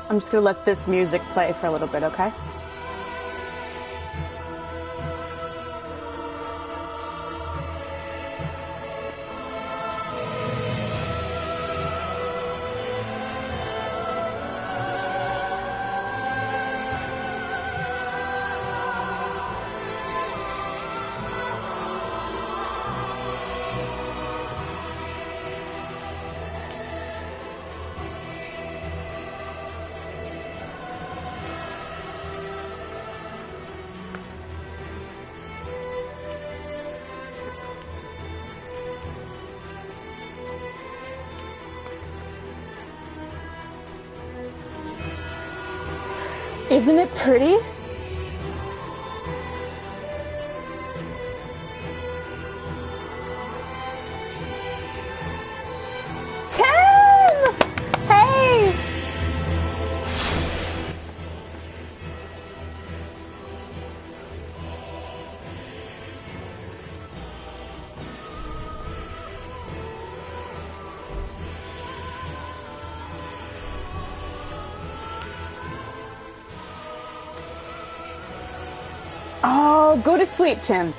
I'm just gonna let this music play for a little bit, okay? Isn't it pretty? Tim! Hey! Oh, go to sleep, Tim.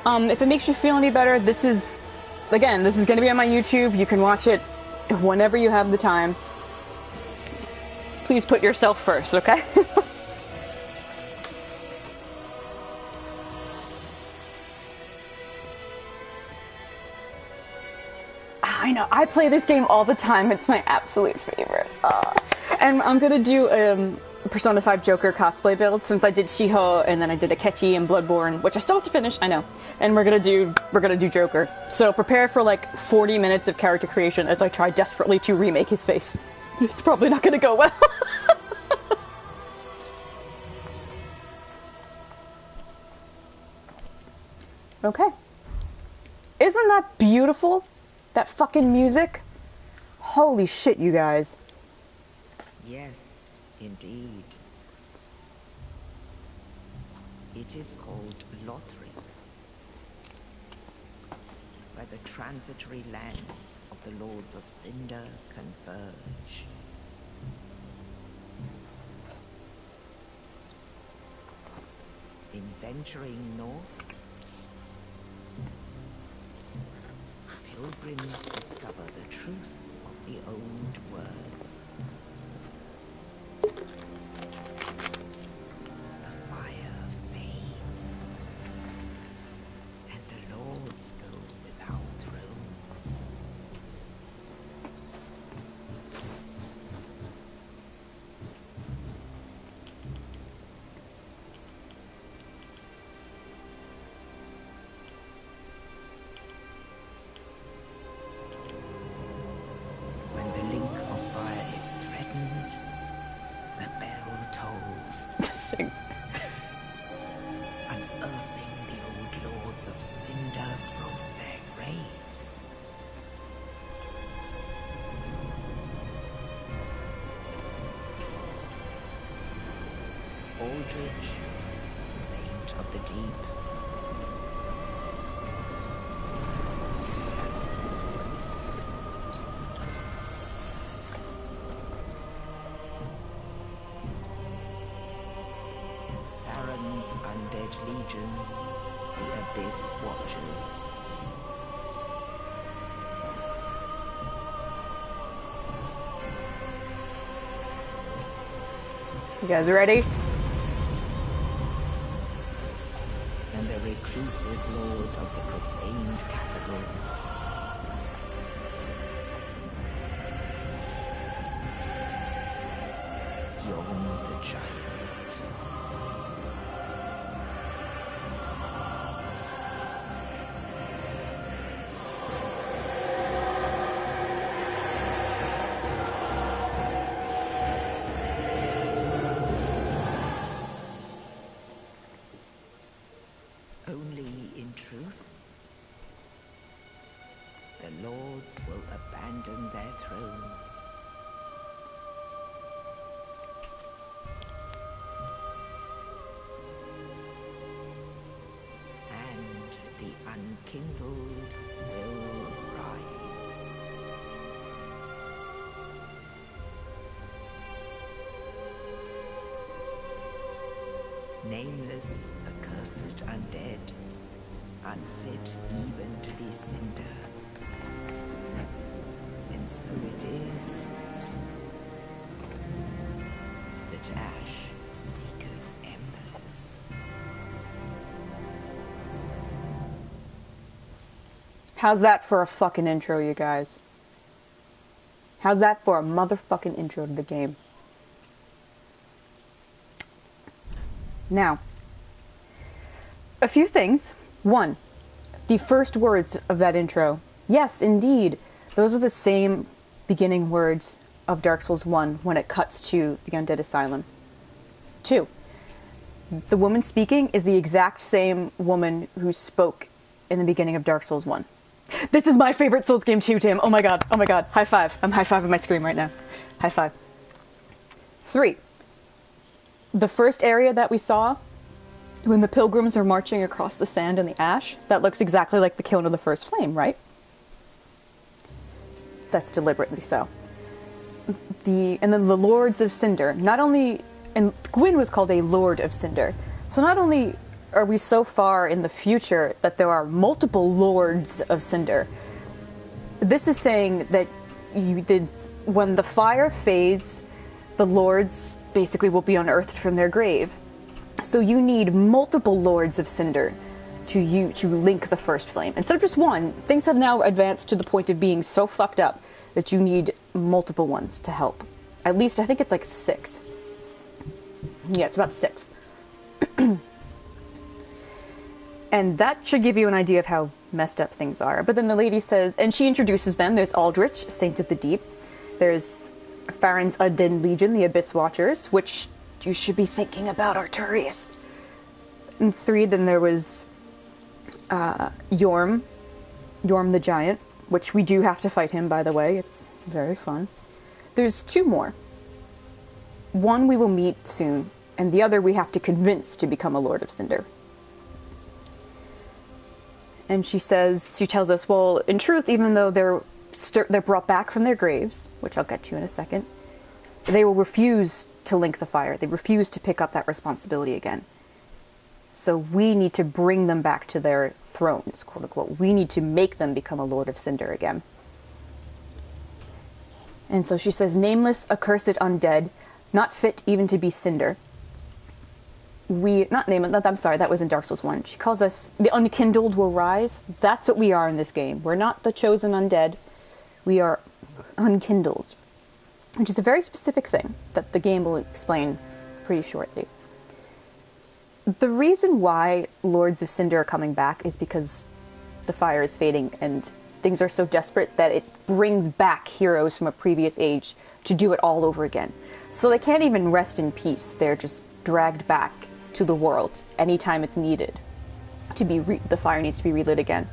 If it makes you feel any better, this is going to be on my YouTube. You can watch it whenever you have the time. Please put yourself first, okay? I know, I play this game all the time. It's my absolute favorite. And I'm going to do Persona 5 Joker cosplay build, since I did Shiho and then I did Akechi and Bloodborne, which I still have to finish, I know. And we're gonna do Joker. So prepare for like 40 minutes of character creation as I try desperately to remake his face. It's probably not gonna go well. Okay. Isn't that beautiful? That fucking music? Holy shit, you guys. Yes, indeed. It is called Lothric, where the transitory lands of the Lords of Cinder converge. In venturing north, pilgrims discover the truth of the old words. The fire fades, and the lords go without thrones. When the link of fire is threatened, the bell tolls. Sing. Unearthing the old lords of Cinder from their graves. Aldrich, saint of the deep. Farron's undead legion, the Abyss Watchers. You guys ready? And the reclusive lord of the profaned capital. Yon the giant. Only in truth, the lords will abandon their thrones. And the unkindled will rise. nameless, accursed undead, unfit even to be cinder. And so it is that ash seeketh embers. How's that for a fucking intro, you guys? How's that for a motherfucking intro to the game? Now, a few things. One, the first words of that intro. Yes, indeed. Those are the same beginning words of Dark Souls 1 when it cuts to the Undead Asylum. 2, the woman speaking is the exact same woman who spoke in the beginning of Dark Souls 1. This is my favorite Souls game too, Tim. Oh my god, oh my god. High five. I'm high-fiving my screen right now. High five. 3, the first area that we saw when the pilgrims are marching across the sand and the ash, that looks exactly like the kiln of the first flame, right? That's deliberately so. And then the Lords of Cinder. Not only... And Gwyn was called a Lord of Cinder. So not only are we so far in the future that there are multiple Lords of Cinder, this is saying that when the fire fades, the Lords basically will be unearthed from their grave. So you need multiple Lords of Cinder to link the first flame. Instead of just one, things have now advanced to the point of being so fucked up that you need multiple ones to help. At least, I think it's like 6. Yeah, it's about 6. And that should give you an idea of how messed up things are. But then the lady says, and she introduces them, there's Aldrich, Saint of the Deep. There's Farron's Undead Legion, the Abyss Watchers, which you should be thinking about Arturius. And 3, then there was Yorm the Giant, which we do have to fight him, by the way. It's very fun. There's 2 more. One we will meet soon, and the other we have to convince to become a Lord of Cinder. And she tells us, well, in truth, even though they're brought back from their graves, which I'll get to in a second, they will refuse to link the fire. They refuse to pick up that responsibility again. So we need to bring them back to their thrones, quote unquote. We need to make them become a Lord of Cinder again. And so she says, nameless, accursed undead, not fit even to be cinder. I'm sorry, that was in Dark Souls 1. She calls us, the unkindled will rise. That's what we are in this game. We're not the chosen undead. We are unkindles. Which is a very specific thing that the game will explain pretty shortly. The reason why Lords of Cinder are coming back is because the fire is fading and things are so desperate that it brings back heroes from a previous age to do it all over again. So they can't even rest in peace. They're just dragged back to the world anytime it's needed to be the fire needs to be relit again.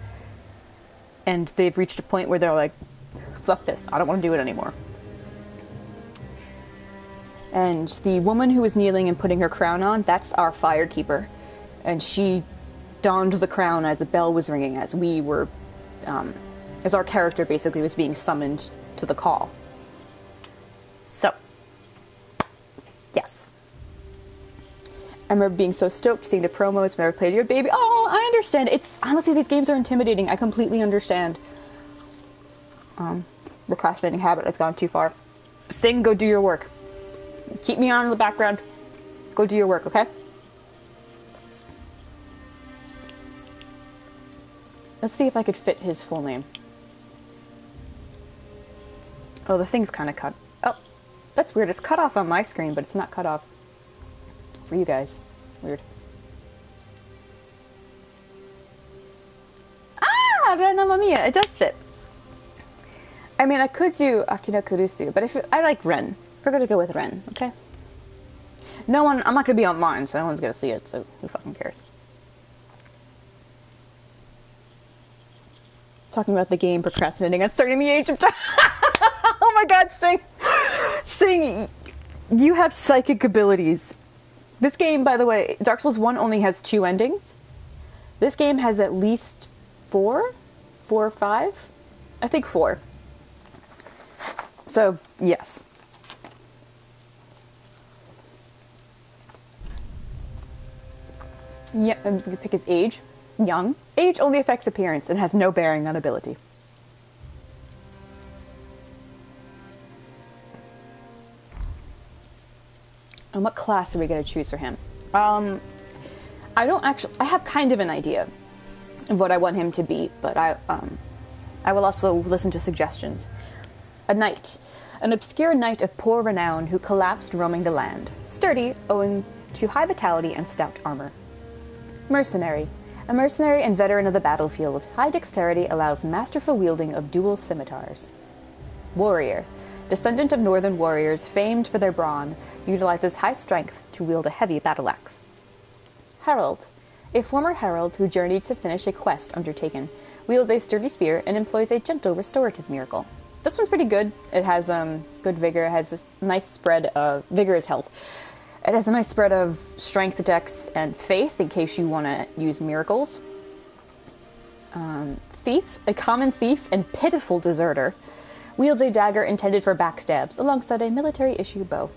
And they've reached a point where they're like, fuck this, I don't want to do it anymore. And the woman who was kneeling and putting her crown on, that's our firekeeper. And she donned the crown as a bell was ringing, as we were, as our character basically was being summoned to the call. So, yes. I remember being so stoked seeing the promos whenever I played your baby. Oh, I understand. Honestly, these games are intimidating. I completely understand. Procrastinating habit has gone too far. Sing, go do your work. Keep me on in the background. Go do your work, okay? Let's see if I could fit his full name. Oh, the thing's kind of cut. Oh, that's weird. It's cut off on my screen, but it's not cut off for you guys. Weird. Ah, Mamma Mia, it does fit. I mean, I could do Akira Kurusu, but I like Ren. We're gonna go with Ren, okay? I'm not gonna be online, so no one's gonna see it, so who fucking cares? Talking about the game, procrastinating on starting the Age of Time. Oh my god, Sing, you have psychic abilities. This game, by the way, Dark Souls 1 only has 2 endings. This game has at least 4? 4 or 5? I think 4. So, yes. Yeah, you pick his age. Young. Age only affects appearance and has no bearing on ability. And what class are we going to choose for him? I don't actually... I have kind of an idea of what I want him to be, but I will also listen to suggestions. A knight. An obscure knight of poor renown who collapsed roaming the land. Sturdy, owing to high vitality and stout armor. Mercenary. A mercenary and veteran of the battlefield. High dexterity allows masterful wielding of dual scimitars. Warrior. Descendant of northern warriors famed for their brawn, utilizes high strength to wield a heavy battle axe. Herald. A former herald who journeyed to finish a quest undertaken, wields a sturdy spear and employs a gentle restorative miracle. This one's pretty good. It has good vigor. It has this nice spread of... Vigor is health. It has a nice spread of strength, dex, and faith in case you want to use miracles. Thief. A common thief and pitiful deserter. Wields a dagger intended for backstabs alongside a military-issue bow.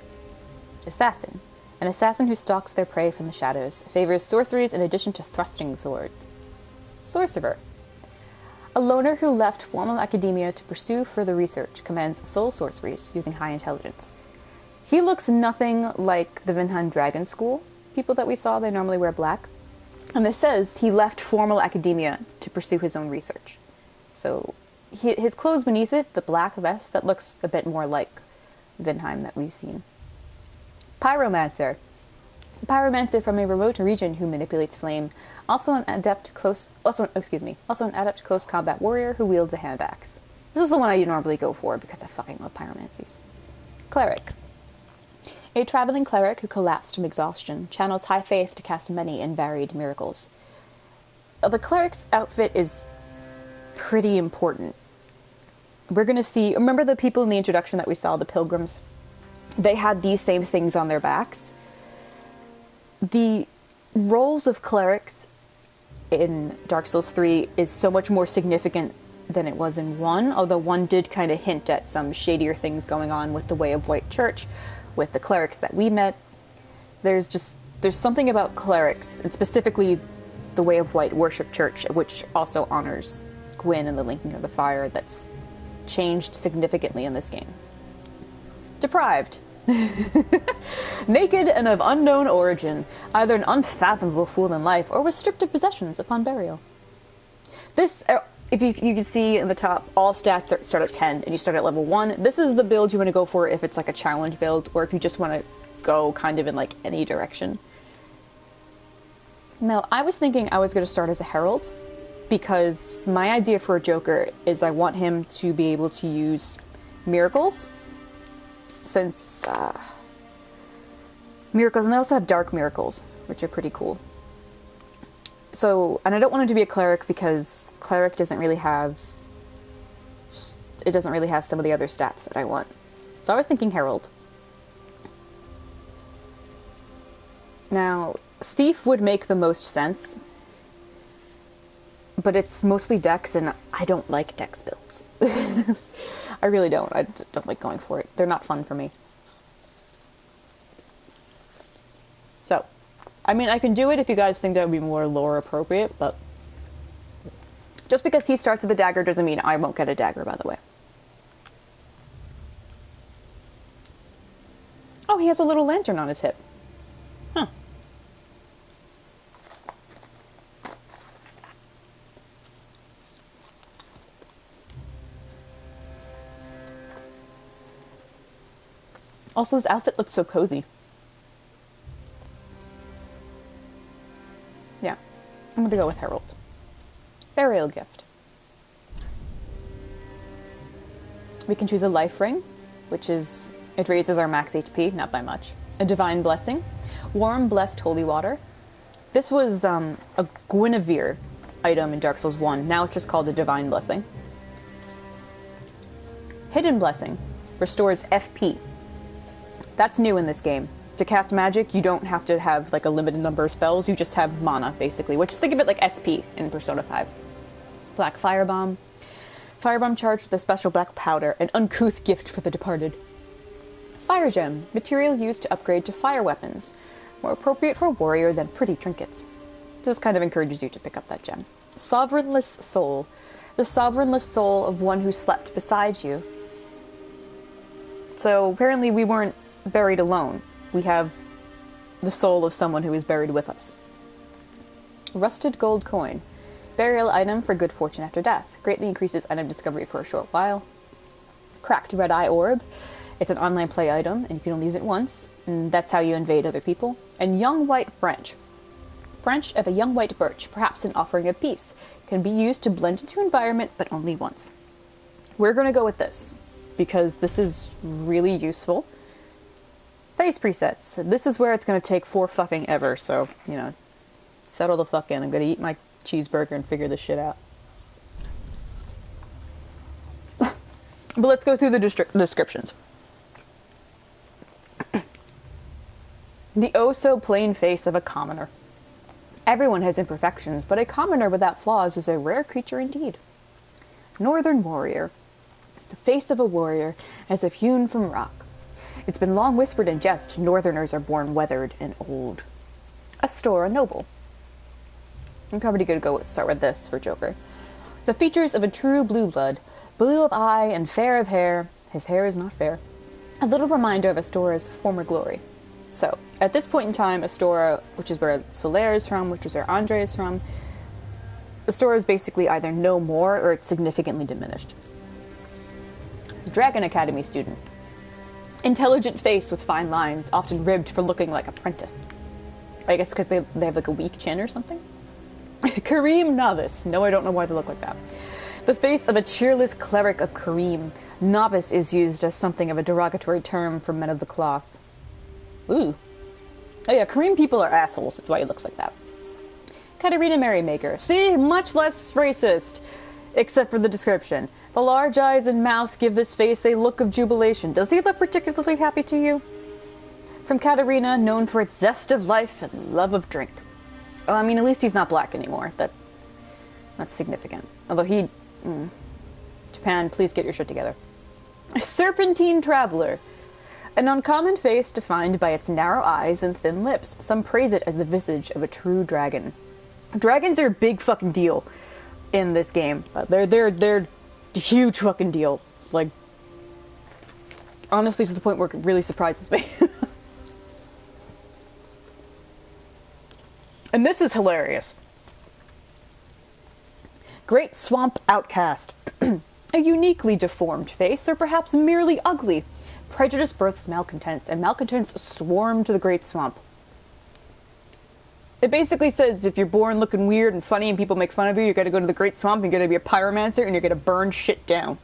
Assassin. An assassin who stalks their prey from the shadows. Favors sorceries in addition to thrusting swords. Sorcerer. A loner who left formal academia to pursue further research. Commands soul sorceries using high intelligence. He looks nothing like the Vinheim Dragon School people that we saw. They normally wear black. And this says he left formal academia to pursue his own research. So his clothes beneath it, the black vest, that looks a bit more like Vinheim that we've seen. Pyromancer. A pyromancer from a remote region who manipulates flame. Also an adept close combat warrior who wields a hand axe. This is the one I normally go for because I fucking love pyromancies. Cleric. A traveling cleric who collapsed from exhaustion, channels high faith to cast many and varied miracles. The cleric's outfit is pretty important. We're going to see... Remember the people in the introduction that we saw, the pilgrims? They had these same things on their backs. The roles of clerics in Dark Souls 3 is so much more significant than it was in 1, although 1 did kind of hint at some shadier things going on with the Way of White Church, with the clerics that we met. There's something about clerics, and specifically the Way of White Worship Church, which also honors Gwyn and the Linking of the Fire, that's changed significantly in this game. Deprived. Naked and of unknown origin, either an unfathomable fool in life or was stripped of possessions upon burial. This, if you can see in the top, all stats start at 10 and you start at level 1. This is the build you want to go for if it's like a challenge build or if you just want to go kind of in like any direction. Now, I was thinking I was going to start as a herald because my idea for a Joker is I want him to be able to use miracles. Since miracles, and they also have dark miracles, which are pretty cool. So, and I don't want him to be a cleric because cleric doesn't really have some of the other stats that I want. So I was thinking herald. Now, thief would make the most sense, but it's mostly dex, and I don't like dex builds. I really don't. I don't like going for it. They're not fun for me. So, I mean, I can do it if you guys think that would be more lore appropriate, but just because he starts with a dagger doesn't mean I won't get a dagger, by the way. Oh, he has a little lantern on his hip. Huh. Also, this outfit looks so cozy. Yeah, I'm going to go with Herald. Burial gift. We can choose a life ring, which is, it raises our max HP, not by much. A divine blessing. Warm, blessed holy water. This was a Guinevere item in Dark Souls 1. Now it's just called a divine blessing. Hidden blessing. Restores FP. That's new in this game. To cast magic, you don't have to have like a limited number of spells, you just have mana, basically. Which, think of it like SP in Persona 5. Black Firebomb. Firebomb charged with a special black powder, an uncouth gift for the departed. Fire Gem. Material used to upgrade to fire weapons. More appropriate for a warrior than pretty trinkets. This kind of encourages you to pick up that gem. Sovereignless soul. The sovereignless soul of one who slept beside you. So apparently we weren't buried alone. We have the soul of someone who is buried with us. Rusted gold coin. Burial item for good fortune after death. Greatly increases item discovery for a short while. Cracked red eye orb. It's an online play item, and you can only use it once, and that's how you invade other people. And young white branch. Branch of a young white birch, perhaps an offering of peace. Can be used to blend into environment, but only once. We're going to go with this, because this is really useful. Face presets. This is where it's going to take for fucking ever, so, you know, settle the fuck in. I'm going to eat my cheeseburger and figure this shit out. But let's go through the descriptions. The oh-so-plain face of a commoner. Everyone has imperfections, but a commoner without flaws is a rare creature indeed. Northern warrior. The face of a warrior, as if hewn from rock. It's been long whispered in jest, northerners are born weathered and old. A noble. I'm probably going to start with this for Joker. The features of a true blue blood. Blue of eye and fair of hair. His hair is not fair. A little reminder of Astora's former glory. So, at this point in time, Astora, which is where Solaire is from, which is where Andre is from, Astora is basically either no more or it's significantly diminished. Dragon Academy student. Intelligent face with fine lines, often ribbed for looking like apprentice. I guess because they have like a weak chin or something? Kareem novice. No, I don't know why they look like that. The face of a cheerless cleric of Kareem. Novice is used as something of a derogatory term for men of the cloth. Ooh. Oh yeah, Kareem people are assholes. That's why he looks like that. Katarina Merrymaker. See? Much less racist. Except for the description. The large eyes and mouth give this face a look of jubilation. Does he look particularly happy to you? From Katarina, known for its zest of life and love of drink. Well, I mean, at least he's not black anymore. That's significant. Although Japan, please get your shit together. A serpentine traveler. An uncommon face defined by its narrow eyes and thin lips. Some praise it as the visage of a true dragon. Dragons are a big fucking deal in this game. They're a huge fucking deal. Like, honestly, to the point where it really surprises me. And this is hilarious. Great swamp outcast. A uniquely deformed face, or perhaps merely ugly. Prejudice births malcontents, and malcontents swarm to the Great Swamp. It basically says if you're born looking weird and funny and people make fun of you, you gotta go to the Great Swamp, you're gonna be a pyromancer, and you're gonna burn shit down.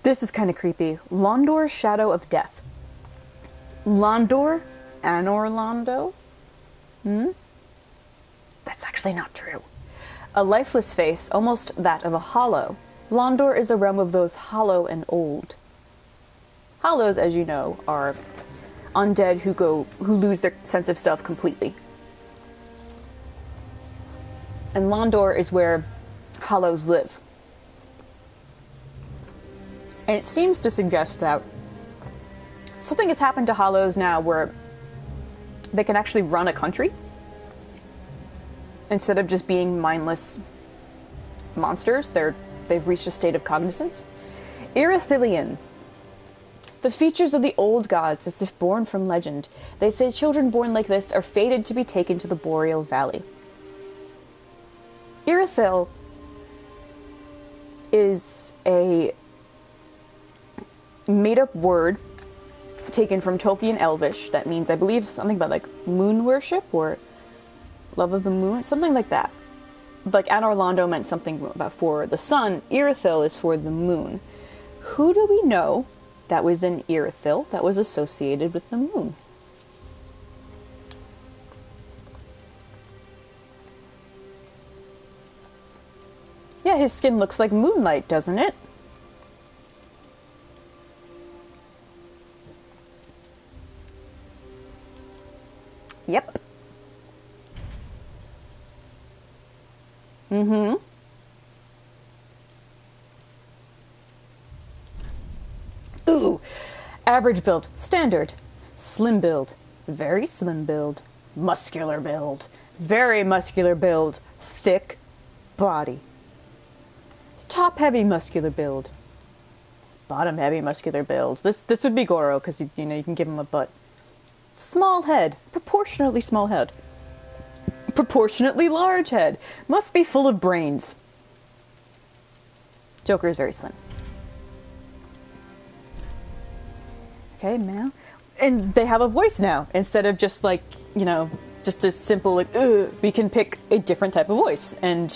This is kind of creepy. Londor's Shadow of Death. Londor? Anorlando? That's actually not true. A lifeless face, almost that of a hollow. Londor is a realm of those hollow and old. Hollows, as you know, are undead who lose their sense of self completely. And Londor is where hollows live. And it seems to suggest that something has happened to hollows now where they can actually run a country instead of just being mindless monsters. They've reached a state of cognizance. Irithilian. The features of the old gods, as if born from legend. They say children born like this are fated to be taken to the Boreal Valley. Irithil is a made-up word taken from Tolkien Elvish that means, I believe, something about, like, moon worship or love of the moon, something like that. Like, Anorlando meant something about for the sun. Irithil is for the moon. Who do we know that was in Irithil that was associated with the moon? Yeah, his skin looks like moonlight, doesn't it? Yep. Mm-hmm. Ooh. Average build. Standard. Slim build. Very slim build. Muscular build. Very muscular build. Thick body. Top heavy muscular build. Bottom heavy muscular build. This would be Goro, because you know you can give him a butt. Small head. Proportionately small head. Proportionately large head. Must be full of brains. Joker is very slim. Okay, now. And they have a voice now. Instead of just like, you know, just a simple like, ugh, we can pick a different type of voice. And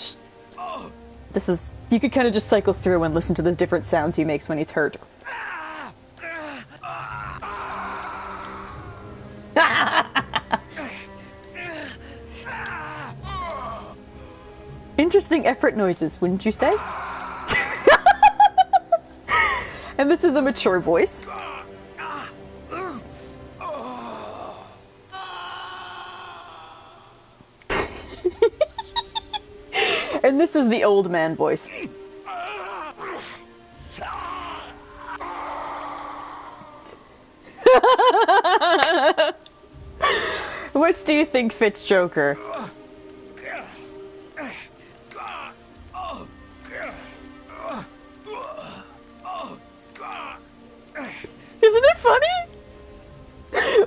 this is, you could kind of just cycle through and listen to the different sounds he makes when he's hurt. Interesting effort noises, wouldn't you say? And this is a mature voice. And this is the old man voice. Which do you think fits Joker? Isn't it funny?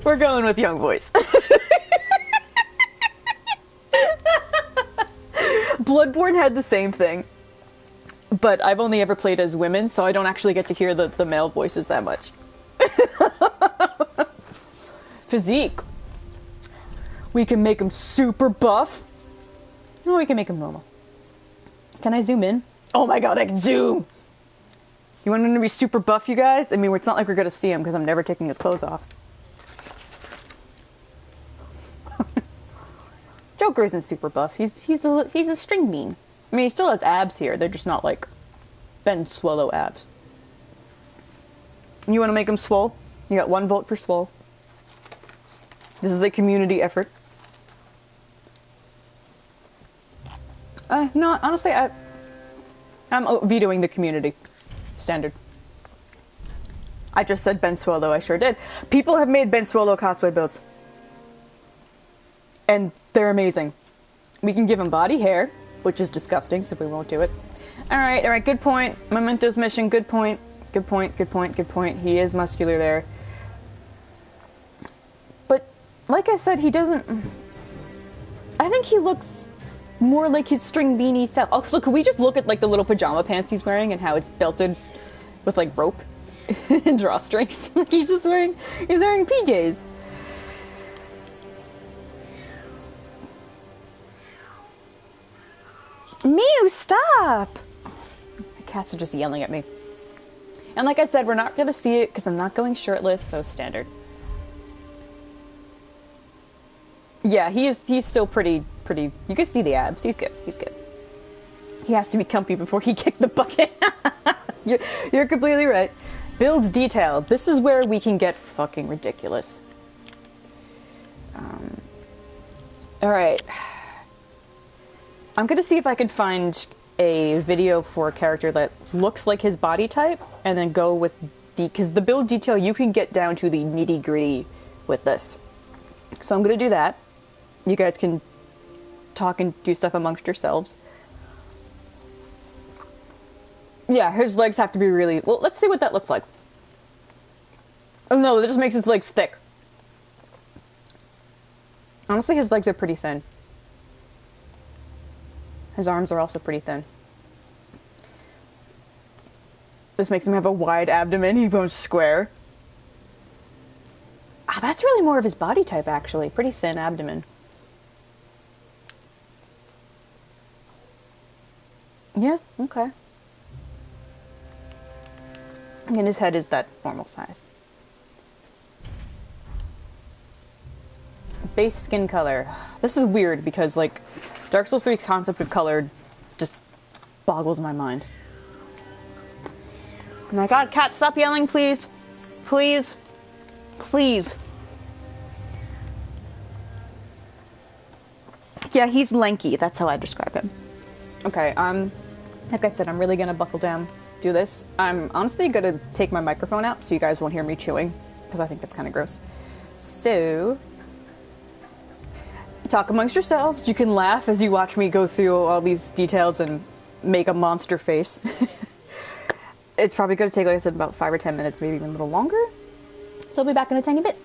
We're going with young voice. Bloodborne had the same thing, but I've only ever played as women, so I don't actually get to hear the male voices that much. Physique. We can make him super buff. Or we can make him normal. Can I zoom in? Oh my god, I can zoom! You want him to be super buff, you guys? I mean, it's not like we're gonna see him, because I'm never taking his clothes off. Joker isn't super buff. He's a string bean. I mean, he still has abs here. They're just not like Ben Swallow abs. You want to make him swole? You got 1 vote for swole. This is a community effort. No, honestly, I'm vetoing the community standard. I just said Ben Swallow. I sure did. People have made Ben Swallow cosplay builds. And they're amazing. We can give him body hair, which is disgusting, so we won't do it. Alright, good point. Memento's mission, good point. Good point, good point, good point. He is muscular there. But, like I said, he doesn't... I think he looks more like his string beanie self. Also, could we just look at, like, the little pajama pants he's wearing and how it's belted with, like, rope and drawstrings? Like, he's wearing PJs. Mew, stop! My cats are just yelling at me. And like I said, we're not gonna see it because I'm not going shirtless, so standard. Yeah, he's still pretty. You can see the abs. He's good. He's good. He has to be comfy before he kicked the bucket. You're completely right. Build detail. This is where we can get fucking ridiculous. Alright. I'm gonna see if I can find a video for a character that looks like his body type, and then go with because the build detail, you can get down to the nitty-gritty with this. So I'm gonna do that. You guys can talk and do stuff amongst yourselves. Yeah, his legs have to be really... Well, let's see what that looks like. Oh no, that just makes his legs thick. Honestly, his legs are pretty thin. His arms are also pretty thin. This makes him have a wide abdomen. He goes square. Ah, that's really more of his body type, actually. Pretty thin abdomen. Yeah, okay. And his head is that normal size. Base skin color. This is weird because, like, Dark Souls 3's concept of color just boggles my mind. Oh my god, cat, stop yelling, please. Please. Please. Yeah, he's lanky. That's how I describe him. Okay, like I said, I'm really gonna buckle down, do this. I'm honestly gonna take my microphone out so you guys won't hear me chewing, because I think that's kind of gross. So, talk amongst yourselves. You can laugh as you watch me go through all these details and make a monster face. It's probably going to take, like I said, about 5 or 10 minutes, maybe even a little longer. So I'll be back in a tiny bit.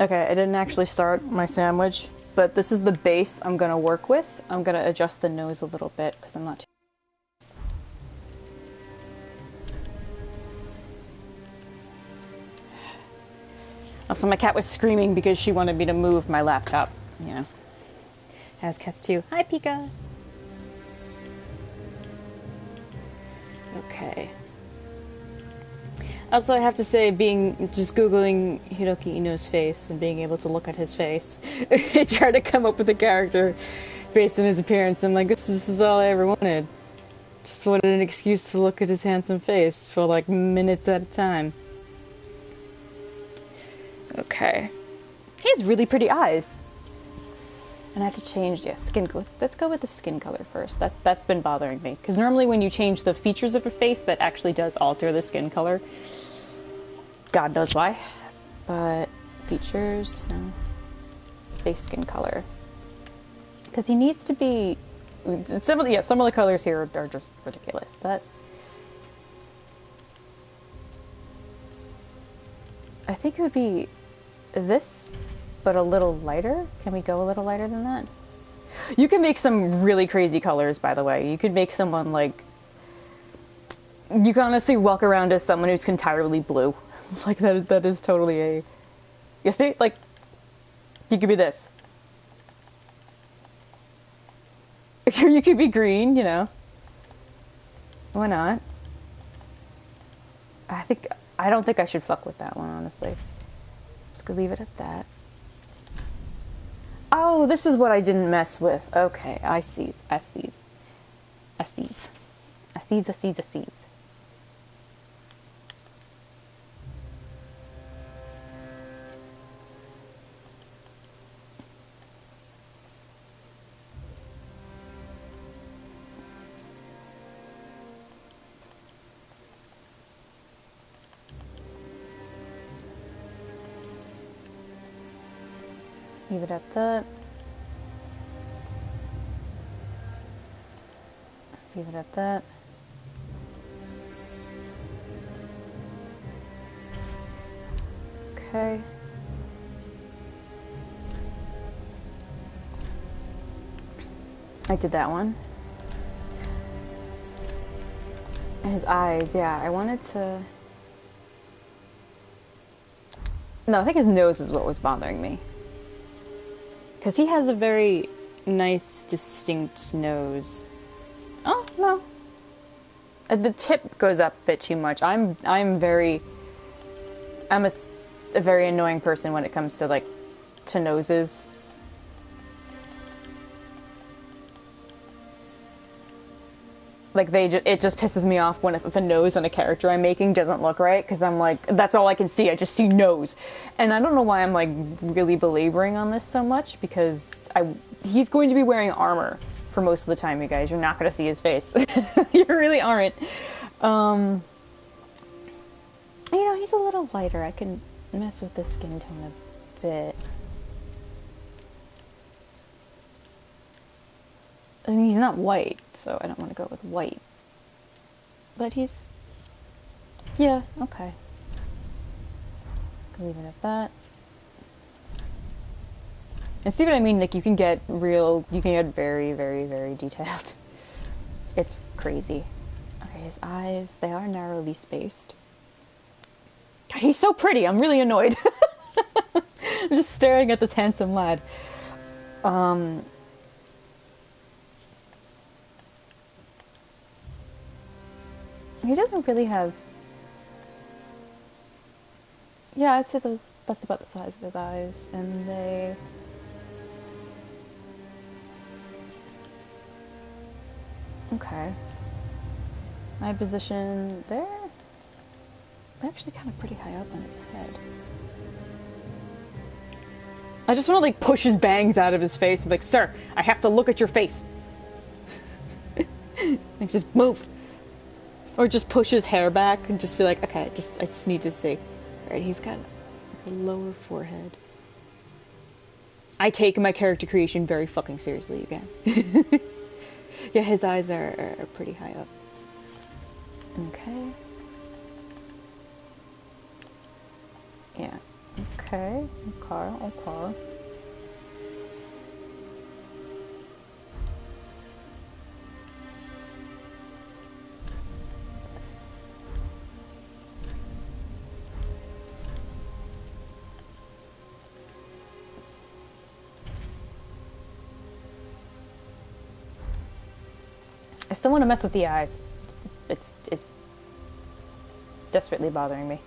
Okay, I didn't actually start my sandwich, but this is the base I'm gonna work with. I'm gonna adjust the nose a little bit because I'm not too... Also, my cat was screaming because she wanted me to move my laptop, you know. Has cats too. Hi, Pika! Okay. Also, I have to say, just Googling Hiroki Ino's face and being able to look at his face, I try to come up with a character based on his appearance. I'm like, this is all I ever wanted. Just wanted an excuse to look at his handsome face for like minutes at a time. Okay. He has really pretty eyes. And I have to change, yeah, skin color. Let's go with the skin color first. That's been bothering me. Because normally when you change the features of a face, that actually does alter the skin color. God knows why. But features, no. Face skin color. Because he needs to be... some of the colors here are just ridiculous. I think it would be this, but a little lighter. Can we go a little lighter than that? You can make some really crazy colors, by the way. You could make someone like... You can honestly walk around as someone who's entirely blue. Like, that is totally a... You see? Like, you could be this. You could be green, you know. Why not? I don't think I should fuck with that one, honestly. Just gonna leave it at that. Oh, this is what I didn't mess with. Okay, I see. Leave it at that. Let's leave it at that. Okay. I did that one. His eyes, yeah, I wanted to... No, I think his nose is what was bothering me. Because he has a very nice, distinct nose. Oh, no. The tip goes up a bit too much. I'm a very annoying person when it comes to, like, to noses. Like, it just pisses me off when if a nose on a character I'm making doesn't look right, because I'm like, that's all I can see, I just see nose. And I don't know why I'm, like, really belaboring on this so much, because he's going to be wearing armor for most of the time, you guys. You're not going to see his face. You really aren't. You know, he's a little lighter. I can mess with the skin tone a bit. I mean, he's not white, so I don't want to go with white. But he's... Yeah, okay. Leave it at that. And see what I mean? Like, you can get very, very, very detailed. It's crazy. Okay, his eyes, they are narrowly spaced. God, he's so pretty, I'm really annoyed. I'm just staring at this handsome lad. He doesn't really have... Yeah, I'd say that's about the size of his eyes, and they... Okay. My position there? They're actually kind of pretty high up on his head. I just want to, like, push his bangs out of his face and be like, sir, I have to look at your face. Like, just move. Or just push his hair back and just be like, okay, I just need to see. Alright, he's got a lower forehead. I take my character creation very fucking seriously, you guys. Yeah, his eyes are pretty high up. Okay. Yeah, okay. Okay, okay. I still want to mess with the eyes. It's desperately bothering me.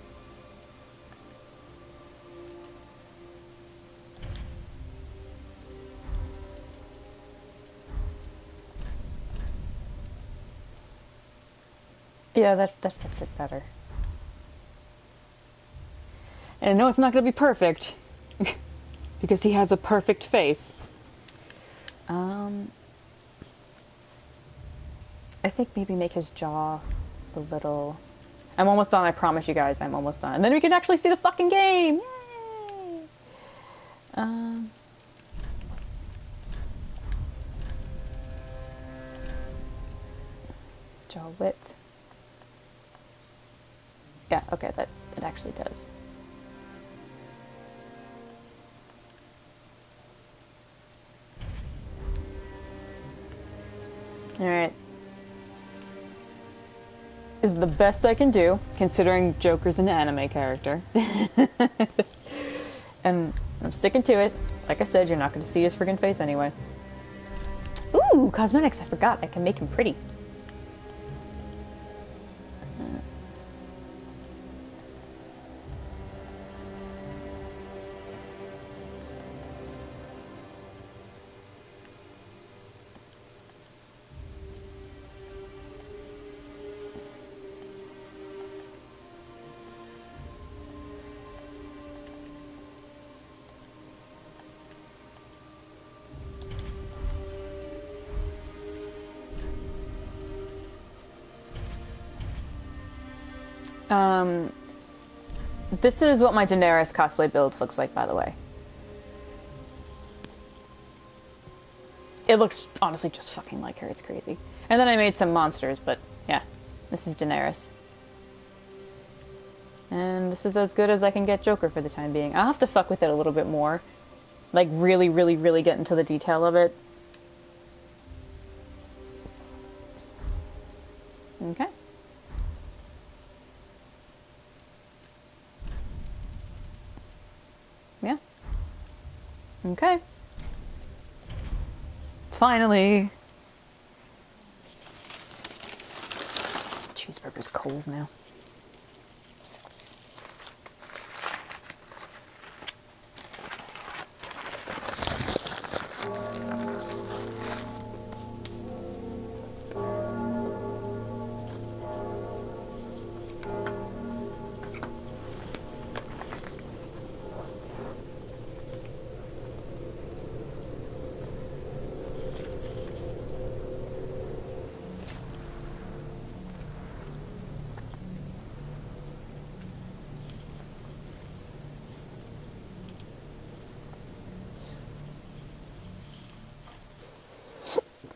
Yeah, that fits it better. And I know it's not going to be perfect because he has a perfect face. I think maybe make his jaw a little... I'm almost done, I promise you guys, I'm almost done. And then we can actually see the fucking game! Yay! Jaw width. Yeah, okay, that it actually does. Alright. Is the best I can do, considering Joker's an anime character. And I'm sticking to it. Like I said, you're not going to see his friggin' face anyway. Ooh, cosmetics, I forgot. I can make him pretty. This is what my Daenerys cosplay build looks like, by the way. It looks, honestly, just fucking like her. It's crazy. And then I made some monsters, but yeah. This is Daenerys. And this is as good as I can get Joker for the time being. I'll have to fuck with it a little bit more. Like, really, really, really get into the detail of it. Okay. Yeah. Okay. Finally. Cheeseburger's cold now.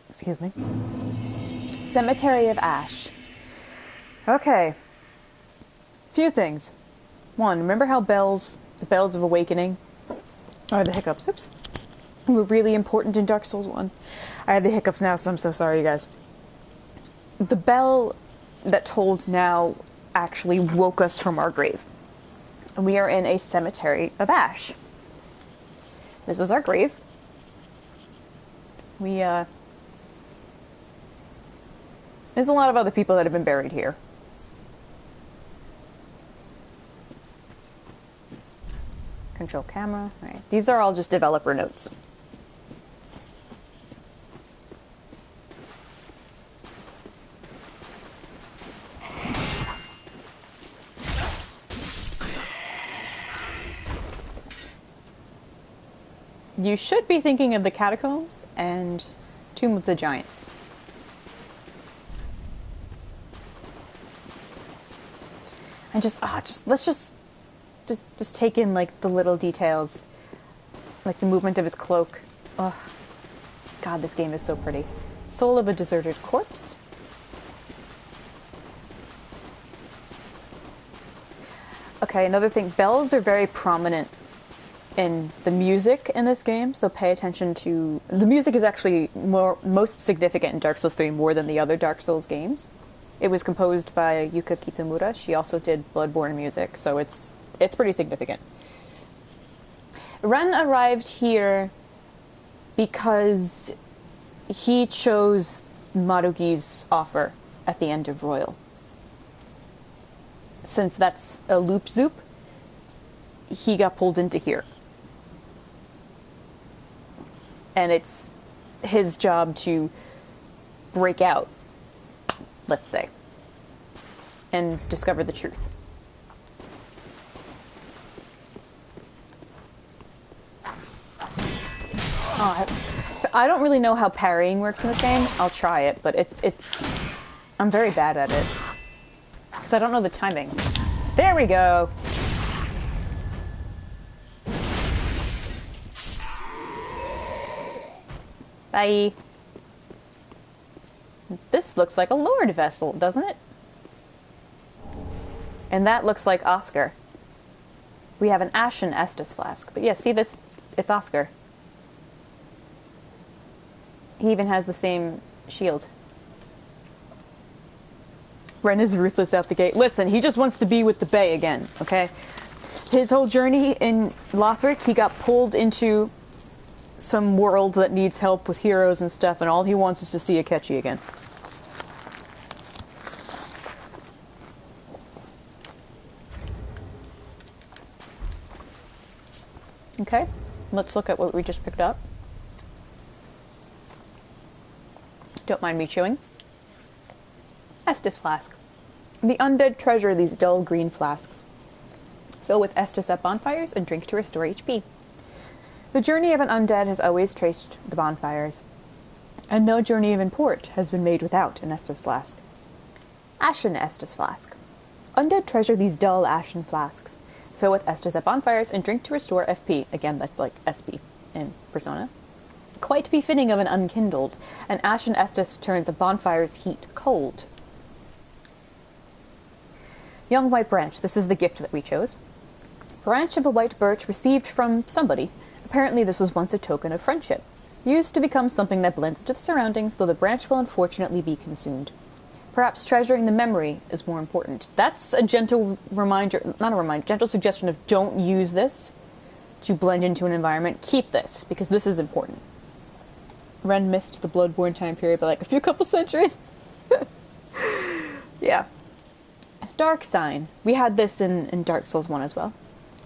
Excuse me. Cemetery of Ash. Okay. Few things. One, remember how the bells of awakening, or the hiccups, oops, were really important in Dark Souls 1. I have the hiccups now, so I'm so sorry, you guys. The bell that tolled now actually woke us from our grave. We are in a cemetery of ash. This is our grave. There's a lot of other people that have been buried here. Control camera. All right. These are all just developer notes. You should be thinking of the catacombs and Tomb of the Giants. And let's take in like the little details, like the movement of his cloak. Oh, God, this game is so pretty. Soul of a deserted corpse. Okay, another thing. Bells are very prominent in the music in this game, so pay attention to... The music is actually most significant in Dark Souls 3 more than the other Dark Souls games. It was composed by Yuka Kitamura. She also did Bloodborne music, so it's pretty significant. Ren arrived here because he chose Marugi's offer at the end of Royal. Since that's a loop zoop, he got pulled into here. And it's his job to break out, let's say, and discover the truth. I don't really know how parrying works in this game. I'll try it, but I'm very bad at it. Because I don't know the timing. There we go! Bye! This looks like a Lord vessel, doesn't it? And that looks like Oscar. We have an Ashen Estus flask. But yeah, see this? It's Oscar. He even has the same shield. Ren is ruthless out the gate. Listen, he just wants to be with the Bay again, okay? His whole journey in Lothric, he got pulled into some world that needs help with heroes and stuff, and all he wants is to see Akechi again. Okay, let's look at what we just picked up. Don't mind me chewing. Estus flask. The undead treasure these dull green flasks. Fill with Estus at bonfires and drink to restore HP. The journey of an undead has always traced the bonfires, and no journey of import has been made without an Estus flask. Ashen Estus flask. Undead treasure these dull ashen flasks. Fill with Estus at bonfires and drink to restore FP. Again, that's like SP in Persona. Quite befitting of an unkindled, an ashen Estus turns a bonfire's heat cold. Young white branch. This is the gift that we chose. Branch of a white birch received from somebody. Apparently this was once a token of friendship. Used to become something that blends into the surroundings, though the branch will unfortunately be consumed. Perhaps treasuring the memory is more important. That's a gentle reminder, not a reminder, gentle suggestion of don't use this to blend into an environment. Keep this, because this is important. Ren missed the Bloodborne time period by like a couple centuries. Yeah. Dark Sign. We had this in Dark Souls 1 as well.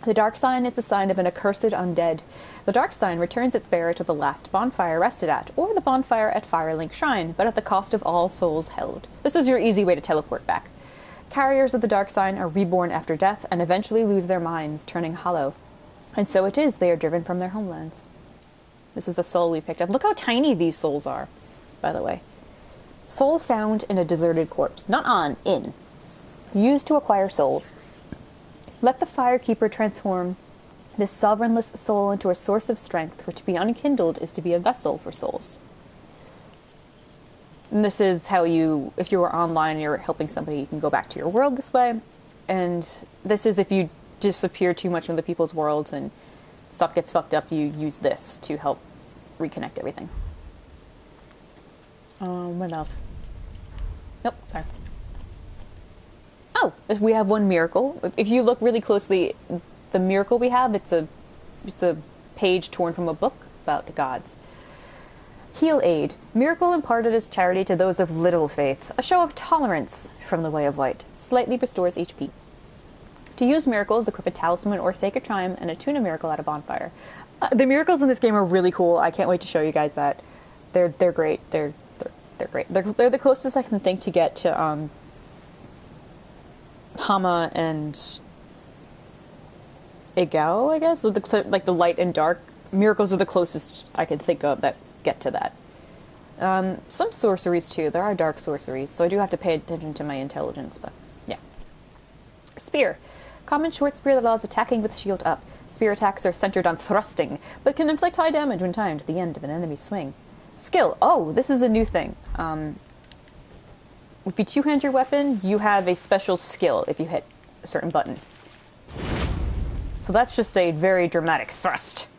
The Dark Sign is the sign of an accursed undead. The Dark Sign returns its bearer to the last bonfire rested at, or the bonfire at Firelink Shrine, but at the cost of all souls held. This is your easy way to teleport back. Carriers of the Dark Sign are reborn after death and eventually lose their minds, turning hollow. And so it is they are driven from their homelands. This is a soul we picked up. Look how tiny these souls are, by the way. Soul found in a deserted corpse. Not on, in. Used to acquire souls. Let the Firekeeper transform this sovereignless soul into a source of strength, for to be unkindled is to be a vessel for souls. And this is how you, if you were online and you're helping somebody, you can go back to your world this way. And this is if you disappear too much from the people's worlds and stuff gets fucked up, you use this to help reconnect everything. What else? Nope, sorry. Oh, we have one miracle. If you look really closely, the miracle we have, it's a page torn from a book about the gods. Heal Aid. Miracle imparted as charity to those of little faith. A show of tolerance from the Way of Light. Slightly restores HP. To use miracles, equip a talisman or sacred chime and attune a miracle at a bonfire. The miracles in this game are really cool. I can't wait to show you guys that. They're great. They're great. They're the closest I can think to get to Hama and Igao, I guess. Like the light and dark miracles are the closest I can think of that get to that. Some sorceries too. There are dark sorceries, so I do have to pay attention to my intelligence, but yeah. Spear. Common short spear that allows attacking with shield up. Spear attacks are centered on thrusting, but can inflict high damage when timed to the end of an enemy's swing. Skill. Oh, this is a new thing. If you two-hand your weapon, you have a special skill if you hit a certain button. So that's just a very dramatic thrust.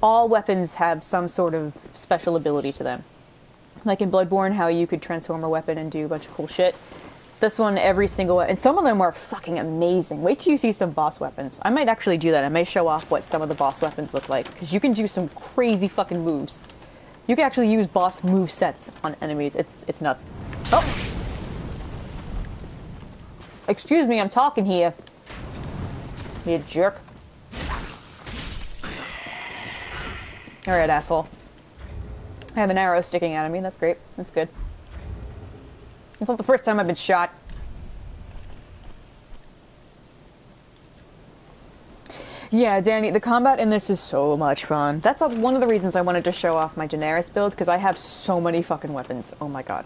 All weapons have some sort of special ability to them. Like in Bloodborne, how you could transform a weapon and do a bunch of cool shit. This one, every single and some of them are fucking amazing. Wait till you see some boss weapons. I might actually do that. I may show off what some of the boss weapons look like, because you can do some crazy fucking moves. You can actually use boss move sets on enemies. It's nuts. Oh! Excuse me, I'm talking here. You jerk. Alright, asshole. I have an arrow sticking out of me. That's great. That's good. It's not the first time I've been shot. Yeah, Danny, the combat in this is so much fun. That's one of the reasons I wanted to show off my Daenerys build, because I have so many fucking weapons. Oh my god.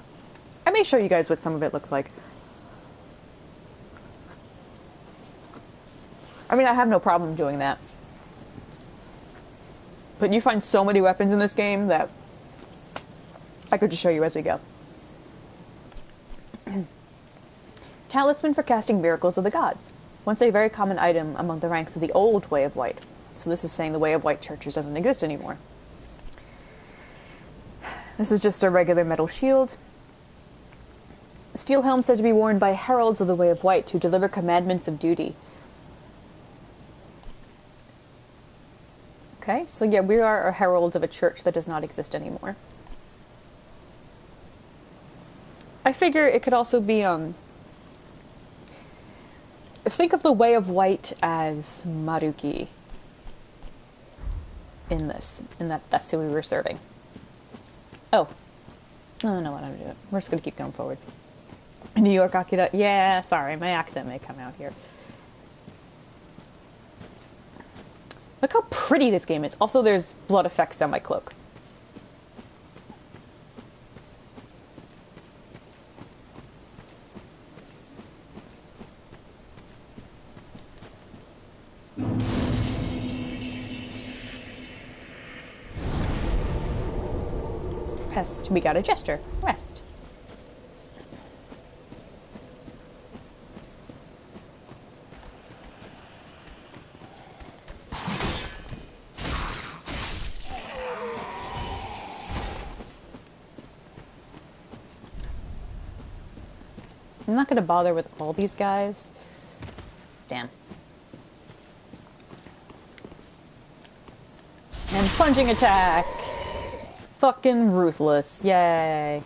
I may show you guys what some of it looks like. I mean, I have no problem doing that. But you find so many weapons in this game that I could just show you as we go. Talisman for casting miracles of the gods. Once a very common item among the ranks of the old Way of White. So this is saying the Way of White churches doesn't exist anymore. This is just a regular metal shield. Steel helm said to be worn by heralds of the Way of White to deliver commandments of duty. Okay, so yeah, we are a herald of a church that does not exist anymore. I figure it could also be, think of the Way of White as Maruki in this, and that's who we were serving. Oh. I don't know what I'm doing. We're just gonna keep going forward. New York Akira. Yeah, sorry, my accent may come out here. Look how pretty this game is. Also, there's blood effects on my cloak. Rest. We got a gesture. Rest. I'm not going to bother with all these guys. Damn. And plunging attack! Fucking ruthless. Yay.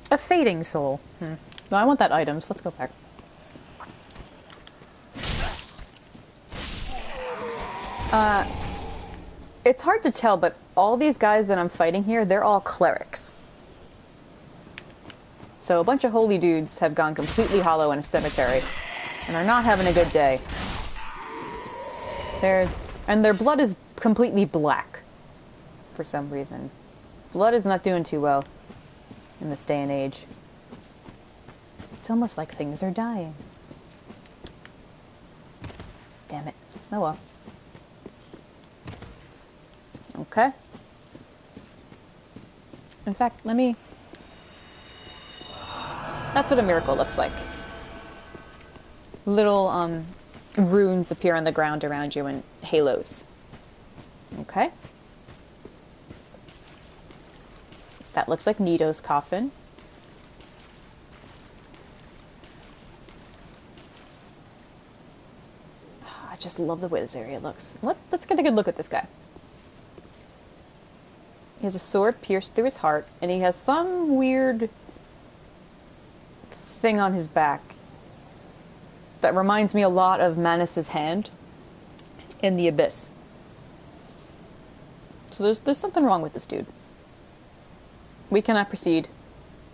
A fading soul. No, I want that item, so let's go back. It's hard to tell, but all these guys that I'm fighting here, they're all clerics. So a bunch of holy dudes have gone completely hollow in a cemetery and are not having a good day. And their blood is completely black for some reason. Blood is not doing too well in this day and age. It's almost like things are dying. Damn it. Oh well. Okay. In fact, let me... That's what a miracle looks like. Little, runes appear on the ground around you and halos. Okay. That looks like Nito's coffin. I just love the way this area looks. Let's get a good look at this guy. He has a sword pierced through his heart, and he has some weird thing on his back that reminds me a lot of Manus's hand in the Abyss. So there's something wrong with this dude. We cannot proceed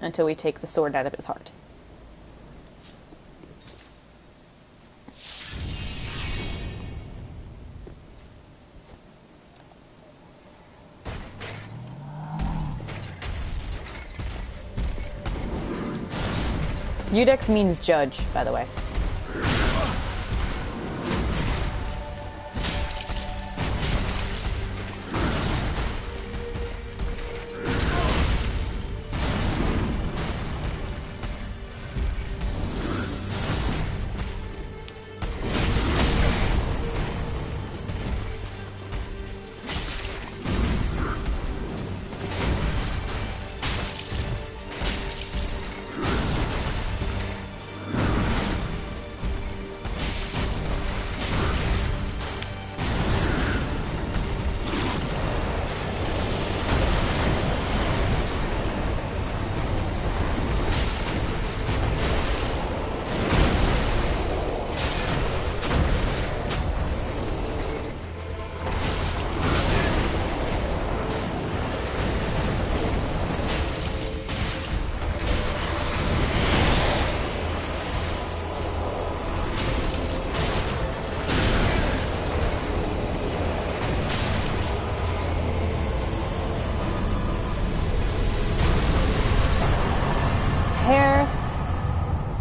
until we take the sword out of his heart. Eudex means judge, by the way.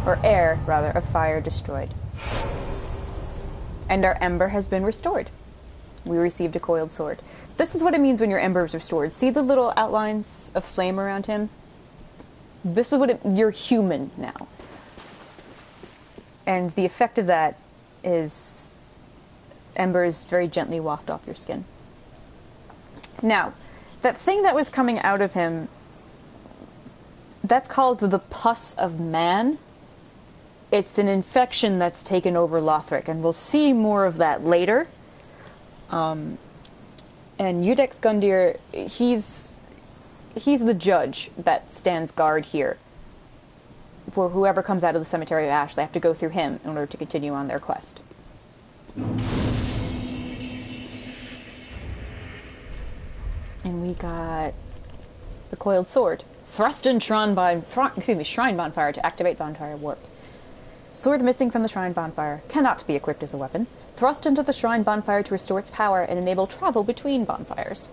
or air, rather, of fire destroyed. And our ember has been restored. We received a coiled sword. This is what it means when your ember is restored. See the little outlines of flame around him? This is what you're human now. And the effect of that is embers very gently waft off your skin. Now, that thing that was coming out of him, that's called the pus of man. It's an infection that's taken over Lothric, and we'll see more of that later. And Udex Gundyr, he's the judge that stands guard here. For whoever comes out of the Cemetery of Ash, they have to go through him in order to continue on their quest. And we got the coiled sword. Thrust in shrine bonfire to activate bonfire warp. Sword missing from the shrine bonfire cannot be equipped as a weapon. Thrust into the shrine bonfire to restore its power and enable travel between bonfires.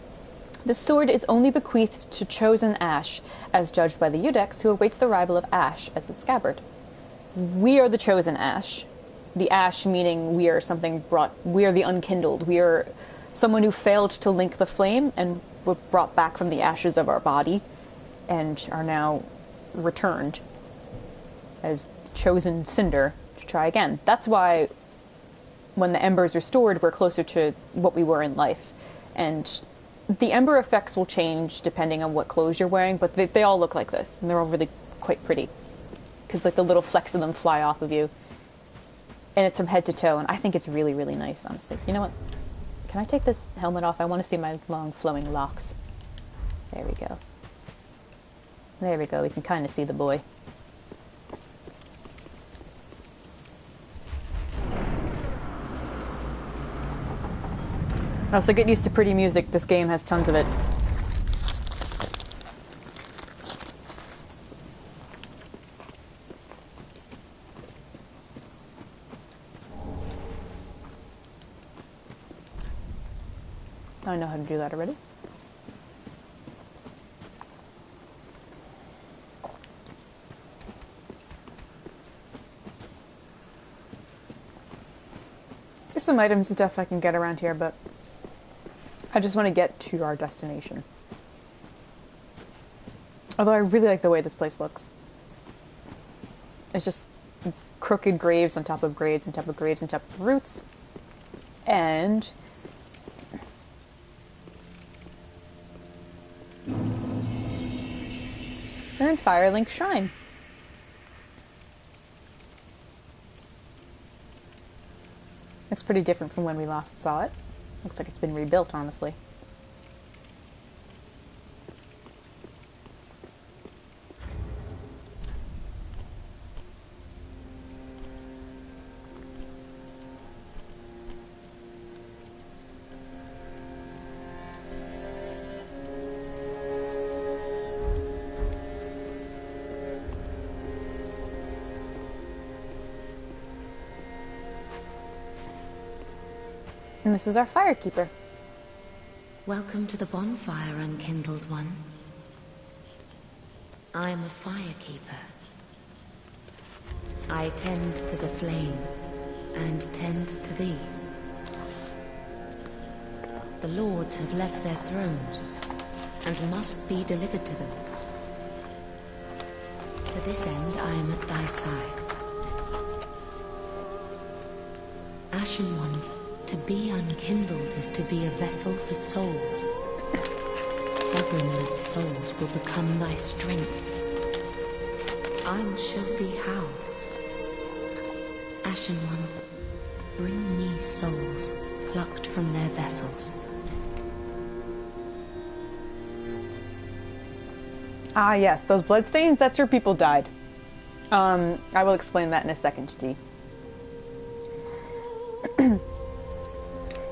The sword is only bequeathed to chosen Ash, as judged by the Udex, who awaits the arrival of Ash as a scabbard. We are the chosen Ash. The Ash meaning we are we are the unkindled. We are someone who failed to link the flame and were brought back from the ashes of our body and are now returned as chosen cinder to try again. That's why when the ember is restored, we're closer to what we were in life. And the ember effects will change depending on what clothes you're wearing, but they all look like this, and they're all really quite pretty. Because like the little flecks of them fly off of you. And it's from head to toe, and I think it's really, really nice, honestly. You know what? Can I take this helmet off? I want to see my long flowing locks. There we go. There we go, we can kind of see the boy. Oh, so get used to pretty music. This game has tons of it. I know how to do that already. There's some items and stuff I can get around here, but I just want to get to our destination. Although I really like the way this place looks. It's just crooked graves on top of graves on top of graves on top of roots. And we're in Firelink Shrine. Looks pretty different from when we last saw it. Looks like it's been rebuilt, honestly. And this is our firekeeper. Welcome to the bonfire, unkindled one. I am a firekeeper. I tend to the flame, and tend to thee. The lords have left their thrones, and must be delivered to them. To this end I am at thy side. Ashen one, to be unkindled is to be a vessel for souls. Sovereignless souls will become thy strength. I will show thee how. Ashen one, bring me souls plucked from their vessels. Ah yes, those bloodstains, that's where people died. I will explain that in a second, Dee.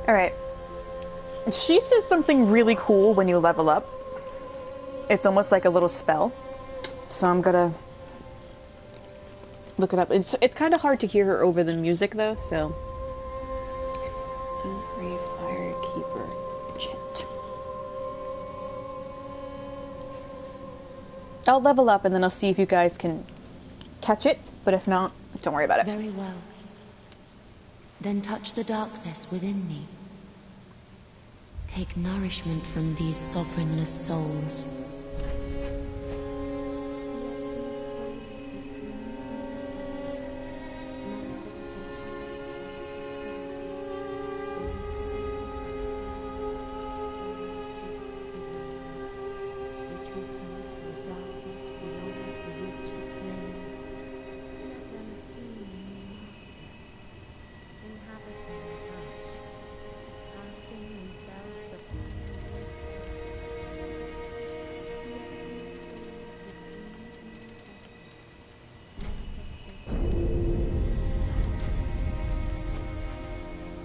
Alright. She says something really cool when you level up. It's almost like a little spell. So I'm gonna look it up. It's kind of hard to hear her over the music though, so. Those three Firekeeper Gent. I'll level up and then I'll see if you guys can catch it But if not, don't worry about it. Very well. Then touch the darkness within me. Take nourishment from these sovereignless souls.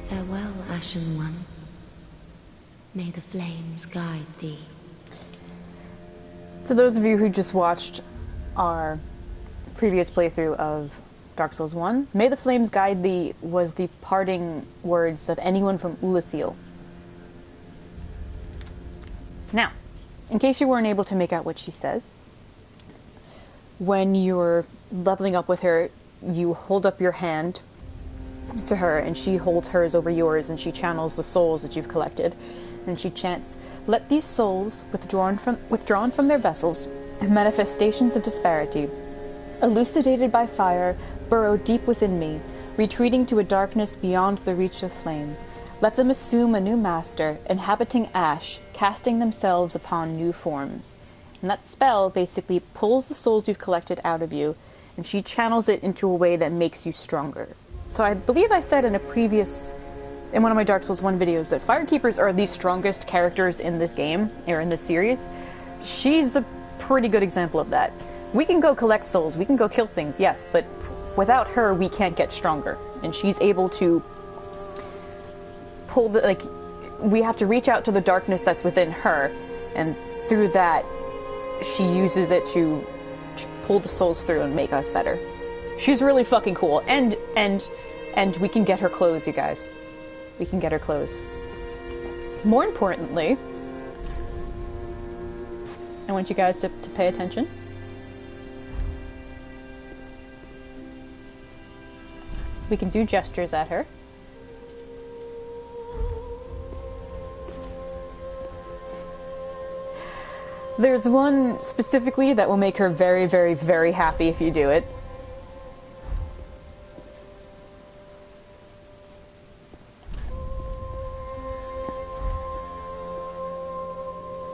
Farewell, Ashen One. May the flames guide thee. To those of you who just watched our previous playthrough of Dark Souls 1, May the Flames Guide Thee was the parting words of anyone from Ulasil. Now, in case you weren't able to make out what she says, when you're leveling up with her, you hold up your hand to her, and she holds hers over yours, and she channels the souls that you've collected, and she chants, "Let these souls, withdrawn from their vessels, manifestations of disparity, elucidated by fire, burrow deep within me, retreating to a darkness beyond the reach of flame. Let them assume a new master, inhabiting ash, casting themselves upon new forms." And that spell basically pulls the souls you've collected out of you, and she channels it into a way that makes you stronger. So I believe I said in one of my Dark Souls 1 videos that Firekeepers are the strongest characters in this game, or in this series. She's a pretty good example of that. We can go collect souls, we can go kill things, yes, but without her we can't get stronger. And she's able to pull we have to reach out to the darkness that's within her, and through that she uses it to pull the souls through and make us better. She's really fucking cool, and we can get her clothes, you guys. We can get her clothes. More importantly, I want you guys to pay attention. We can do gestures at her. There's one specifically that will make her very, very, very happy if you do it.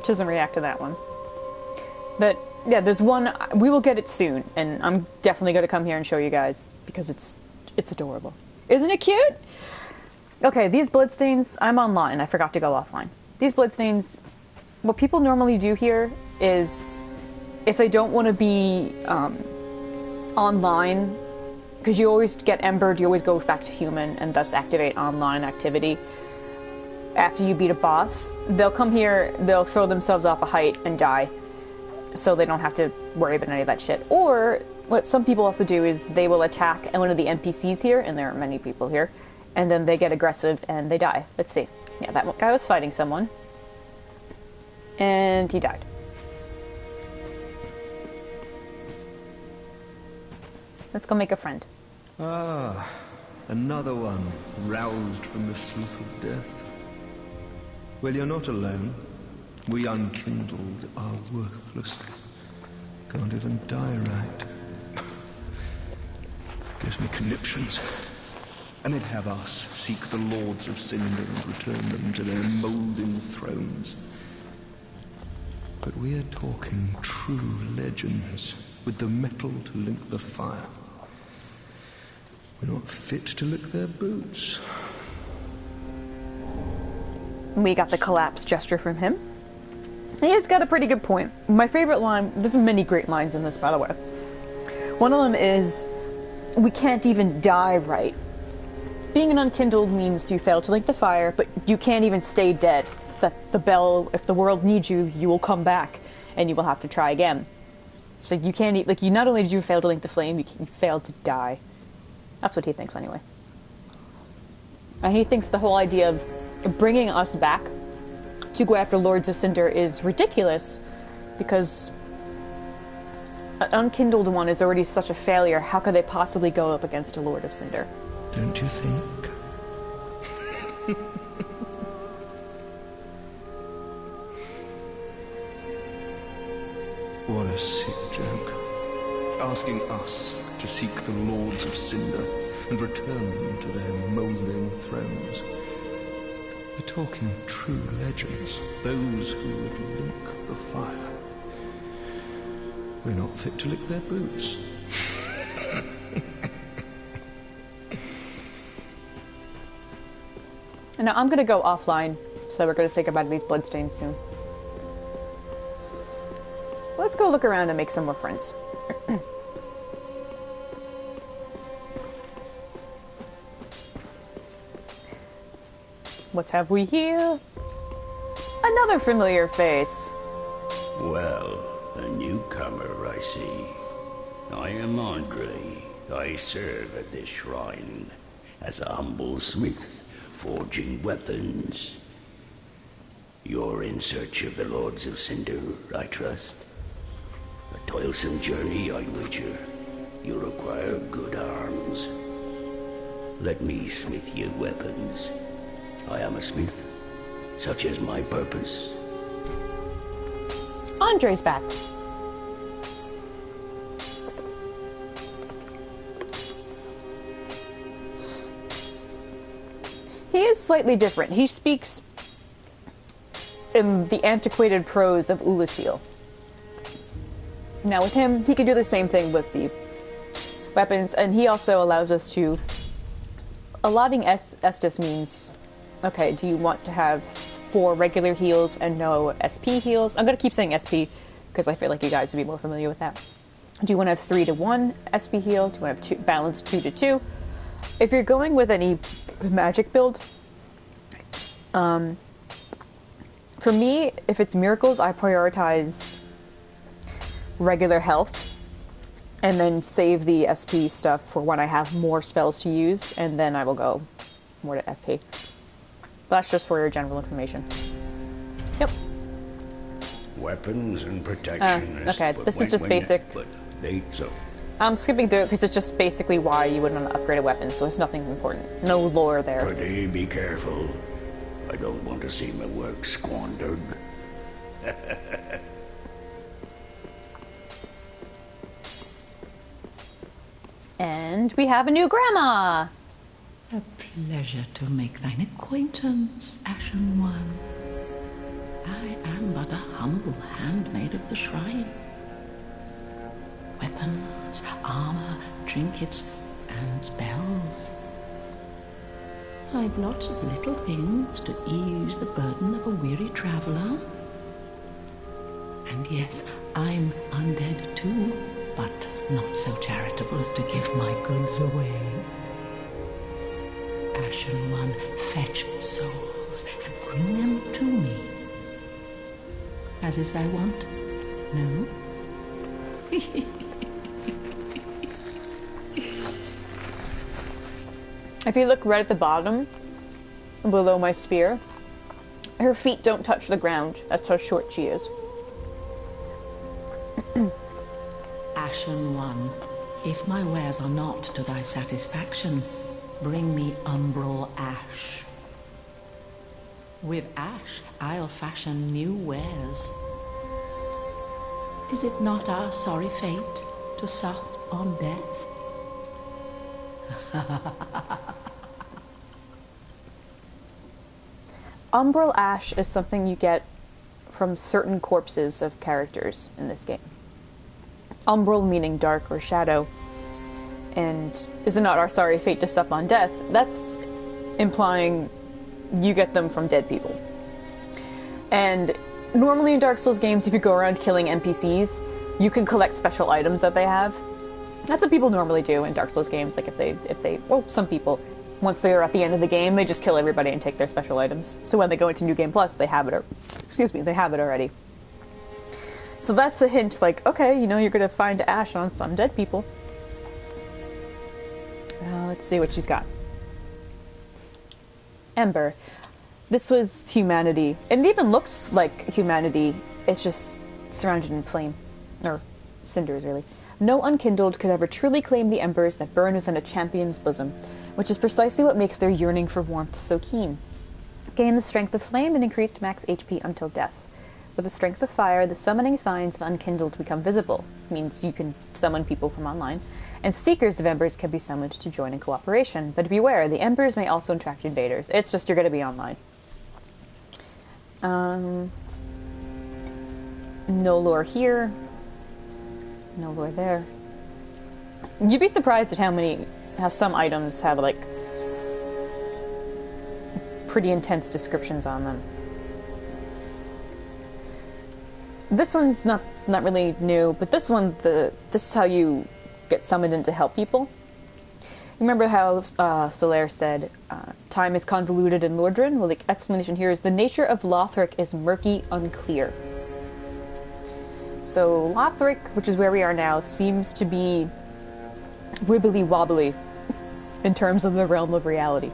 She doesn't react to that one. But yeah, there's one, we will get it soon, and I'm definitely going to come here and show you guys, because it's adorable. Isn't it cute? Okay, these bloodstains, I'm online, I forgot to go offline. These bloodstains, what people normally do here is, if they don't want to be online, because you always get embered, you always go back to human, and thus activate online activity. After you beat a boss, they'll come here, they'll throw themselves off a height and die, so they don't have to worry about any of that shit. Or, what some people also do is they will attack one of the NPCs here, and there are many people here, and then they get aggressive and they die. Let's see. Yeah, that guy was fighting someone. And he died. Let's go make a friend. Ah, another one roused from the sleep of death. Well, you're not alone. We unkindled are worthless. Can't even die right. Gives me conniptions. And they'd have us seek the lords of Cinder and return them to their moulding thrones. But we're talking true legends, with the metal to link the fire. We're not fit to lick their boots. We got the collapse gesture from him. He's got a pretty good point. My favorite line, there's many great lines in this, by the way. One of them is, we can't even die right. Being an unkindled means you fail to link the fire, but you can't even stay dead. That the bell, if the world needs you, you will come back, and you will have to try again. So you can't, you not only did you fail to link the flame, you failed to die. That's what he thinks, anyway. And he thinks the whole idea of bringing us back to go after Lords of Cinder is ridiculous, because An unkindled one is already such a failure. How could they possibly go up against a Lord of Cinder? Don't you think? What a sick joke. Asking us to seek the Lords of Cinder and return them to their mouldering thrones. We're talking true legends, those who would link the fire. We're not fit to lick their boots. And now I'm gonna go offline, so we're gonna say goodbye to these bloodstains soon. Let's go look around and make some more friends. What have we here? Another familiar face. Well, a newcomer, I see. I am Andre. I serve at this shrine as a humble smith, forging weapons. You're in search of the Lords of Cinder, I trust? A toilsome journey, I'd wager. You'll require good arms. Let me smith you weapons. I am a smith. Such is my purpose. Andre's back. He is slightly different. He speaks in the antiquated prose of Ulyssil. Now with him, he can do the same thing with the weapons, and he also allows us to... Allotting Estus means, okay, do you want to have 4 regular heals and no SP heals? I'm going to keep saying SP, because I feel like you guys would be more familiar with that. Do you want to have 3 to 1 SP heal? Do you want to have balanced 2 to 2? If you're going with any magic build, for me, if it's miracles, I prioritize regular health and then save the SP stuff for when I have more spells to use, and then I will go more to FP. That's just for your general information. Yep. Weapons and protection. Okay, this is just basic. But they so. I'm skipping through it because it's just basically why you wouldn't want to upgrade a weapon, so it's nothing important. No lore there. Pretty be careful. I don't want to see my work squandered. And we have a new grandma! A pleasure to make thine acquaintance, Ashen One. I am but a humble handmaid of the shrine. Weapons, armor, trinkets, and spells. I've lots of little things to ease the burden of a weary traveler. And yes, I'm undead too, but not so charitable as to give my goods away. Ashen One, fetch souls and bring them to me. As is thy wont? No? If you look right at the bottom, below my spear, her feet don't touch the ground. That's how short she is. Ashen One, if my wares are not to thy satisfaction, bring me umbral ash. With ash, I'll fashion new wares. Is it not our sorry fate to sup on death? Umbral ash is something you get from certain corpses of characters in this game. Umbral meaning dark or shadow. And is it not our sorry fate to sup on death? That's implying you get them from dead people. And normally in Dark Souls games, if you go around killing NPCs, you can collect special items that they have. That's what people normally do in Dark Souls games. Like if they, well, some people, once they're at the end of the game, they just kill everybody and take their special items. So when they go into New Game Plus, they have it, they have it already. So that's a hint, like, okay, you know, you're gonna find ash on some dead people. Let's see what she's got. Ember. This was humanity. And it even looks like humanity. It's just surrounded in flame. Or cinders, really. No unkindled could ever truly claim the embers that burn within a champion's bosom, which is precisely what makes their yearning for warmth so keen. Gain the strength of flame and increased max HP until death. With the strength of fire, the summoning signs of unkindled become visible. Means you can summon people from online. And seekers of embers can be summoned to join in cooperation. But beware, the embers may also attract invaders. It's just you're going to be online. No lore here. No lore there. You'd be surprised at how some items have, like, pretty intense descriptions on them. This one's not really new, but this one, this is how you get summoned in to help people. Remember how Solaire said, time is convoluted in Lordran? Well, the explanation here is the nature of Lothric is murky, unclear. So Lothric, which is where we are now, seems to be wibbly-wobbly in terms of the realm of reality.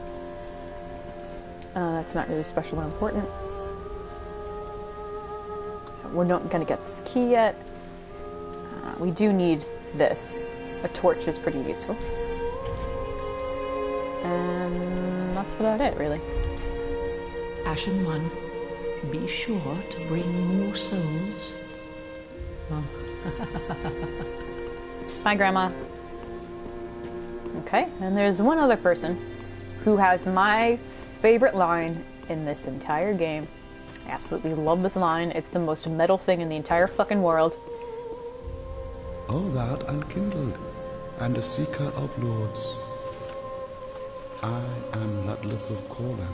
That's not really special or important. We're not going to get this key yet. We do need this. A torch is pretty useful. And that's about it, really. Ashen One, be sure to bring more souls. Oh. Bye, Grandma. Okay, and there's one other person who has my favorite line in this entire game. I absolutely love this line. It's the most metal thing in the entire fucking world. O thou unkindled, and a seeker of lords, I am Ludleth of Corland.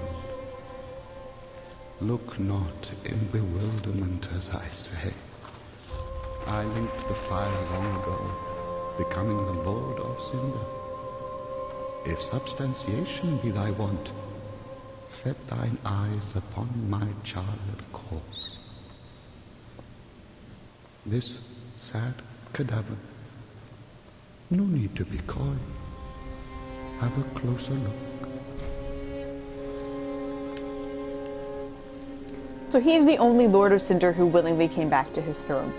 Look not in bewilderment as I say. I linked the fire long ago, becoming the Lord of Cinder. If substantiation be thy want, set thine eyes upon my charred corpse. This sad cadaver, no need to be coy. Have a closer look. So he's the only Lord of Cinder who willingly came back to his throne.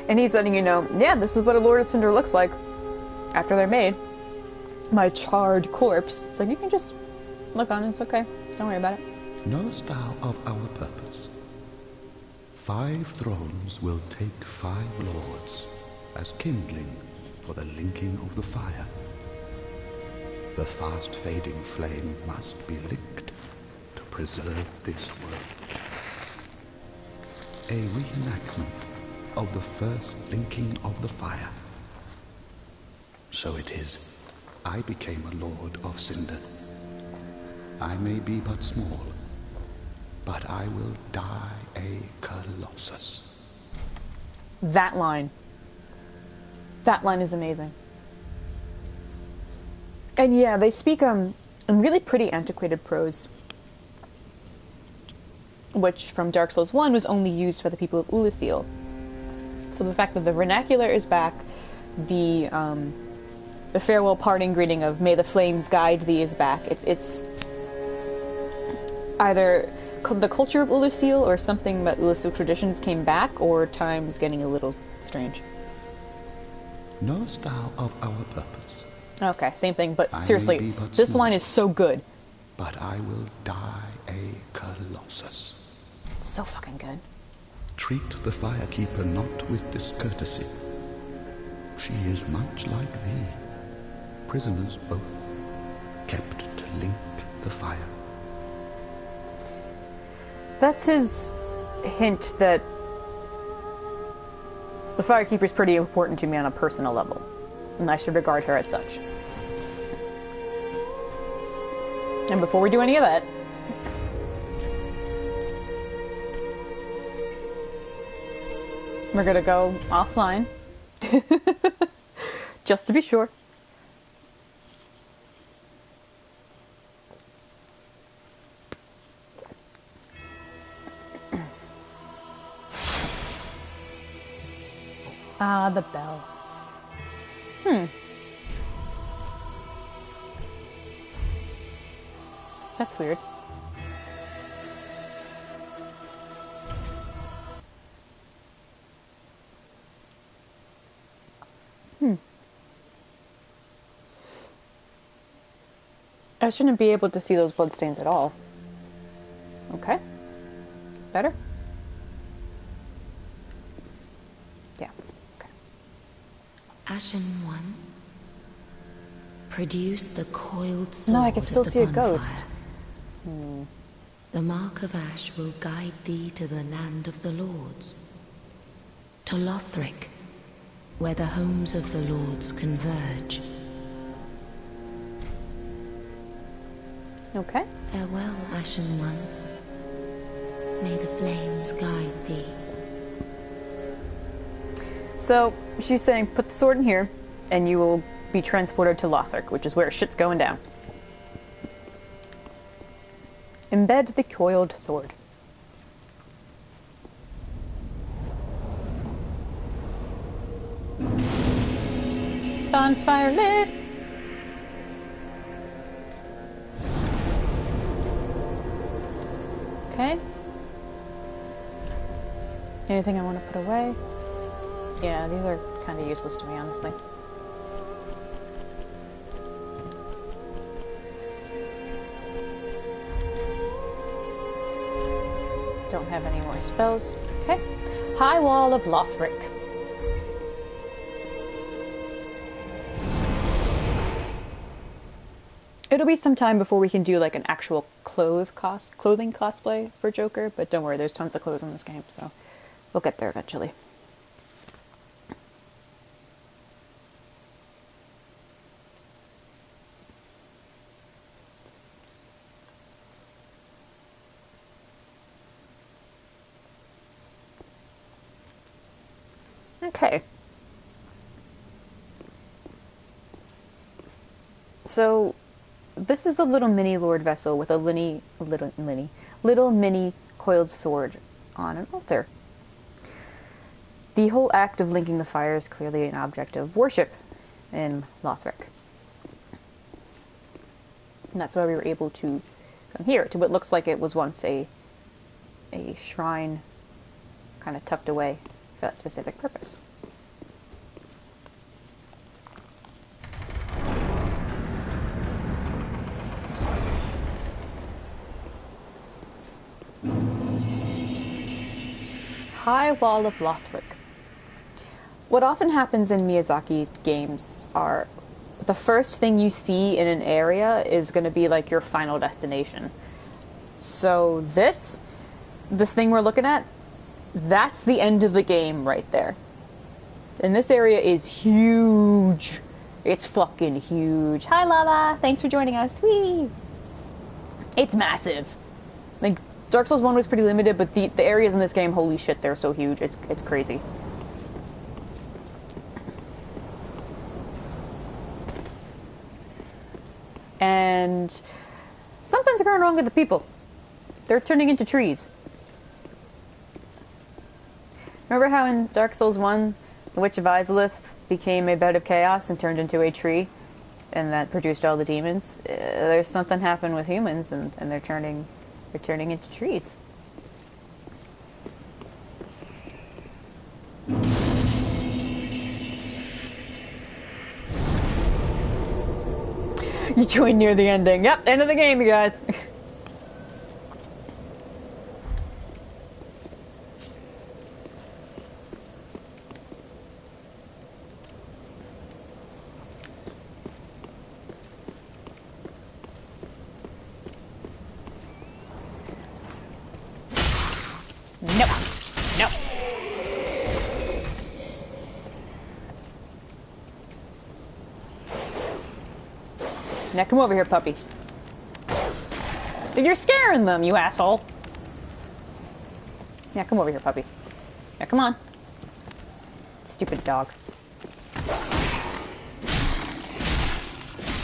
And he's letting you know, yeah, this is what a Lord of Cinder looks like after they're made. My charred corpse. It's like, you can just look on it, it's okay. Don't worry about it. Knowest thou of our purpose? 5 thrones will take 5 lords as kindling for the linking of the fire. The fast-fading flame must be licked to preserve this world. A reenactment of the first linking of the fire. So it is, I became a Lord of Cinder. I may be but small, but I will die a colossus. That line. That line is amazing. And yeah, they speak in really pretty antiquated prose, which from Dark Souls 1 was only used by the people of Ulasil. So the fact that the vernacular is back, the farewell parting greeting of "May the flames guide thee" is back. It's either the culture of Ulasil or something about Ulasil traditions came back, or time's getting a little strange. Knowest thou of our purpose? Okay, same thing, but seriously, this line is so good. But I will die a colossus. So fucking good. Treat the firekeeper not with discourtesy. She is much like thee. Prisoners both, kept to link the fire. That's his hint that the firekeeper is pretty important to me on a personal level, and I should regard her as such. And before we do any of that, we're gonna go offline, just to be sure. Ah, the bell. That's weird. I shouldn't be able to see those bloodstains at all. Okay. Better? Yeah. Okay. Ashen One, produce the coiled sword. No, I can still of the see a bonfire. ghost. The mark of ash will guide thee to the land of the lords. To Lothric, where the homes of the lords converge. Okay. Farewell, Ashen One. May the flames guide thee. So, she's saying, put the sword in here, and you will be transported to Lothric, which is where shit's going down. Embed the coiled sword. Bonfire lit! Okay. Anything I want to put away? Yeah, these are kind of useless to me, honestly. Don't have any more spells. Okay. High Wall of Lothric. It'll be some time before we can do like an actual clothing cosplay for Joker, but don't worry, there's tons of clothes in this game, so we'll get there eventually. Okay. So, this is a little mini Lord vessel with a little mini coiled sword on an altar. The whole act of linking the fire is clearly an object of worship in Lothric. And that's why we were able to come here, to what looks like it was once a shrine kind of tucked away for that specific purpose. High Wall of Lothric. What often happens in Miyazaki games are the first thing you see in an area is going to be like your final destination. So this thing we're looking at, that's the end of the game right there. And this area is huge. It's fucking huge. Hi Lala, thanks for joining us. Whee! It's massive. Like, Dark Souls 1 was pretty limited, but the areas in this game, holy shit, they're so huge. It's crazy. And something's going wrong with the people. They're turning into trees. Remember how in Dark Souls 1, the Witch of Izalith became a bed of chaos and turned into a tree? And that produced all the demons? There's something happened with humans, and they're turning into trees. You joined near the ending. Yep, end of the game, you guys. Nope. Nope. Now come over here, puppy. You're scaring them, you asshole. Yeah, come over here, puppy. Yeah, come on. Stupid dog.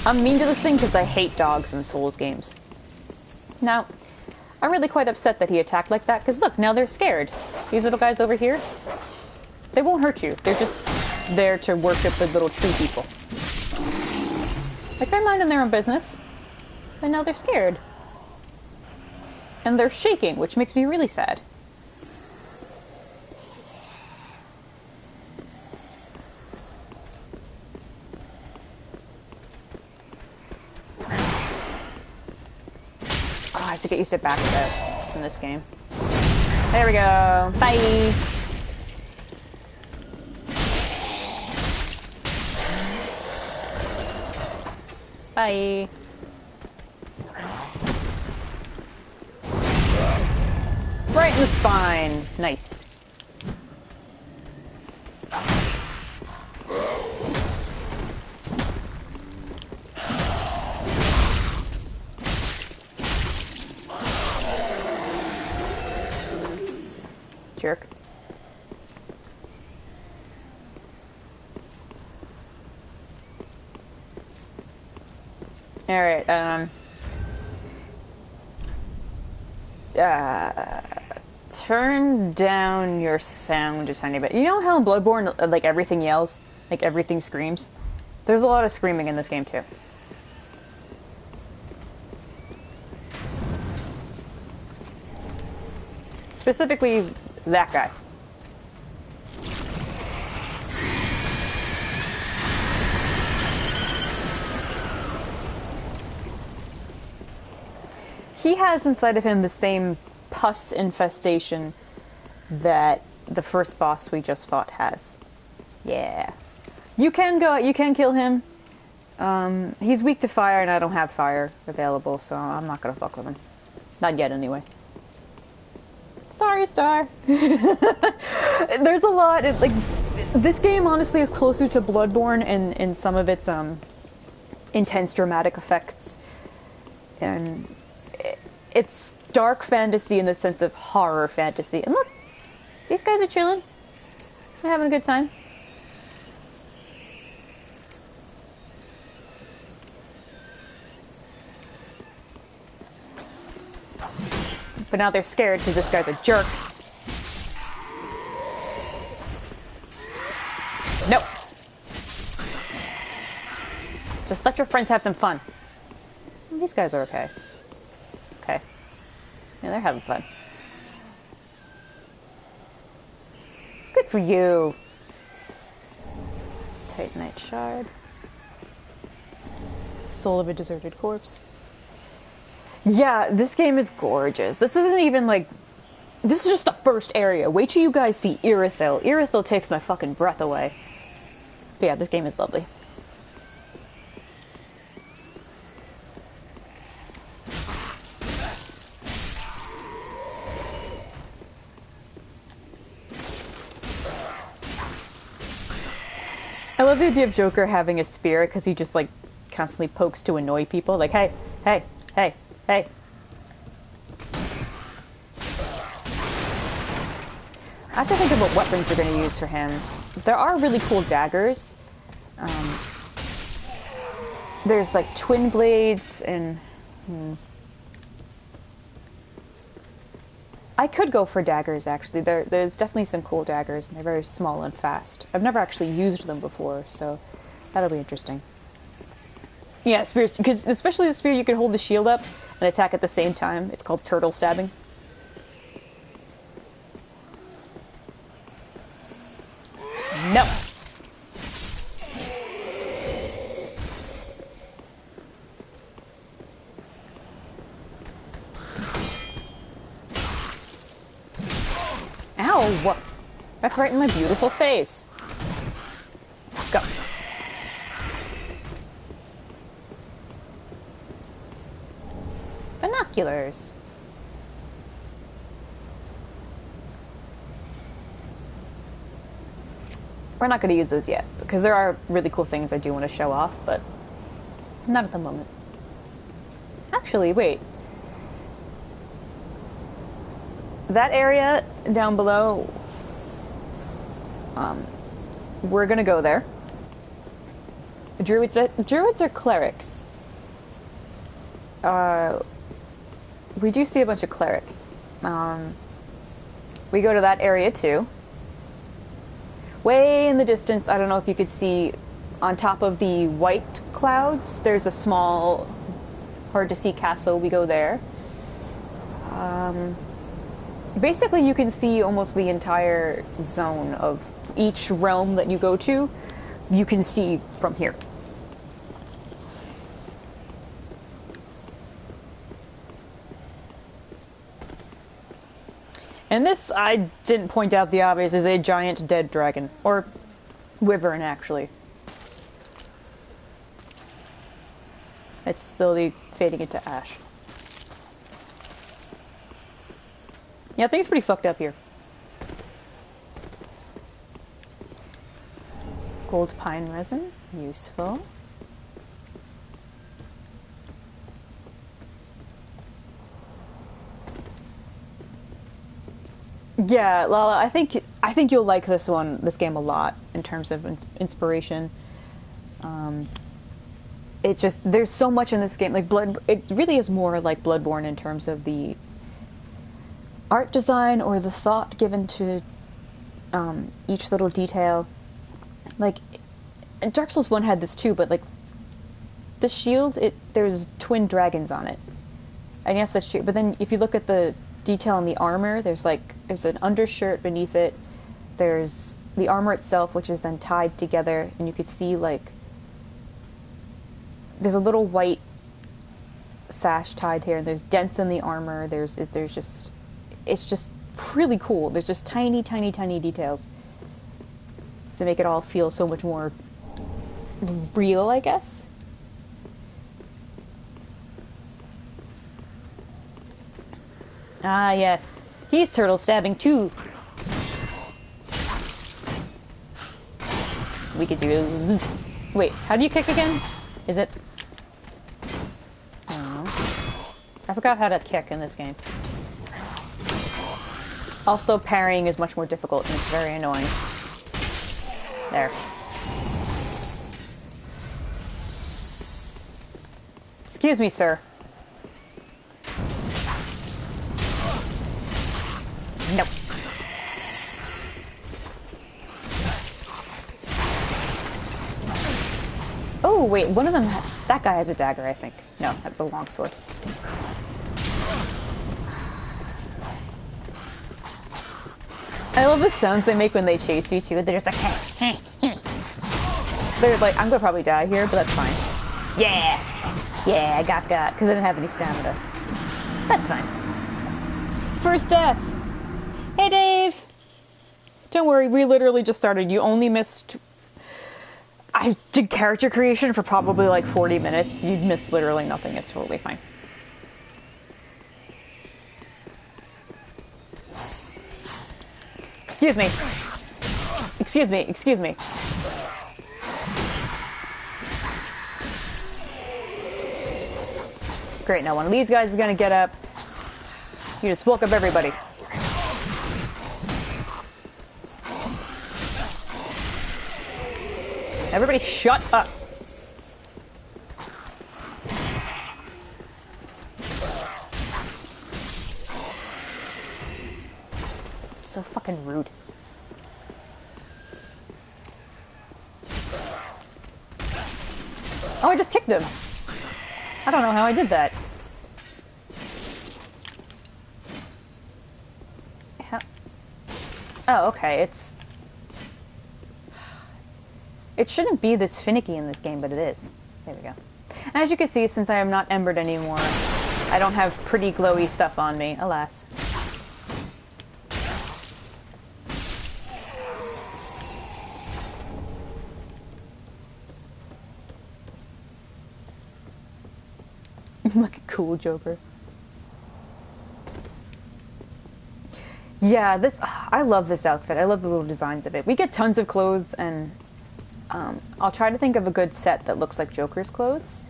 I'm mean to this thing because I hate dogs in Souls games. Now, I'm really quite upset that he attacked like that, because look, now they're scared. These little guys over here, they won't hurt you. They're just there to worship the little tree people. Like, they're minding their own business, and now they're scared. And they're shaking, which makes me really sad. have to get used to backsteps in this game. There we go. Bye! Bye! Right in the spine. Nice. Jerk. Alright, turn down your sound a tiny bit. You know how in Bloodborne, like, everything yells? Like, everything screams? There's a lot of screaming in this game, too. Specifically, that guy. He has inside of him the same pus infestation that the first boss we just fought has. Yeah. You can kill him. He's weak to fire and I don't have fire available, so I'm not gonna fuck with him. Not yet, anyway. Sorry, Star. There's a lot, like, this game honestly is closer to Bloodborne in some of its, intense dramatic effects. And it's dark fantasy in the sense of horror fantasy. And look, these guys are chilling. They're having a good time. But now they're scared because this guy's a jerk. Nope. Just let your friends have some fun. These guys are okay. Okay. Yeah, they're having fun. Good for you. Titanite shard. Soul of a deserted corpse. Yeah, this game is gorgeous. This isn't even like... This is just the first area. Wait till you guys see Irisel. Irisel takes my fucking breath away. But yeah, this game is lovely. I love the idea of Joker having a spear because he just like constantly pokes to annoy people. Like, hey, hey, hey, hey. I have to think of what weapons you're going to use for him. There are really cool daggers. There's like twin blades and... I could go for daggers, actually. There's definitely some cool daggers, and they're very small and fast. I've never actually used them before, so that'll be interesting. Yeah, spears, because especially the spear, you can hold the shield up and attack at the same time. It's called turtle stabbing. No! Ow! That's right in my beautiful face. Go. Binoculars. We're not going to use those yet, because there are really cool things I do want to show off, but not at the moment. Actually, wait. That area down below, we're going to go there. Druids are clerics. We do see a bunch of clerics. We go to that area too. Way in the distance, I don't know if you could see, on top of the white clouds, there's a small, hard to see castle. We go there. Basically, you can see almost the entire zone of each realm that you go to. You can see from here. And this, I didn't point out the obvious, is a giant dead dragon. Or wyvern, actually. It's slowly fading into ash. Yeah, things pretty fucked up here. Gold pine resin, useful. Yeah, Lala, I think you'll like this game a lot in terms of inspiration. It's just there's so much in this game. Like it really is more like Bloodborne in terms of the art design or the thought given to each little detail. Like Dark Souls 1 had this too, but like the shield, there's twin dragons on it. And yes, that's true. But then if you look at the detail in the armor, there's an undershirt beneath it. There's the armor itself, which is then tied together, and you could see there's a little white sash tied here, and there's dents in the armor. It's just really cool. There's just tiny, tiny, tiny details to make it all feel so much more real, I guess. Ah, yes. He's turtle stabbing too. We could do... Wait, how do you kick again? Is it... I don't know. I forgot how to kick in this game. Also, parrying is much more difficult and it's very annoying. There. Excuse me, sir. Nope. Oh, wait, one of them... That guy has a dagger, I think. No, that's a longsword. I love the sounds they make when they chase you, too. They're just like... Heh, heh, heh. They're like, I'm gonna probably die here, but that's fine. Yeah! Yeah, I got, because I didn't have any stamina. That's fine. First death! Hey, Dave! Don't worry, we literally just started. You only missed... I did character creation for probably like 40 minutes. You missed literally nothing. It's totally fine. Excuse me. Excuse me. Excuse me. Great, now one of these guys is gonna get up. You just woke up everybody. Everybody shut up. So fucking rude. Oh, I just kicked him. I don't know how I did that. Oh, okay, it shouldn't be this finicky in this game, but it is. There we go. And as you can see, since I am not embered anymore, I don't have pretty glowy stuff on me, alas. Looking cool, Joker. Yeah, I love this outfit. I love the little designs of it. We get tons of clothes, and I'll try to think of a good set that looks like Joker's clothes.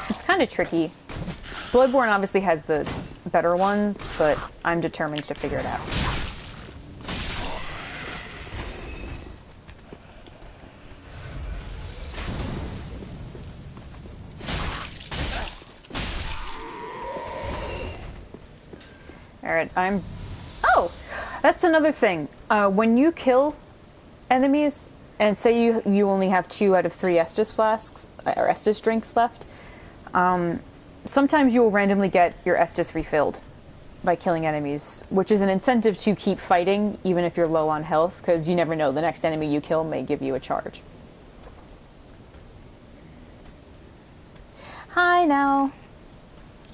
It's kind of tricky. Bloodborne obviously has the better ones, but I'm determined to figure it out. Alright, Oh! That's another thing. When you kill enemies, and say you only have 2 out of 3 Estus flasks, or Estus drinks left, sometimes you will randomly get your Estus refilled by killing enemies, which is an incentive to keep fighting, even if you're low on health, because you never know, the next enemy you kill may give you a charge. Hi now.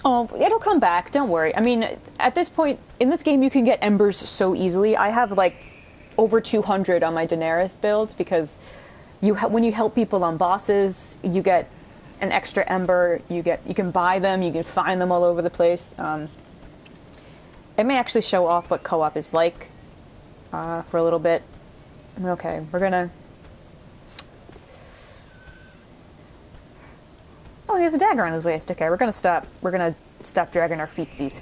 Oh, it'll come back. Don't worry. I mean, at this point in this game, you can get embers so easily. I have like over 200 on my Daenerys build because when you help people on bosses, you get an extra ember. You can buy them. You can find them all over the place. It may actually show off what co-op is like for a little bit. Okay, we're gonna. Oh, he has a dagger on his waist. Okay, we're gonna stop. We're gonna stop dragging our feetsies.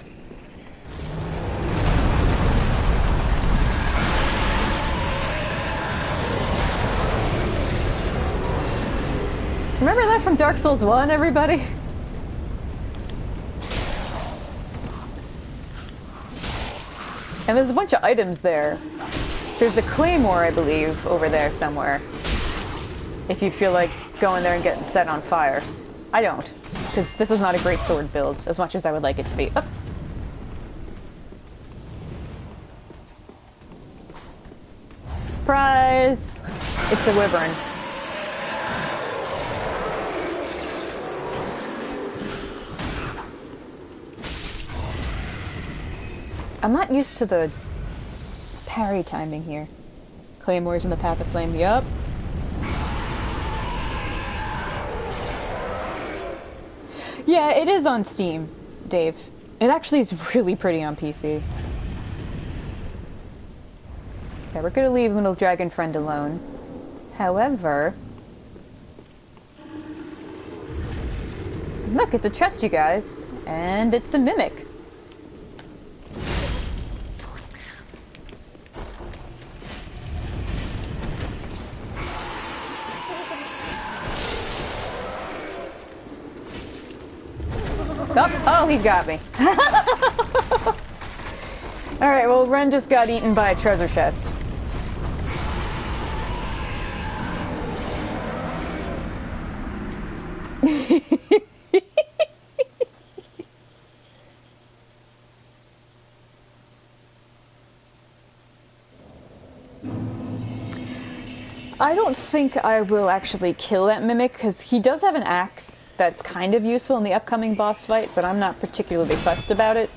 Remember that from Dark Souls 1, everybody? And there's a bunch of items there. There's a claymore, I believe, over there somewhere. If you feel like going there and getting set on fire. I don't, because this is not a great sword build, as much as I would like it to be. Oh. Surprise! It's a wyvern. I'm not used to the parry timing here. Claymores in the path of flame, yup. Yeah, it is on Steam, Dave. It actually is really pretty on PC. Okay, we're gonna leave little dragon friend alone. However... Look, it's a chest, you guys. And it's a mimic. Oh, he's got me. Alright, well, Ren just got eaten by a treasure chest. I don't think I will actually kill that mimic, because he does have an axe that's kind of useful in the upcoming boss fight, but I'm not particularly fussed about it.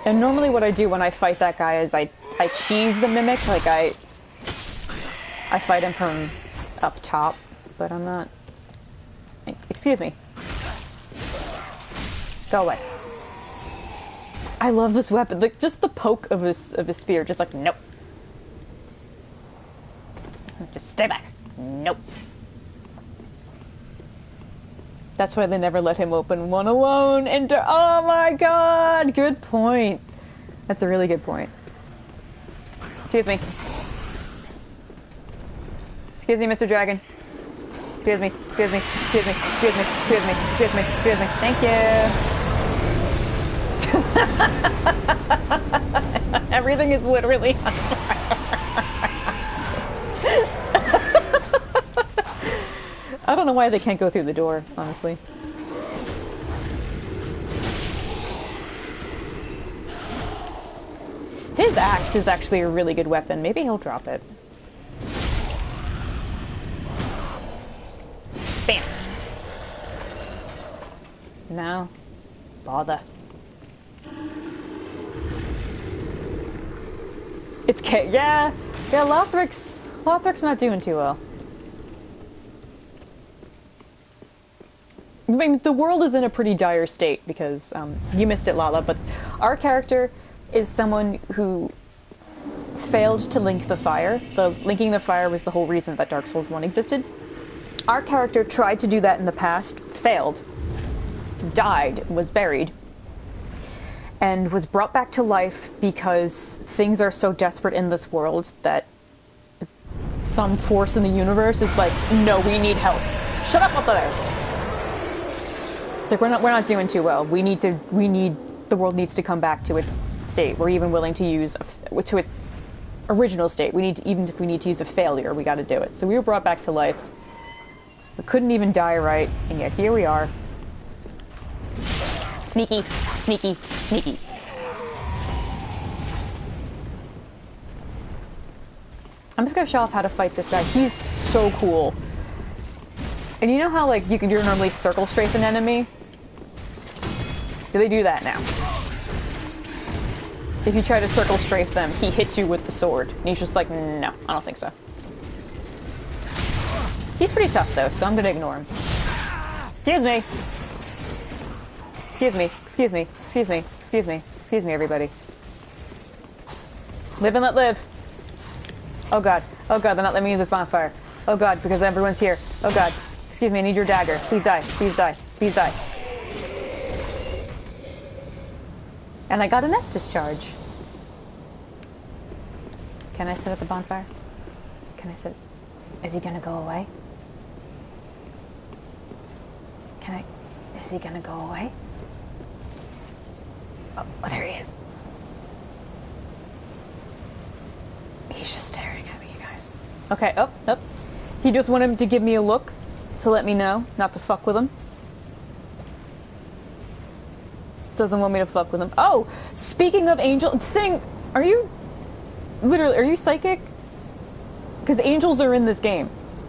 And normally what I do when I fight that guy is I cheese the mimic, like I fight him from up top, but I'm not... Excuse me. Go away. I love this weapon, like just the poke of his spear, just like, nope. Just stay back. Nope. That's why they never let him open one alone. And oh my god! Good point. That's a really good point. Excuse me. Excuse me, Mr. Dragon. Excuse me. Excuse me. Excuse me. Excuse me. Excuse me. Excuse me. Excuse me. Thank you. Everything is literally on fire. I don't know why they can't go through the door, honestly. His axe is actually a really good weapon. Maybe he'll drop it. Bam! No. Bother. It's yeah, Lothric's not doing too well. I mean, the world is in a pretty dire state because, you missed it, Lala, but our character is someone who failed to link the fire. Linking the fire was the whole reason that Dark Souls 1 existed. Our character tried to do that in the past, failed, died, was buried, and was brought back to life because things are so desperate in this world that some force in the universe is like, no, we need help. Shut up there! It's like, we're not doing too well. The world needs to come back to its state. We're even willing to use, to its original state. Even if we need to use a failure, we gotta do it. So we were brought back to life. We couldn't even die right, and yet here we are. Sneaky, sneaky, sneaky. I'm just gonna show off how to fight this guy. He's so cool. And you know how, like, you normally circle strafe an enemy? They do that now. If you try to circle strafe them, he hits you with the sword. And he's just like, no, I don't think so. He's pretty tough, though, so I'm gonna ignore him. Excuse me. Excuse me. Excuse me. Excuse me. Excuse me. Excuse me, everybody. Live and let live. Oh god. Oh god, they're not letting me use this bonfire. Oh god, because everyone's here. Oh god. Excuse me, I need your dagger. Please die. Please die. Please die. And I got an Estus charge. Can I sit at the bonfire? Can I sit? Is he gonna go away? Can I? Is he gonna go away? Oh, there he is. He's just staring at me, you guys. Okay, oh. He just wanted him to give me a look to let me know not to fuck with him. Doesn't want me to fuck with him. Oh, speaking of angel, are you psychic? Because angels are in this game.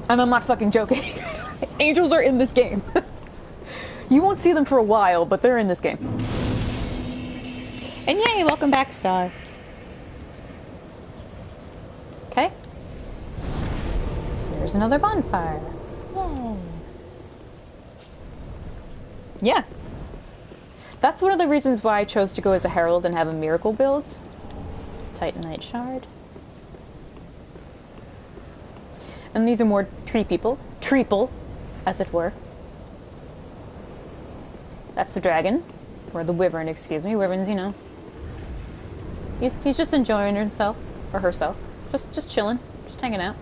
And I'm not fucking joking. Angels are in this game. You won't see them for a while, but they're in this game. And yay, welcome back, Star. Okay. There's another bonfire. Yay. Yeah. That's one of the reasons why I chose to go as a herald and have a miracle build. Titanite shard. And these are more treeple, as it were. That's the dragon. Or the wyvern, excuse me. Wyvern's, you know. He's just enjoying himself. Or herself. Just chilling. Just hanging out.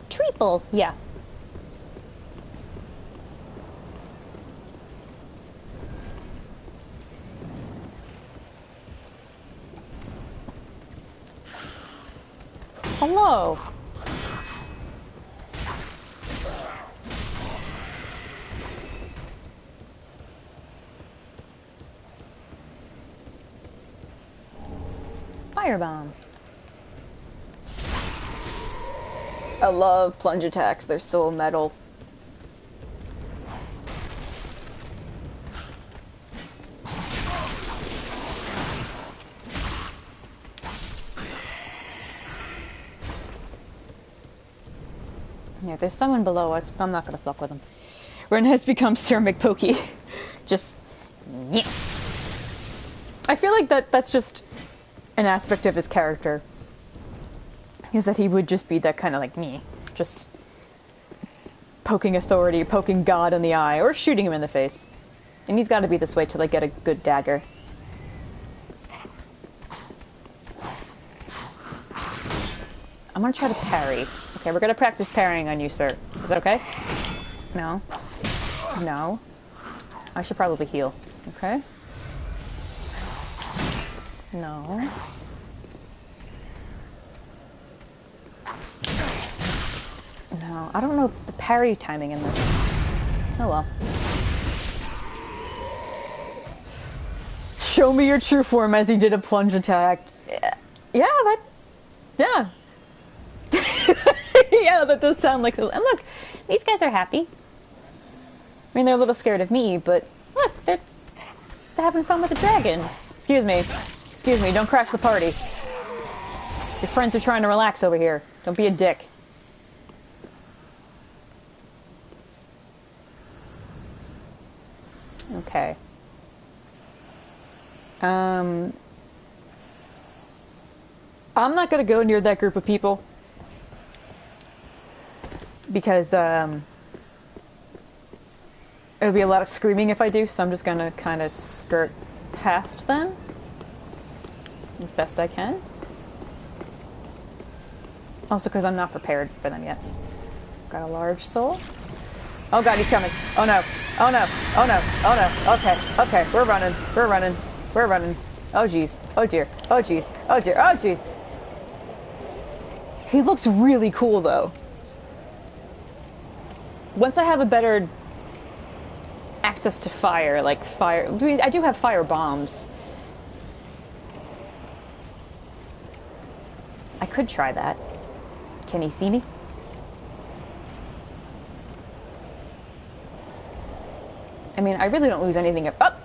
Treeple, yeah. Hello. Firebomb. I love plunge attacks. They're so metal. Yeah, there's someone below us, but I'm not gonna fuck with him. Ren has become Sir McPokey. Just, yeah. I feel like that's just an aspect of his character. Is that he would just be that kind of like me. Just poking authority, poking God in the eye, or shooting him in the face. And he's gotta be this way till I get a good dagger. I'm gonna try to parry. Okay, we're gonna practice parrying on you, sir. Is that okay? No. No. I should probably heal. Okay. No. No, I don't know the parry timing in this. Oh well. Show me your true form as he did a plunge attack. Yeah, that... Yeah. Yeah, that does sound like... And look, these guys are happy. I mean, they're a little scared of me, but look, they're having fun with the dragon. Excuse me. Excuse me, don't crash the party. Your friends are trying to relax over here. Don't be a dick. Okay. I'm not gonna go near that group of people. Because, it'll be a lot of screaming if I do, so I'm just gonna kind of skirt past them. As best I can. Also because I'm not prepared for them yet. Got a large soul. Oh god, he's coming. Oh no. Oh no. Oh no. Oh no. Okay. Okay. We're running. We're running. We're running. Oh jeez. Oh dear. Oh jeez. Oh dear. Oh jeez. He looks really cool though. Once I have a better access to fire, like fire... I do have fire bombs. I could try that. Can he see me? I mean, I really don't lose anything if... Oh!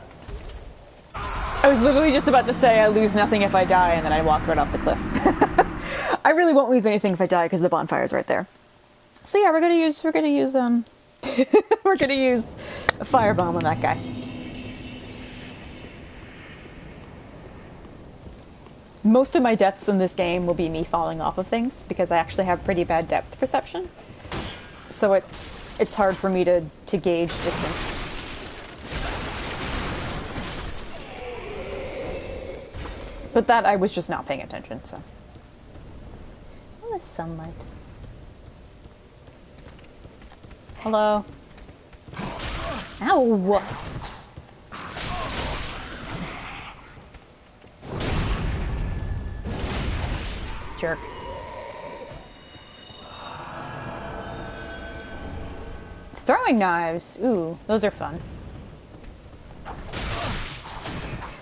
I was literally just about to say I lose nothing if I die, and then I walked right off the cliff. I really won't lose anything if I die because the bonfire's right there. So yeah, we're gonna use we're gonna use a firebomb on that guy. Most of my deaths in this game will be me falling off of things because I actually have pretty bad depth perception. So it's hard for me to gauge distance. But that I was just not paying attention, so. Oh, the sunlight. Hello. Ow! Jerk. Throwing knives. Ooh, those are fun.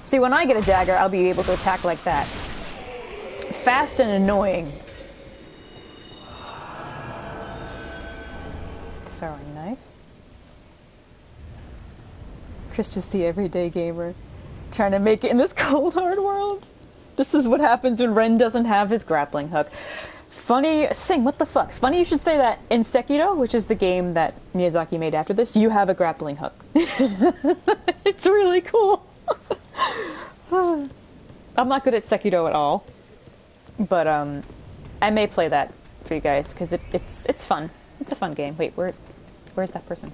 See, when I get a dagger, I'll be able to attack like that. Fast and annoying. Throwing knife. Krist is the everyday gamer. Trying to make it in this cold, hard world. This is what happens when Ren doesn't have his grappling hook. Funny, what the fuck? Funny you should say that. In Sekiro, which is the game that Miyazaki made after this, you have a grappling hook. It's really cool. I'm not good at Sekiro at all, but I may play that for you guys because it's fun. It's a fun game. Wait, where's that person?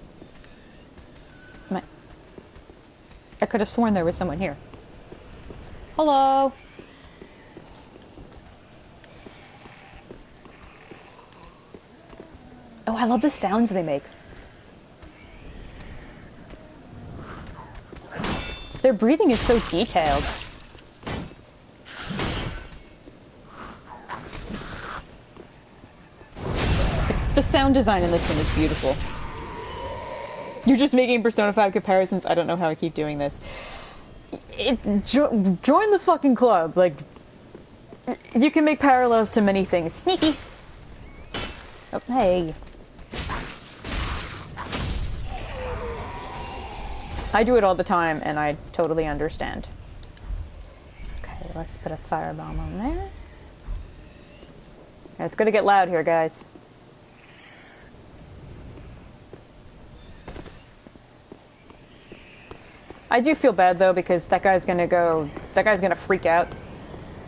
I could have sworn there was someone here. Hello. Oh, I love the sounds they make. Their breathing is so detailed. The sound design in this one is beautiful. You're just making Persona 5 comparisons. I don't know how I keep doing this. Join the fucking club. Like, you can make parallels to many things. Sneaky. Oh, hey. I do it all the time, and I totally understand. Okay, let's put a firebomb on there. It's gonna get loud here, guys. I do feel bad, though, because that guy's gonna freak out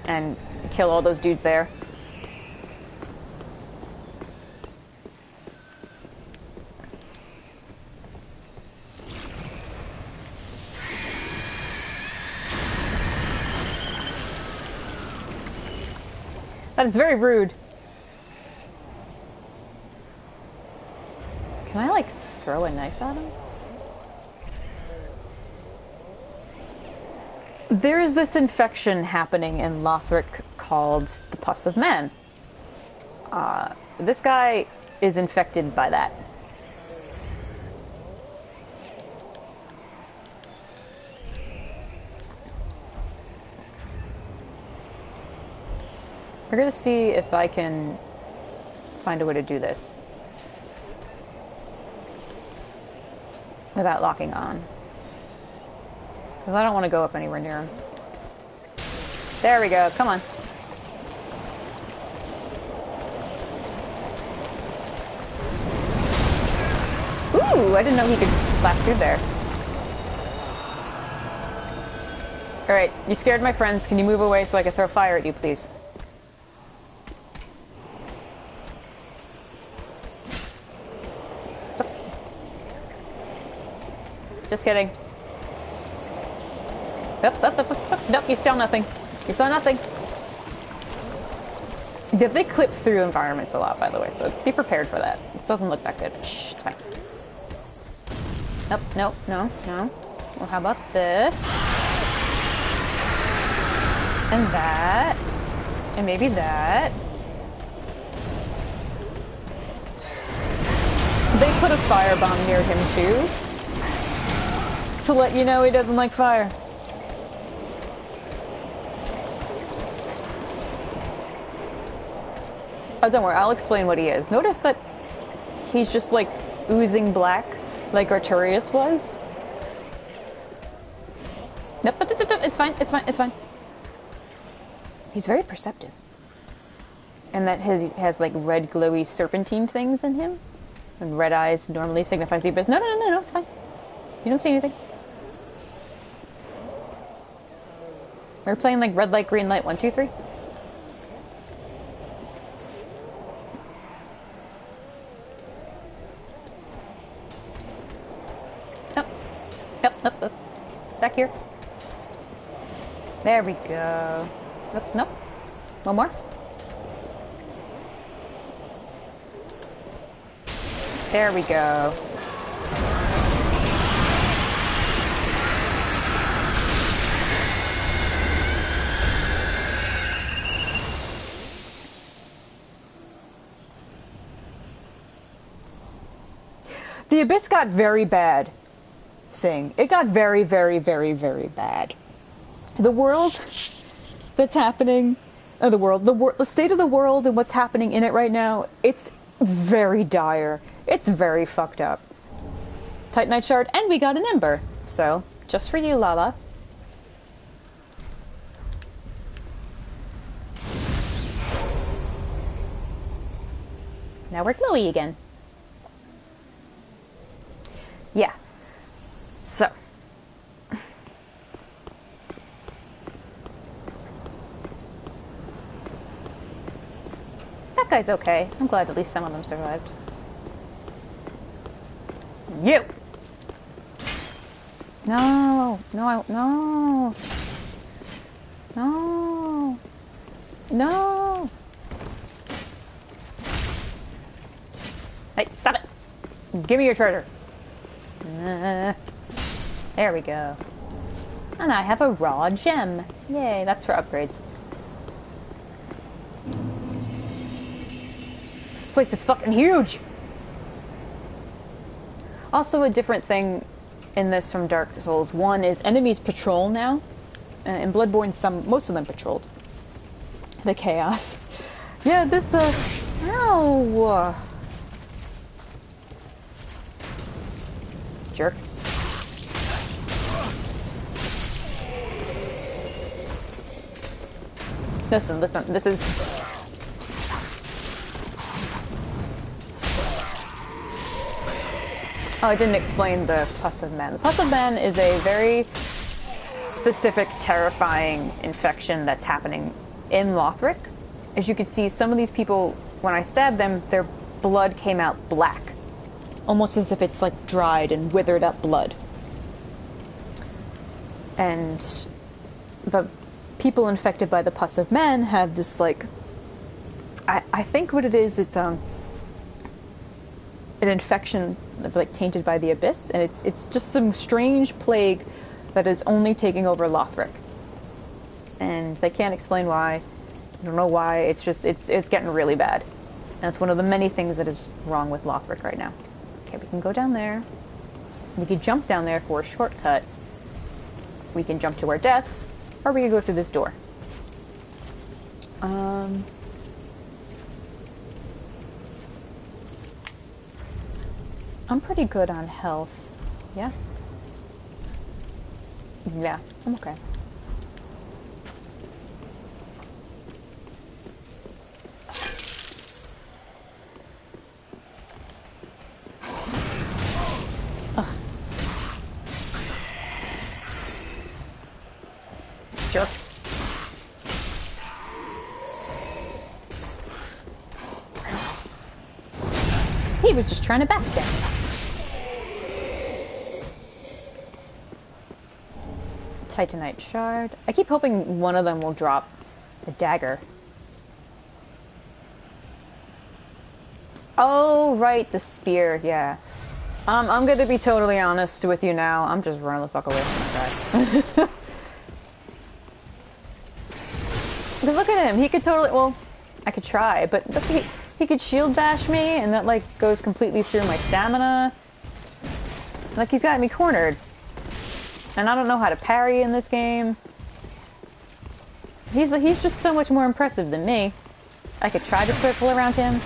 and kill all those dudes there. That is very rude. Can I, like, throw a knife at him? There is this infection happening in Lothric called the Pus of Man. This guy is infected by that. We're gonna see if I can find a way to do this without locking on. Because I don't want to go up anywhere near him. There we go, come on. Ooh, I didn't know he could slap through there. Alright, you scared my friends. Can you move away so I can throw fire at you, please? Just kidding. Nope, you saw nothing. You saw nothing. They clip through environments a lot, by the way, so be prepared for that. It doesn't look that good. Shh, it's fine. Nope, nope, no, no. Well, how about this? And that. And maybe that. They put a firebomb near him, too. To let you know he doesn't like fire. Oh, don't worry, I'll explain what he is. Notice that he's just like oozing black, like Arturius was. Nope, it's fine, it's fine, it's fine. He's very perceptive. And that he has like red glowy serpentine things in him. And red eyes normally signifies the abyss. No, it's fine. You don't see anything. We're playing like red light, green light, 1, 2, 3. Nope. Back here. There we go. Nope. One more. There we go. The abyss got very bad. It got very, very, very, very bad. The world that's happening, the state of the world and what's happening in it right now, it's very dire. It's very fucked up. Titanite shard, and we got an ember. So, just for you, Lala. Now we're glowy again. Yeah. So. That guy's okay. I'm glad at least some of them survived. You! No! No! Hey, stop it! Give me your treasure. There we go. And I have a raw gem. Yay, that's for upgrades. This place is fucking huge! Also, a different thing in this from Dark Souls 1 is enemies patrol now. In Bloodborne, most of them patrolled. The chaos. Yeah, this, ow! Jerk. Listen, this is... Oh, I didn't explain the Pus of Man. The Pus of Man is a very specific, terrifying infection that's happening in Lothric. As you can see, some of these people, when I stabbed them, their blood came out black. Almost as if it's like dried and withered up blood. And the people infected by the Pus of Man have this like... I think what it is, it's an infection like tainted by the abyss, and it's just some strange plague that is only taking over Lothric. And they can't explain why. I don't know why. It's just it's getting really bad. And it's one of the many things that is wrong with Lothric right now. Okay, we can go down there. We could jump down there for a shortcut. We can jump to our deaths, or we could go through this door. I'm pretty good on health. Yeah? Yeah, I'm okay. Ugh. Jerk. He was just trying to backstab. Titanite shard. I keep hoping one of them will drop a dagger. Oh, right, the spear, yeah. I'm gonna be totally honest with you now. I'm just running the fuck away from this guy. Because look at him, he could totally, well, I could try, but look, he could shield bash me, and that, like, goes completely through my stamina. Like, he's got me cornered. And I don't know how to parry in this game. He's just so much more impressive than me. I could try to circle around him.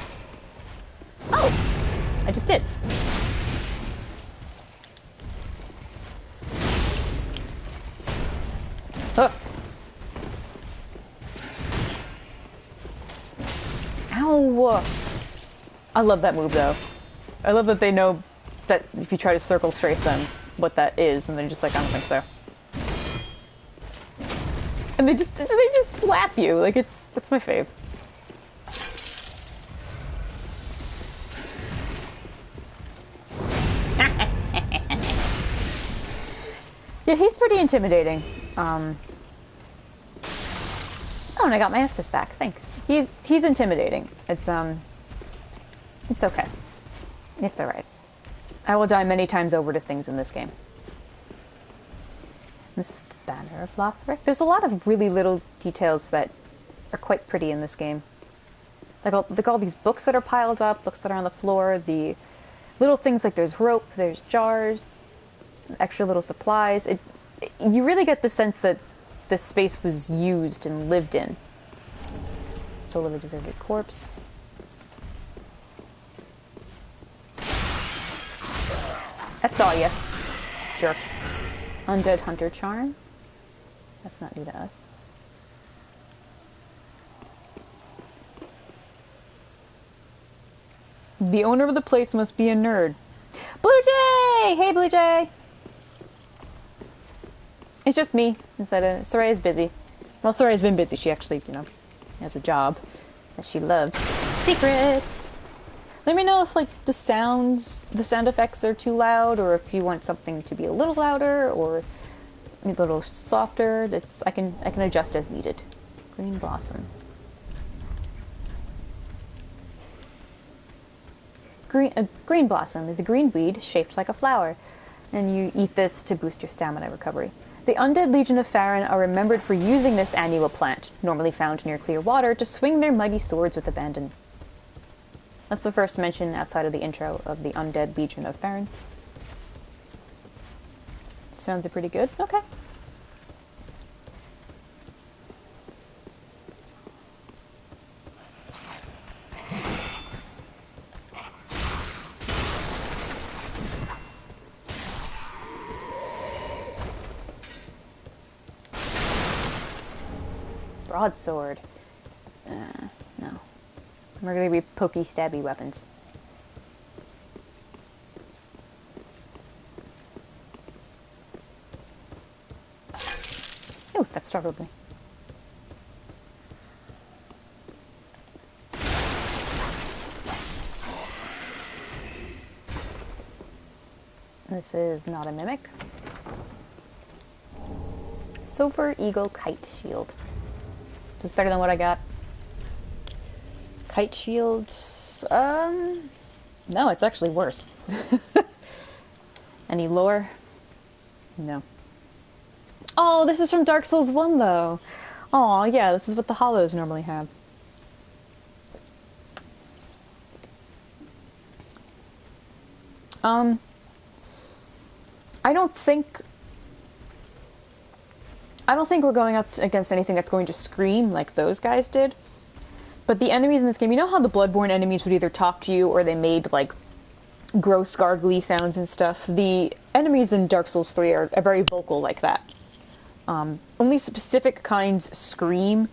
Oh! I just did. Huh. Ow! I love that move, though. I love that they know that if you try to circle strafe them, what that is, and they're just like, I don't think so. And they just slap you. Like, that's my fave. Yeah, he's pretty intimidating. Oh, and I got my Estus back. Thanks. He's intimidating. It's okay. It's alright. I will die many times over to things in this game. This is the banner of Lothric. There's a lot of really little details that are quite pretty in this game. Like all these books that are piled up, books that are on the floor, the little things like there's rope, there's jars, extra little supplies. You really get the sense that this space was used and lived in. Soul of a deserted corpse. I saw ya. Sure. Undead Hunter Charm. That's not new to us. The owner of the place must be a nerd. Blue Jay! Hey, Blue Jay! It's just me, instead of... Soraya's busy. Well, Soraya's been busy. She actually, has a job that she loves. Secrets! Let me know if, like, the sound effects are too loud, or if you want something to be a little louder, or a little softer. I can adjust as needed. Green Blossom. Green Blossom is a green weed shaped like a flower, and you eat this to boost your stamina recovery. The Undead Legion of Farron are remembered for using this annual plant, normally found near clear water, to swing their mighty swords with abandon. That's the first mention outside of the intro of the Undead Legion of Farron. Sounds pretty good. Okay. Broadsword. No. We're gonna be pokey stabby weapons. Oh, that startled me. This is not a mimic. Silver Eagle Kite Shield. Is this better than what I got? Kite shields? No, it's actually worse. Any lore? No. Oh, this is from Dark Souls 1, though. Oh, yeah, this is what the Hollows normally have. I don't think we're going up against anything that's going to scream like those guys did. But the enemies in this game, you know how the Bloodborne enemies would either talk to you or they made, like, gross gargly sounds and stuff? The enemies in Dark Souls 3 are very vocal like that. Only specific kinds scream,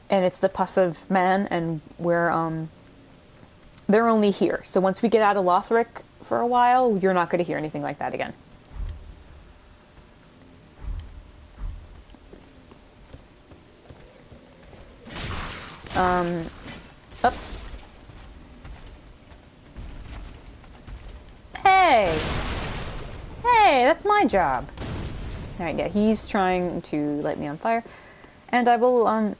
and it's the Pus of Man, and they're only here. So once we get out of Lothric for a while, you're not going to hear anything like that again. Up. Hey! Hey, that's my job. Alright, yeah, he's trying to light me on fire. And I will,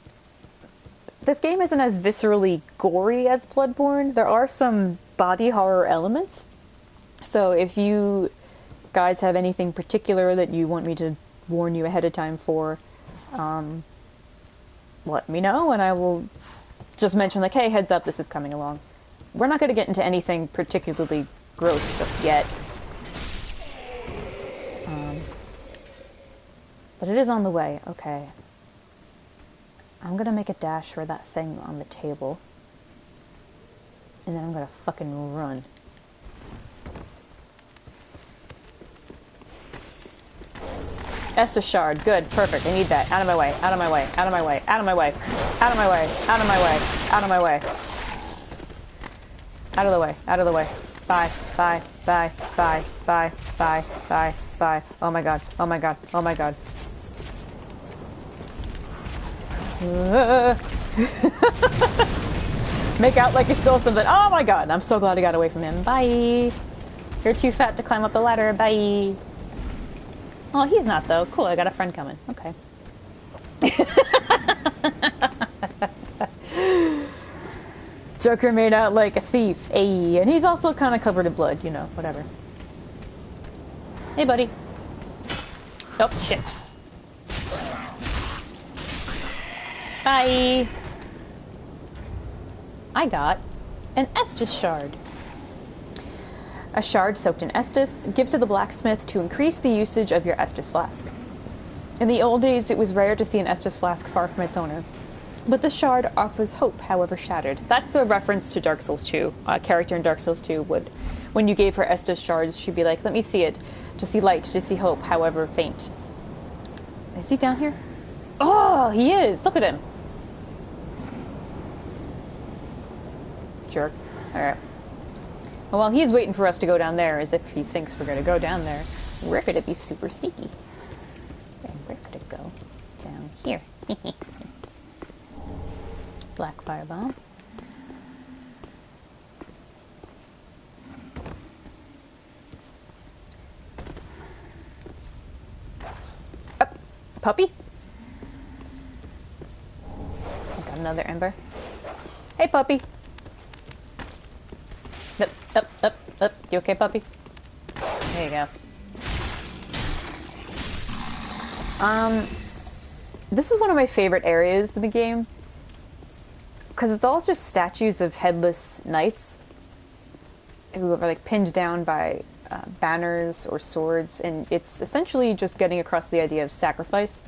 this game isn't as viscerally gory as Bloodborne. There are some body horror elements. So if you guys have anything particular that you want me to warn you ahead of time for, let me know, and I will just mention, like, hey, heads up, this is coming along. We're not going to get into anything particularly gross just yet. But it is on the way. Okay. I'm going to make a dash for that thing on the table. And then I'm gonna fucking run. Estus shard, good, perfect, I need that. Out of my way, out of my way, out of my way, out of my way, out of my way, out of my way, out of my way. Out of the way, out of the way. Bye, bye, bye, bye, bye, bye, bye, bye. Oh my god, oh my god, oh my god. Make out like you stole something. Oh my god, I'm so glad I got away from him. Bye. You're too fat to climb up the ladder. Bye. Oh, he's not though. Cool, I got a friend coming. Okay. Joker made out like a thief. Ayy. And he's also kind of covered in blood, you know, whatever. Hey, buddy. Oh, shit. Bye. I got an Estus shard. A shard soaked in Estus, give to the blacksmith to increase the usage of your Estus flask. In the old days, it was rare to see an Estus flask far from its owner. But this shard offers hope, however shattered. That's a reference to Dark Souls 2. A character in Dark Souls 2 would, when you gave her Estus shards, she'd be like, let me see it. To see light, to see hope, however faint. Is he down here? Oh, he is! Look at him! Jerk. Alright. Well, while he's waiting for us to go down there, as if he thinks we're going to go down there, we're going to be super sneaky. And we're going to go down here. Black firebomb. Up, puppy. Got another ember. Hey, puppy. Up. You okay, puppy? There you go. This is one of my favorite areas of the game. Because it's all just statues of headless knights who are like pinned down by banners or swords, and it's essentially just getting across the idea of sacrifice.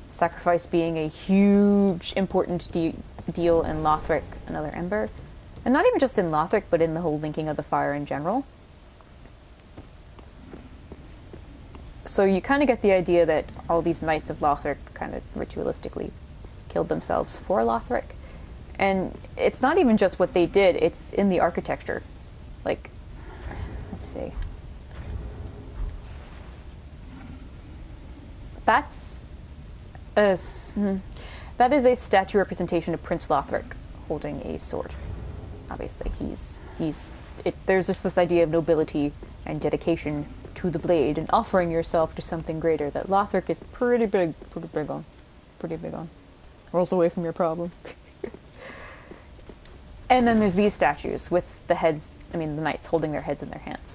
Sacrifice being a huge, important deal in Lothric, another ember. And not even just in Lothric, but in the whole linking of the fire in general. So you kind of get the idea that all these knights of Lothric kind of ritualistically killed themselves for Lothric. And it's not even just what they did, it's in the architecture. Like, let's see. That is a statue representation of Prince Lothric holding a sword. Obviously, there's just this idea of nobility and dedication to the blade and offering yourself to something greater that Lothric is pretty big on. Rolls away from your problem. And then there's these statues with the heads, the knights holding their heads in their hands.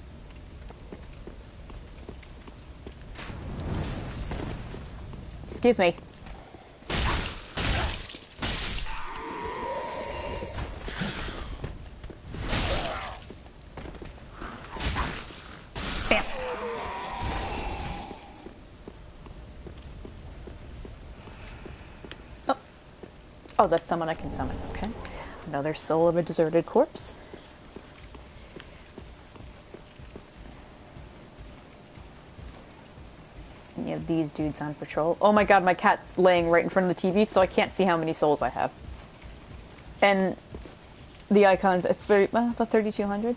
Excuse me. Bam. Oh, that's someone I can summon, okay. Another soul of a deserted corpse. And you have these dudes on patrol. Oh my god, my cat's laying right in front of the TV, so I can't see how many souls I have. And the icons, it's about 3,200.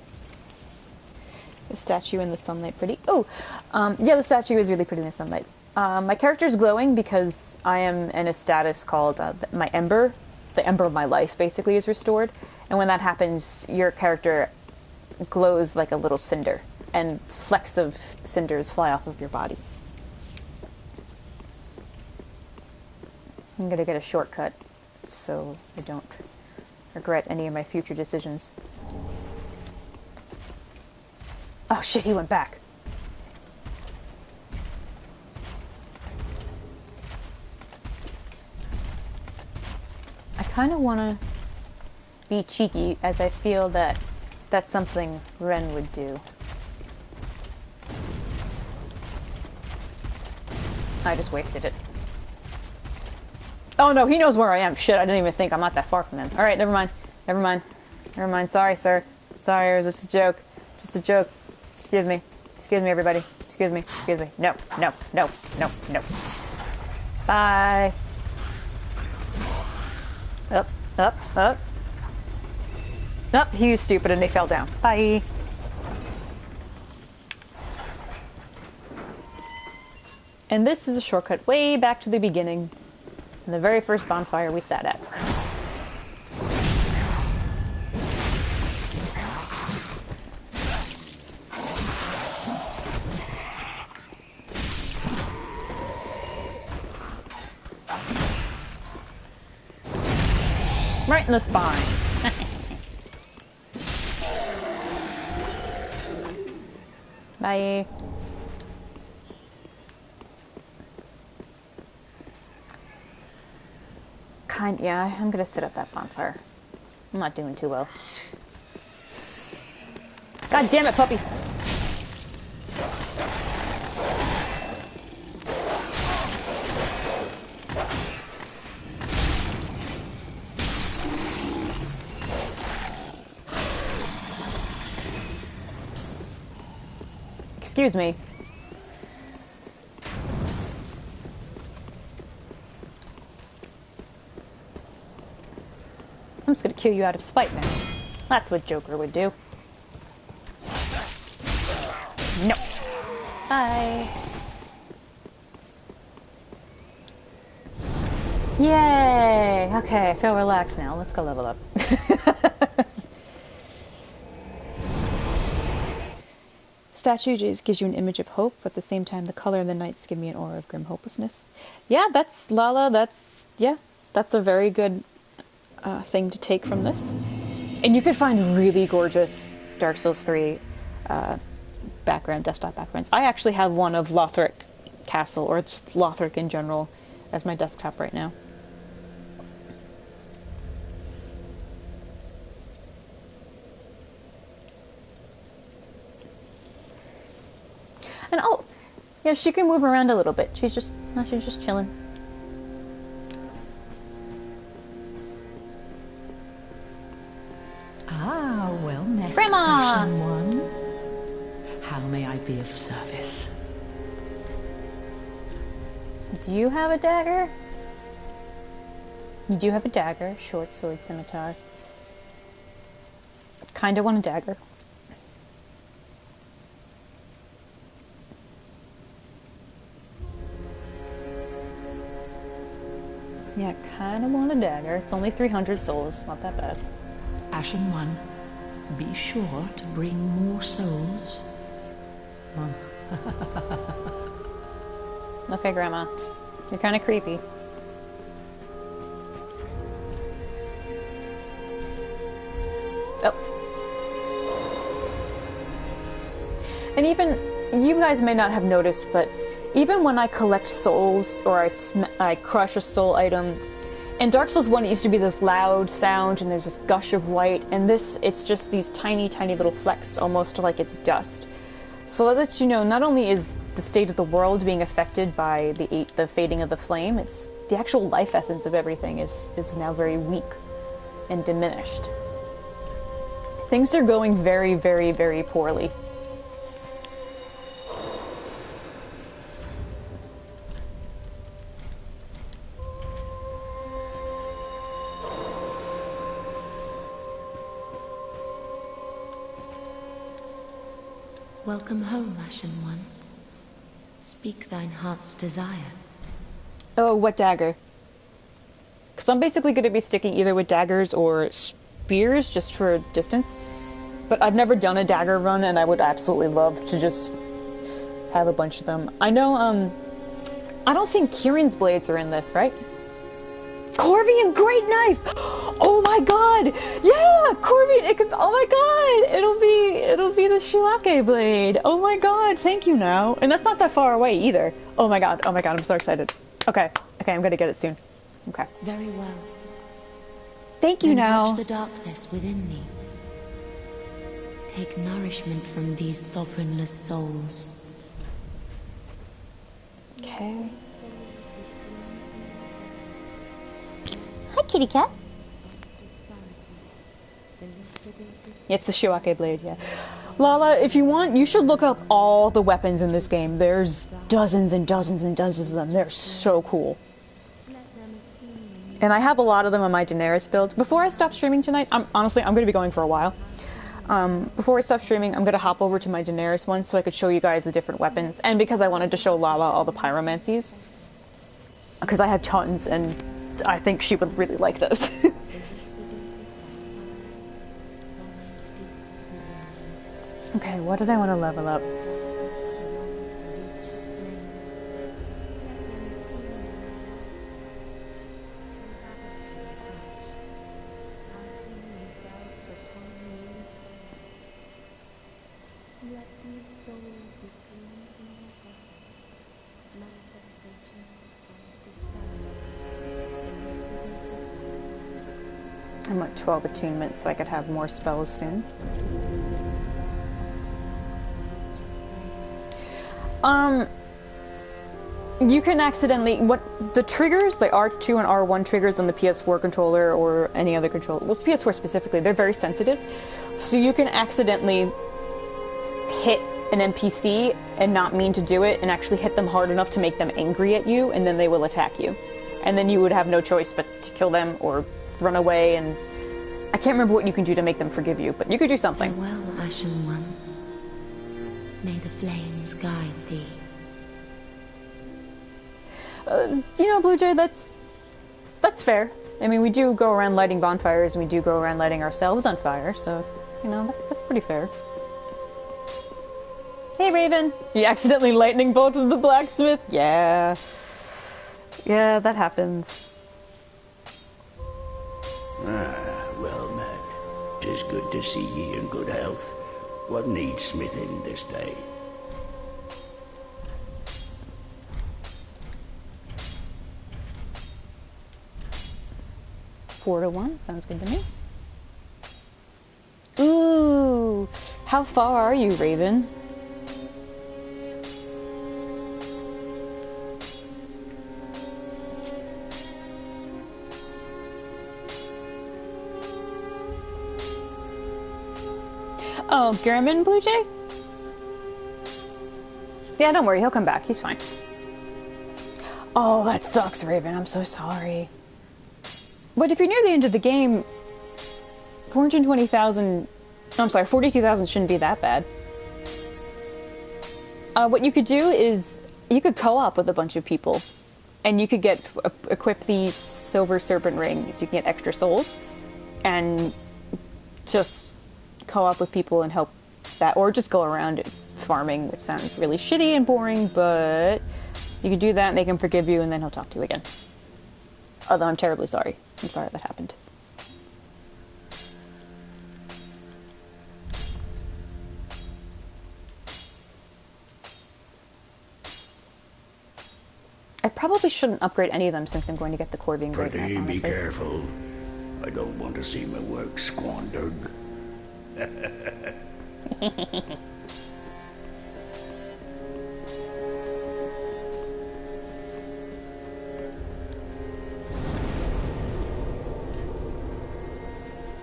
The statue in the sunlight pretty. Oh! Yeah, the statue is really pretty in the sunlight. My character's glowing because I am in a status called my Ember. The Ember of my life, basically, is restored. And when that happens, your character glows like a little cinder. And flecks of cinders fly off of your body. I'm gonna get a shortcut so I don't regret any of my future decisions. Oh shit, he went back. I kind of want to be cheeky, as I feel that that's something Ren would do. I just wasted it. Oh no, he knows where I am. Shit, I didn't even think I'm not that far from him. Alright, never mind. Never mind. Never mind. Sorry, sir. Sorry, it was just a joke. Just a joke. Excuse me. Excuse me, everybody. Excuse me. Excuse me. No, no, no, no, no. Bye. Up, up, up. Up, he was stupid and they fell down. Bye. And this is a shortcut way back to the beginning. In the very first bonfire we sat at. Right in the spine. Bye. Yeah, I'm gonna sit at that bonfire. I'm not doing too well. God damn it, puppy! Excuse me. I'm just gonna kill you out of spite now. That's what Joker would do. No. Bye. Yay! Okay, I feel relaxed now. Let's go level up. Statue just gives you an image of hope, but at the same time the color in the nights give me an aura of grim hopelessness. Yeah, that's Lala, that's a very good thing to take from this. And you could find really gorgeous Dark Souls 3 desktop backgrounds. I actually have one of Lothric Castle, or just Lothric in general, as my desktop right now. And oh, yeah, she can move around a little bit. She's just chilling. Ah, well met, Grandma! Ashen One. How may I be of service? Do you have a dagger? You do have a dagger, short sword, scimitar. Kinda want a dagger. Yeah, kinda want a dagger. It's only 300 souls, not that bad. Ashen One, be sure to bring more souls. Okay, Grandma. You're kinda creepy. Oh. And even, you guys may not have noticed, but even when I collect souls, or I crush a soul item, in Dark Souls 1 it used to be this loud sound, and there's this gush of light, and this, it's just these tiny, tiny little flecks, almost like it's dust. So that lets you know, not only is the state of the world being affected by the fading of the flame, it's the actual life essence of everything is now very weak and diminished. Things are going very, very, very poorly. Welcome home, Ashen One. Speak thine heart's desire. Oh, what dagger? Because I'm basically going to be sticking either with daggers or spears, just for distance. But I've never done a dagger run, and I would absolutely love to just have a bunch of them. I know, I don't think Kieran's blades are in this, right? Corvian Great Knife! Oh my god! Yeah! Corvian, it could, oh my god! It'll be the Shuake blade! Oh my god, thank you now. And that's not that far away either. Oh my god, I'm so excited. Okay, I'm gonna get it soon. Okay. Very well. Thank you Then now. touch the darkness within thee. Take nourishment from these sovereignless souls. Okay. Hi, kitty cat. Yeah, it's the Shiwake blade, yeah. Lala, if you want, you should look up all the weapons in this game. There's dozens and dozens and dozens of them. They're so cool. And I have a lot of them on my Daenerys build. Before I stop streaming tonight, honestly, I'm going to be going for a while. Before I stop streaming, I'm going to hop over to my Daenerys one so I could show you guys the different weapons. And because I wanted to show Lala all the pyromancies. Because I have tons, and I think she would really like those. Okay, what did I want to level up? I'm at 12 attunements so I could have more spells soon. You can accidentally, the triggers, the R2 and R1 triggers on the PS4 controller or any other controller, well, PS4 specifically, they're very sensitive. So you can accidentally hit an NPC and not mean to do it and actually hit them hard enough to make them angry at you, and then they will attack you. And then you would have no choice but to kill them or run away, and I can't remember what you can do to make them forgive you, but you could do something. Farewell, Ashen One. May the flames guide thee. You know, Blue Jay, that's fair. I mean, we do go around lighting bonfires, and we do go around lighting ourselves on fire, so, you know, that's pretty fair. Hey, Raven! You accidentally lightning bolted the blacksmith? Yeah. Yeah, that happens. Well met. 'Tis good to see ye in good health. What needs smithing this day? Four to 1, sounds good to me. Ooh, how far are you, Raven? Oh, German Blue Jay? Yeah, don't worry, he'll come back. He's fine. Oh, that sucks, Raven. I'm so sorry. But if you're near the end of the game, 420,000... I'm sorry, 42,000 shouldn't be that bad. What you could do is, you could co-op with a bunch of people. And you could equip these silver serpent rings. You can get extra souls. And just co-op with people and help that. Or just go around farming, which sounds really shitty and boring, but you can do that, make him forgive you, and then he'll talk to you again. Although I'm terribly sorry. I'm sorry that happened. I probably shouldn't upgrade any of them since I'm going to get the Corvine right now, honestly. Be careful. I don't want to see my work squandered.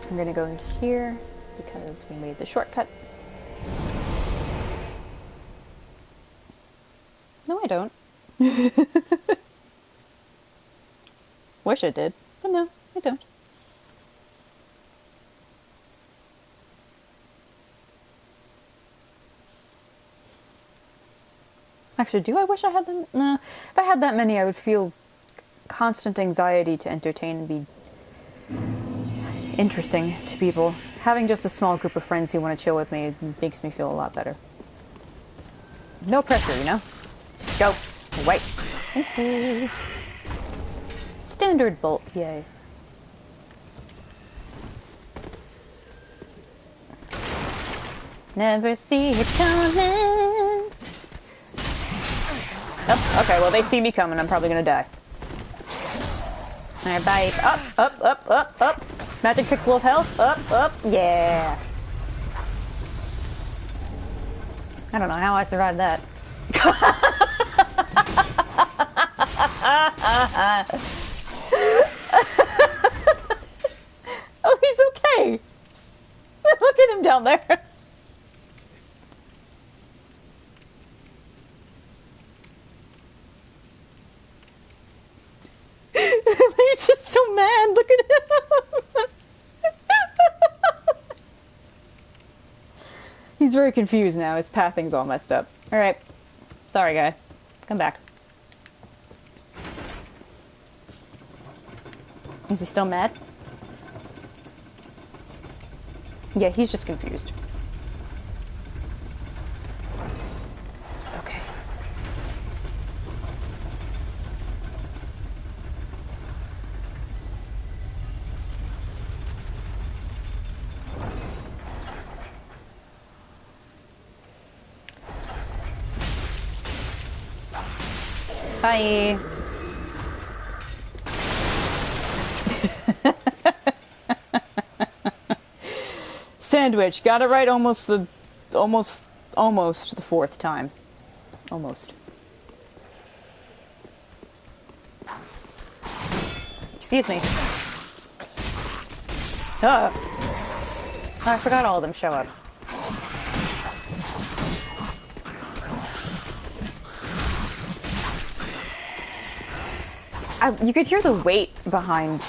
I'm gonna go in here because we made the shortcut. No, I don't. Wish I did, but no, I don't. Actually, do I wish I had them? No. If I had that many, I would feel constant anxiety to entertain and be interesting to people. Having just a small group of friends who want to chill with me makes me feel a lot better. No pressure, you know? Go. Wait. Thank you. Standard bolt, yay. Never see it coming. Oh, okay, well, they see me coming. I'm probably gonna die. Alright, bye. Up, up, up, up, up. Magic pixel of health. Up, up. Yeah. I don't know how I survived that. Oh, he's okay. down there. He's just so mad. Look at him. He's very confused now. His pathing's all messed up. Alright. Sorry, guy. Come back. Is he still mad? Yeah, he's just confused. Okay. Bye. Sandwich. Got it right almost the fourth time. Almost. Excuse me. Oh, I forgot all of them show up. You could hear the weight behind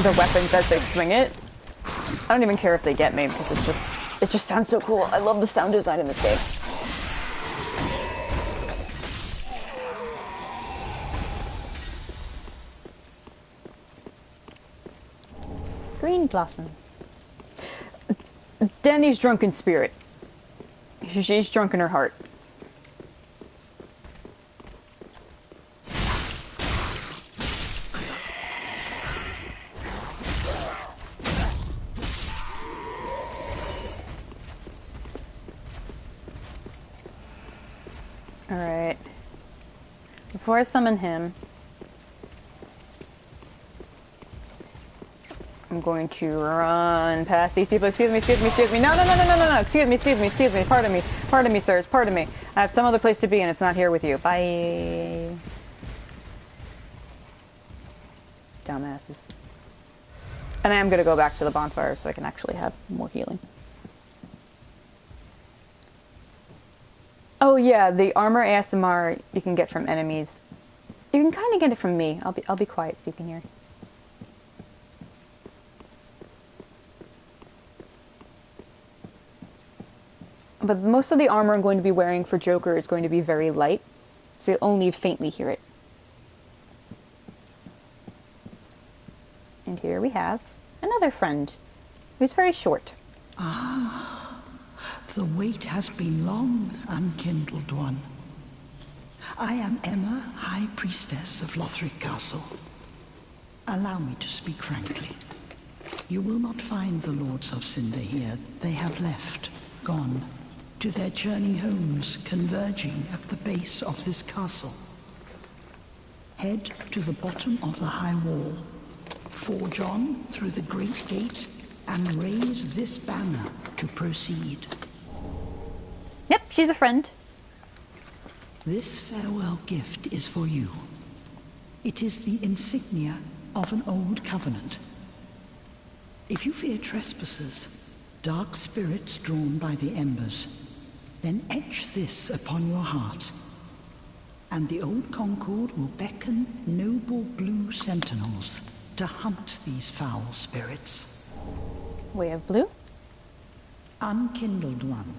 the weapons as they swing it. I don't even care if they get me because it just sounds so cool. I love the sound design in this game. Green blossom. Danny's drunk in spirit. She's drunk in her heart. Alright. Before I summon him, I'm going to run past these people. Excuse me. No. Excuse me. Pardon me, sirs. Pardon me. I have some other place to be and it's not here with you. Bye. Dumbasses. And I am going to go back to the bonfire so I can actually have more healing. Oh yeah, the armor ASMR you can get from enemies. You can kind of get it from me. I'll be quiet so you can hear. But most of the armor I'm going to be wearing for Joker is going to be very light, so you'll only faintly hear it. And here we have another friend, who's very short. Ah, the wait has been long, unkindled one. I am Emma, High Priestess of Lothric Castle. Allow me to speak frankly. You will not find the Lords of Cinder here. They have left, gone, to their journey homes converging at the base of this castle. Head to the bottom of the high wall, forge on through the great gate, and raise this banner to proceed. Yep, she's a friend. This farewell gift is for you. It is the insignia of an old covenant. If you fear trespassers, dark spirits drawn by the embers, then etch this upon your heart, and the old Concord will beckon noble blue sentinels to hunt these foul spirits. We have blue. Unkindled one,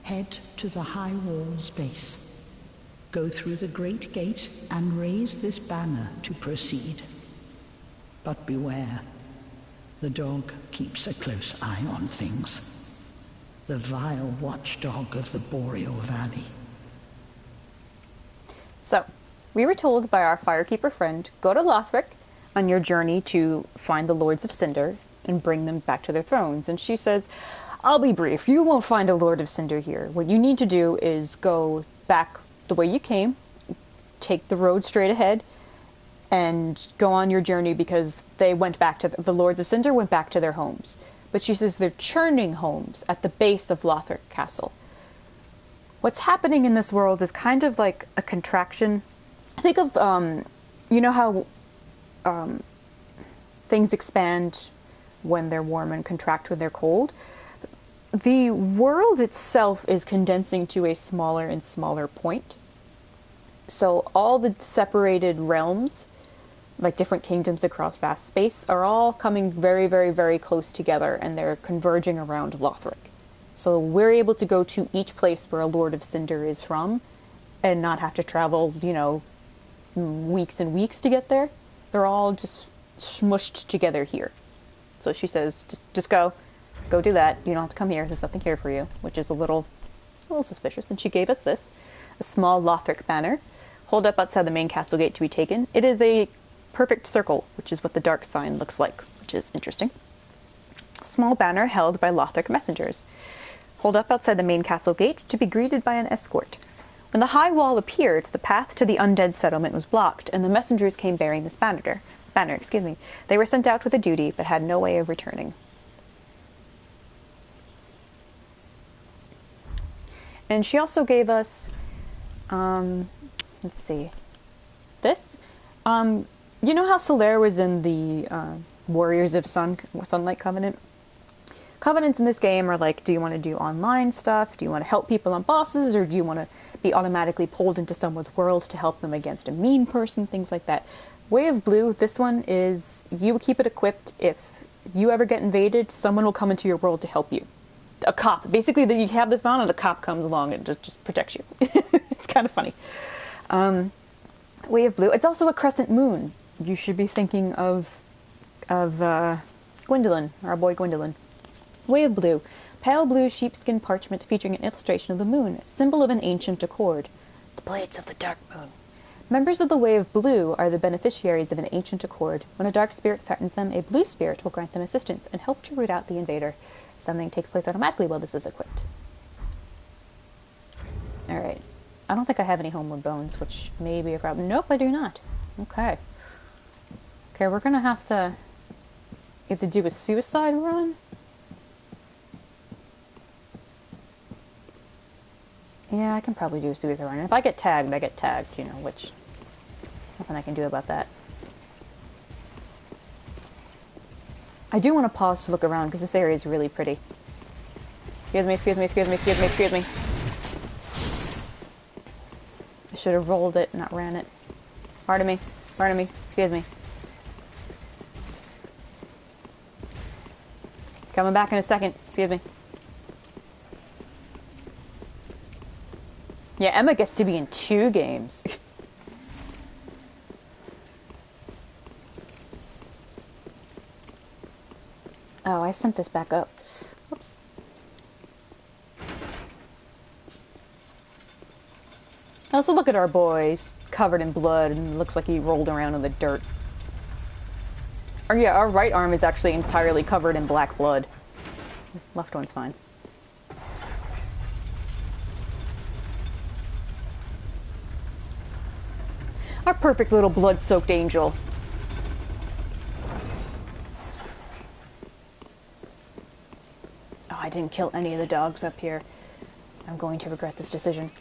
head to the high wall's base. Go through the great gate and raise this banner to proceed. But beware, the dog keeps a close eye on things. The vile watchdog of the Boreal Valley. So, we were told by our firekeeper friend, go to Lothric on your journey to find the Lords of Cinder and bring them back to their thrones. And she says, I'll be brief, you won't find a Lord of Cinder here. What you need to do is go back the way you came, take the road straight ahead, and go on your journey because they went back to, the Lords of Cinder went back to their homes. But she says they're churning homes at the base of Lothric Castle. What's happening in this world is kind of like a contraction. Think of, you know how things expand when they're warm and contract when they're cold? the world itself is condensing to a smaller and smaller point. So all the separated realms, like different kingdoms across vast space, are all coming very, very, very close together, and they're converging around Lothric. So we're able to go to each place where a Lord of Cinder is from, and not have to travel, you know, weeks and weeks to get there. They're all just smushed together here. So she says, just go do that. You don't have to come here. There's nothing here for you, which is a little suspicious. And she gave us this, a small Lothric banner, hold up outside the main castle gate to be taken. It is a perfect circle, which is what the dark sign looks like, which is interesting. Small banner held by Lothric messengers. Hold up outside the main castle gate to be greeted by an escort. When the high wall appeared, the path to the undead settlement was blocked, and the messengers came bearing this banner. They were sent out with a duty, but had no way of returning. And she also gave us, let's see, this. You know how Solaire was in the Warriors of Sunlight Covenant? Covenants in this game are like, do you want to do online stuff? Do you want to help people on bosses? Or do you want to be automatically pulled into someone's world to help them against a mean person? Things like that. Way of Blue, this one is, you keep it equipped. If you ever get invaded, someone will come into your world to help you. A cop. Basically, that you have this on and a cop comes along and just protects you. It's kind of funny. Way of Blue. It's also a crescent moon. You should be thinking of Gwendolyn, our boy Gwendolyn. Way of Blue. Pale blue sheepskin parchment featuring an illustration of the moon, symbol of an ancient accord. The blades of the dark moon. Members of the Way of Blue are the beneficiaries of an ancient accord. When a dark spirit threatens them, a blue spirit will grant them assistance and help to root out the invader. Summoning takes place automatically while this is equipped. Alright. I don't think I have any homeward bones, which may be a problem. Nope, I do not. Okay. Okay, we're gonna have to either do a suicide run. Yeah, I can probably do a suicide run. If I get tagged, I get tagged, you know, which... nothing I can do about that. I do want to pause to look around, because this area is really pretty. Excuse me, excuse me, excuse me, excuse me, excuse me. I should have rolled it, not ran it. Pardon me, excuse me. Coming back in a second, excuse me. Yeah, Emma gets to be in 2 games. Oh, I sent this back up. Whoops. Also, look at our boys. Covered in blood and looks like he rolled around in the dirt. Or yeah, our right arm is actually entirely covered in black blood. Left one's fine. Our perfect little blood-soaked angel. Oh, I didn't kill any of the dogs up here. I'm going to regret this decision.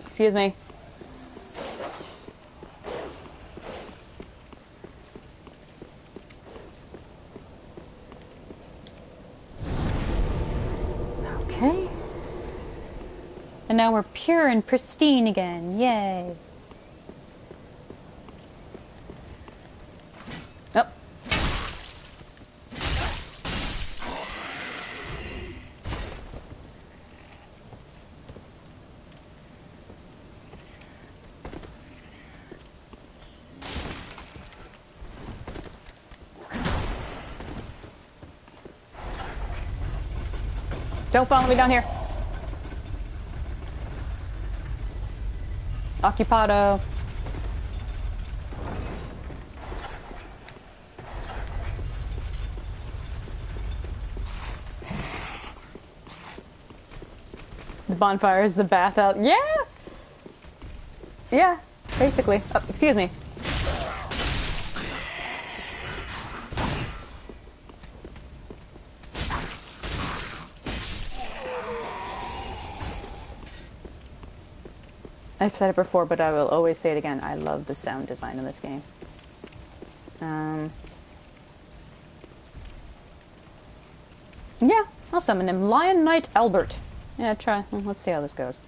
Excuse me. Okay. And now we're pure and pristine again. Yay. Oh. Don't follow me down here. Occupado. The bonfire is the bath out. Yeah! Yeah, basically. Oh, excuse me. I've said it before, but I will always say it again. I love the sound design in this game. Yeah, I'll summon him. Lion Knight Albert. Yeah, try. Let's see how this goes.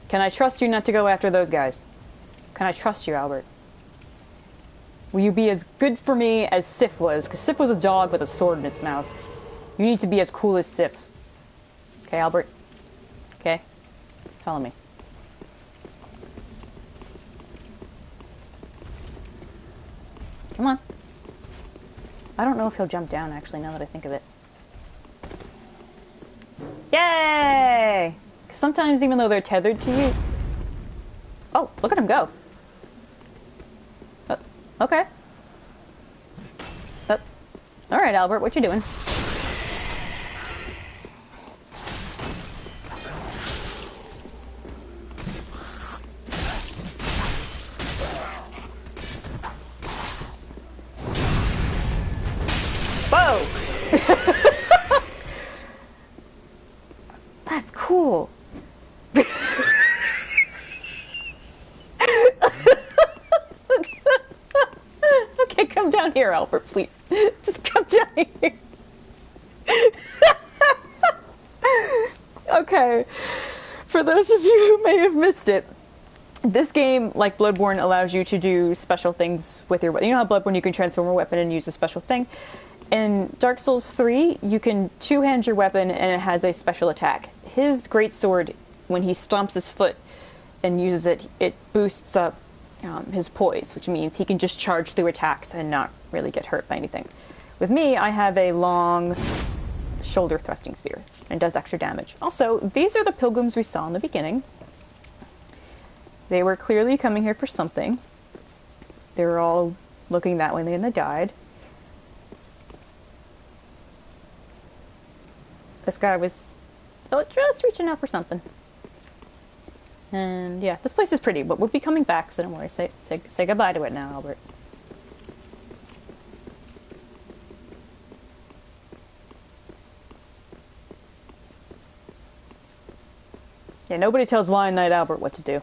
Can I trust you not to go after those guys? Can I trust you, Albert? Will you be as good for me as Sif was? Because Sif was a dog with a sword in its mouth. You need to be as cool as Sif. Okay, Albert? Okay? Follow me. Come on. I don't know if he'll jump down, actually, now that I think of it. Yay! Because sometimes, even though they're tethered to you... Oh, look at him go. Okay. Alright, Albert, what you doing? Whoa! That's cool. Okay, come down here, Albert, please. Just come down here. Okay, for those of you who may have missed it, this game, like Bloodborne, allows you to do special things with your weapon. You know how Bloodborne you can transform a weapon and use a special thing? In Dark Souls 3, you can two-hand your weapon and it has a special attack. His greatsword, when he stomps his foot and uses it, it boosts up his poise, which means he can just charge through attacks and not really get hurt by anything. With me, I have a long shoulder thrusting spear and does extra damage. Also, these are the pilgrims we saw in the beginning. They were clearly coming here for something. They were all looking that way and then they died. This guy was just reaching out for something. And yeah, this place is pretty, but we'll be coming back, so don't worry. Say goodbye to it now, Albert. Yeah, nobody tells Lion Knight Albert what to do.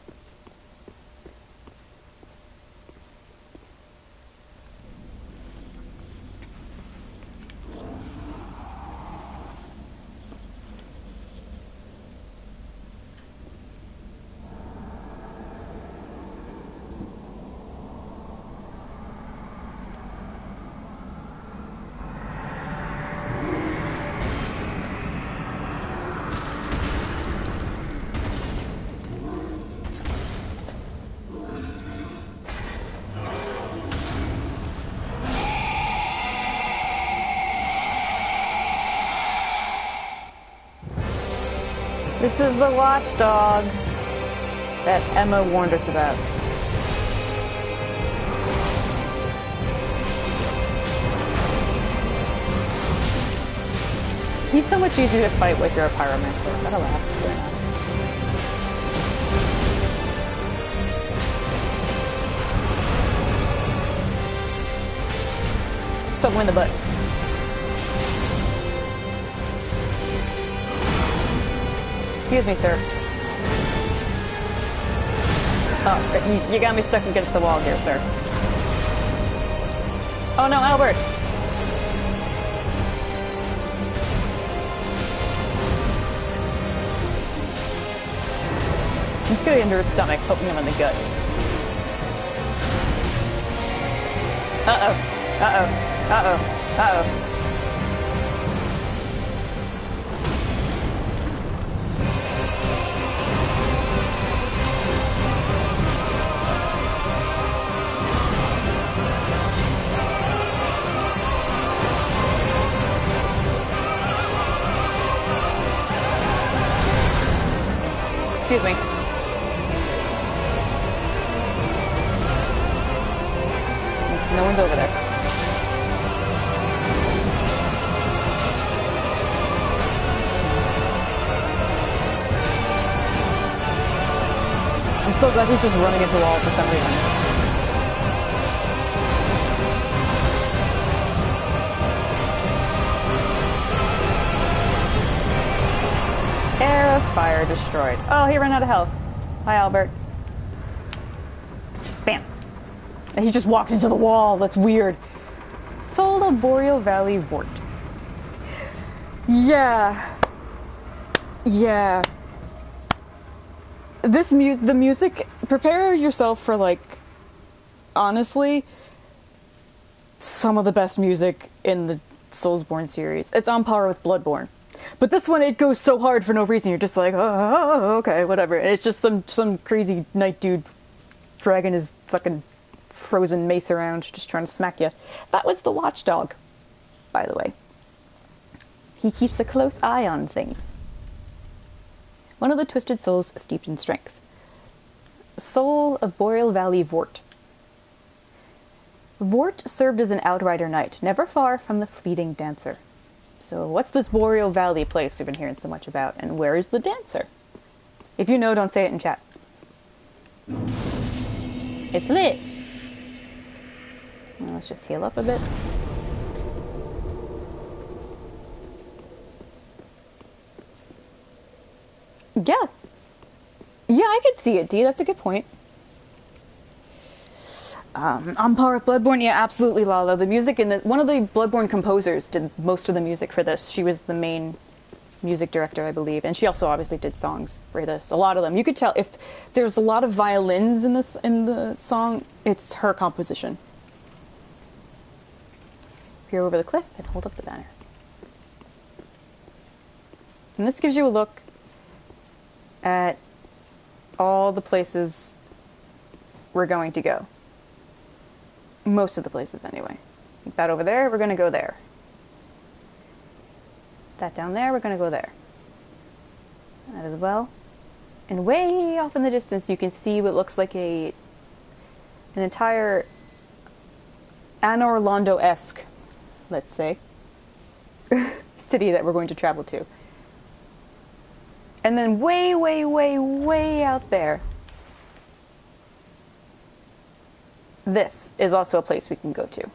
This is the watchdog that Emma warned us about. He's so much easier to fight with your pyromancer. That'll last. Just put one in the butt. Excuse me, sir. Oh, you got me stuck against the wall here, sir. Oh no, Albert! I'm just going under his stomach, poking him in the gut. Uh-oh. Uh-oh. Uh-oh. Uh-oh. Excuse me. No one's over there. I'm so glad he's just running into a wall for some reason. Air of fire destroyed. Oh, he ran out of health. Hi, Albert. Bam. And he just walked into the wall. That's weird. Soul of Boreal Valley Wart. Yeah. Yeah. The music, prepare yourself for, like, honestly, some of the best music in the Soulsborne series. It's on par with Bloodborne. But this one, it goes so hard for no reason. You're just like, oh, okay, whatever. And it's just some crazy knight dude dragging his fucking frozen mace around, just trying to smack you. That was the watchdog, by the way. He keeps a close eye on things. One of the twisted souls steeped in strength. Soul of Boreal Valley Vort. Vort served as an outrider knight, never far from the fleeting dancer. So what's this Boreal Valley place we've been hearing so much about, and where is the dancer? If you know, don't say it in chat. It's lit. Now let's just heal up a bit. Yeah. Yeah, I could see it, D. That's a good point. On par with Bloodborne, yeah, absolutely, Lala. The music in this, one of the Bloodborne composers did most of the music for this. She was the main music director, I believe, and she also obviously did songs for this. A lot of them. You could tell if there's a lot of violins in the song, it's her composition. Peer over the cliff and hold up the banner. And this gives you a look at all the places we're going to go. Most of the places, anyway. Like that over there, we're going to go there. That down there, we're going to go there. That as well. And way off in the distance, you can see what looks like an entire Anor Londo-esque, let's say, city that we're going to travel to. And then way, way, way, way out there, this is also a place we can go to.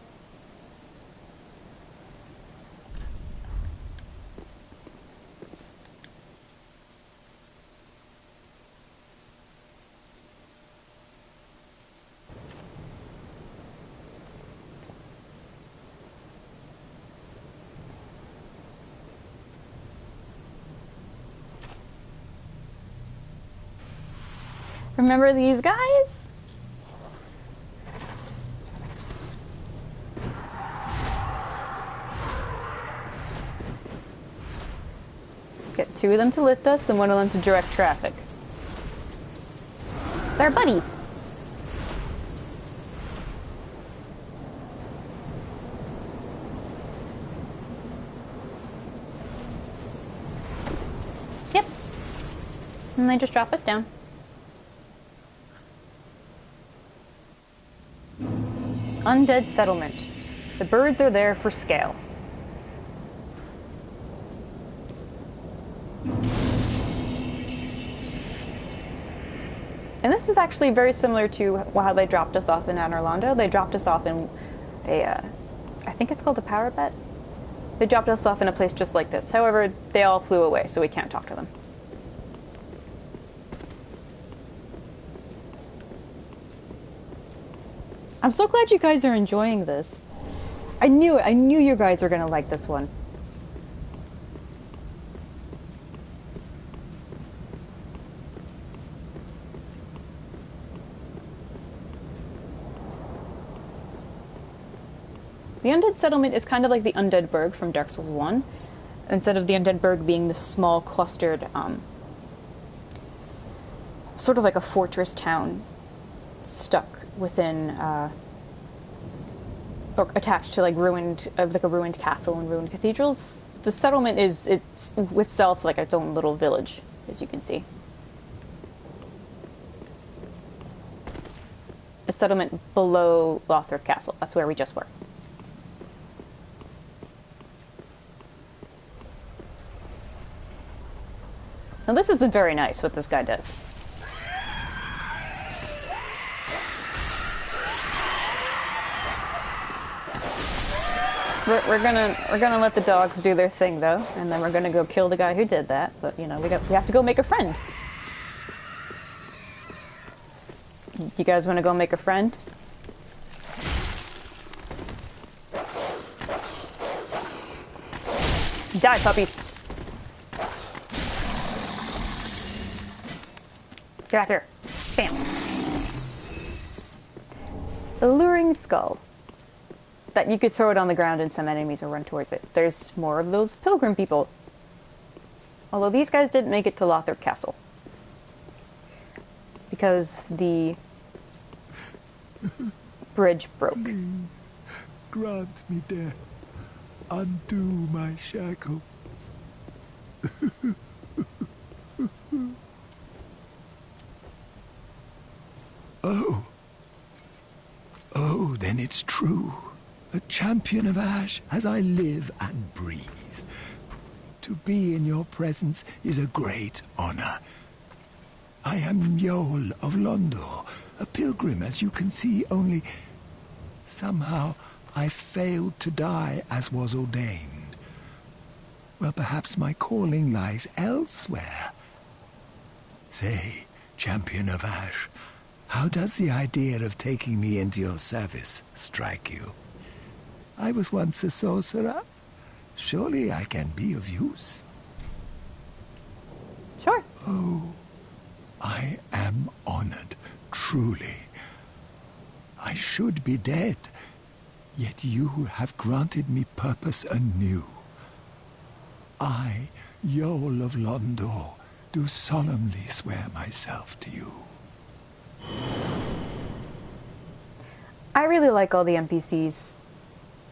Remember these guys? Get two of them to lift us and one of them to direct traffic. They're buddies. Yep. And they just drop us down. Undead settlement. The birds are there for scale. And this is actually very similar to how they dropped us off in Anor Londo. They dropped us off in I think it's called a parapet. They dropped us off in a place just like this. However, they all flew away, so we can't talk to them. I'm so glad you guys are enjoying this. I knew it. I knew you guys were going to like this one. The Undead Settlement is kind of like the Undead Burg from Dark Souls 1. Instead of the Undead Burg being this small, clustered, sort of like a fortress town stuck within, or attached to like a ruined castle and ruined cathedrals. The settlement is itself like its own little village, as you can see. A settlement below Lothric Castle. That's where we just were. Now this isn't very nice what this guy does. We're gonna let the dogs do their thing though, and then we're gonna go kill the guy who did that. But you know, we have to go make a friend. You guys want to go make a friend? Die, puppies. Get out here. Bam. Alluring skull. That you could throw it on the ground and some enemies will run towards it. There's more of those pilgrim people. Although these guys didn't make it to Lothric Castle. Because the bridge broke. Please, grant me death. Undo my shackles. Oh. Oh, then it's true. A champion of Ash as I live and breathe. To be in your presence is a great honor. I am Yol of Londor, a pilgrim, as you can see, only somehow I failed to die as was ordained. Well, perhaps my calling lies elsewhere. Say, champion of Ash, how does the idea of taking me into your service strike you? I was once a sorcerer. Surely I can be of use. Sure. Oh, I am honored, truly. I should be dead, yet you have granted me purpose anew. I, Yol of Londor, do solemnly swear myself to you. I really like all the NPCs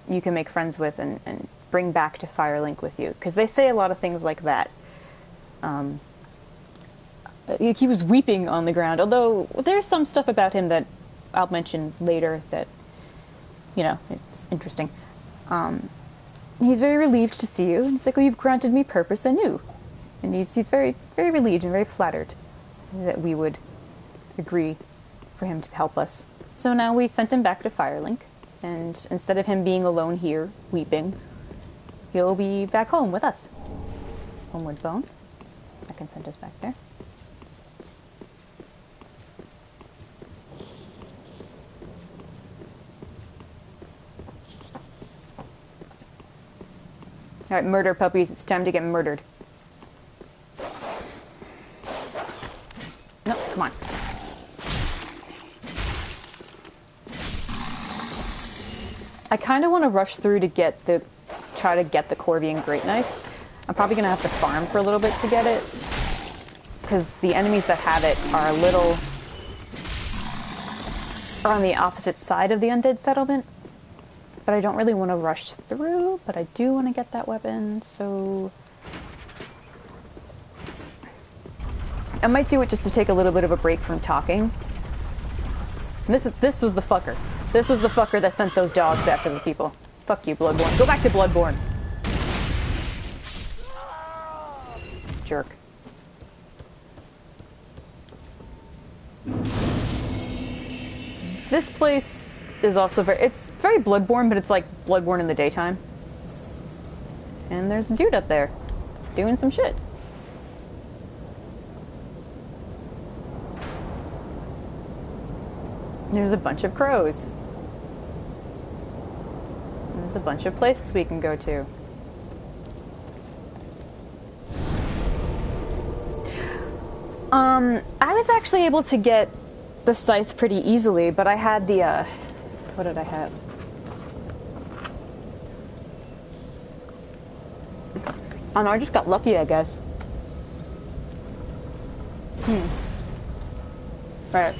you can make friends with and bring back to Firelink with you, because they say a lot of things like that. He was weeping on the ground, although there's some stuff about him that I'll mention later that, you know, it's interesting. He's very relieved to see you. It's like, well, you've granted me purpose anew. And he's very, very relieved and very flattered that we would agree for him to help us. So now we sent him back to Firelink, and instead of him being alone here, weeping, he'll be back home with us. Homeward bone. I can send us back there. Alright, murder puppies, it's time to get murdered. No, come on. I kind of want to rush through to try to get the Corvian Great Knife. I'm probably going to have to farm for a little bit to get it, because the enemies that have it are on the opposite side of the undead settlement. But I don't really want to rush through, but I do want to get that weapon, so I might do it just to take a little bit of a break from talking. And this was the fucker. This was the fucker that sent those dogs after the people. Fuck you, Bloodborne. Go back to Bloodborne. Jerk. This place is also it's very Bloodborne, but it's like Bloodborne in the daytime. And there's a dude up there doing some shit. There's a bunch of crows. There's a bunch of places we can go to. I was actually able to get the scythe pretty easily, but I had the, what did I have? I don't know, I just got lucky, I guess. Right.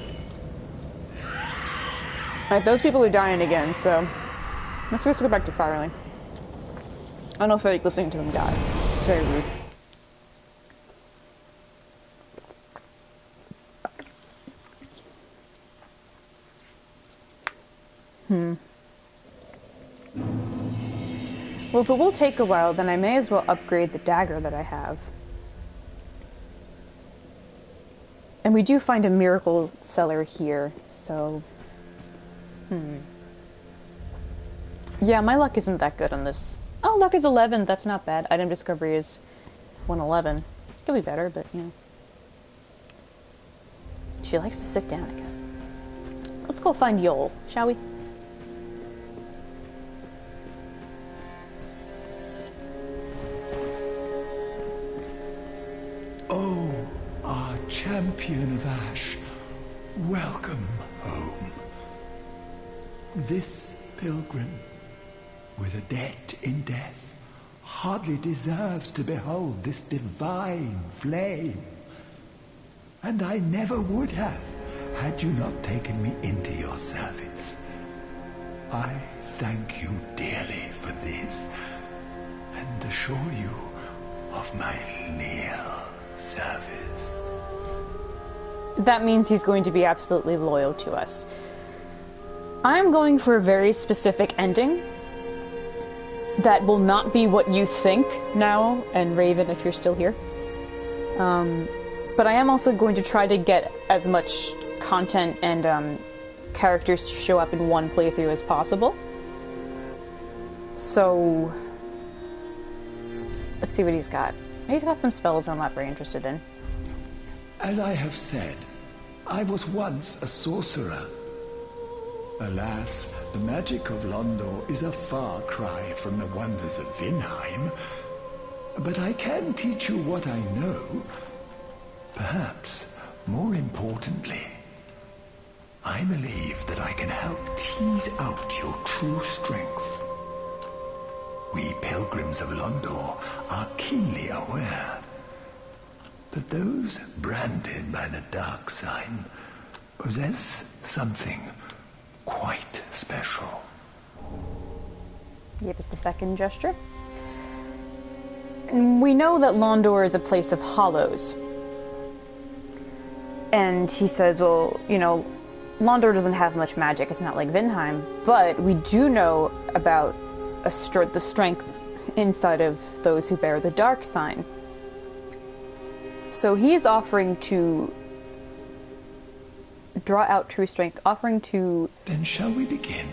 Alright, those people are dying again, so let's just go back to Firelink. I don't know if I like listening to them die. It's very rude. Well, if it will take a while, then I may as well upgrade the dagger that I have. And we do find a miracle cellar here, so... Yeah, my luck isn't that good on this. Oh, luck is 11, that's not bad. Item discovery is 111. It could be better, but, you know. She likes to sit down, I guess. Let's go find Yol, shall we? champion of Ash, welcome home. This pilgrim, with a debt in death, hardly deserves to behold this divine flame. And I never would have, had you not taken me into your service. I thank you dearly for this, and assure you of my leal service. That means he's going to be absolutely loyal to us. I'm going for a very specific ending that will not be what you think now, and Raven, if you're still here. But I am also going to try to get as much content and characters to show up in one playthrough as possible. So, let's see what he's got. He's got some spells I'm not very interested in. As I have said, I was once a sorcerer. Alas, the magic of Londor is a far cry from the wonders of Vinheim. But I can teach you what I know. Perhaps, more importantly, I believe that I can help tease out your true strength. We pilgrims of Londor are keenly aware that those branded by the dark sign possess something quite special. Give us the beckon gesture. And we know that Londor is a place of hollows. And he says, well, you know, Londor doesn't have much magic. It's not like Vinheim. But we do know about the strength inside of those who bear the dark sign. So he is offering to draw out true strength, offering to... Then shall we begin?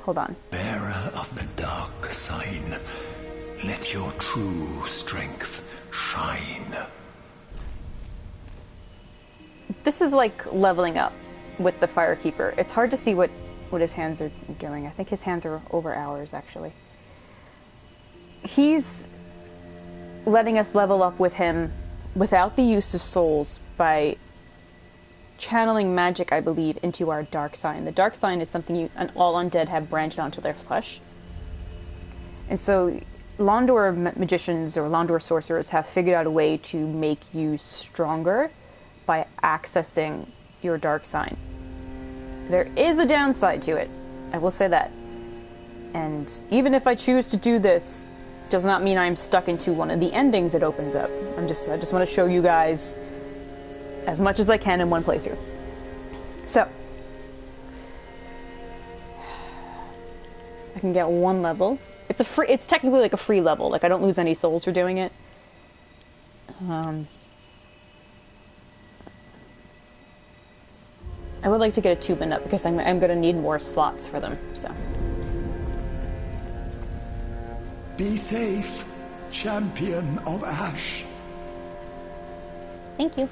Hold on. Bearer of the dark sign, let your true strength shine. This is like leveling up with the Firekeeper. It's hard to see what his hands are doing. I think his hands are over ours, actually. He's letting us level up with him without the use of souls by channeling magic, I believe, into our dark sign. The dark sign is something all undead have branched onto their flesh. And so Londor magicians or Londor sorcerers have figured out a way to make you stronger by accessing your dark sign. There is a downside to it, I will say that. And even if I choose to do this, does not mean I'm stuck into one of the endings it opens up. I just want to show you guys as much as I can in one playthrough. So, I can get one level. It's technically like a free level. Like I don't lose any souls for doing it. I would like to get a tubin up because I'm going to need more slots for them. So. Be safe, champion of Ash. Thank you.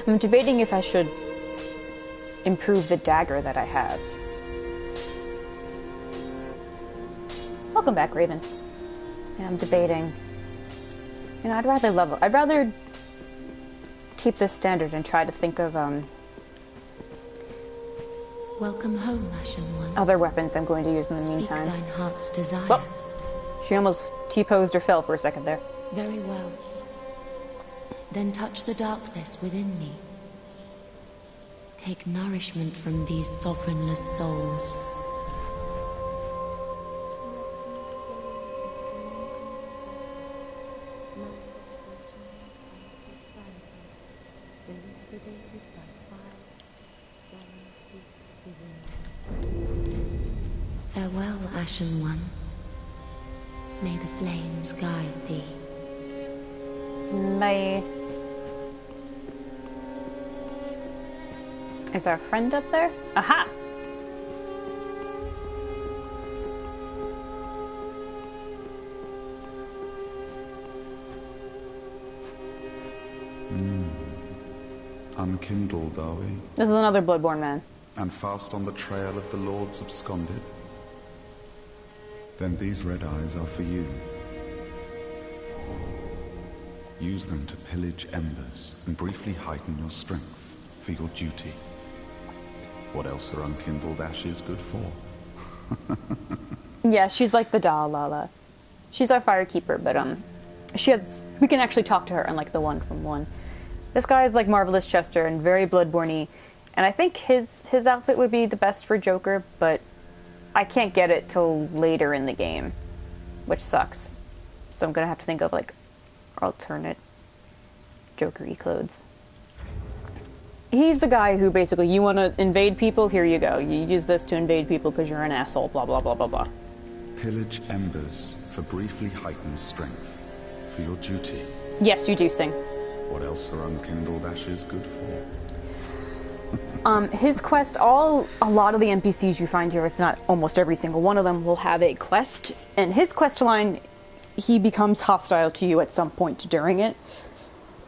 I'm debating if I should improve the dagger that I have. Welcome back, Raven. Yeah, I'm debating. You know, I'd rather keep this standard and try to think of Welcome home, Ashen One. other weapons I'm going to use in the Speak meantime. thine heart's desire. Oh, she almost T-posed or fell for a second there. Very well. Then touch the darkness within me. Take nourishment from these sovereignless souls. Farewell, Ashen One. May the flames guide thee. Is our friend up there? Aha! Unkindled, are we? This is another Bloodborne man. And fast on the trail of the Lords absconded? Then these red eyes are for you. Use them to pillage embers and briefly heighten your strength for your duty. What else are unkindled ashes good for? Yeah, she's like the Dalala. She's our firekeeper, but we can actually talk to her, unlike the one from 1. This guy is like Marvelous Chester and very Bloodborne-y, and I think his outfit would be the best for Joker, but I can't get it till later in the game, which sucks. So I'm gonna have to think of like alternate Joker-y clothes. He's the guy who basically, you want to invade people, here you go. You use this to invade people because you're an asshole, blah blah blah blah blah. Pillage embers for briefly heightened strength for your duty. Yes, you do sing. What else are unkindled ashes good for? His quest, a lot of the NPCs you find here, if not almost every single one of them, will have a quest. And his quest line, he becomes hostile to you at some point during it.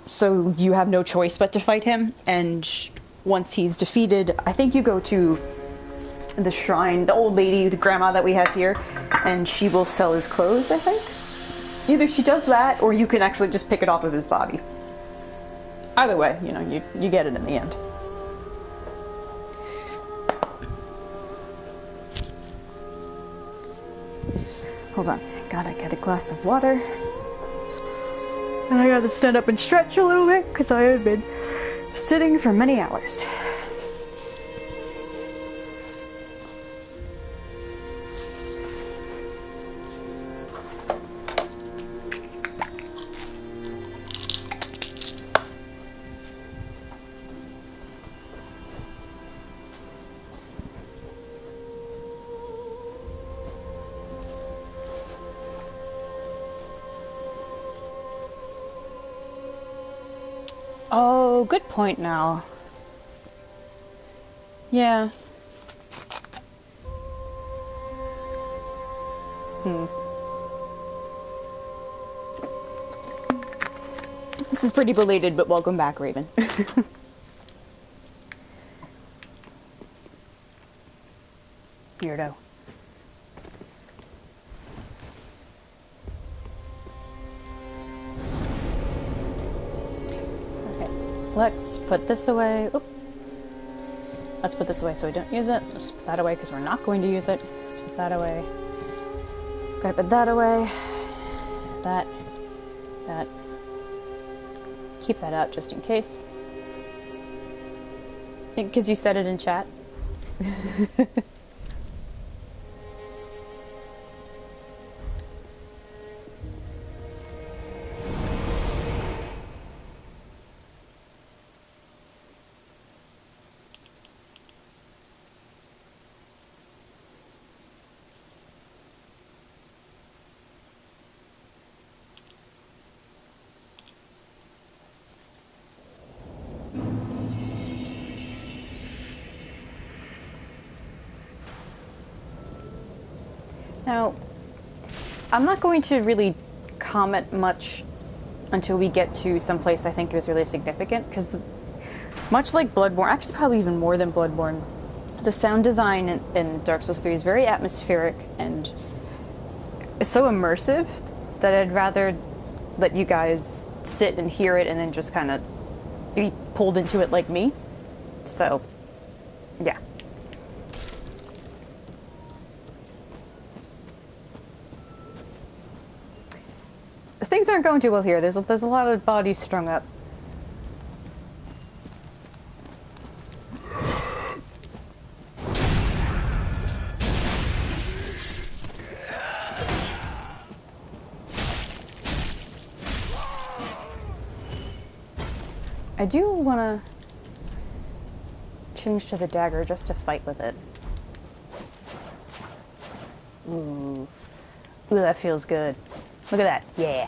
So you have no choice but to fight him. And once he's defeated, I think you go to the shrine, the old lady, the grandma that we have here, and she will sell his clothes, I think. Either she does that, or you can actually just pick it off of his body. Either way, you know, you get it in the end. Hold on. Gotta get a glass of water. And I gotta stand up and stretch a little bit, because I have been sitting for many hours. Oh, good point now. Yeah. This is pretty belated, but welcome back, Raven. Weirdo. Let's put this away. Oop. Let's put this away so we don't use it. Let's put that away because we're not going to use it. Let's put that away. Gotta put that away. That. Keep that out just in case. Because you said it in chat. Now, I'm not going to really comment much until we get to some place I think is really significant, because much like Bloodborne, actually probably even more than Bloodborne, the sound design in Dark Souls 3 is very atmospheric and is so immersive that I'd rather let you guys sit and hear it and then just kind of be pulled into it like me. So, yeah. Things aren't going too well here. There's a lot of bodies strung up. I do want to change to the dagger just to fight with it. Ooh, that feels good. Look at that. Yeah.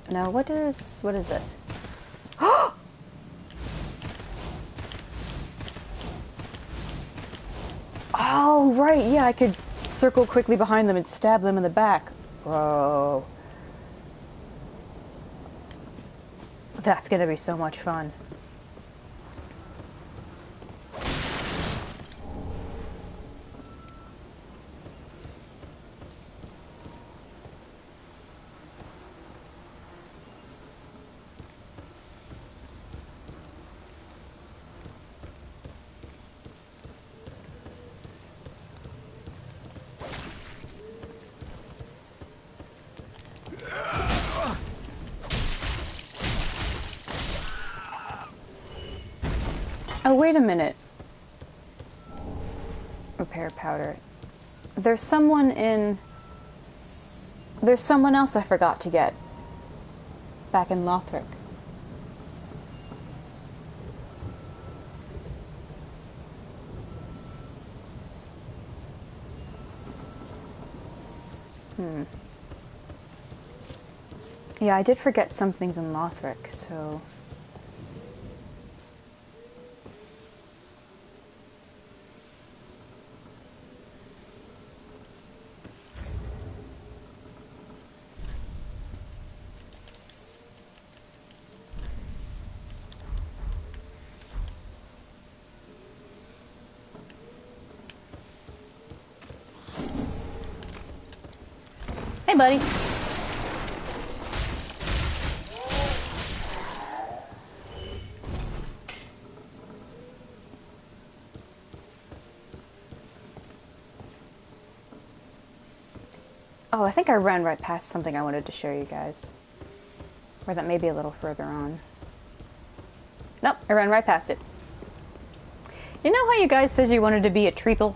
Now, what is this? Oh, right. Yeah, I could circle quickly behind them and stab them in the back. Bro. That's gonna be so much fun. Oh, wait a minute. Repair powder. There's someone else I forgot to get. Back in Lothric. Yeah, I did forget some things in Lothric, so... Hey, buddy. Oh, I think I ran right past something I wanted to show you guys. Or that may be a little further on. Nope, I ran right past it. You know how you guys said you wanted to be a treacle?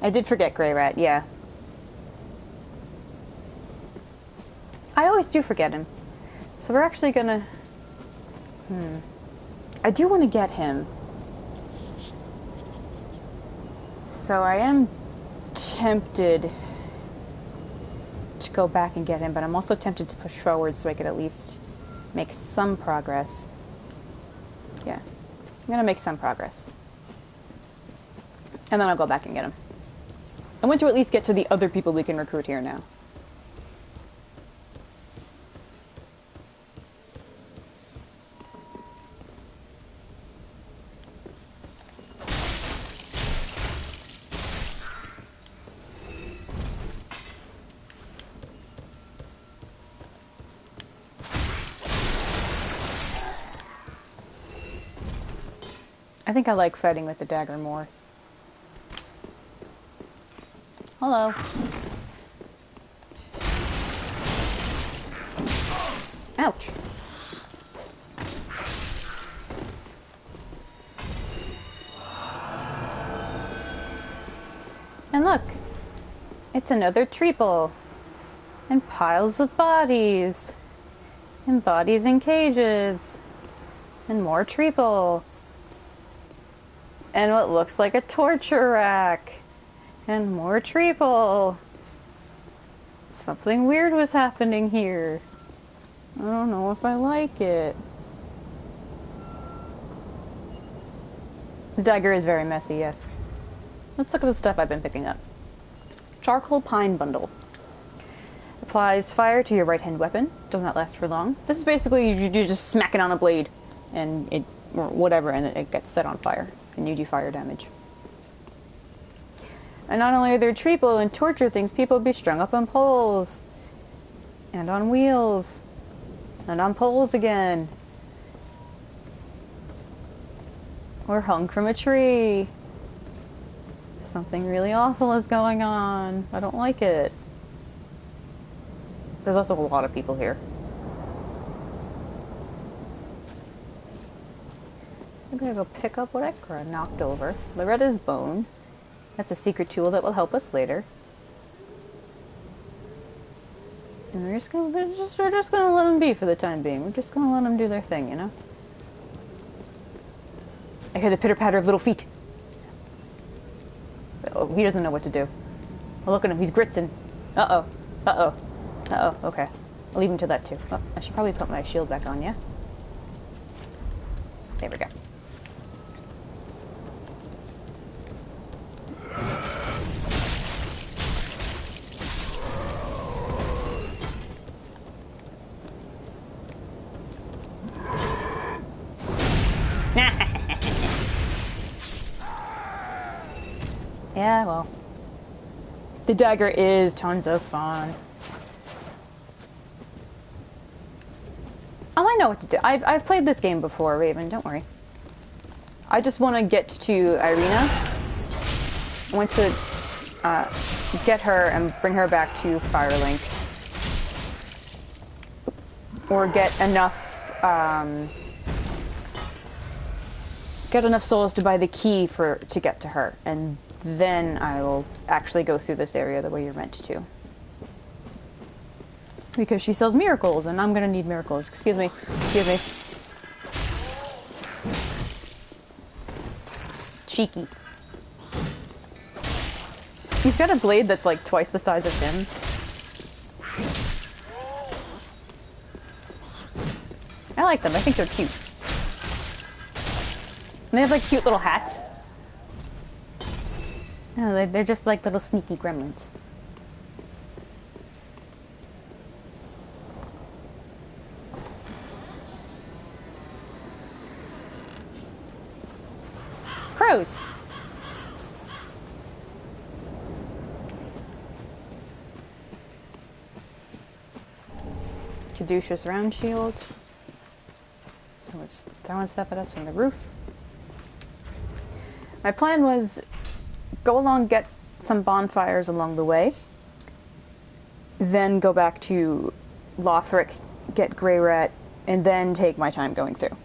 I did forget Grey Rat, yeah. I always do forget him. So we're actually gonna... I do want to get him. So I am tempted to go back and get him, but I'm also tempted to push forward so I could at least make some progress. Yeah, I'm gonna make some progress. And then I'll go back and get him. I want to at least get to the other people we can recruit here now. I think I like fighting with the dagger more. Hello. Ouch. And look, it's another treeple. And piles of bodies. And bodies in cages. And more treeple. And what looks like a torture rack. And more treeple. Something weird was happening here. I don't know if I like it. The dagger is very messy, yes. Let's look at the stuff I've been picking up. Charcoal pine bundle. Applies fire to your right hand weapon. Does not last for long. This is basically you just smack it on a blade and it, or whatever, and it gets set on fire. And you do fire damage. And not only are there treeple and torture things, people be strung up on poles. And on wheels. And on poles again. Or hung from a tree. Something really awful is going on. I don't like it. There's also a lot of people here. I'm gonna go pick up what I knocked over. Loretta's bone. That's a secret tool that will help us later. And we're just gonna let them be for the time being. We're just gonna let them do their thing, you know? I hear the pitter-patter of little feet. Oh, he doesn't know what to do. Oh, look at him, he's gritzing. Uh-oh. Uh-oh. Uh-oh, okay. I'll leave him to that too. Oh, I should probably put my shield back on, yeah? There we go. Yeah, well. The dagger is tons of fun. Oh, I know what to do. I've played this game before, Raven, don't worry. I just want to get to Irina. I want to get her and bring her back to Firelink. Or get enough souls to buy the key to get to her, and then I will actually go through this area the way you're meant to. Because she sells miracles, and I'm gonna need miracles. Excuse me. Excuse me. Cheeky. He's got a blade that's like twice the size of him. I like them. I think they're cute. And they have like cute little hats. Oh, they're just like little sneaky gremlins. Crows. Caduceus round shield. Someone's throwing stuff at us from the roof. My plan was go along, get some bonfires along the way, then go back to Lothric, get Grey Rat, and then take my time going through.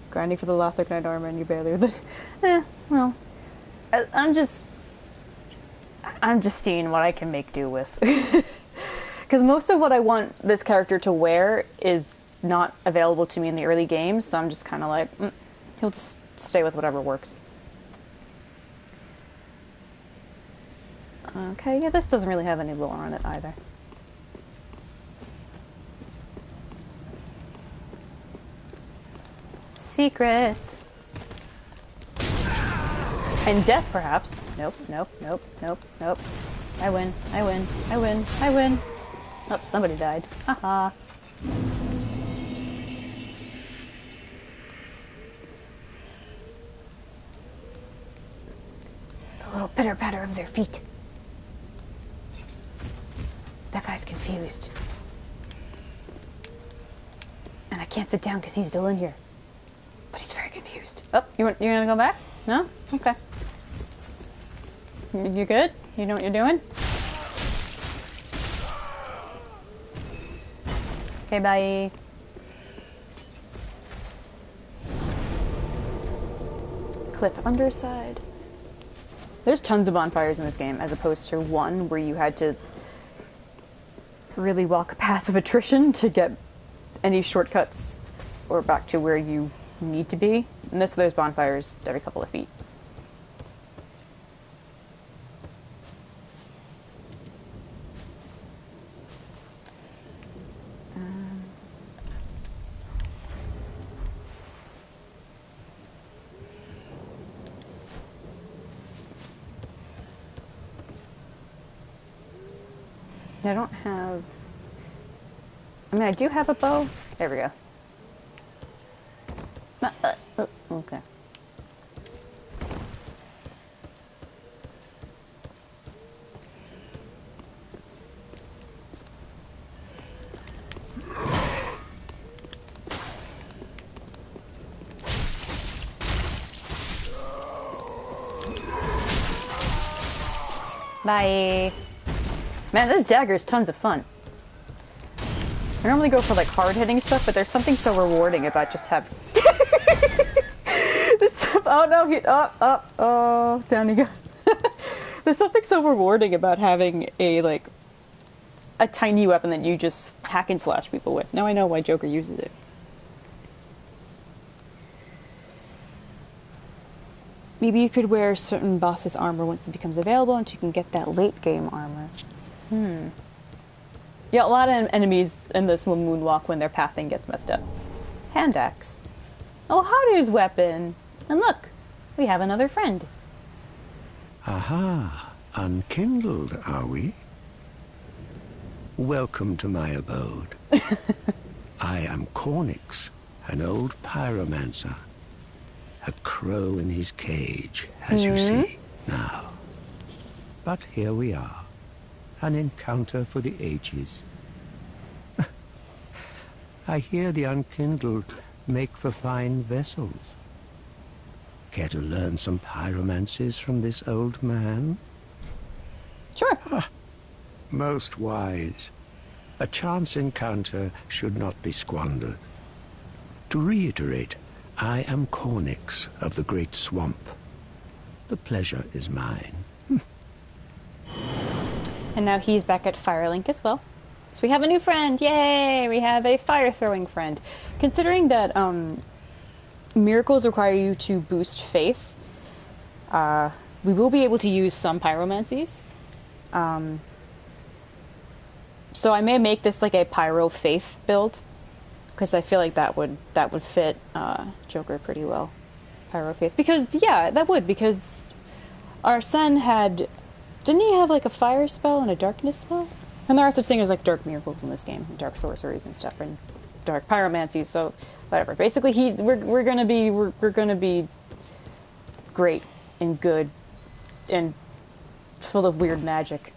Grinding for the Lothric Knight armor and you barely with it. Well, I'm just seeing what I can make do with. Because most of what I want this character to wear is not available to me in the early games, so I'm just kind of like, he'll just stay with whatever works. Okay, yeah, this doesn't really have any lore on it either. Secrets! And death, perhaps. Nope, nope, nope, nope, nope. I win, I win, I win, I win. Oh, somebody died. Haha. The little pitter-patter of their feet. That guy's confused. And I can't sit down because he's still in here. But he's very confused. Oh, you're gonna go back? No? Okay. You good? You know what you're doing? Okay, bye. Clip underside. There's tons of bonfires in this game, as opposed to one where you had to really walk a path of attrition to get any shortcuts or back to where you need to be. And there's bonfires every couple of feet. I don't have... I mean, I do have a bow. There we go. Okay. Bye. Man, this dagger is tons of fun. I normally go for like hard-hitting stuff, but there's something so rewarding about just having this stuff. Oh no, oh, down he goes. There's something so rewarding about having a tiny weapon that you just hack and slash people with. Now I know why Joker uses it. Maybe you could wear certain boss's armor once it becomes available, and you can get that late-game armor. Yeah, a lot of enemies in this will moonwalk when their pathing gets messed up. Hand axe. Oh, Haru's weapon! And look, we have another friend. Aha, unkindled, are we? Welcome to my abode. I am Cornix, an old pyromancer. A crow in his cage, as you see now. But here we are, an encounter for the ages. I hear the unkindled make for fine vessels. Care to learn some pyromancies from this old man? Sure. Most wise. A chance encounter should not be squandered. To reiterate, I am Cornix of the Great Swamp. The pleasure is mine. And now he's back at Firelink as well. So we have a new friend! Yay! We have a fire-throwing friend. Considering that miracles require you to boost faith, we will be able to use some pyromancies. So I may make this like a pyro faith build, because I feel like that would fit Joker pretty well. Pyro faith, because yeah, that would, because our son didn't he have like a fire spell and a darkness spell? And there are such things as like dark miracles in this game, and dark sorceries and stuff, and dark pyromancies. So whatever. Basically, we're gonna be great and good and full of weird magic.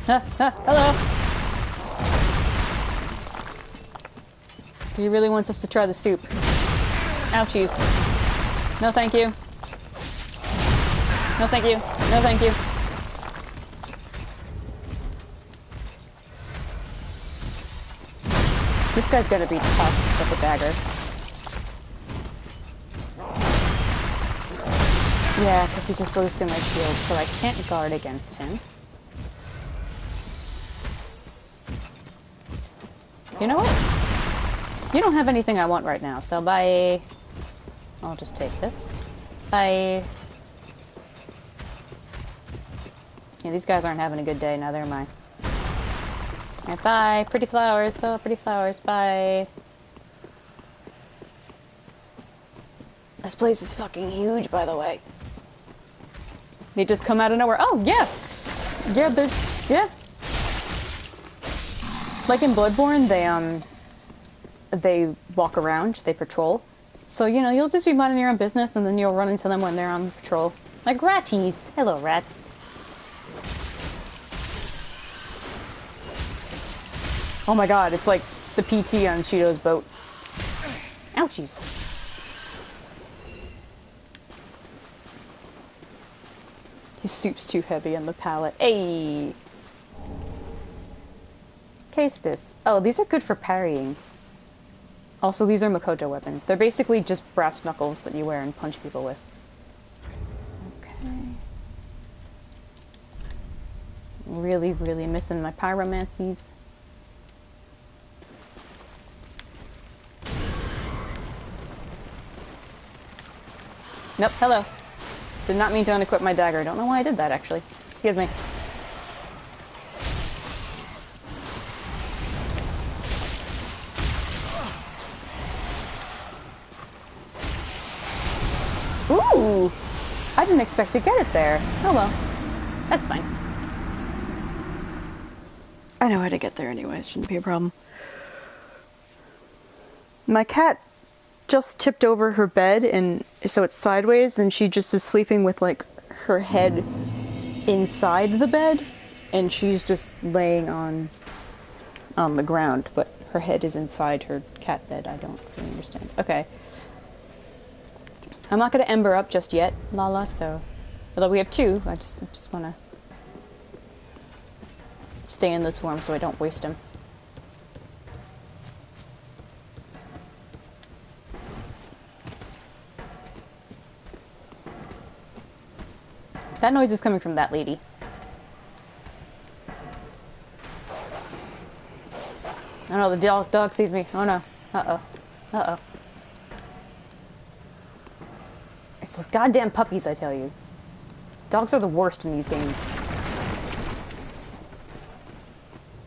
Hello! He really wants us to try the soup. Ouchies. No thank you. No thank you. No thank you. This guy's gonna be tough with a dagger. Yeah, because he just boosted my shield, so I can't guard against him. You know what? You don't have anything I want right now, so bye. I'll just take this. Bye. Yeah, these guys aren't having a good day, neither am I. Alright, bye. Pretty flowers, so pretty flowers, bye. This place is fucking huge, by the way. They just come out of nowhere. Oh, yeah! Yeah, yeah. Like in Bloodborne, they walk around, they patrol. So, you know, you'll just be minding your own business, and then you'll run into them when they're on patrol. Like ratties. Hello, rats. Oh my god, it's like the PT on Shido's boat. Ouchies. His soup's too heavy on the palate. Ayy! Castus. Oh, these are good for parrying. Also, these are Makoto weapons. They're basically just brass knuckles that you wear and punch people with. Okay. Really, really missing my pyromancies. Nope, hello. Did not mean to unequip my dagger. Don't know why I did that, actually. Excuse me. Ooh! I didn't expect to get it there. Oh well. That's fine. I know how to get there anyway. It shouldn't be a problem. My cat just tipped over her bed, and so it's sideways, and she just is sleeping with like her head inside the bed, and she's just laying on the ground, but her head is inside her cat bed. I don't really understand. Okay. I'm not going to ember up just yet, Lala, so... Although we have two, I just want to stay in the swarm so I don't waste them. That noise is coming from that lady. Oh no, the dog sees me. Oh no. Uh-oh. Uh-oh. It's those goddamn puppies, I tell you. Dogs are the worst in these games.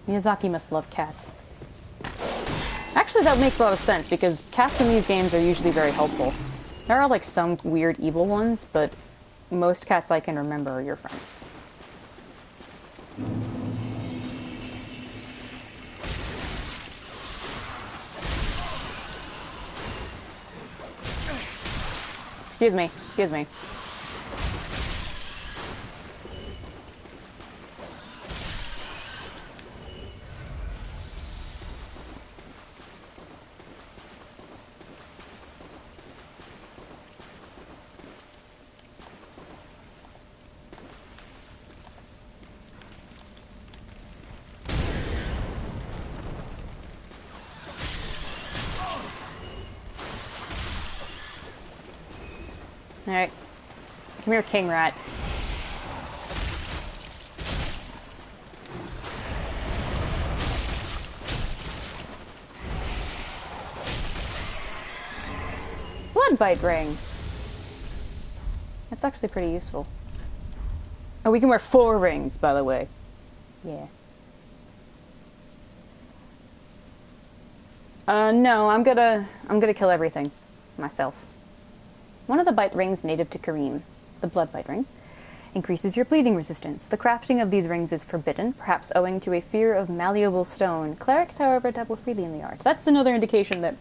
Miyazaki must love cats. Actually, Actually, that makes a lot of sense, because cats in these games are usually very helpful. There are, like, some weird evil ones, but most cats I can remember are your friends. Excuse me, excuse me. Alright. Come here, king rat. Blood bite ring. That's actually pretty useful. Oh, we can wear 4 rings, by the way. Yeah. No, I'm gonna kill everything myself. One of the bite rings native to Kareem, the blood bite ring, increases your bleeding resistance. The crafting of these rings is forbidden, perhaps owing to a fear of malleable stone. Clerics, however, dabble freely in the arts. That's another indication that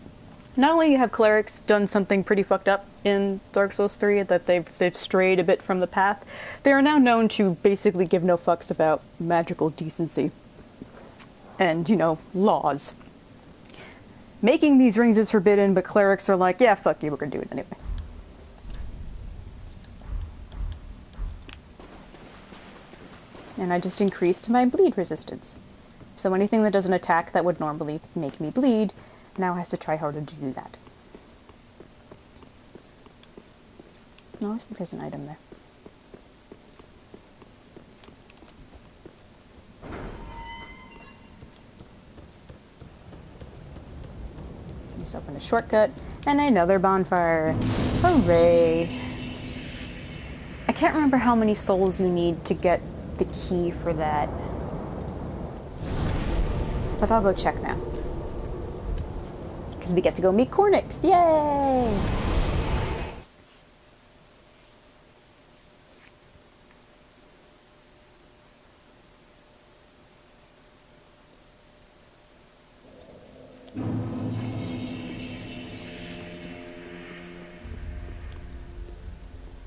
not only have clerics done something pretty fucked up in Dark Souls 3, that they've strayed a bit from the path, they are now known to basically give no fucks about magical decency and, you know, laws. Making these rings is forbidden, but clerics are like, yeah, fuck you, we're gonna do it anyway. And I just increased my bleed resistance. So anything that does an attack that would normally make me bleed now has to try harder to do that. No, I always think there's an item there. Just open a shortcut and another bonfire. Hooray! I can't remember how many souls you need to get the key for that. But I'll go check now. Because we get to go meet Cornix. Yay!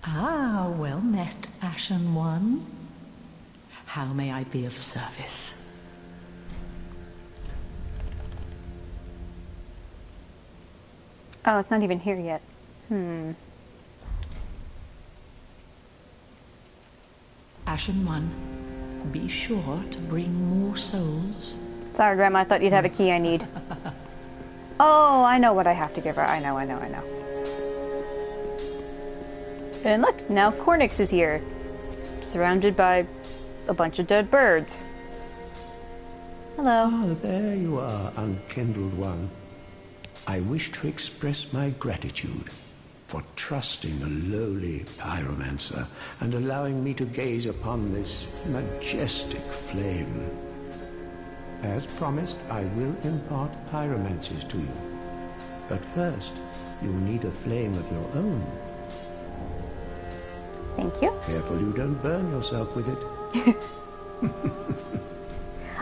Ah, well met, Ashen One. How may I be of service? Oh, it's not even here yet. Ashen One, be sure to bring more souls. Sorry, Grandma, I thought you'd have a key I need. Oh, I know what I have to give her. I know. And look, now Cornix is here. Surrounded by a bunch of dead birds. Hello. Ah, there you are, unkindled one. I wish to express my gratitude for trusting a lowly pyromancer and allowing me to gaze upon this majestic flame. As promised, I will impart pyromancies to you. But first, you'll need a flame of your own. Thank you. Careful you don't burn yourself with it.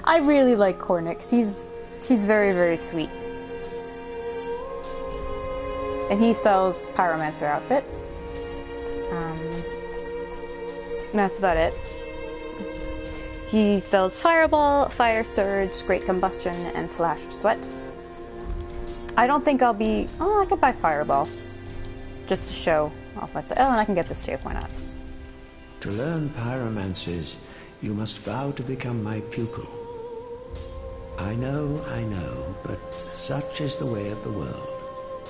I really like Cornix. He's very, very sweet. And he sells Pyromancer outfit. That's about it. He sells Fireball, Fire Surge, Great Combustion, and Flashed Sweat. I don't think I'll be... Oh, I could buy Fireball. Just to show off what's... Oh, and I can get this too. Why not? To learn pyromancies, you must vow to become my pupil. I know, but such is the way of the world.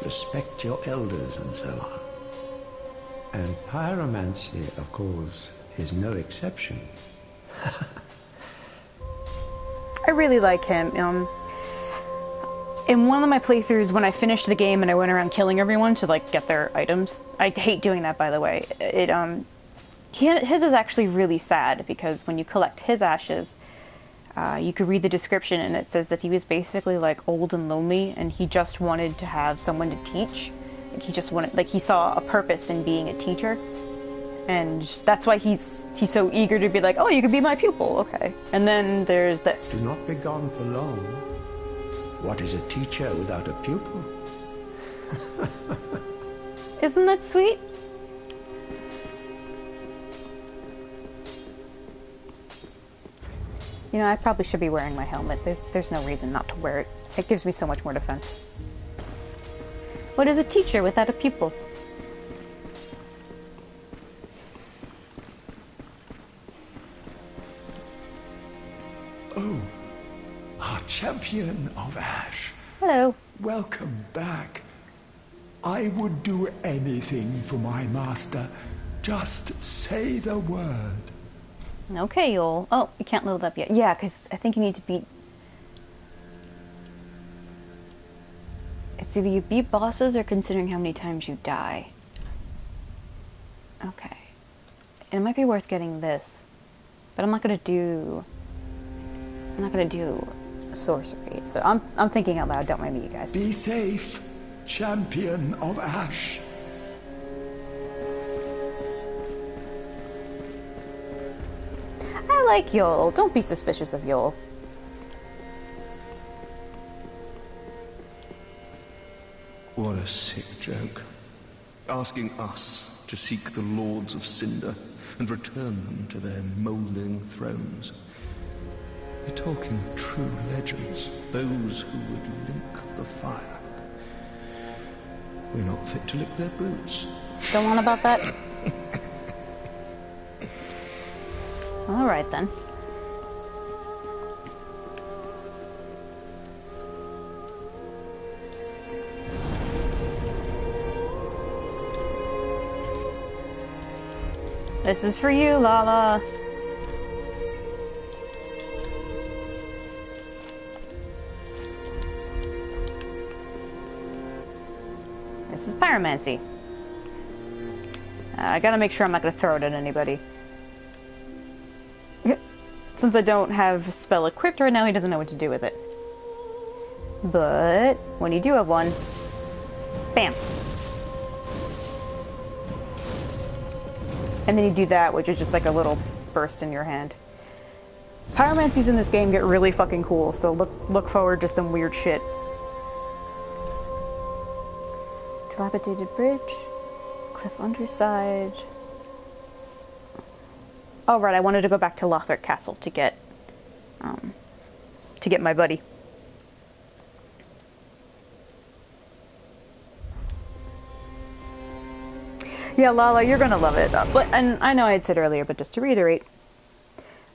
Respect your elders and so on. And pyromancy, of course, is no exception. I really like him. In one of my playthroughs, when I finished the game and I went around killing everyone to like get their items, I hate doing that, by the way. His is actually really sad because when you collect his ashes, You could read the description, and it says that he was basically like old and lonely, and he just wanted to have someone to teach. Like he just wanted, like he saw a purpose in being a teacher, and that's why he's so eager to be like, oh, you could be my pupil, okay. And then there's this. Do not be gone for long. What is a teacher without a pupil? Isn't that sweet? You know, I probably should be wearing my helmet. There's no reason not to wear it. It gives me so much more defense. What is a teacher without a pupil? Oh, our champion of Ash. Hello. Welcome back. I would do anything for my master. Just say the word. Okay, y'all. Oh, you can't level up yet. Yeah, because I think you need to beat... It's either you beat bosses or considering how many times you die. Okay. It might be worth getting this. But I'm not gonna do sorcery. So I'm thinking out loud, don't mind me, you guys. Be safe, champion of Ash. I like Yol. Don't be suspicious of Yol. What a sick joke. Asking us to seek the Lords of Cinder and return them to their moulding thrones. We're talking true legends, those who would link the fire. We're not fit to lick their boots. Still on about that? Alright then. This is for you, Lala. This is pyromancy. I gotta make sure I'm not gonna throw it at anybody. Since I don't have a spell equipped right now, he doesn't know what to do with it. But when you do have one, bam. And then you do that, which is just like a little burst in your hand. Pyromancies in this game get really fucking cool, so look forward to some weird shit. Dilapidated bridge, cliff underside. Oh right, I wanted to go back to Lothric Castle to get my buddy. Yeah, Lala, you're gonna love it. And I know I had said earlier, but just to reiterate,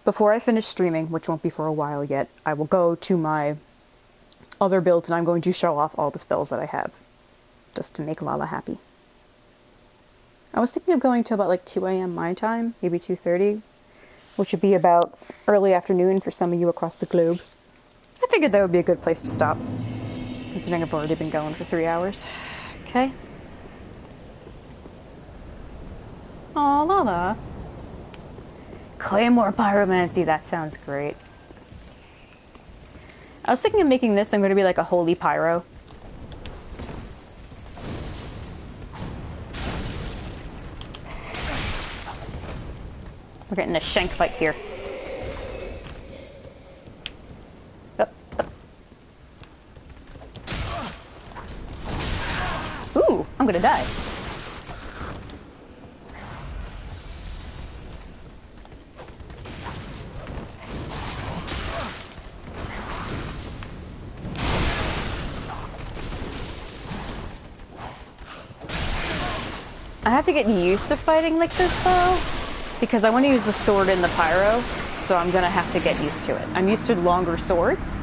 before I finish streaming, which won't be for a while yet, I will go to my other builds and I'm going to show off all the spells that I have, just to make Lala happy. I was thinking of going to about like 2 a.m. my time, maybe 2:30, which would be about early afternoon for some of you across the globe. I figured that would be a good place to stop, considering I've already been going for 3 hours. Okay. Aw, Lala. Claymore Pyromancy, that sounds great. I was thinking of making this, I'm going to be like a holy pyro. We're getting a shank fight here. Up, up. Ooh, I'm gonna die. I have to get used to fighting like this though, because I want to use the sword in the pyro, so I'm gonna have to get used to it. I'm used to longer swords.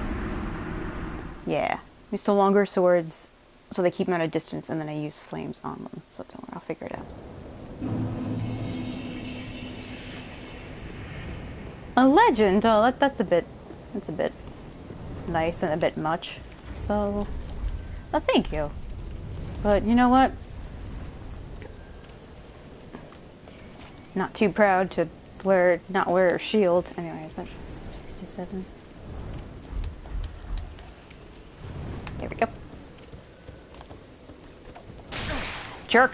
Yeah, I'm used to longer swords, so they keep them at a distance, and then I use flames on them. So don't worry, I'll figure it out. A legend? Oh, that's a bit nice and a bit much. So, well, thank you. But you know what? Not too proud to not wear a shield. Anyway, that's 67. we go. Jerk.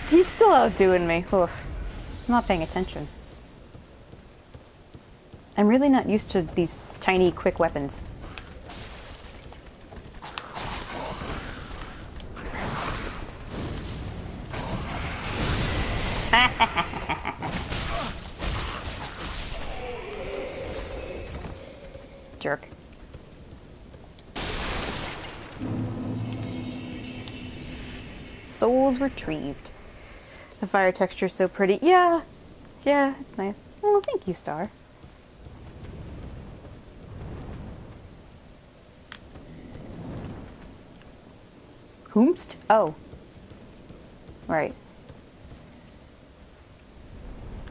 He's still outdoing me. Oof. I'm not paying attention. I'm really not used to these tiny, quick weapons. Jerk. Souls retrieved. The fire texture is so pretty. Yeah, yeah, it's nice. Oh, thank you, Star. Whomst? Oh. Right.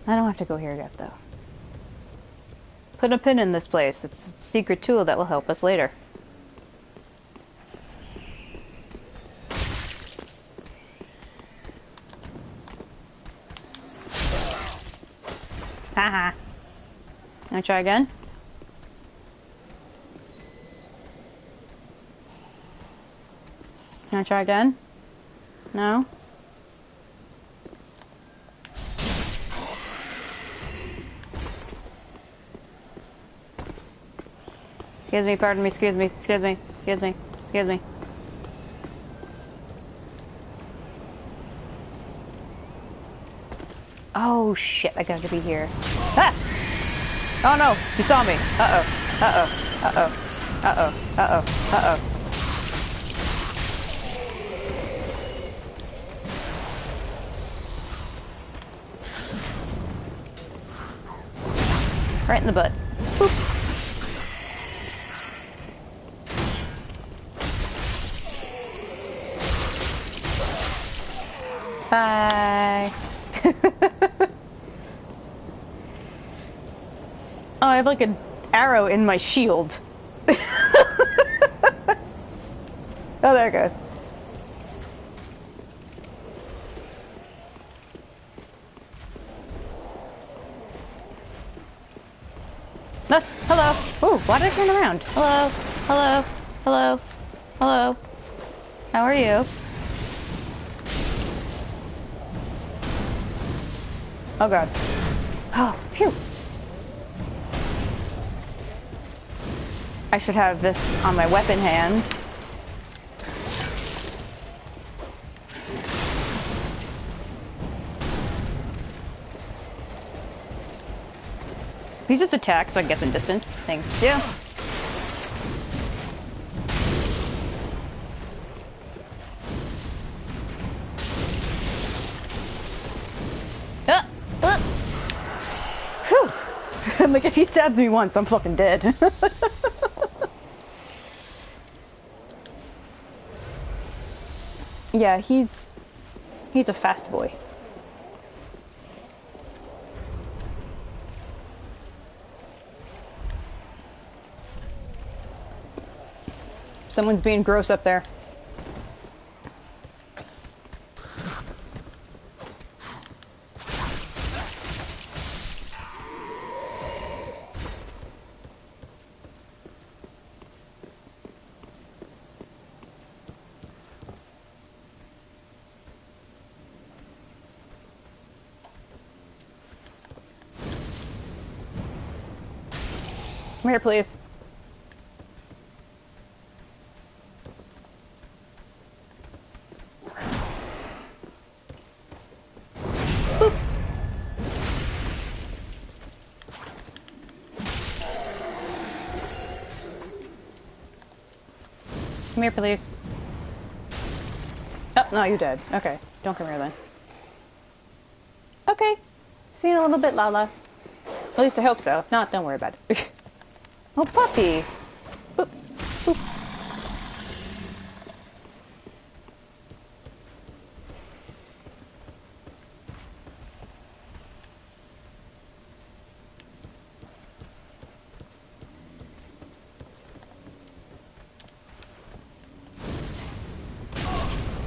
I don't have to go here yet, though. Put a pin in this place. It's a secret tool that will help us later. Haha. Wanna try again? Wanna try again? No? Excuse me, pardon me, excuse me, excuse me, excuse me, excuse me. Oh shit, I gotta be here. Ah! Oh no, he saw me. Uh-oh, uh-oh, uh-oh, uh-oh, uh-oh, uh-oh. Right in the butt. Boop. Bye. Oh, I have like an arrow in my shield. Oh, there it goes. No, hello. Ooh, why did I turn around? Hello, hello, hello, hello. How are you? Oh god. Oh, phew. I should have this on my weapon hand. He just attacks so I can get some distance. Thank you. Whew. I'm like, if he stabs me once, I'm fucking dead. Yeah, he's a fast boy. Someone's being gross up there. Come here, please. Boop. Come here, please. Oh, no, you're dead. Okay, don't come here then. Okay. See you in a little bit, Lala. At least I hope so. If not, don't worry about it. Oh, puppy! Boop, boop.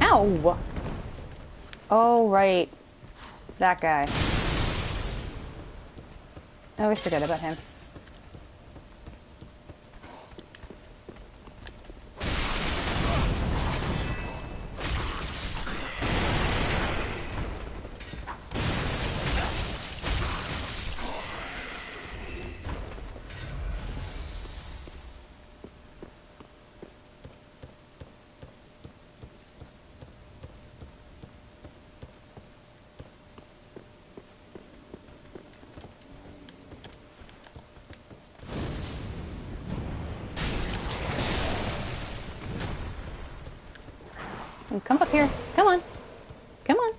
Ow! Oh, right. That guy. I always forget about him. Come up here. Come on. Come on.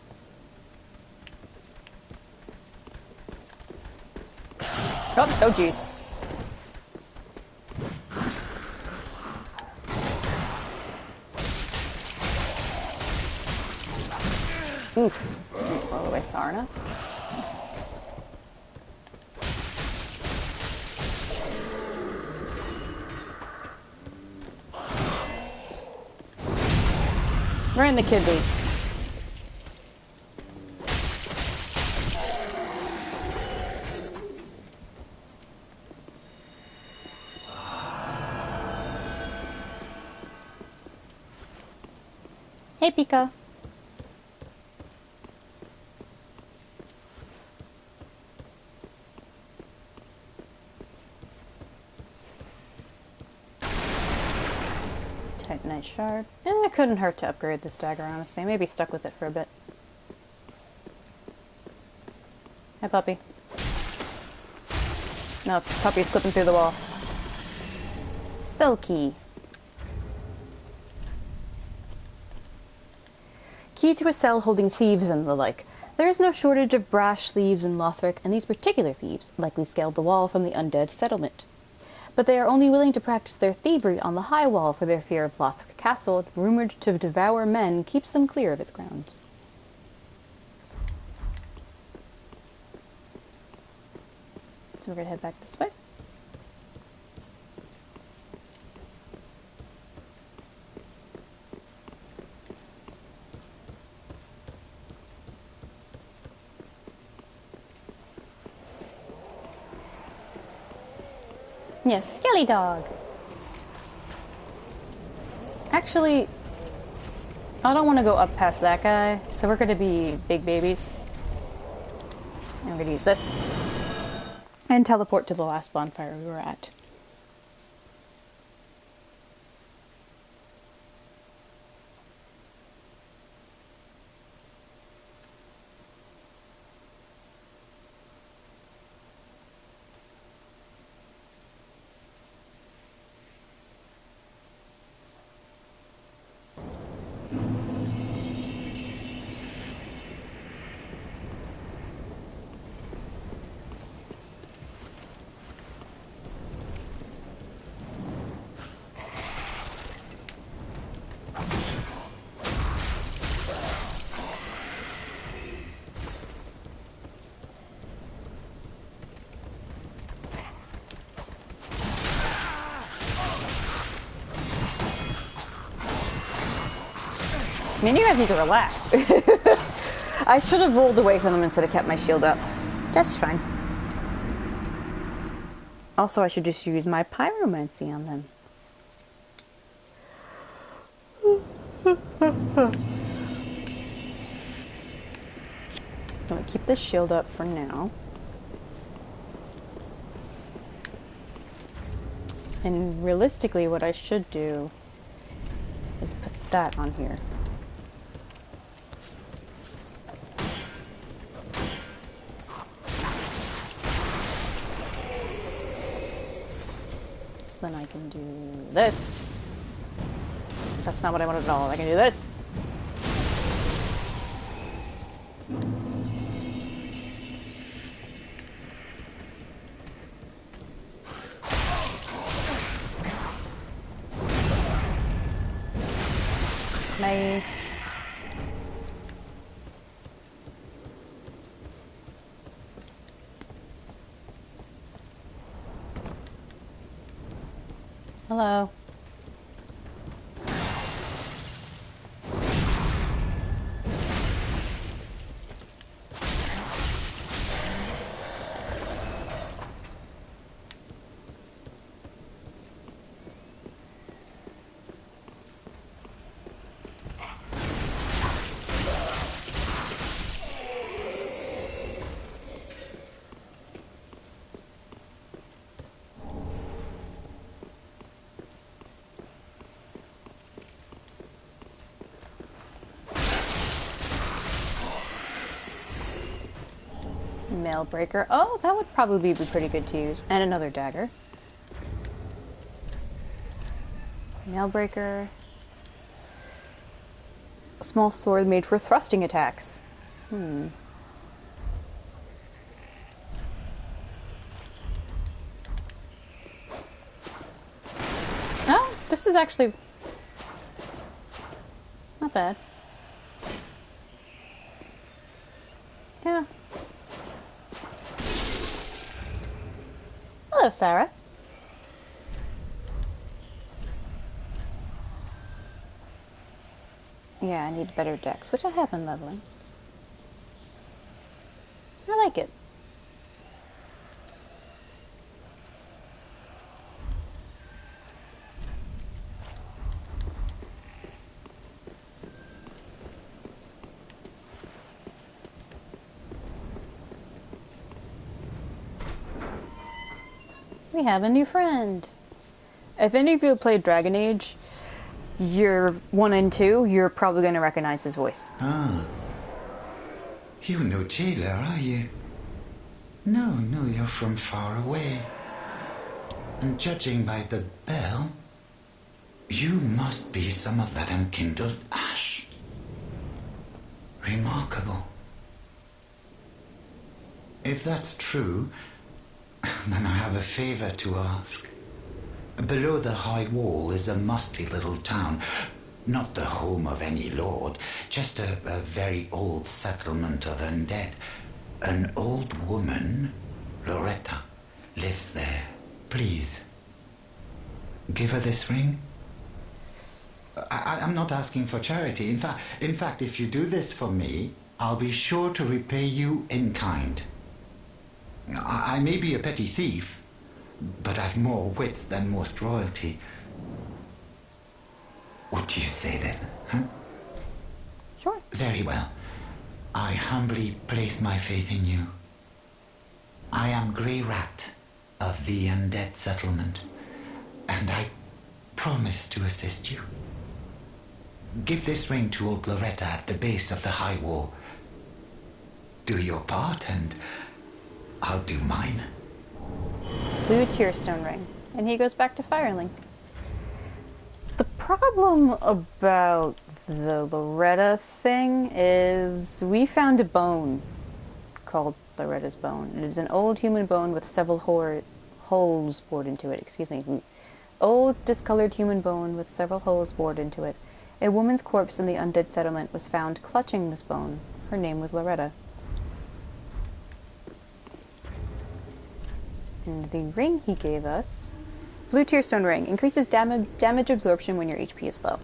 Oh jeez. Oof. Didn't all the way far enough. We're in the kiddies. Hey, Pika. Titanite shard. It couldn't hurt to upgrade this dagger, honestly. Maybe stuck with it for a bit. Hi, puppy. No, puppy's clipping through the wall. Silky. Key to a cell holding thieves and the like. There is no shortage of brash thieves in Lothric, and these particular thieves likely scaled the wall from the undead settlement. But they are only willing to practice their thievery on the high wall, for their fear of Lothric Castle, rumored to devour men, keeps them clear of its grounds. So we're gonna head back this way. Yes, Skelly Dog. Actually, I don't want to go up past that guy, so we're going to be big babies. And we're going to use this. And teleport to the last bonfire we were at. I mean, you guys need to relax. I should have rolled away from them instead of kept my shield up. Just fine. Also, I should just use my pyromancy on them. I'm gonna keep this shield up for now. And realistically, what I should do is put that on here. So then I can do this. That's not what I wanted at all. I can do this. Bye. Hello. Mailbreaker. Oh, that would probably be pretty good to use. And another dagger. Mailbreaker. A small sword made for thrusting attacks. Oh, this is actually not bad. Yeah. Hello, Sarah. Yeah, I need better decks, which I have been leveling. I like it. We have a new friend. If any of you have played Dragon Age, you're 1 and 2, you're probably going to recognize his voice. Ah. You're no jailer, are you? No, you're from far away. And judging by the bell, you must be some of that unkindled ash. Remarkable. If that's true, then I have a favor to ask. Below the high wall is a musty little town. Not the home of any lord, just a very old settlement of undead. An old woman, Loretta, lives there. Please, give her this ring. I'm not asking for charity. In fact, if you do this for me, I'll be sure to repay you in kind. I may be a petty thief, but I've more wits than most royalty. What do you say then, huh? Sure. Very well. I humbly place my faith in you. I am Grey Rat of the undead settlement, and I promise to assist you. Give this ring to old Loretta at the base of the high wall. Do your part, and I'll do mine. Blue Tearstone ring. And he goes back to Firelink. The problem about the Loretta thing is we found a bone called Loretta's bone. It is an old human bone with several holes bored into it. Excuse me. Old, discolored human bone with several holes bored into it. A woman's corpse in the undead settlement was found clutching this bone. Her name was Loretta. And the ring he gave us... Blue Tearstone ring. Increases damage absorption when your HP is low.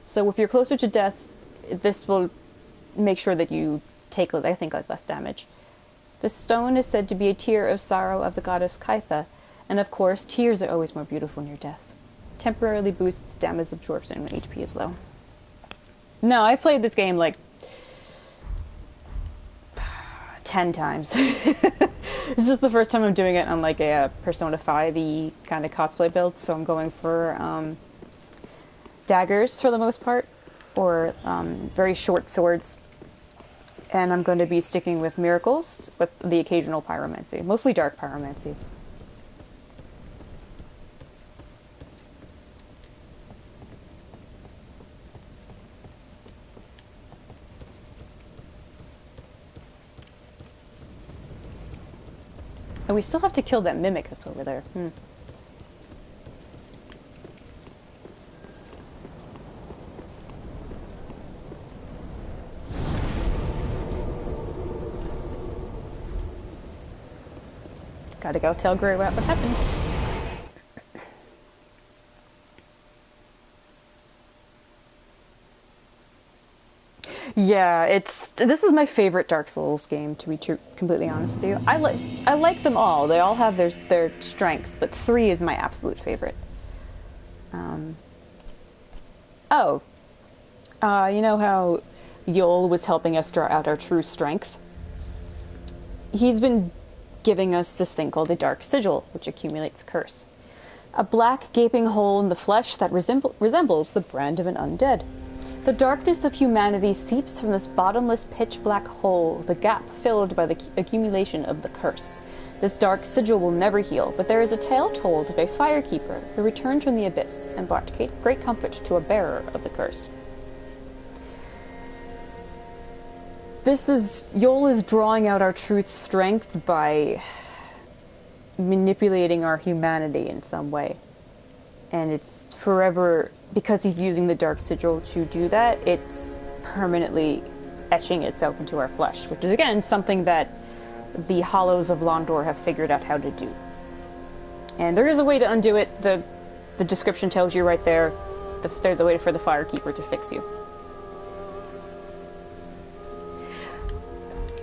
So if you're closer to death, this will make sure that you take, I think, like less damage. The stone is said to be a tear of sorrow of the goddess Kytha. And of course, tears are always more beautiful near death. Temporarily boosts damage absorption when HP is low. No, I played this game like 10 times. It's just the first time I'm doing it on like a Persona 5-y kind of cosplay build, so I'm going for daggers for the most part, or very short swords. And I'm going to be sticking with miracles with the occasional pyromancy, mostly dark pyromancies. And we still have to kill that mimic that's over there. Gotta go tell Grey Rat what happened. Yeah, this is my favorite Dark Souls game, to be completely honest with you. I like them all. They all have their strengths, but 3 is my absolute favorite. You know how Yol was helping us draw out our true strength? He's been giving us this thing called a Dark Sigil, which accumulates curse. A black gaping hole in the flesh that resembles the brand of an undead. The darkness of humanity seeps from this bottomless pitch-black hole, the gap filled by the accumulation of the curse. This dark sigil will never heal, but there is a tale told of a firekeeper who returned from the abyss and brought great comfort to a bearer of the curse. Yol is drawing out our truth's strength by manipulating our humanity in some way. And it's forever, because he's using the dark sigil to do that, it's permanently etching itself into our flesh, which is again something that the Hollows of Londor have figured out how to do. And there is a way to undo it. The description tells you right there. There's a way for the Firekeeper to fix you.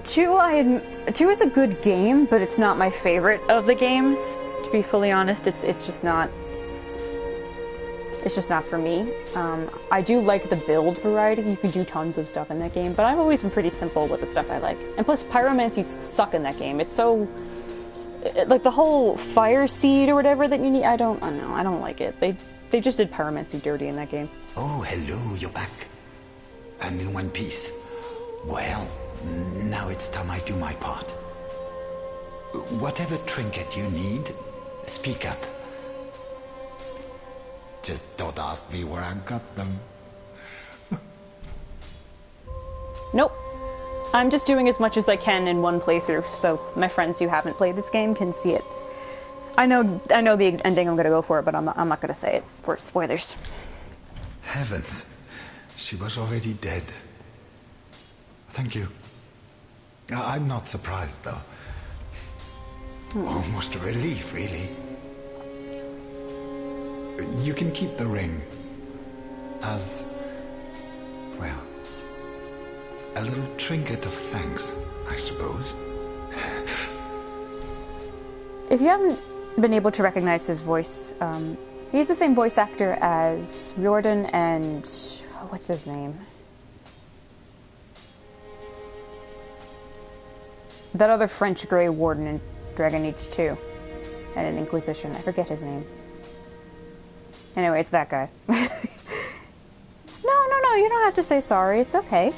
2 is a good game, but it's not my favorite of the games. To be fully honest, it's just not. It's just not for me. I do like the build variety. You can do tons of stuff in that game, but I've always been pretty simple with the stuff I like. And plus, pyromancies suck in that game. It's so... like, the whole fire seed or whatever that you need, I don't know. I don't like it. They just did pyromancy dirty in that game. Oh, hello, you're back. And in one piece. Well, now it's time I do my part. Whatever trinket you need, speak up. Just don't ask me where I got them. Nope. I'm just doing as much as I can in one playthrough, so my friends who haven't played this game can see it. I know the ending I'm gonna go for it, but I'm not gonna say it for spoilers. Heavens. She was already dead. Thank you. I'm not surprised, though. Almost a relief, really. You can keep the ring as, well, a little trinket of thanks, I suppose. If you haven't been able to recognize his voice, he's the same voice actor as Riordan and... what's his name? That other French Grey Warden in Dragon Age 2 and in Inquisition. I forget his name. Anyway, it's that guy. No, you don't have to say sorry. It's okay.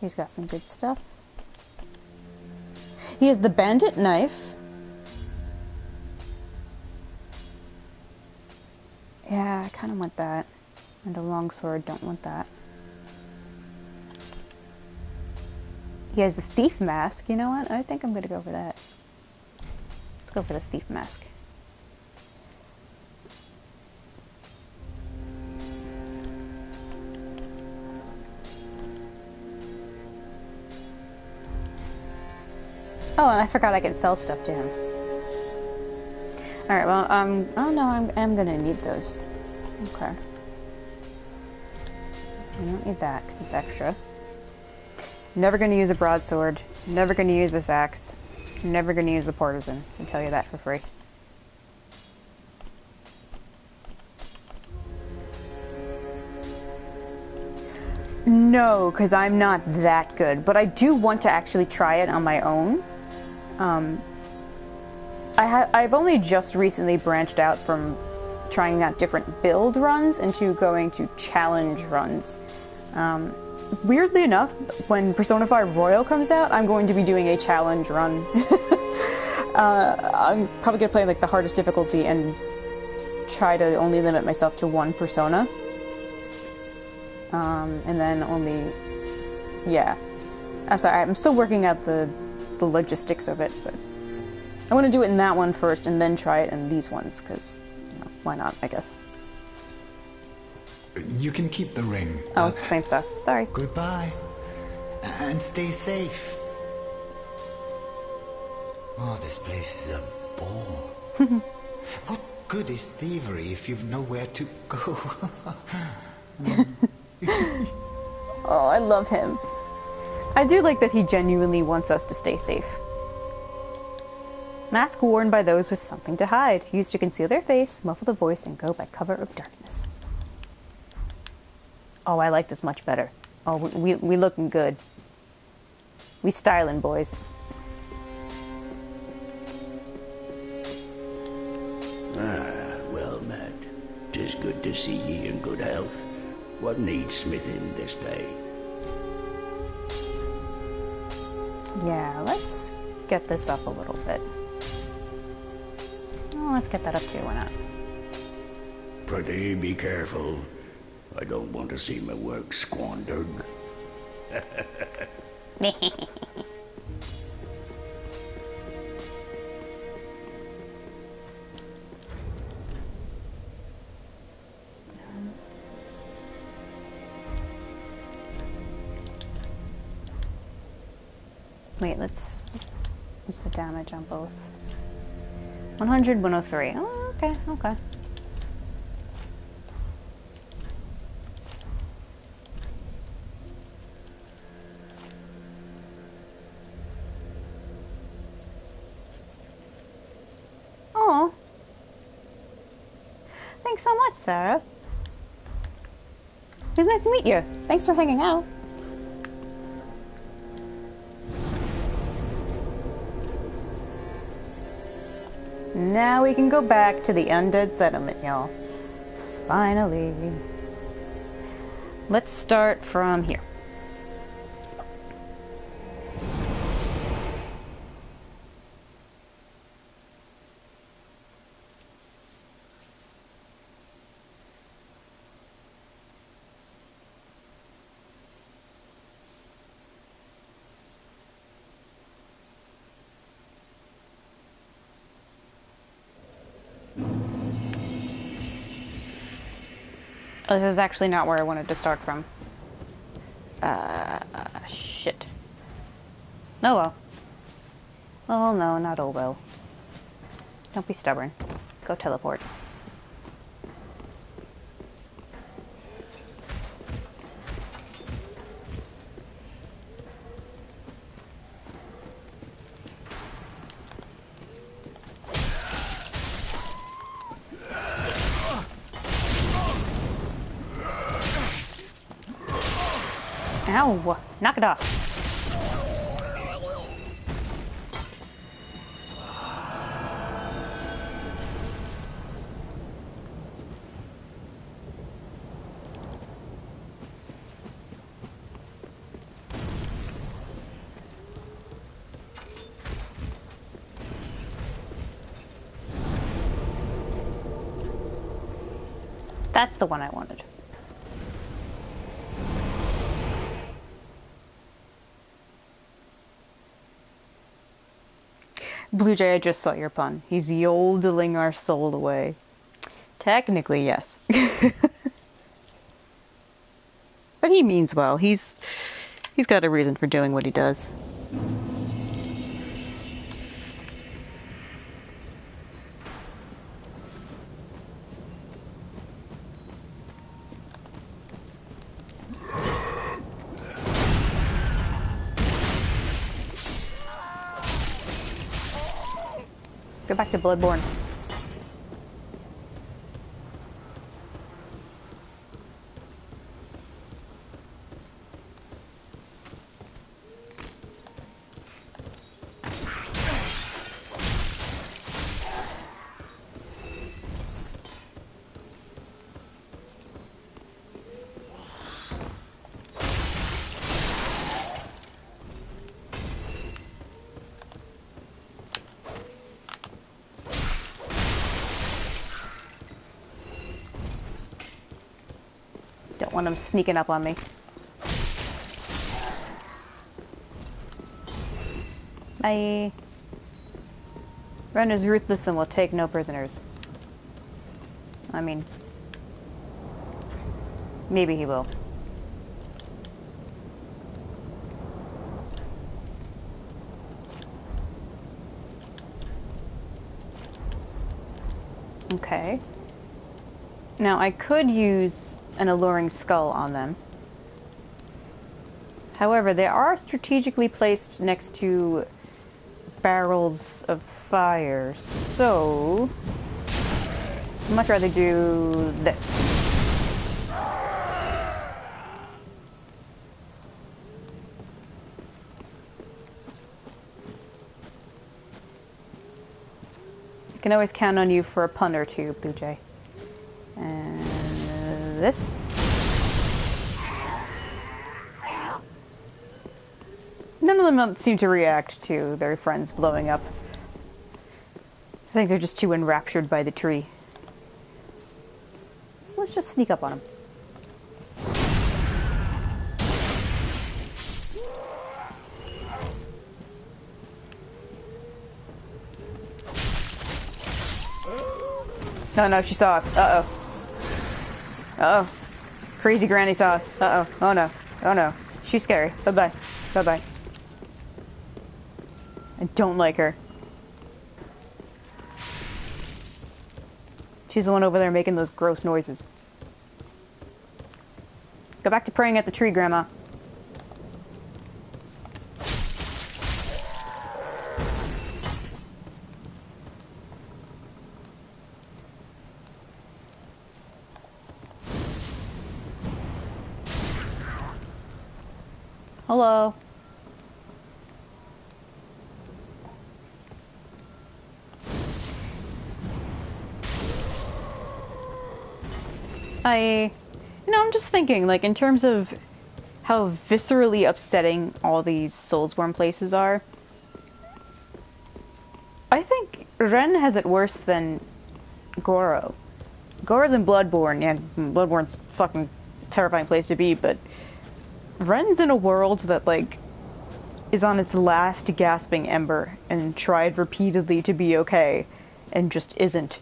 He's got some good stuff. He has the bandit knife. Yeah, I kind of want that. And a longsword, don't want that. He has the thief mask. You know what? I think I'm going to go for that. Let's go for the thief mask. Oh, and I forgot I can sell stuff to him. Alright, well, oh no, I'm gonna need those. Okay. I don't need that, because it's extra. Never gonna use a broadsword. Never gonna use this axe. Never gonna use the partisan. I can tell you that for free. No, because I'm not that good. But I do want to actually try it on my own. I've only just recently branched out from trying out different build runs into going to challenge runs. Weirdly enough, when Persona 5 Royal comes out, I'm going to be doing a challenge run. I'm probably going to play like the hardest difficulty and try to only limit myself to one persona. And then only... yeah. I'm sorry, I'm still working out the logistics of it, but I want to do it in that one first and then try it in these ones, because, you know, why not, I guess. You can keep the ring. Oh, it's the same stuff. Sorry. Goodbye. And stay safe. Oh, this place is a bore. What good is thievery if you've nowhere to go? Oh, I love him. I do like that he genuinely wants us to stay safe. Mask worn by those with something to hide, used to conceal their face, muffle the voice, and go by cover of darkness. Oh, I like this much better. Oh, we looking good. We styling, boys. Ah, well met. 'tis good to see ye in good health. What needs smithing this day? Yeah, let's get this up a little bit. Oh, let's get that up too, why not? Prithee, be careful. I don't want to see my work squandered. Wait, what's the damage on both? 100, 103. Oh, okay, okay. Oh. Thanks so much, Sarah. It was nice to meet you. Thanks for hanging out. Now we can go back to the undead settlement, y'all. Finally. Let's start from here. Oh, this is actually not where I wanted to start from. Shit. Oh well. Oh no, not oh well. Don't be stubborn. Go teleport. Ow! Knock it off. That's the one I wanted. Blue Jay, I just saw your pun. He's yodeling our soul away. Technically, yes. But he means well. He's got a reason for doing what he does. Go back to Bloodborne. Don't want him sneaking up on me. Bye. Ren is ruthless and will take no prisoners. I mean, maybe he will. Okay. Now I could use an alluring skull on them. However, they are strategically placed next to barrels of fire, so I'd much rather do this. I can always count on you for a pun or two, Blue Jay. And this. None of them seem to react to their friends blowing up. I think they're just too enraptured by the tree. So let's just sneak up on them. Oh no, she saw us. Uh-oh. Uh-oh. Crazy granny saw us. Uh-oh. Oh no. Oh no. She's scary. Bye-bye. Bye-bye. I don't like her. She's the one over there making those gross noises. Go back to praying at the tree, Grandma. Hello. I'm just thinking, like, in terms of how viscerally upsetting all these Soulsborne places are, I think Ren has it worse than Goro. Goro's in Bloodborne, yeah, Bloodborne's a fucking terrifying place to be, but Ren's in a world that, like, is on its last gasping ember and tried repeatedly to be okay and just isn't.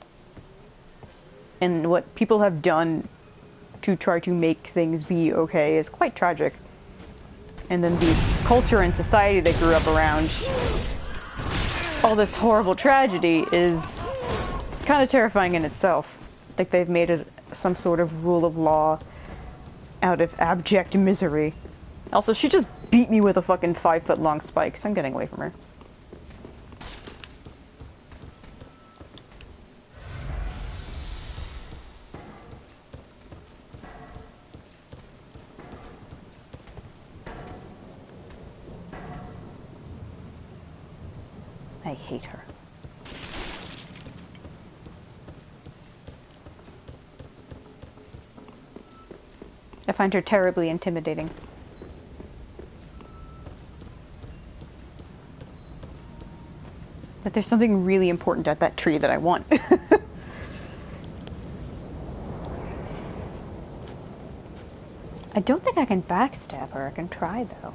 And what people have done to try to make things be okay is quite tragic. And then the culture and society they grew up around, all this horrible tragedy, is kind of terrifying in itself. Like they've made it some sort of rule of law out of abject misery. Also, she just beat me with a fucking 5-foot-long spike, so I'm getting away from her. I hate her. I find her terribly intimidating. But there's something really important at that tree that I want. I don't think I can backstab her. I can try, though.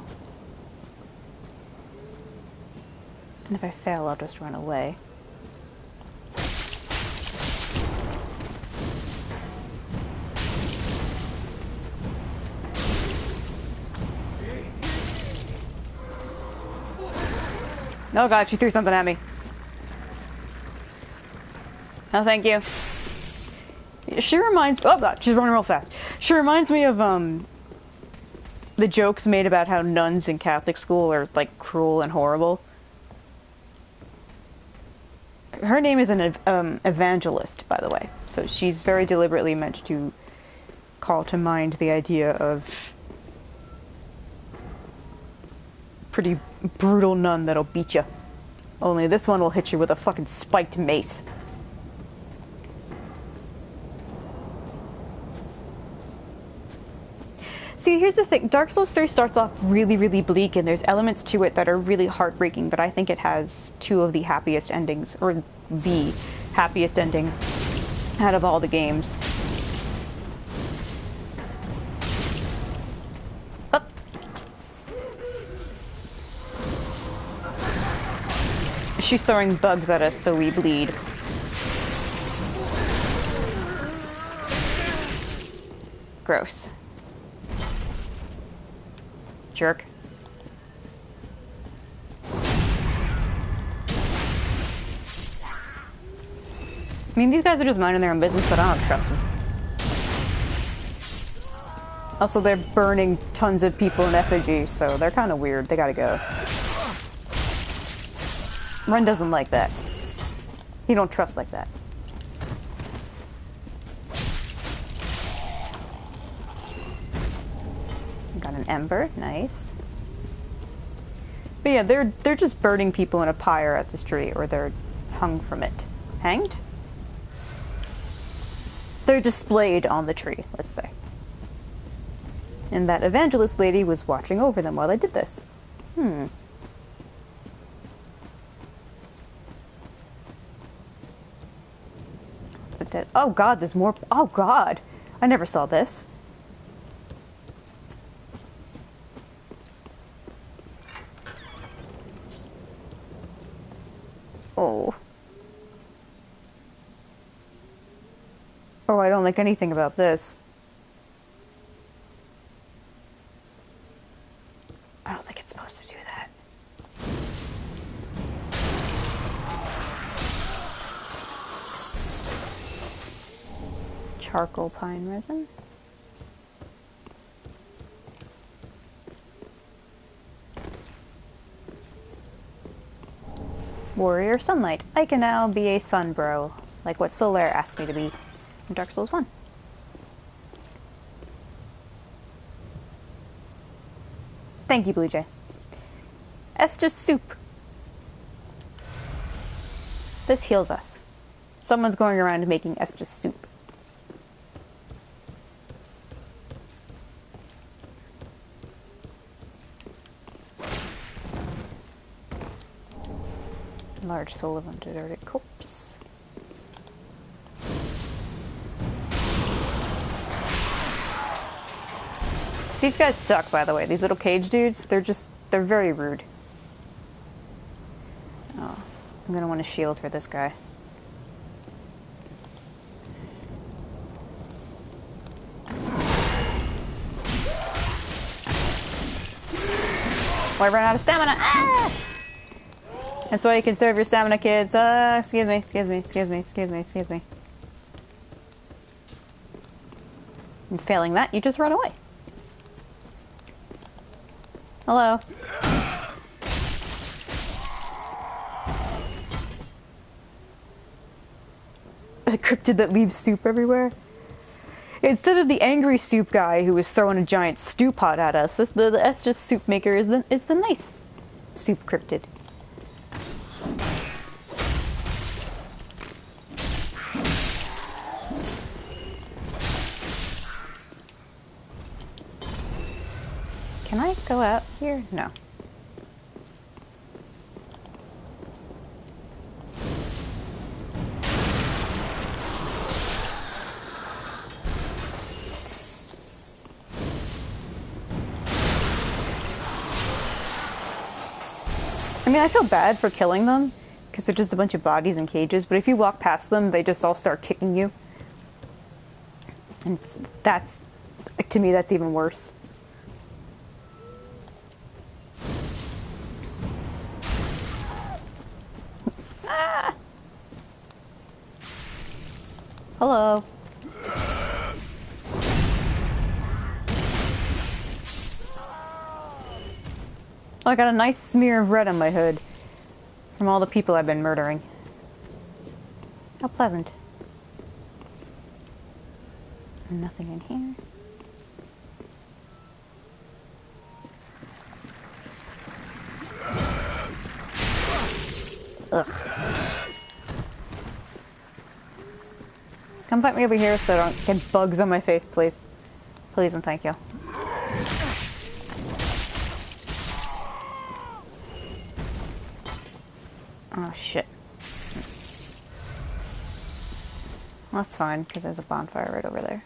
And if I fail, I'll just run away. Oh god, she threw something at me. No, thank you. She reminds... Oh god, she's running real fast. She reminds me of, the jokes made about how nuns in Catholic school are, like, cruel and horrible. Her name is an evangelist, by the way. So she's very deliberately meant to call to mind the idea of pretty brutal nun that'll beat you. Only this one will hit you with a fucking spiked mace. See, here's the thing. Dark Souls 3 starts off really, really bleak, and there's elements to it that are really heartbreaking, but I think it has two of the happiest endings, or the happiest ending out of all the games. Up. She's throwing bugs at us, so we bleed. Gross. Jerk. I mean, these guys are just minding their own business, but I don't trust them. Also, they're burning tons of people in effigy, so they're kind of weird. They gotta go. Ren doesn't like that. He don't trust like that. Got an ember, nice. But yeah, they're just burning people in a pyre at this tree, or they're hung from it. Hanged? They're displayed on the tree, let's say. And that evangelist lady was watching over them while I did this. It's a dead... Oh god, there's more... Oh god! I never saw this. Oh. Oh, I don't like anything about this. I don't think it's supposed to do that. Charcoal pine resin. Warrior sunlight. I can now be a sun bro, like what Solaire asked me to be in Dark Souls 1. Thank you, Blue Jay. Estus soup. This heals us. Someone's going around making Estus soup. Large soul of undeserted corpse. These guys suck, by the way. These little cage dudes, they're very rude. Oh, I'm gonna want a shield for this guy. Oh, I ran out of stamina! Ah! That's why you conserve your stamina, kids. Excuse me, excuse me, excuse me, excuse me, excuse me. And failing that, you just run away. Hello. A cryptid that leaves soup everywhere. Instead of the angry soup guy who was throwing a giant stew pot at us, the Estus soup maker is the nice soup cryptid. Can I go out here? No. I mean, I feel bad for killing them, because they're just a bunch of bodies in cages, but if you walk past them, they just all start kicking you. And that's, to me, that's even worse. Ah! Hello. Oh, I got a nice smear of red on my hood from all the people I've been murdering. How pleasant. Nothing in here. Ugh. Come fight me over here so I don't get bugs on my face, please. Please and thank you. Oh, shit. Well, that's fine, because there's a bonfire right over there.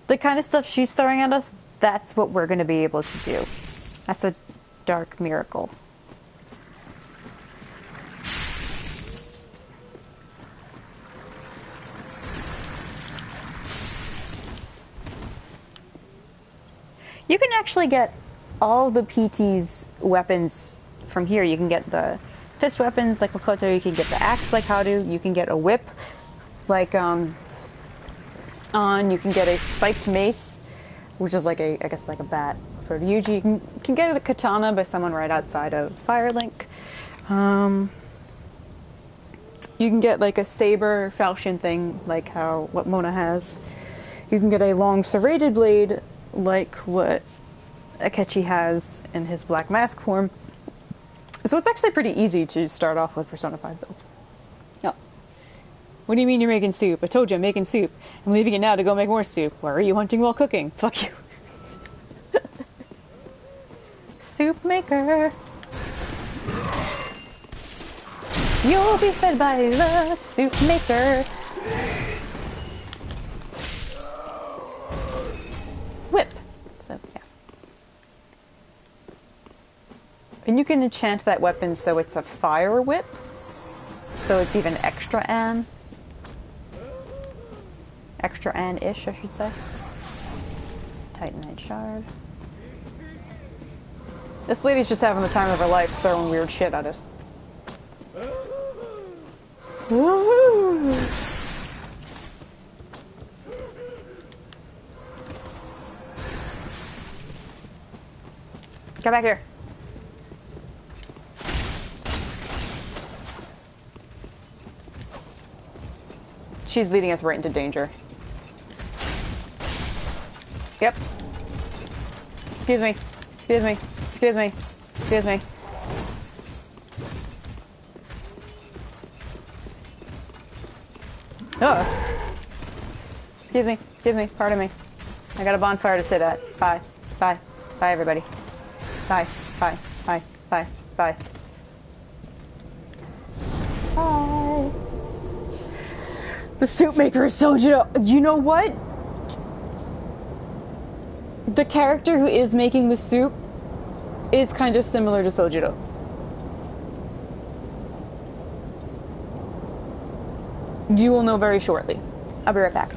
The kind of stuff she's throwing at us, that's what we're going to be able to do. That's a dark miracle. You can actually get all the PT's weapons from here. You can get the fist weapons like Makoto, you can get the axe like Haru, you can get a whip like you can get a spiked mace, which is like I guess like a bat for Yuji. You can get a katana by someone right outside of Firelink. You can get like a saber falchion thing like what Mona has. You can get a long serrated blade, like what Akechi has in his Black Mask form. So it's actually pretty easy to start off with Persona 5 builds. Oh. What do you mean you're making soup? I told you I'm making soup. I'm leaving it now to go make more soup. Why are you hunting while cooking? Fuck you. Soup maker. You'll be fed by the soup maker. Whip. So, yeah. And you can enchant that weapon so it's a fire whip. So it's even extra an. Extra an-ish, I should say. Titanite shard. This lady's just having the time of her life throwing weird shit at us. Woo! Get back here. She's leading us right into danger. Yep. Excuse me. Excuse me. Excuse me. Excuse me. Oh. Excuse me. Excuse me. Pardon me. I got a bonfire to sit at. Bye. Bye. Bye, everybody. Bye. Bye. Bye. Bye. Bye. Bye. The soup maker is Sojiro. You know what? The character who is making the soup is kind of similar to Sojiro. You will know very shortly. I'll be right back.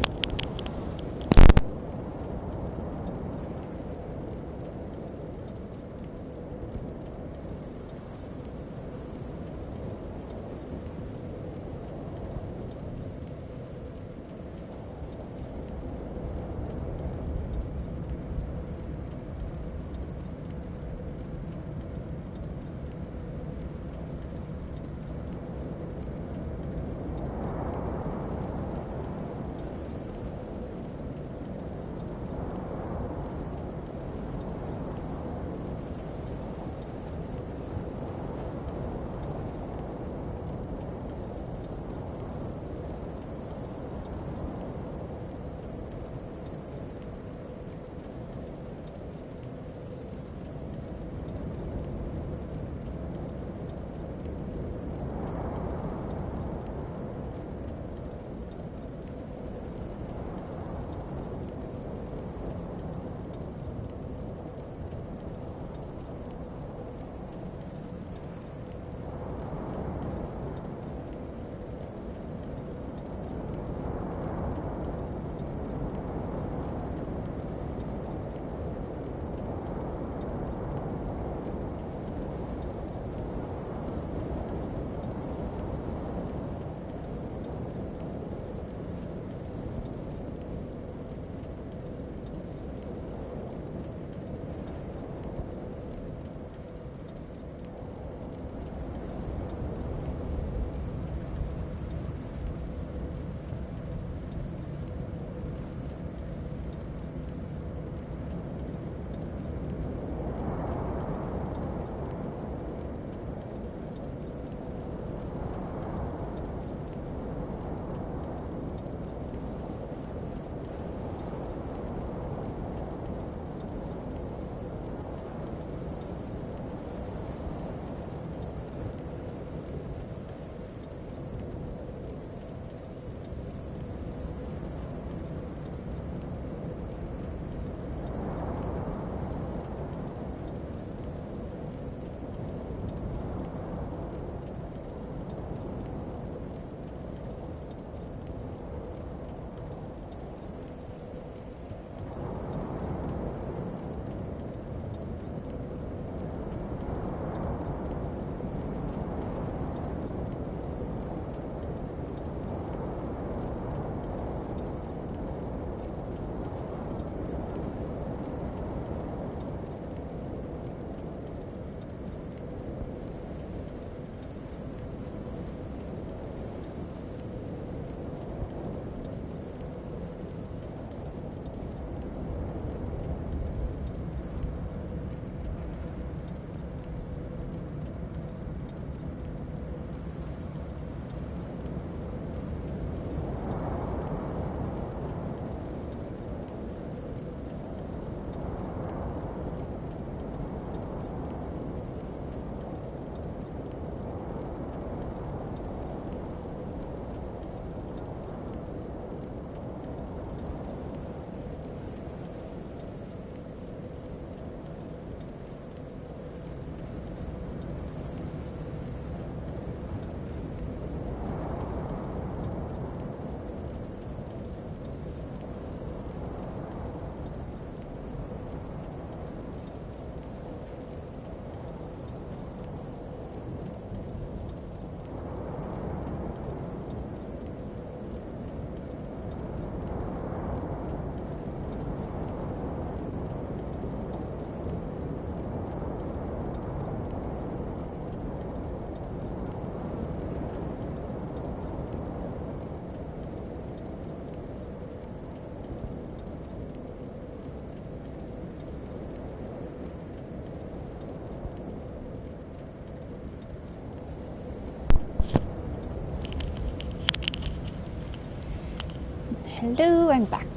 Hello, I'm back.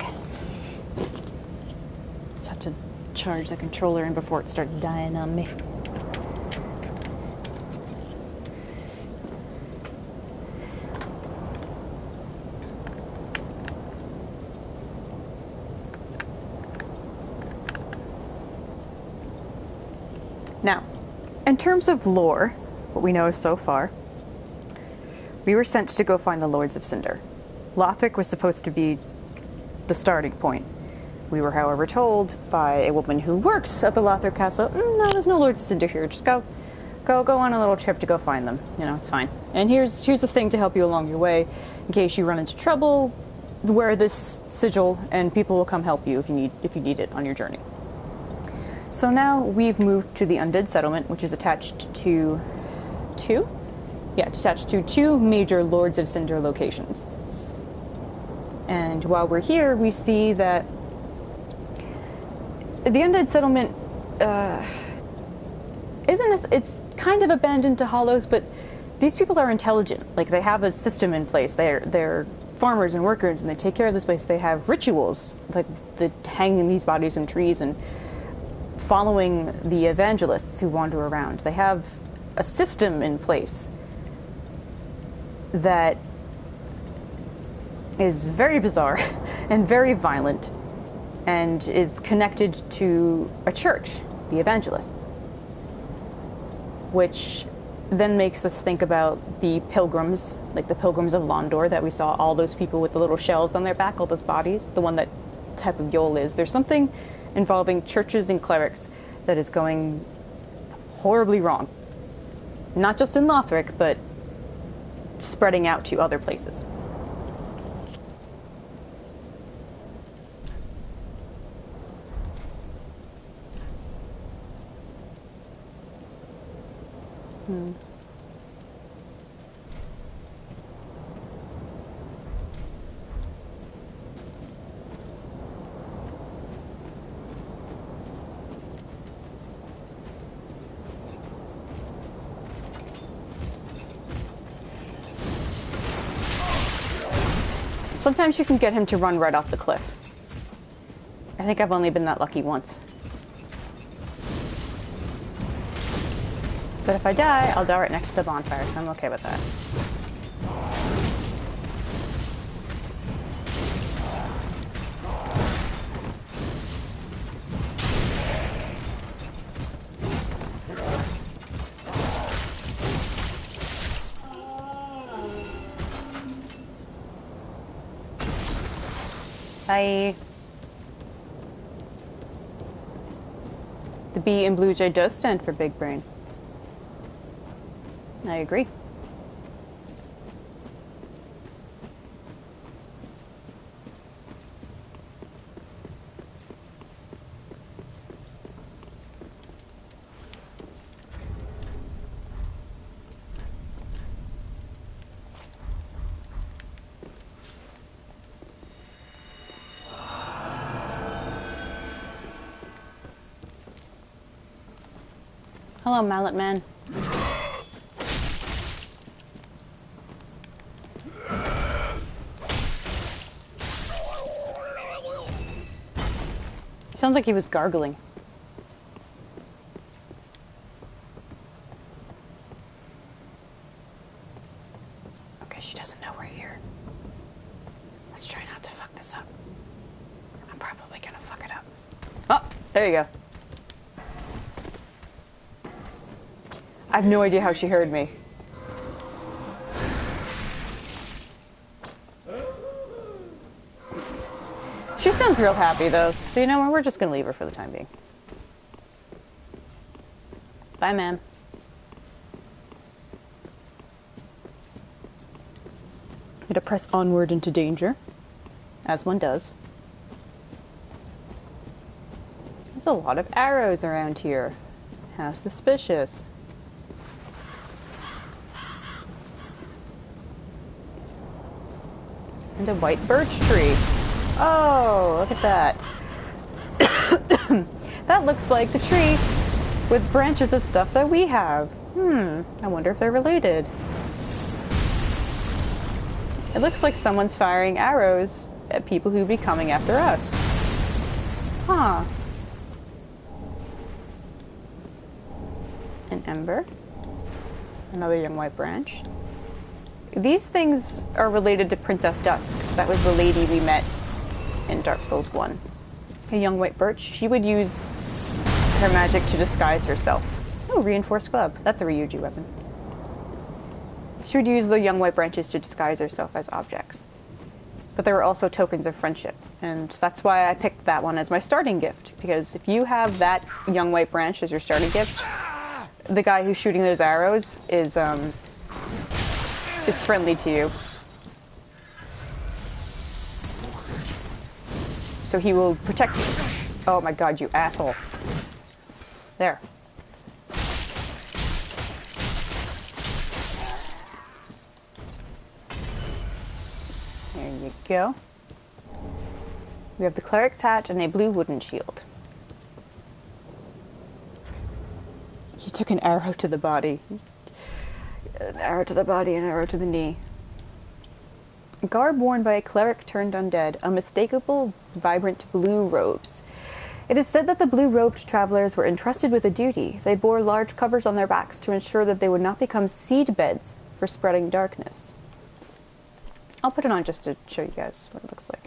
Just had to charge the controller in before it started dying on me. Now, in terms of lore, what we know so far, we were sent to go find the Lords of Cinder. Lothric was supposed to be the starting point. We were, however, told by a woman who works at the Lothric castle, no, there's no Lords of Cinder here, just go on a little trip to go find them. You know, it's fine. And here's the thing to help you along your way, in case you run into trouble, wear this sigil, and people will come help you if you need it on your journey. So now we've moved to the Undead Settlement, which is attached to two major Lords of Cinder locations. And while we're here, we see that the Undead Settlement it's kind of abandoned to hollows, but these people are intelligent. Like, they have a system in place. They're farmers and workers, and they take care of this place. They have rituals, like the hanging these bodies in trees and following the evangelists who wander around. They have a system in place that is very bizarre and very violent and is connected to a church, the evangelists, which then makes us think about the pilgrims, like the pilgrims of Londor that we saw, all those people with the little shells on their back, all those bodies, the one that type of Yol is. There's something involving churches and clerics that is going horribly wrong. Not just in Lothric, but spreading out to other places. Sometimes you can get him to run right off the cliff. I think I've only been that lucky once. But if I die, I'll die right next to the bonfire, so I'm okay with that. The B in Blue Jay does stand for big brain. I agree. Hello, Mallet Man. Sounds like he was gargling. Okay, she doesn't know we're here. Let's try not to fuck this up. I'm probably gonna fuck it up. Oh, there you go. I have no idea how she heard me. She sounds real happy, though, so you know what? We're just gonna leave her for the time being. Bye, ma'am. Gonna press onward into danger, as one does. There's a lot of arrows around here. How suspicious. And a white birch tree. Oh, look at that. That looks like the tree with branches of stuff that we have. I wonder if they're related. It looks like someone's firing arrows at people who'd be coming after us. Huh. An ember. Another young white branch. These things are related to Princess Dusk. That was the lady we met in Dark Souls 1. A young white birch. She would use her magic to disguise herself. Oh, reinforced club. That's a Ryuji weapon. She would use the young white branches to disguise herself as objects. But there were also tokens of friendship, and that's why I picked that one as my starting gift, because if you have that young white branch as your starting gift, the guy who's shooting those arrows is friendly to you. So he will protect you. Oh my god, you asshole. There. There you go. We have the cleric's hat and a blue wooden shield. He took an arrow to the body. An arrow to the body, an arrow to the knee. Garb worn by a cleric turned undead, unmistakable, vibrant blue robes. It is said that the blue-robed travelers were entrusted with a duty. They bore large covers on their backs to ensure that they would not become seed beds for spreading darkness. I'll put it on just to show you guys what it looks like.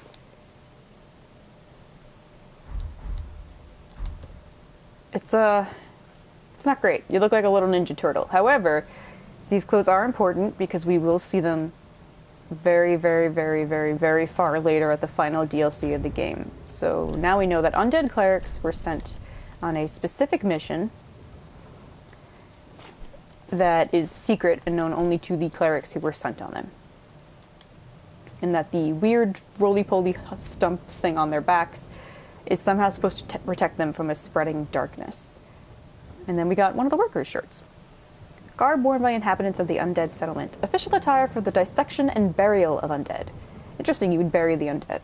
It's not great. You look like a little Ninja Turtle. However, these clothes are important because we will see them very, very, very, very, very far later at the final DLC of the game. So now we know that undead clerics were sent on a specific mission that is secret and known only to the clerics who were sent on them. And that the weird roly-poly stump thing on their backs is somehow supposed to protect them from a spreading darkness. And then we got one of the workers' shirts. Garb worn by inhabitants of the undead settlement. Official attire for the dissection and burial of undead. Interesting, you would bury the undead.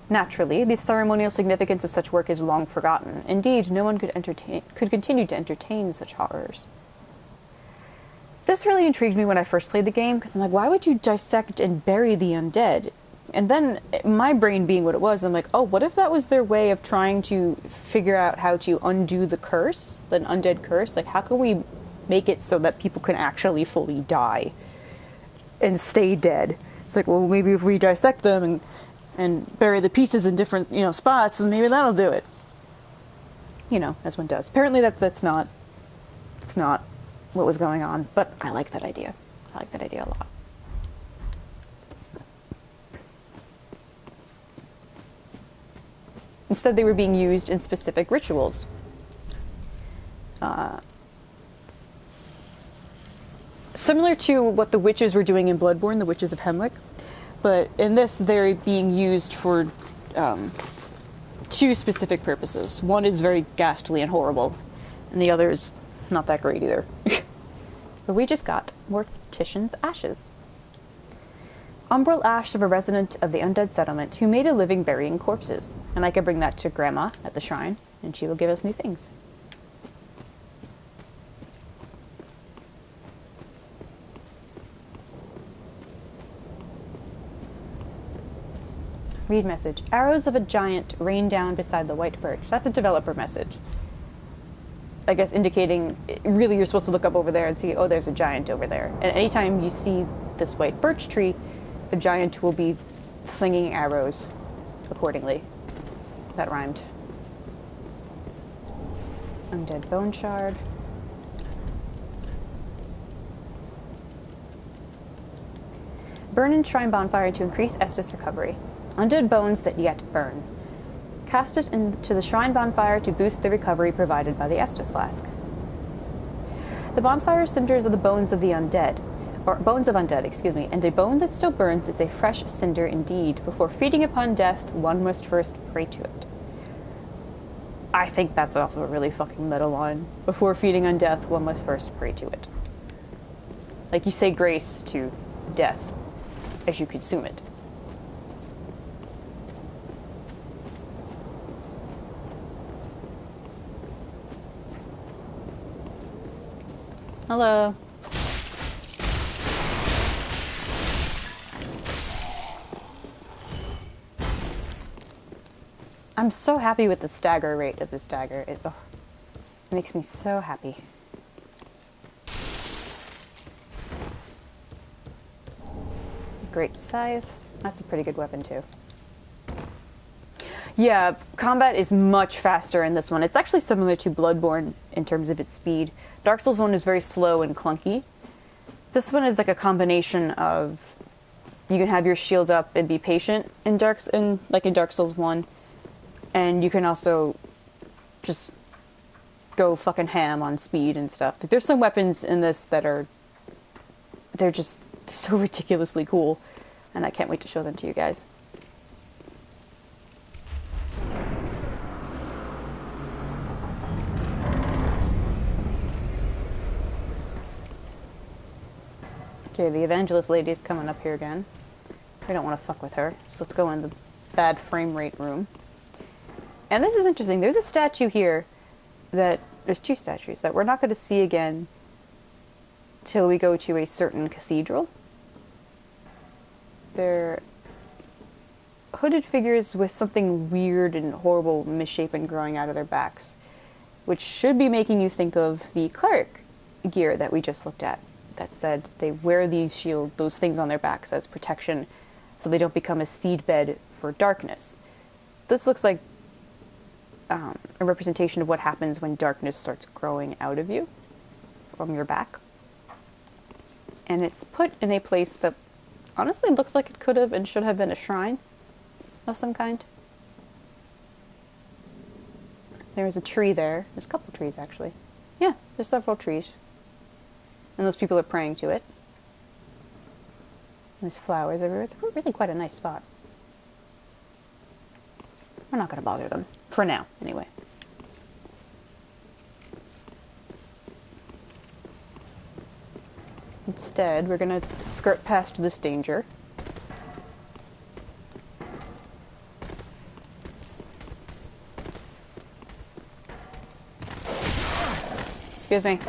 Naturally, the ceremonial significance of such work is long forgotten. Indeed, no one could continue to entertain such horrors. This really intrigued me when I first played the game, because I'm like, why would you dissect and bury the undead? And then, my brain being what it was, I'm like, oh, what if that was their way of trying to figure out how to undo the curse? The undead curse? Like, how can we make it so that people can actually fully die and stay dead? It's like, well, maybe if we dissect them and bury the pieces in different, spots, then maybe that'll do it. As one does. Apparently that's not what was going on, but I like that idea. I like that idea a lot. Instead, they were being used in specific rituals. Similar to what the witches were doing in Bloodborne, the Witches of Hemwick, but in this, they're being used for two specific purposes. One is very ghastly and horrible, and the other is not that great either. But we just got Mortician's Ashes. Umbral ash of a resident of the undead settlement who made a living burying corpses. And I can bring that to Grandma at the shrine, and she will give us new things. Read message. Arrows of a giant rain down beside the white birch. That's a developer message. I guess indicating, really you're supposed to look up over there and see, oh, there's a giant over there. And anytime you see this white birch tree, a giant will be flinging arrows accordingly. That rhymed. Undead bone shard. Burn in shrine bonfire to increase Estus recovery. Undead bones that yet burn. Cast it into the shrine bonfire to boost the recovery provided by the Estus flask. The bonfire cinders are the bones of the undead, or bones of undead, excuse me, and a bone that still burns is a fresh cinder indeed. Before feeding upon death, one must first pray to it. I think that's also a really fucking meta line. Before feeding on death, one must first pray to it. Like you say grace to death as you consume it. Hello. I'm so happy with the stagger rate of this dagger. It makes me so happy. Great scythe. That's a pretty good weapon too. Yeah, combat is much faster in this one. It's actually similar to Bloodborne in terms of its speed. Dark Souls 1 is very slow and clunky. This one is like a combination of you can have your shield up and be patient in Dark Souls 1, and you can also just go fucking ham on speed and stuff. Like, there's some weapons in this that they're just so ridiculously cool, and I can't wait to show them to you guys. Okay, the evangelist lady is coming up here again. We don't want to fuck with her, so let's go in the bad frame rate room. And this is interesting. There's a statue here there's two statues that we're not going to see again till we go to a certain cathedral. They're hooded figures with something weird and horrible misshapen growing out of their backs, which should be making you think of the cleric gear that we just looked at. That said, they wear those things on their backs as protection so they don't become a seedbed for darkness. This looks like a representation of what happens when darkness starts growing out of you from your back. And it's put in a place that honestly looks like it could have and should have been a shrine of some kind. There's a tree there. There's a couple trees, actually. Yeah, there's several trees. And those people are praying to it. There's flowers everywhere. It's really quite a nice spot. We're not going to bother them. For now, anyway. Instead, we're going to skirt past this danger. Excuse me.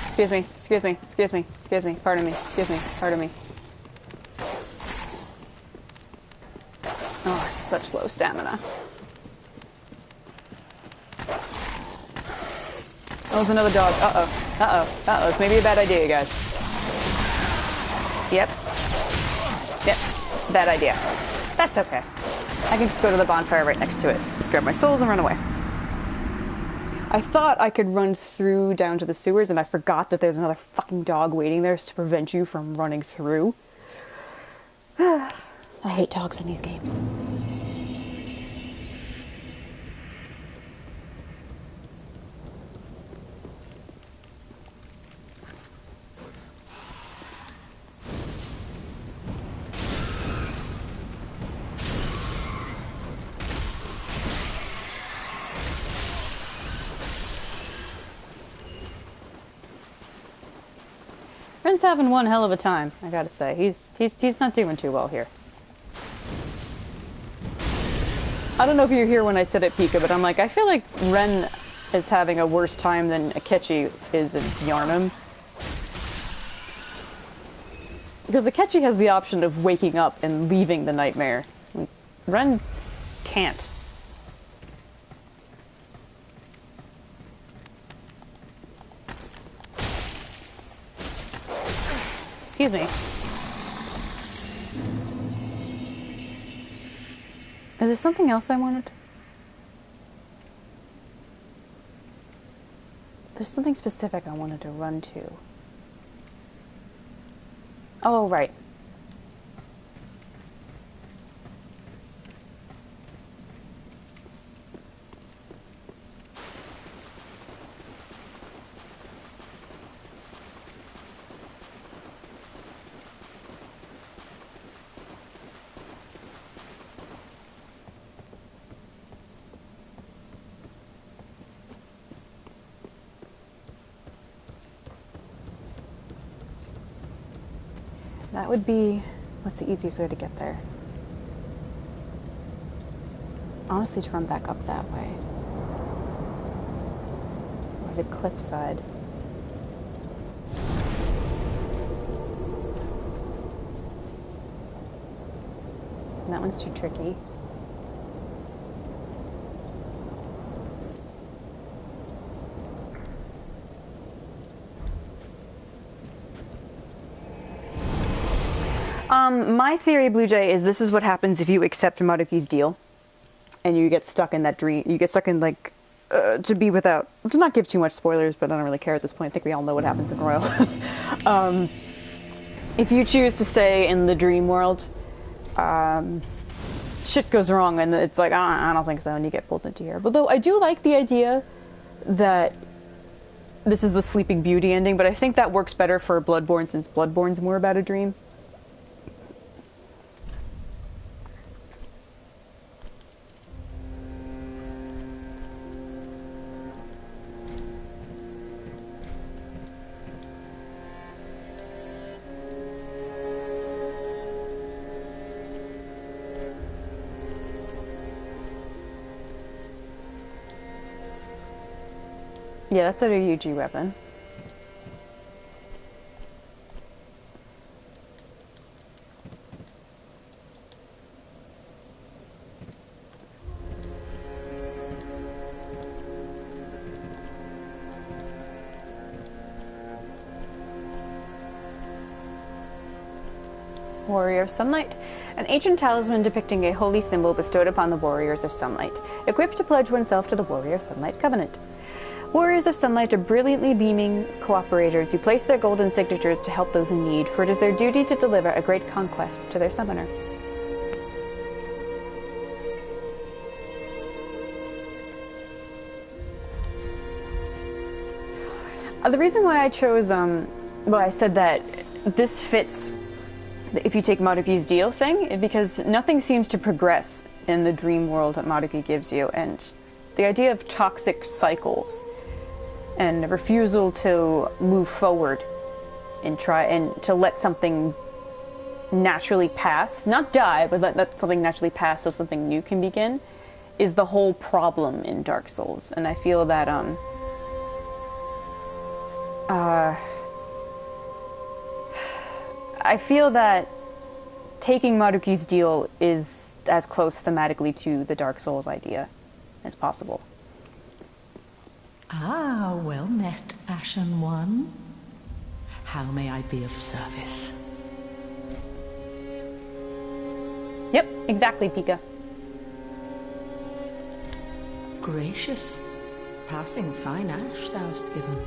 Excuse me, excuse me, excuse me, excuse me, pardon me, excuse me, pardon me. Oh, such low stamina. Oh, there's another dog. Uh-oh, uh-oh, uh-oh. It's maybe a bad idea, you guys. Yep. Yep, bad idea. That's okay. I can just go to the bonfire right next to it, grab my souls and run away. I thought I could run through down to the sewers, and I forgot that there's another fucking dog waiting there to prevent you from running through. I hate dogs in these games. Friend's having one hell of a time, I gotta say. He's not doing too well here. I don't know if you were here when I said it, Pika, but I'm like, I feel like Ren is having a worse time than Akechi is in Yarnum. Because Akechi has the option of waking up and leaving the nightmare. Ren can't. Excuse me. Is there something else I wanted? There's something specific I wanted to run to. Oh, right. That would be... what's the easiest way to get there? Honestly, to run back up that way. Or the cliffside. That one's too tricky. My theory, Blue Jay, is this is what happens if you accept Maruki's deal, and you get stuck in that dream. You get stuck in, like, to be without... To not give too much spoilers, but I don't really care at this point. I think we all know what happens in Royal. If you choose to stay in the dream world, shit goes wrong, and it's like, I don't think so, and you get pulled into here. Although I do like the idea that this is the Sleeping Beauty ending, but I think that works better for Bloodborne, since Bloodborne's more about a dream. Yeah, that's a UG weapon. Warrior of Sunlight. An ancient talisman depicting a holy symbol bestowed upon the Warriors of Sunlight, equipped to pledge oneself to the Warrior of Sunlight Covenant. Warriors of Sunlight are brilliantly beaming cooperators who place their golden signatures to help those in need, for it is their duty to deliver a great conquest to their summoner. The reason why I chose, well, I said that this fits if you take Maruki's deal thing, because nothing seems to progress in the dream world that Maruki gives you, and the idea of toxic cycles and a refusal to move forward and try and to let something naturally pass, not die, but let something naturally pass so something new can begin, is the whole problem in Dark Souls. And I feel that I feel that taking Maruki's deal is as close thematically to the Dark Souls idea as possible. Ah, well met, Ashen One. How may I be of service? Yep, exactly, Pika. Gracious, passing fine ash thou'st given.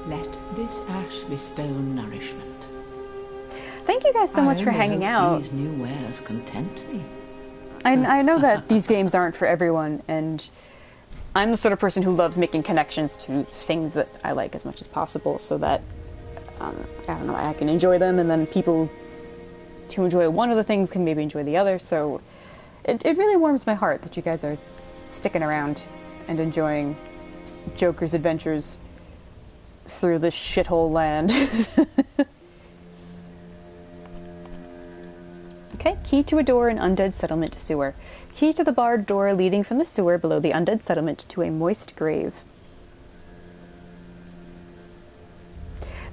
Let this ash bestow nourishment. Thank you guys so much for hanging out. These new wares content thee. I know that these games aren't for everyone, and I'm the sort of person who loves making connections to things that I like as much as possible, so that, I don't know, I can enjoy them, and then people who enjoy one of the things can maybe enjoy the other, so it really warms my heart that you guys are sticking around and enjoying Joker's adventures through this shithole land. Okay, key to a door in Undead Settlement sewer. Key to the barred door leading from the sewer below the Undead Settlement to a moist grave.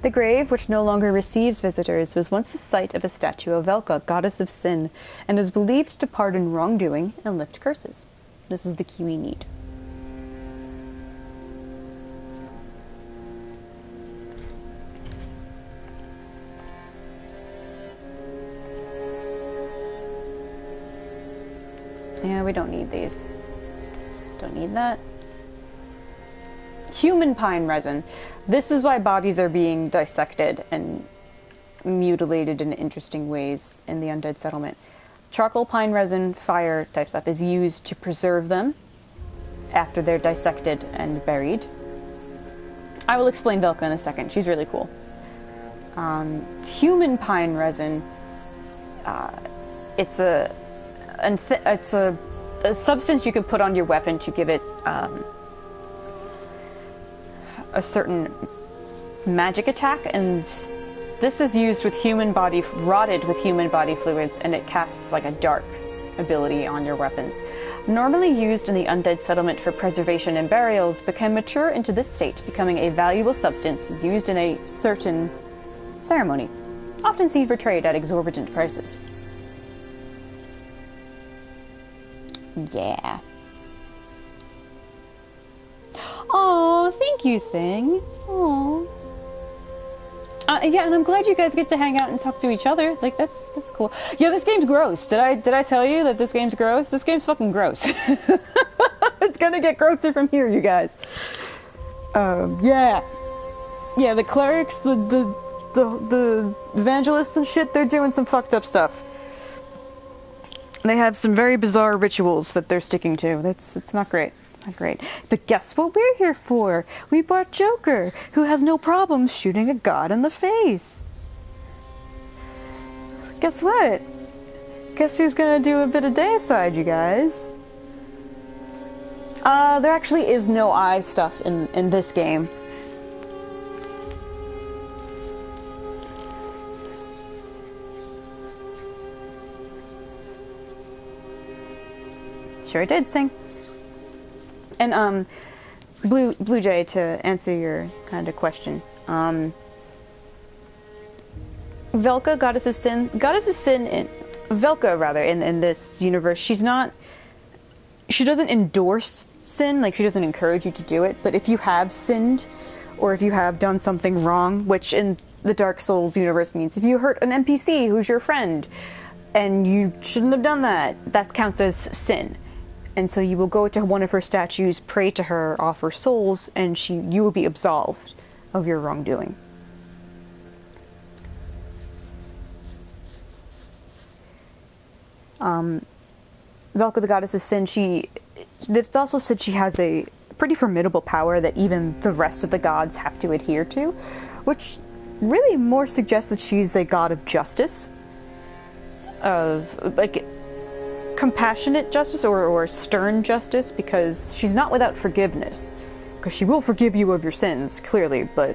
The grave, which no longer receives visitors, was once the site of a statue of Velka, goddess of sin, and is believed to pardon wrongdoing and lift curses. This is the key we need. Yeah, we don't need these. Don't need that. Human pine resin. This is why bodies are being dissected and mutilated in interesting ways in the Undead Settlement. Charcoal, pine resin, fire type stuff is used to preserve them after they're dissected and buried. I will explain Velka in a second. She's really cool. Human pine resin, it's a substance you can put on your weapon to give it a certain magic attack, and this is used with rotted with human body fluids, and it casts like a dark ability on your weapons. Normally used in the Undead Settlement for preservation and burials, become mature into this state, becoming a valuable substance used in a certain ceremony, often seen for trade at exorbitant prices. Yeah. Oh, thank you, Sing. Oh. Yeah, and I'm glad you guys get to hang out and talk to each other. Like, that's cool. Yeah, this game's gross. Did I tell you that this game's gross? This game's fucking gross. It's gonna get grosser from here, you guys. Yeah. Yeah, the clerics, the evangelists and shit, they're doing some fucked up stuff. They have some very bizarre rituals that they're sticking to. It's not great. It's not great. But guess what we're here for? We brought Joker, who has no problem shooting a god in the face. Guess what? Guess who's gonna do a bit of deicide, you guys? There actually is no eye stuff in this game. Sure did sing. And Blue Jay, to answer your kind of question, Velka, goddess of sin, Velka rather, in this universe, she doesn't endorse sin, like she doesn't encourage you to do it, but if you have sinned, or if you have done something wrong, which in the Dark Souls universe means if you hurt an NPC who's your friend, and you shouldn't have done that, that counts as sin. And so you will go to one of her statues, pray to her, offer souls, and you will be absolved of your wrongdoing. Velka, the goddess of sin, it's also said she has a pretty formidable power that even the rest of the gods have to adhere to, which really more suggests that she's a god of justice, of like compassionate justice or stern justice, because she's not without forgiveness, because she will forgive you of your sins, clearly, but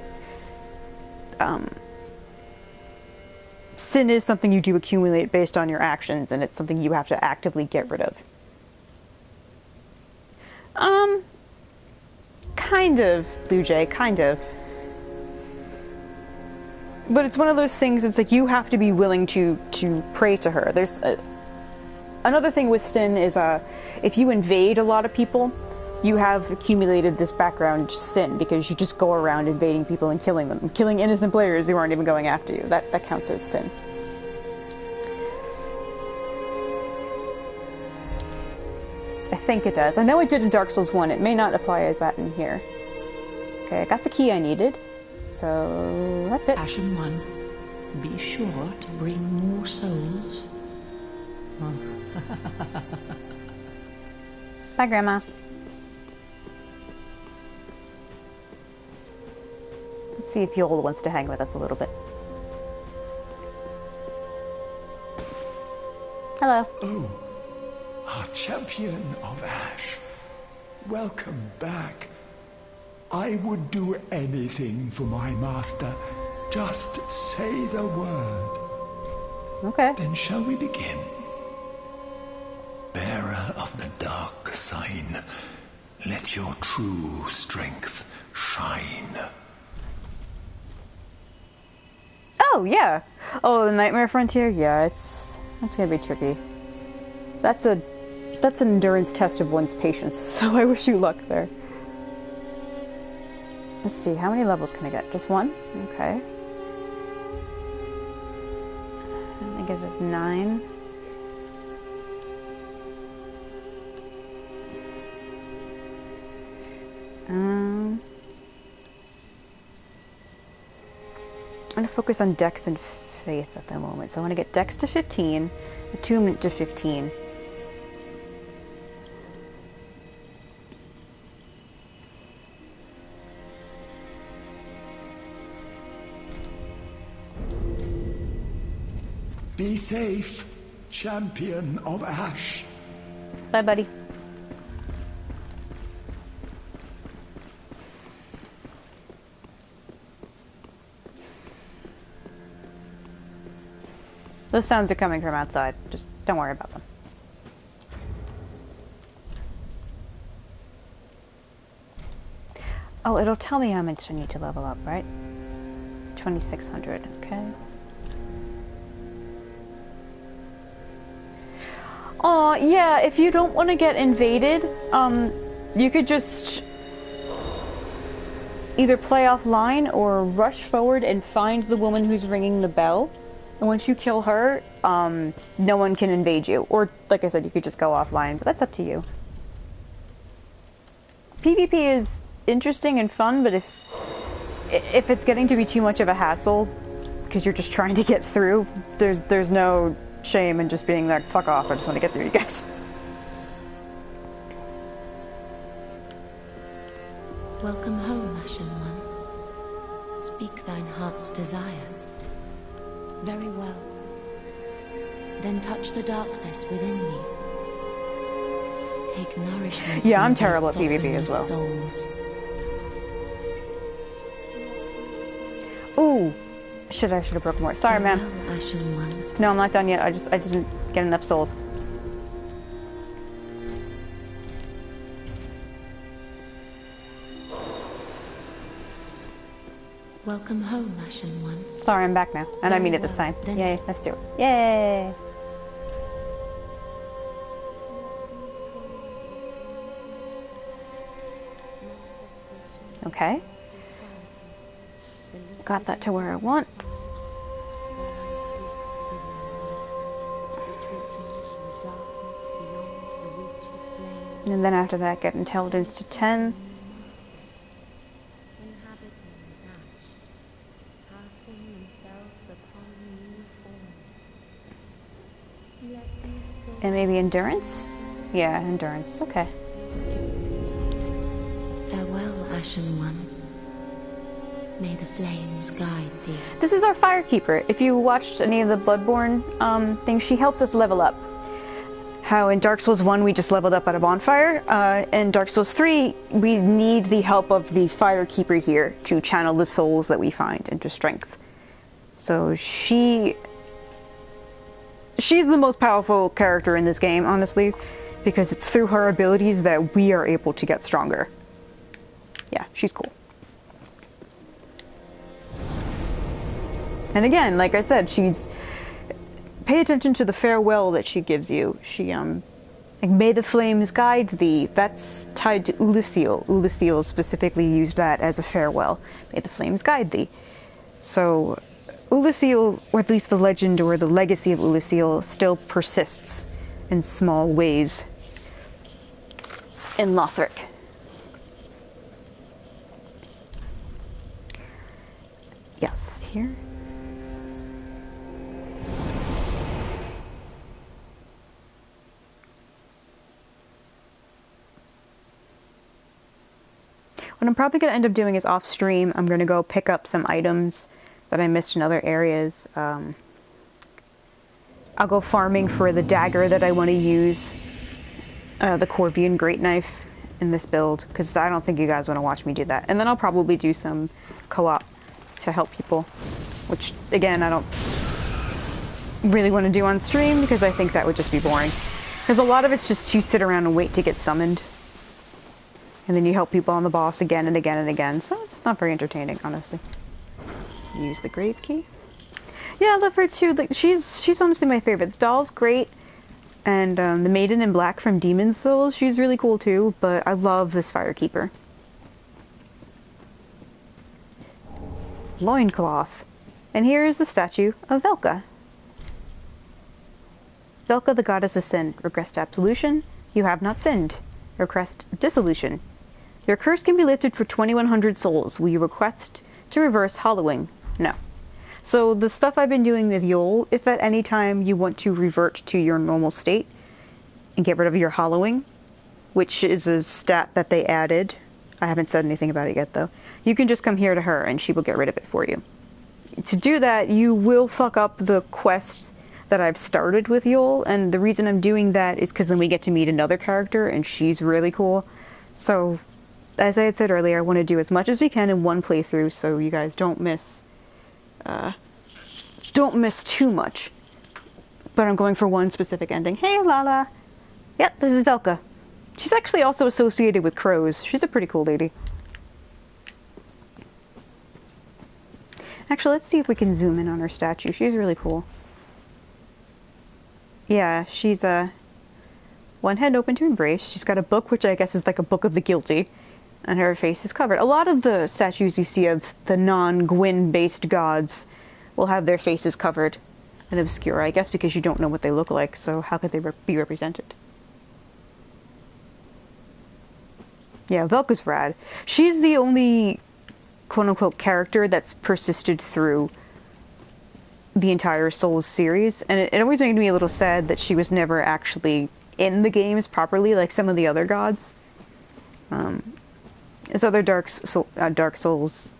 sin is something you do accumulate based on your actions, and it's something you have to actively get rid of. Kind of, Blue Jay, kind of. But it's one of those things, it's like you have to be willing to pray to her. There's another thing with sin is if you invade a lot of people, you have accumulated this background sin, because you just go around invading people and killing them. Killing innocent players who aren't even going after you. That counts as sin. I think it does. I know it did in Dark Souls 1. It may not apply as that in here. Okay, I got the key I needed. So, that's it. Ashen One, be sure to bring more souls. Bye, Grandma. Let's see if Yoel wants to hang with us a little bit. Hello. Oh, our champion of Ash. Welcome back. I would do anything for my master. Just say the word. Okay. Then shall we begin? Bearer of the dark sign, let your true strength shine. Oh, yeah. Oh, the Nightmare Frontier? Yeah, that's gonna be tricky. That's an endurance test of one's patience, so I wish you luck there. Let's see, how many levels can I get? Just one? Okay. That gives us 9. I'm going to focus on Dex and Faith at the moment. So I want to get Dex to 15, Attunement to 15. Be safe, champion of Ash. Bye, buddy. Those sounds are coming from outside. Just don't worry about them. Oh, it'll tell me how much I need to level up, right? 2600, okay. Oh, yeah, if you don't want to get invaded, you could just either play offline or rush forward and find the woman who's ringing the bell. And once you kill her, no one can invade you. Or, like I said, you could just go offline, but that's up to you. PvP is interesting and fun, but if it's getting to be too much of a hassle, because you're just trying to get through, there's no shame in just being like, fuck off, I just want to get through, you guys. Welcome home, Ashen One. Speak thine heart's desire. Very well. Then touch the darkness within me. Take nourishment. Yeah, I'm from thy terrible at PvP as well. souls. Ooh, I should have broken more. Sorry, man. Farewell, Ashen One. No, I'm not done yet. I just didn't get enough souls. Welcome home, Ashen One. Sorry, I'm back now. And I mean it this time. Then- Yay, let's do it. Yay! Okay. Got that to where I want. And then after that, get intelligence to 10. And maybe endurance? Yeah, endurance. Okay. Farewell, Ashen One. May the flames guide thee. This is our Firekeeper. If you watched any of the Bloodborne things, she helps us level up. How in Dark Souls 1 we just leveled up at a bonfire. In Dark Souls 3 we need the help of the Firekeeper here to channel the souls that we find into strength. So she's the most powerful character in this game, honestly, because it's through her abilities that we are able to get stronger. Yeah, she's cool. And again, like I said, pay attention to the farewell that she gives you. She, like, may the flames guide thee. That's tied to Ulusil. Ulusil specifically used that as a farewell. May the flames guide thee. So, Ulusil, or at least the legend or the legacy of Ulusil, still persists in small ways in Lothric. Yes, here. What I'm probably going to end up doing is off stream, I'm going to go pick up some items that I missed in other areas. I'll go farming for the dagger that I want to use, the Corvian Great Knife in this build, because I don't think you guys want to watch me do that. And then I'll probably do some co-op to help people, which, again, I don't really want to do on stream because I think that would just be boring. Because a lot of it's just you sit around and wait to get summoned. And then you help people on the boss again and again and again. So it's not very entertaining, honestly. Use the grave key. Yeah, I love her too. Like, she's honestly my favorite. The doll's great. And the maiden in black from Demon's Souls, she's really cool too. But I love this Firekeeper. Loincloth. And here is the statue of Velka. Velka, the goddess of sin. Request absolution. You have not sinned. Request dissolution. Your curse can be lifted for 2100 souls. Will you request to reverse hollowing? No. So the stuff I've been doing with Yol, if at any time you want to revert to your normal state and get rid of your hollowing, which is a stat that they added, I haven't said anything about it yet though, you can just come here to her and she will get rid of it for you. To do that, you will fuck up the quest that I've started with Yol, and the reason I'm doing that is because then we get to meet another character and she's really cool. So, as I had said earlier, I want to do as much as we can in one playthrough so you guys don't miss too much. But I'm going for one specific ending. Hey, Lala! Yep, this is Velka. She's actually also associated with crows. She's a pretty cool lady. Actually, let's see if we can zoom in on her statue. She's really cool. Yeah, she's one hand open to embrace. She's got a book, which I guess is like a book of the guilty. and her face is covered. A lot of the statues you see of the non-Gwyn-based gods will have their faces covered and obscure, I guess because you don't know what they look like, so how could they be represented? Yeah, Velka's rad. She's the only quote-unquote character that's persisted through the entire Souls series, and it always made me a little sad that she was never actually in the games properly, like some of the other gods. This other Dark Souls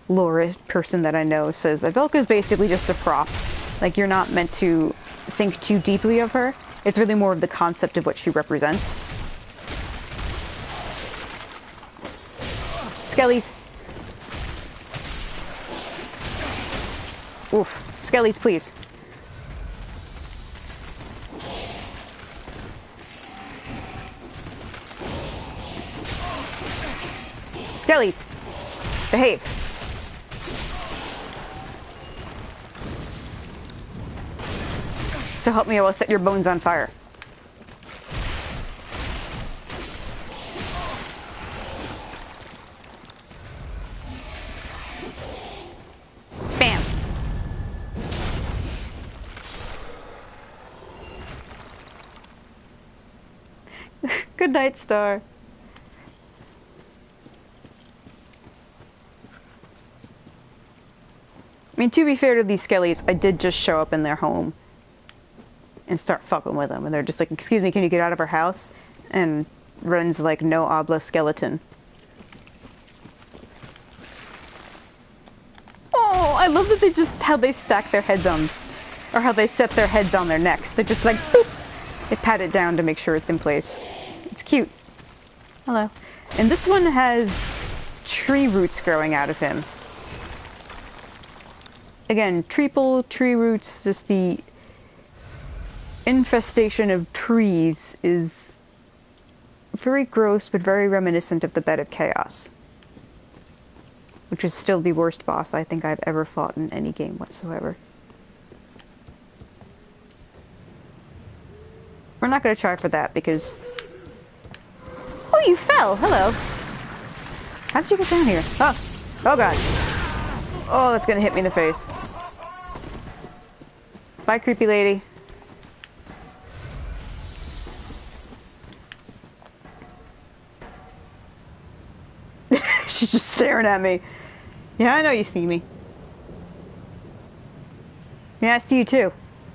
lore person that I know says that Velka is basically just a prop. Like, you're not meant to think too deeply of her. It's really more of the concept of what she represents. Skellies. Oof. Skellies, please. Skellies. Behave. So help me, I will set your bones on fire. Bam. Good night, Star. I mean, to be fair to these skellies, I did just show up in their home and start fucking with them, and they're just like, excuse me, can you get out of our house? And Ren's like, no habla skeleton. Oh, I love that they just, how they stack their heads on, or how they set their heads on their necks. They're just like, boop! They pat it down to make sure it's in place. It's cute. Hello. And this one has tree roots growing out of him. Again, tree roots, just the infestation of trees is very gross, but very reminiscent of the Bed of Chaos. Which is still the worst boss I think I've ever fought in any game whatsoever. We're not going to try for that because... Oh, you fell! Hello! How did you get down here? Oh! Oh god! Oh, that's gonna hit me in the face. Bye, creepy lady. She's just staring at me. Yeah, I know you see me. Yeah, I see you too.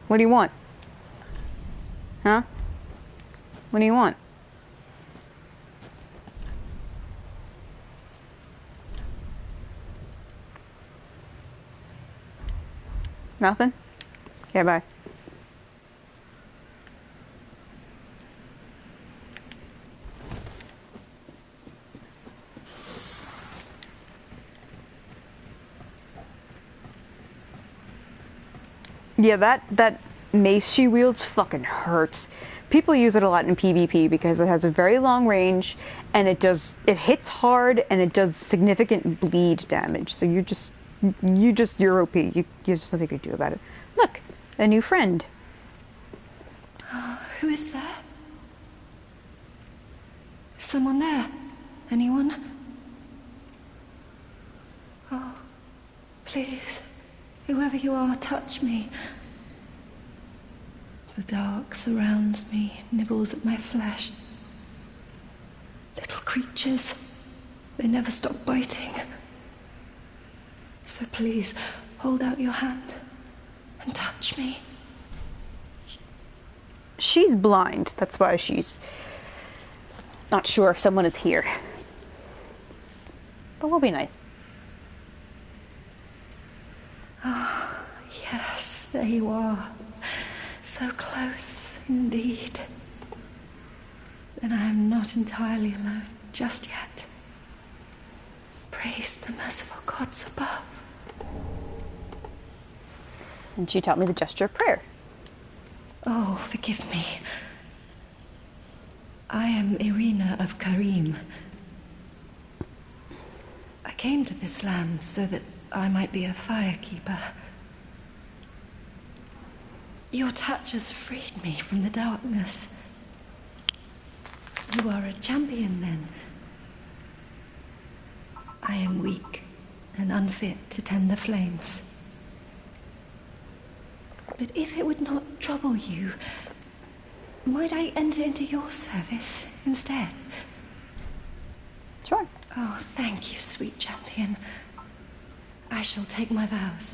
What do you want? Huh? What do you want? Nothing? Okay, bye. Yeah, that mace she wields fucking hurts. People use it a lot in PvP because it has a very long range and it hits hard and it does significant bleed damage. So you're OP. There's nothing you can do about it. Look, a new friend. Who is there? Is someone there? Anyone? Oh, please, whoever you are, touch me. The dark surrounds me, nibbles at my flesh. Little creatures, they never stop biting. So please, hold out your hand and touch me. She's blind. That's why she's not sure if someone is here. But we'll be nice. Ah, yes, there you are. So close, indeed. Then I am not entirely alone just yet. Praise the merciful gods above. And she taught me the gesture of prayer. Oh, forgive me. I am Irina of Karim. I came to this land so that I might be a firekeeper. Your touch has freed me from the darkness. You are a champion, then? I am weak and unfit to tend the flames. But if it would not trouble you, might I enter into your service instead? Sure. Oh, thank you, sweet champion. I shall take my vows.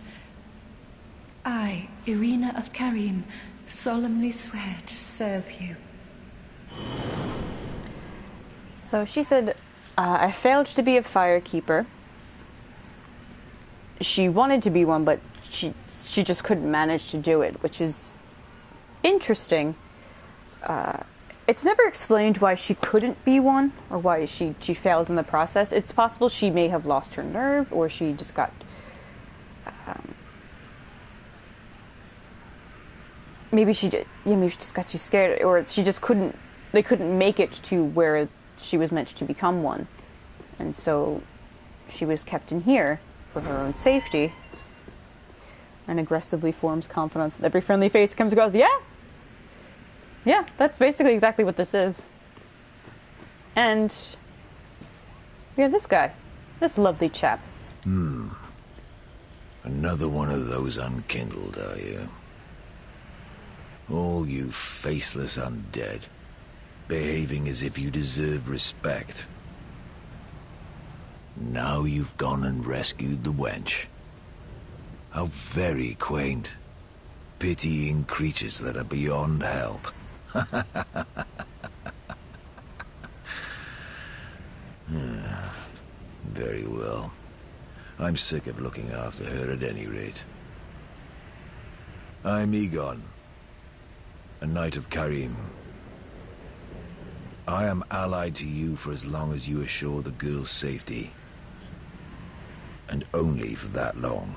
I, Irina of Karim, solemnly swear to serve you. So she said, I failed to be a firekeeper. She wanted to be one, but she just couldn't manage to do it, which is interesting. It's never explained why she couldn't be one, or why she failed in the process. It's possible she may have lost her nerve, or she just got... maybe she just got too scared, or she just couldn't... They couldn't make it to where she was meant to become one. And so she was kept in here for her own safety, and aggressively forms confidence. Every friendly face comes and goes, yeah! Yeah, that's basically exactly what this is. And we have this guy. This lovely chap. Another one of those unkindled, are you? All you faceless undead, behaving as if you deserve respect. Now you've gone and rescued the wench. How very quaint. Pitying creatures that are beyond help. Very well. I'm sick of looking after her at any rate. I'm Egon, a knight of Karim. I am allied to you for as long as you assure the girl's safety. And only for that long.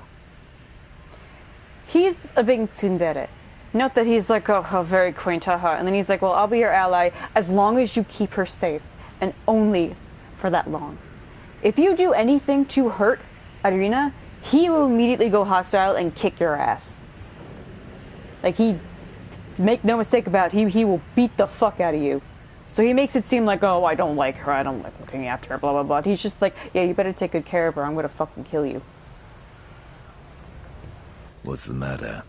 He's a big tsundere. Note that he's like, oh, how very quaint, haha. And then he's like, well, I'll be your ally as long as you keep her safe. And only for that long. If you do anything to hurt Irina, he will immediately go hostile and kick your ass. Like, make no mistake about it, he will beat the fuck out of you. So he makes it seem like, oh, I don't like her, I don't like looking after her, blah, blah, blah. He's just like, yeah, you better take good care of her, I'm gonna fucking kill you. What's the matter?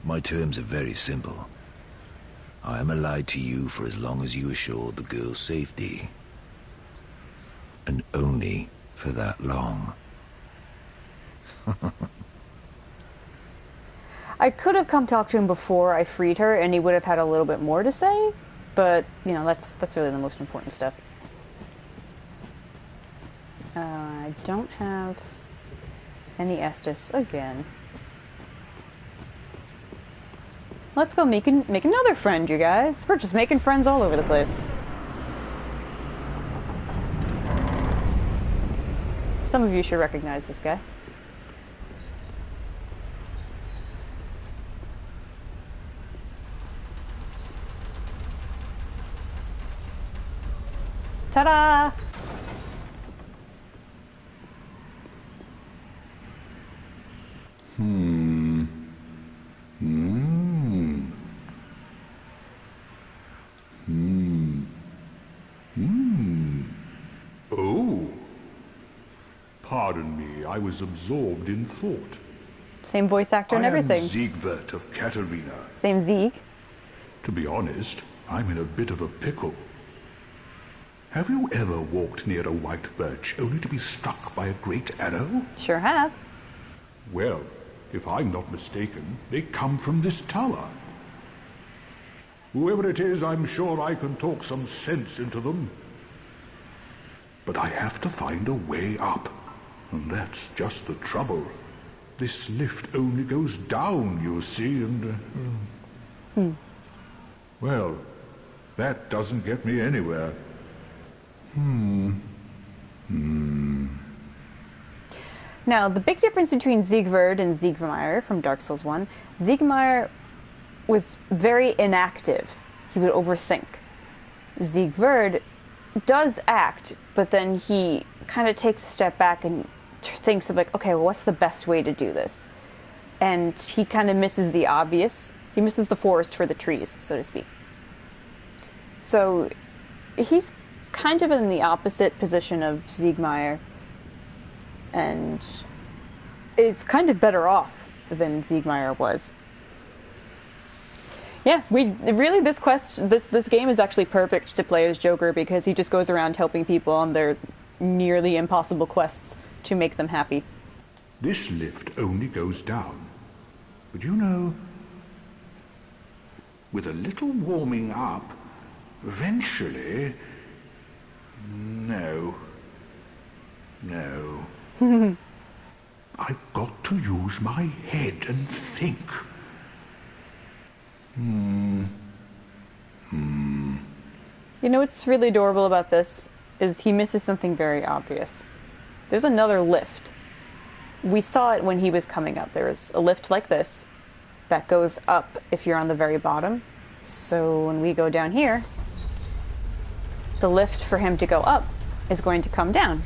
My terms are very simple. I am allied to you for as long as you assure the girl's safety. And only for that long. I could have come talk to him before I freed her, and he would have had a little bit more to say, but, you know, that's really the most important stuff. I don't have any Estus again. Let's go make another friend, you guys. We're just making friends all over the place. Some of you should recognize this guy. Ta-da! Oh. Pardon me, I was absorbed in thought. Same voice actor and everything. I am Siegwart of Katarina. Same Sieg. To be honest, I'm in a bit of a pickle. Have you ever walked near a white birch only to be struck by a great arrow? Sure have. Well, if I'm not mistaken, they come from this tower. Whoever it is, I'm sure I can talk some sense into them. But I have to find a way up, and that's just the trouble. This lift only goes down, you see, and... Well, that doesn't get me anywhere. Now, the big difference between Siegward and Siegmeier from Dark Souls 1, Siegmeier was very inactive. He would overthink. Siegward does act, but then he kind of takes a step back and thinks of like, okay, well, what's the best way to do this? And he kind of misses the obvious. He misses the forest for the trees, so to speak. So he's kind of in the opposite position of Siegmeyer, and is kind of better off than Siegmeyer was. Yeah, this game is actually perfect to play as Joker because he just goes around helping people on their nearly impossible quests to make them happy. This lift only goes down. But you know, with a little warming up, eventually... No. I've got to use my head and think. You know what's really adorable about this is he misses something very obvious. There's another lift. We saw it when he was coming up. There is a lift like this that goes up if you're on the very bottom. So when we go down here, the lift for him to go up is going to come down.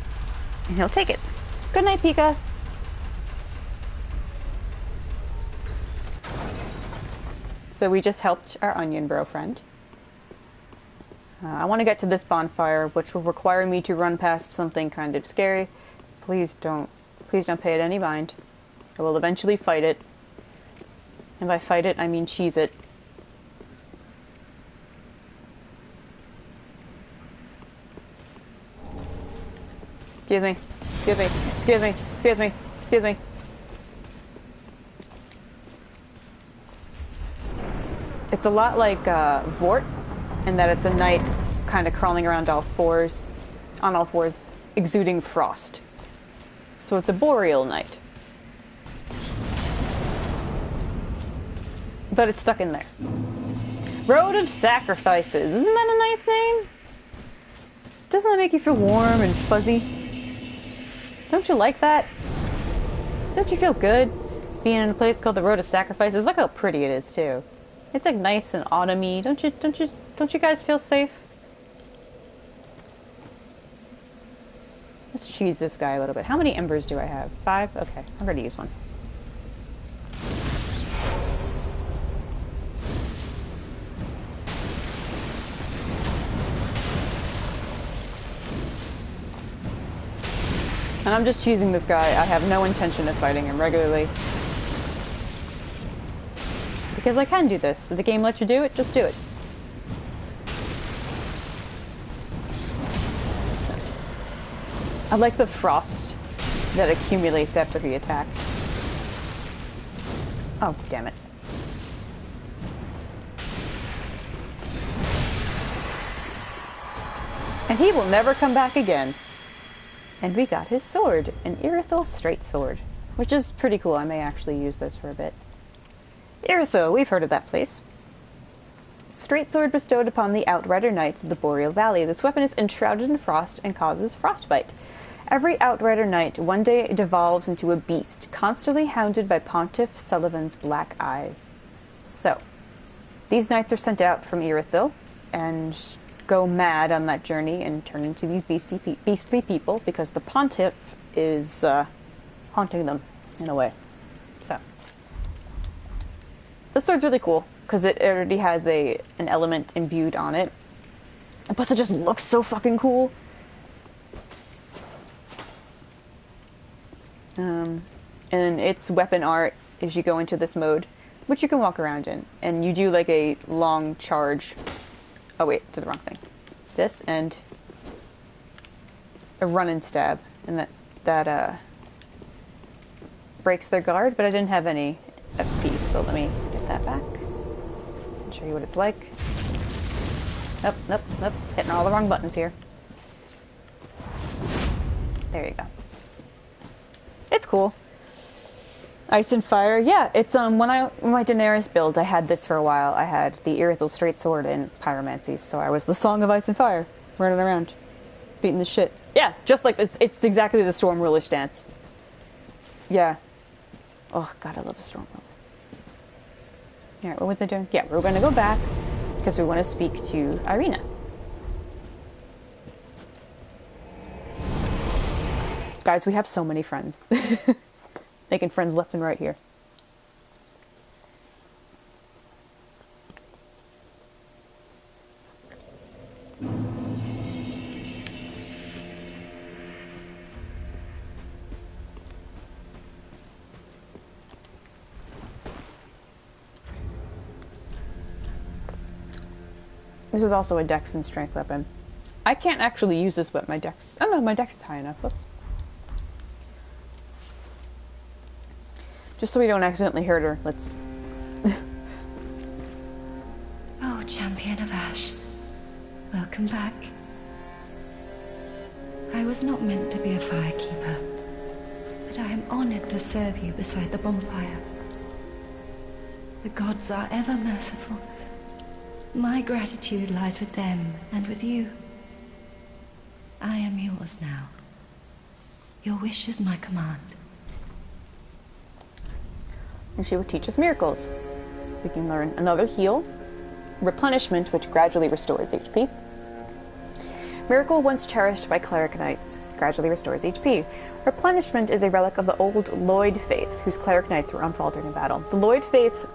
And he'll take it. Good night, Pika. So we just helped our onion bro friend. I want to get to this bonfire, which will require me to run past something kind of scary. Please don't pay it any mind. I will eventually fight it. And by fight it, I mean cheese it. Excuse me. Excuse me. Excuse me. Excuse me. Excuse me. It's a lot like Vort, in that it's a knight kind of crawling around on all fours, exuding frost. So it's a boreal knight. But it's stuck in there. Road of Sacrifices. Isn't that a nice name? Doesn't that make you feel warm and fuzzy? Don't you like that? Don't you feel good being in a place called the Road of Sacrifices? Look how pretty it is too. It's like nice and autumny. Don't you guys feel safe? Let's cheese this guy a little bit. How many embers do I have? 5? Okay, I'm going to use one. And I'm just cheesing this guy. I have no intention of fighting him regularly. Because I can do this. If the game lets you do it, just do it. I like the frost that accumulates after he attacks. Oh, damn it. And he will never come back again. And we got his sword, an Irithyll straight sword, which is pretty cool. I may actually use this for a bit. Irithyll, we've heard of that place. Straight sword bestowed upon the Outrider Knights of the Boreal Valley. This weapon is enshrouded in frost and causes frostbite. Every Outrider Knight one day devolves into a beast, constantly hounded by Pontiff Sullivan's black eyes. So, these knights are sent out from Irithyll and go mad on that journey and turn into these beastly people because the Pontiff is haunting them in a way. So, this sword's really cool because it already has an element imbued on it, and plus it just looks so fucking cool. And its weapon art is you go into this mode, which you can walk around in, and you do like a long charge. Oh wait, did the wrong thing. This and a run and stab, and that breaks their guard. But I didn't have any FP, so let me get that back and show you what it's like. Nope, hitting all the wrong buttons here. There you go. It's cool. Ice and Fire, yeah, it's when my Daenerys build, I had this for a while. I had the Irithyll straight sword and pyromancy, so I was the Song of Ice and Fire, running around, beating the shit. Yeah, just like this. It's exactly the Storm Ruler stance. Yeah. Oh god, I love a Storm Ruler. Alright, what was I doing? Yeah, we're going to go back because we want to speak to Irina. Guys, we have so many friends. Making friends left and right here. This is also a dex and strength weapon. I can't actually use this, but my dex... Oh no, my dex is high enough. Whoops. Just so we don't accidentally hurt her, let's... Oh, Champion of Ash. Welcome back. I was not meant to be a firekeeper, but I am honored to serve you beside the bonfire. The gods are ever merciful. My gratitude lies with them and with you. I am yours now. Your wish is my command. And she will teach us miracles. We can learn another heal, replenishment, which gradually restores HP. Miracle once cherished by cleric knights, gradually restores HP. Replenishment is a relic of the old Lloyd faith, whose cleric knights were unfaltered in battle. The Lloyd faith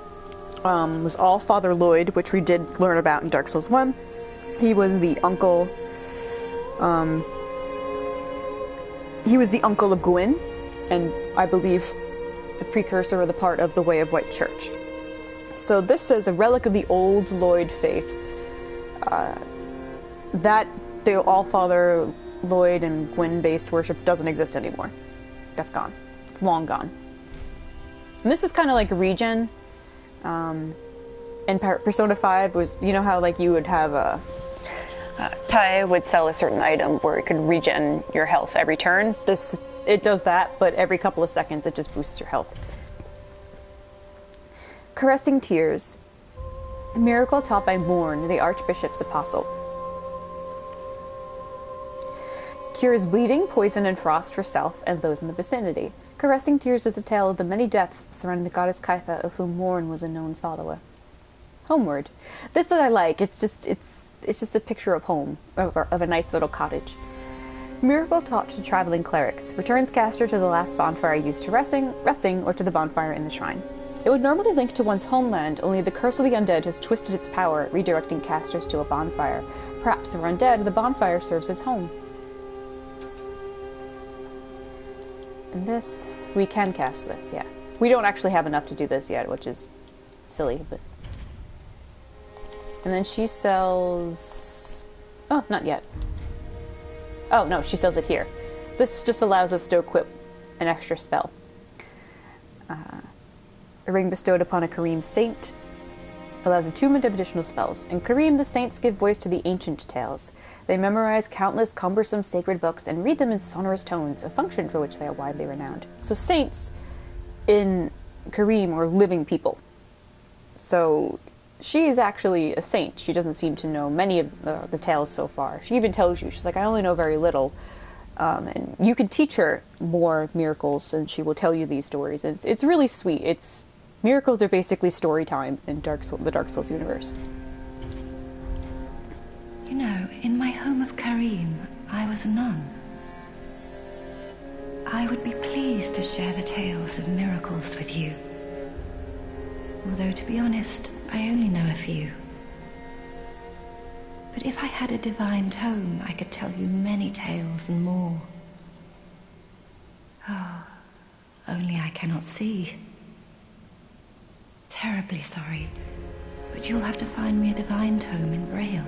was all Father Lloyd, which we did learn about in Dark Souls 1. He was the uncle. He was the uncle of Gwyn, and I believe the precursor or the part of the Way of White Church. So this is a relic of the old Lloyd faith. That the All-Father Lloyd and Gwyn-based worship doesn't exist anymore. That's gone. It's long gone. And this is kind of like regen. In Persona 5 was, you know how like you would have a... Tai would sell a certain item where it could regen your health every turn. It does that, but every couple of seconds it just boosts your health. Caressing Tears. A miracle taught by Morn, the Archbishop's apostle. Cures bleeding, poison, and frost for self and those in the vicinity. Caressing Tears is a tale of the many deaths surrounding the goddess Kaitha, of whom Morn was a known follower. Homeward. This that I like. It's just a picture of home, of a nice little cottage. Miracle taught to traveling clerics. Returns caster to the last bonfire used to resting, or to the bonfire in the shrine. It would normally link to one's homeland, only the curse of the undead has twisted its power, redirecting casters to a bonfire. Perhaps for undead, the bonfire serves as home. And this, we can cast this, yeah. We don't actually have enough to do this yet, which is silly, but... And then she sells... Oh, not yet. Oh, no, she sells it here. This just allows us to equip an extra spell. A ring bestowed upon a Kareem saint allows attunement of additional spells. In Kareem, the saints give voice to the ancient tales. They memorize countless cumbersome sacred books and read them in sonorous tones, a function for which they are widely renowned. So saints in Kareem are living people. So she is actually a saint. She doesn't seem to know many of the tales so far. She even tells you, she's like, I only know very little. And you can teach her more miracles, and she will tell you these stories. It's really sweet. Miracles are basically story time in the Dark Souls universe. You know, in my home of Kareem, I was a nun. I would be pleased to share the tales of miracles with you. Although, to be honest, I only know a few. But if I had a divine tome, I could tell you many tales and more. Oh, only I cannot see. Terribly sorry, but you'll have to find me a divine tome in Braille.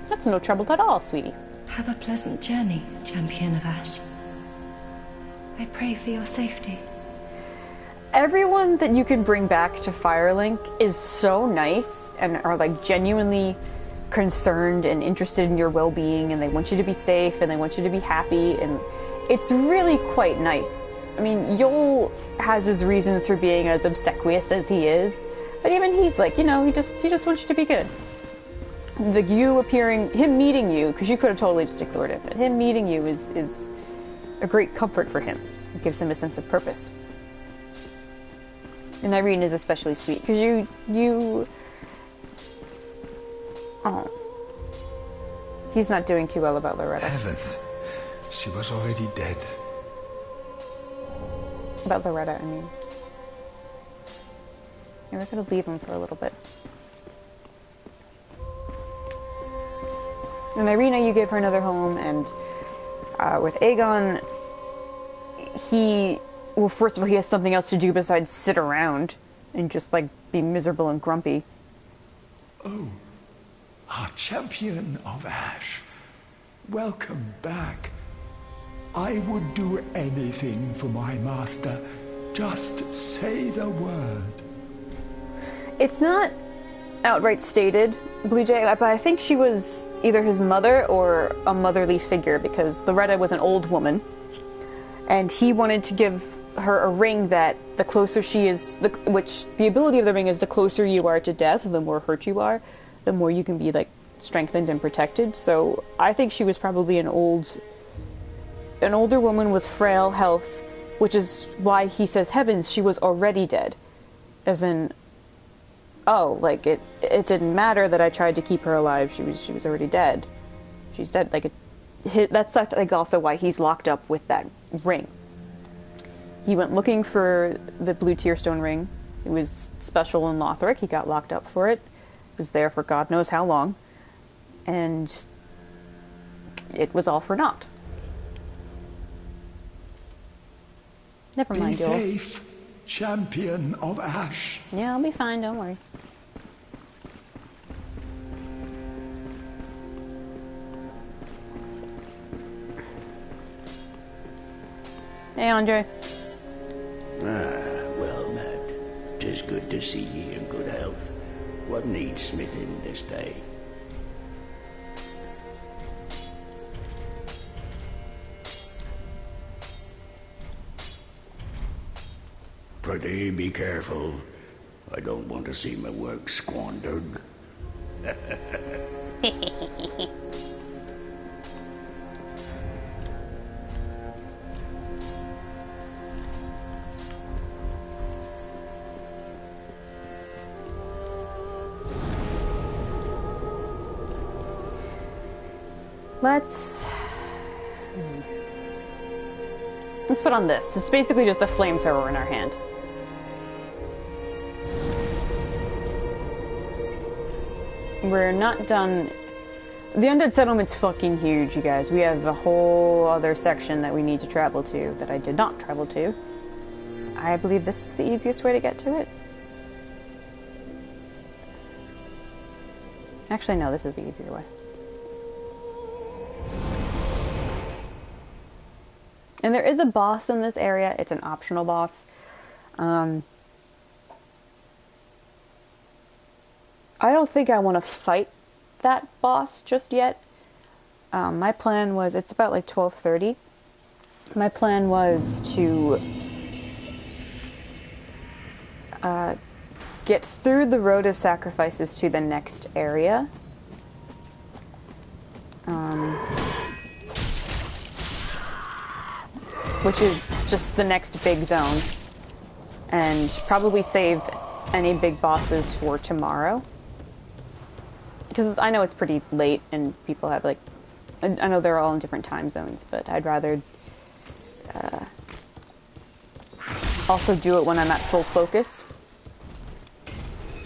That's no trouble at all, sweetie. Have a pleasant journey, Champion of Ash. I pray for your safety. Everyone that you can bring back to Firelink is so nice and are like genuinely concerned and interested in your well-being, and they want you to be safe and they want you to be happy, and it's really quite nice. I mean, Yol has his reasons for being as obsequious as he is, but even he's like, you know, he just wants you to be good. Him meeting you, because you could have totally just ignored it, but him meeting you is a great comfort for him. It gives him a sense of purpose. And Irene is especially sweet, because you... Oh. He's not doing too well about Loretta. Heavens. She was already dead. About Loretta, I mean. Yeah, we're gonna leave him for a little bit. And Irina, you gave her another home, and with Aegon, well, first of all, he has something else to do besides sit around and just, like, be miserable and grumpy. Oh, Ah, champion of Ash. Welcome back. I would do anything for my master. Just say the word. It's not outright stated, Blue Jay, but I think she was either his mother or a motherly figure, because Loretta was an old woman, and he wanted to give her a ring that the closer she is, which the ability of the ring is the closer you are to death, the more hurt you are, the more you can be like strengthened and protected. So I think she was probably an older woman with frail health, which is why he says, heavens, she was already dead. As in, oh, like it didn't matter that I tried to keep her alive. She was already dead. She's dead. Like that's like also why he's locked up with that ring. He went looking for the blue tearstone ring. It was special in Lothric. He got locked up for it. It was there for God knows how long, and it was all for naught. Never mind, Be safe, champion of Ash. Yeah, I'll be fine, don't worry. Hey, Andre. Well met. 'Tis good to see ye in good health. What needs smithing this day? Prithee, be careful. I don't want to see my work squandered. Let's put on this. It's basically just a flamethrower in our hand. We're not done. The Undead Settlement's fucking huge, you guys. We have a whole other section that we need to travel to that I did not travel to. I believe this is the easiest way to get to it. Actually, no, this is the easier way. And there is a boss in this area. It's an optional boss. I don't think I want to fight that boss just yet. My plan was, it's about like 12:30. My plan was to get through the road of sacrifices to the next area. Which is just the next big zone. And probably save any big bosses for tomorrow. Because I know it's pretty late and people have like... I know they're all in different time zones, but I'd rather also do it when I'm at full focus.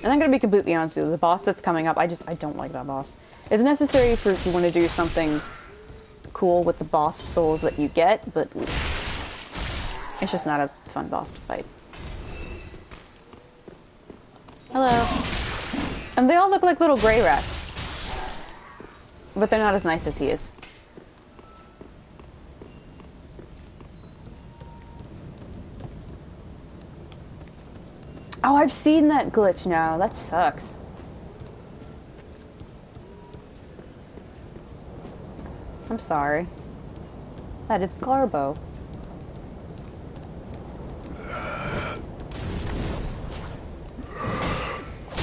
And I'm going to be completely honest with you, the boss that's coming up, I don't like that boss. It's necessary for if you want to do something cool with the boss souls that you get, but it's just not a fun boss to fight. Hello. And they all look like little gray rats. But they're not as nice as he is. Oh, I've seen that glitch now. That sucks. I'm sorry. That is Garbo.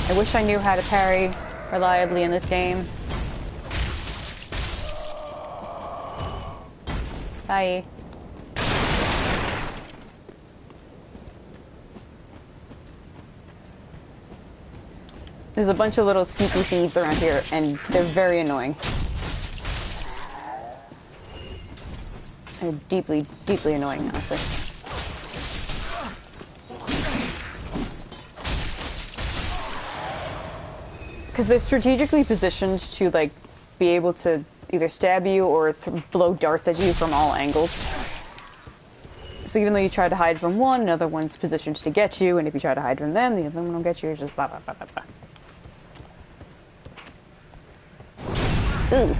I wish I knew how to parry reliably in this game. Bye. There's a bunch of little sneaky thieves around here, and they're very annoying. They're deeply, deeply annoying, honestly. Because they're strategically positioned to, like, be able to either stab you or blow darts at you from all angles. So even though you try to hide from one, another one's positioned to get you, and if you try to hide from them, the other one will get you. It's just blah, blah, blah, blah, blah. Ooh.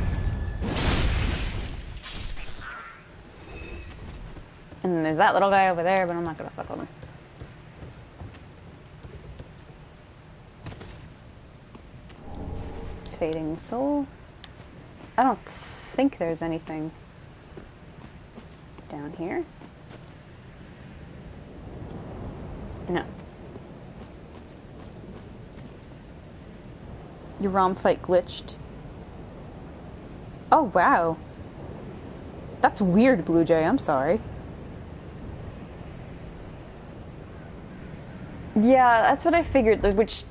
And then there's that little guy over there, but I'm not gonna fuck with him. Fading soul. I don't think there's anything down here. No. Your ROM fight glitched. Oh, wow. That's weird, Blue Jay. I'm sorry. Yeah, that's what I figured. Which,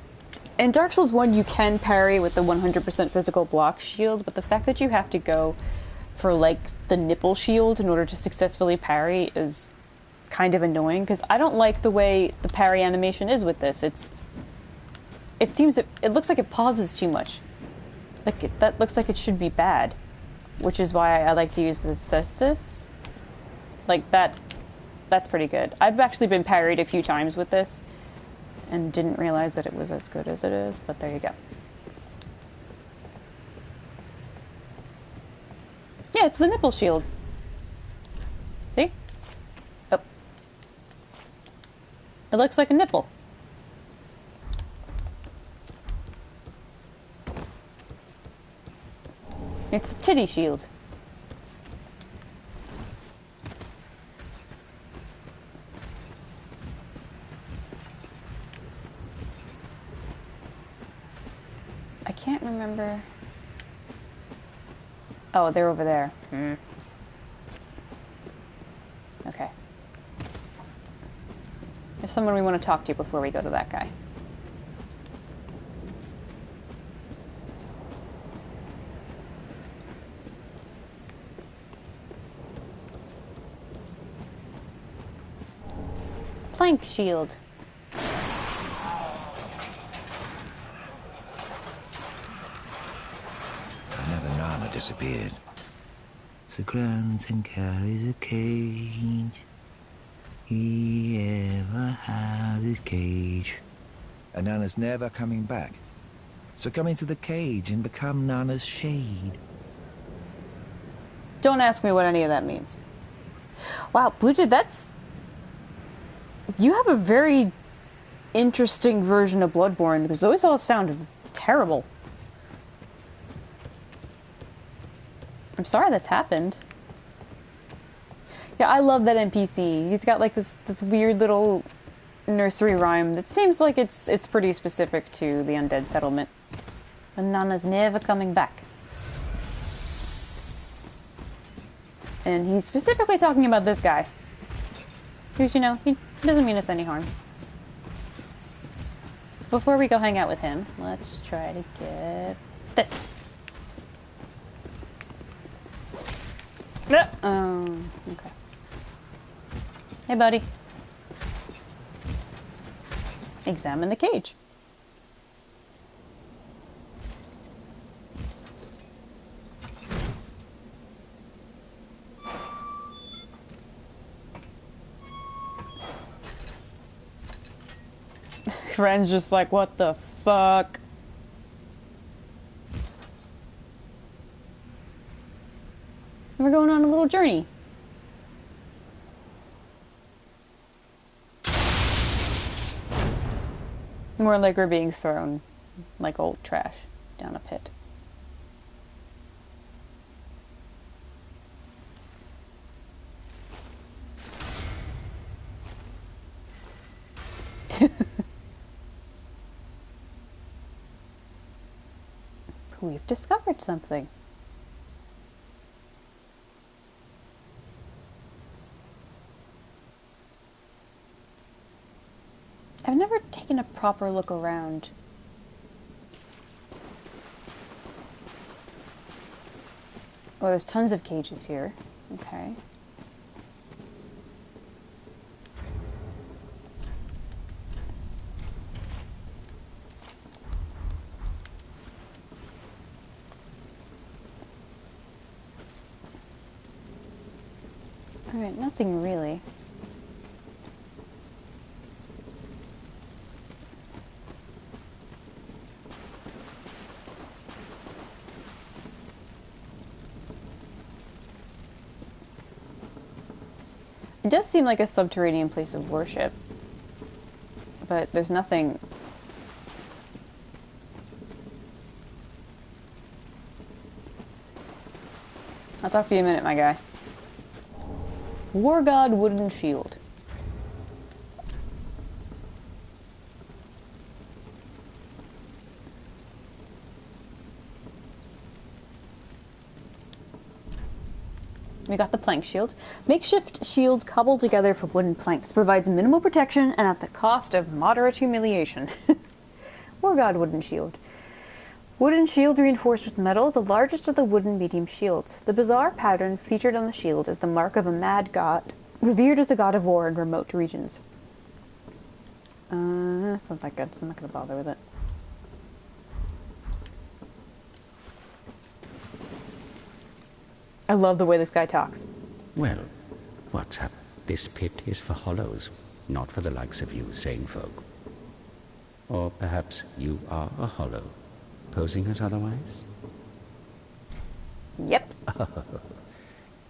in Dark Souls 1, you can parry with the 100% physical block shield, but the fact that you have to go for, like, the nipple shield in order to successfully parry is kind of annoying, because I don't like the way the parry animation is with this. It seems it looks like it pauses too much. Like, that looks like it should be bad. Which is why I like to use the cestus. Like, that's pretty good. I've actually been parried a few times with this, and didn't realize that it was as good as it is, but there you go. Yeah, it's the nipple shield. See? Oh. It looks like a nipple. It's a titty shield. I can't remember. Oh, they're over there. Okay. There's someone we want to talk to before we go to that guy. Plank shield. Another Nana disappeared. The Grunton carries a cage. He ever has his cage. And Nana's never coming back. So come into the cage and become Nana's shade. Don't ask me what any of that means. Wow, Blue Jay, that's... You have a very interesting version of Bloodborne, because those all sound terrible. I'm sorry that's happened. Yeah, I love that NPC. He's got like this weird little nursery rhyme that seems like it's pretty specific to the undead settlement. And Nana's never coming back. And he's specifically talking about this guy. Because, you know, he doesn't mean us any harm. Before we go hang out with him, let's try to get this. Okay. Hey, buddy. Examine the cage. Friend's just like, what the fuck? We're going on a little journey. More like we're being thrown like old trash down a pit. We've discovered something. I've never taken a proper look around. Oh, there's tons of cages here. Okay. Alright, nothing really. It does seem like a subterranean place of worship, but there's nothing... I'll talk to you in a minute, my guy. War God Wooden Shield. We got the plank shield. Makeshift shield cobbled together from wooden planks. Provides minimal protection and at the cost of moderate humiliation. War God Wooden Shield. Wooden shield reinforced with metal, the largest of the wooden medium shields. The bizarre pattern featured on the shield is the mark of a mad god, revered as a god of war in remote regions. That's not that good, so I'm not going to bother with it. I love the way this guy talks. Well, what's up? This pit is for hollows, not for the likes of you sane folk. Or perhaps you are a hollow, posing as otherwise? Yep.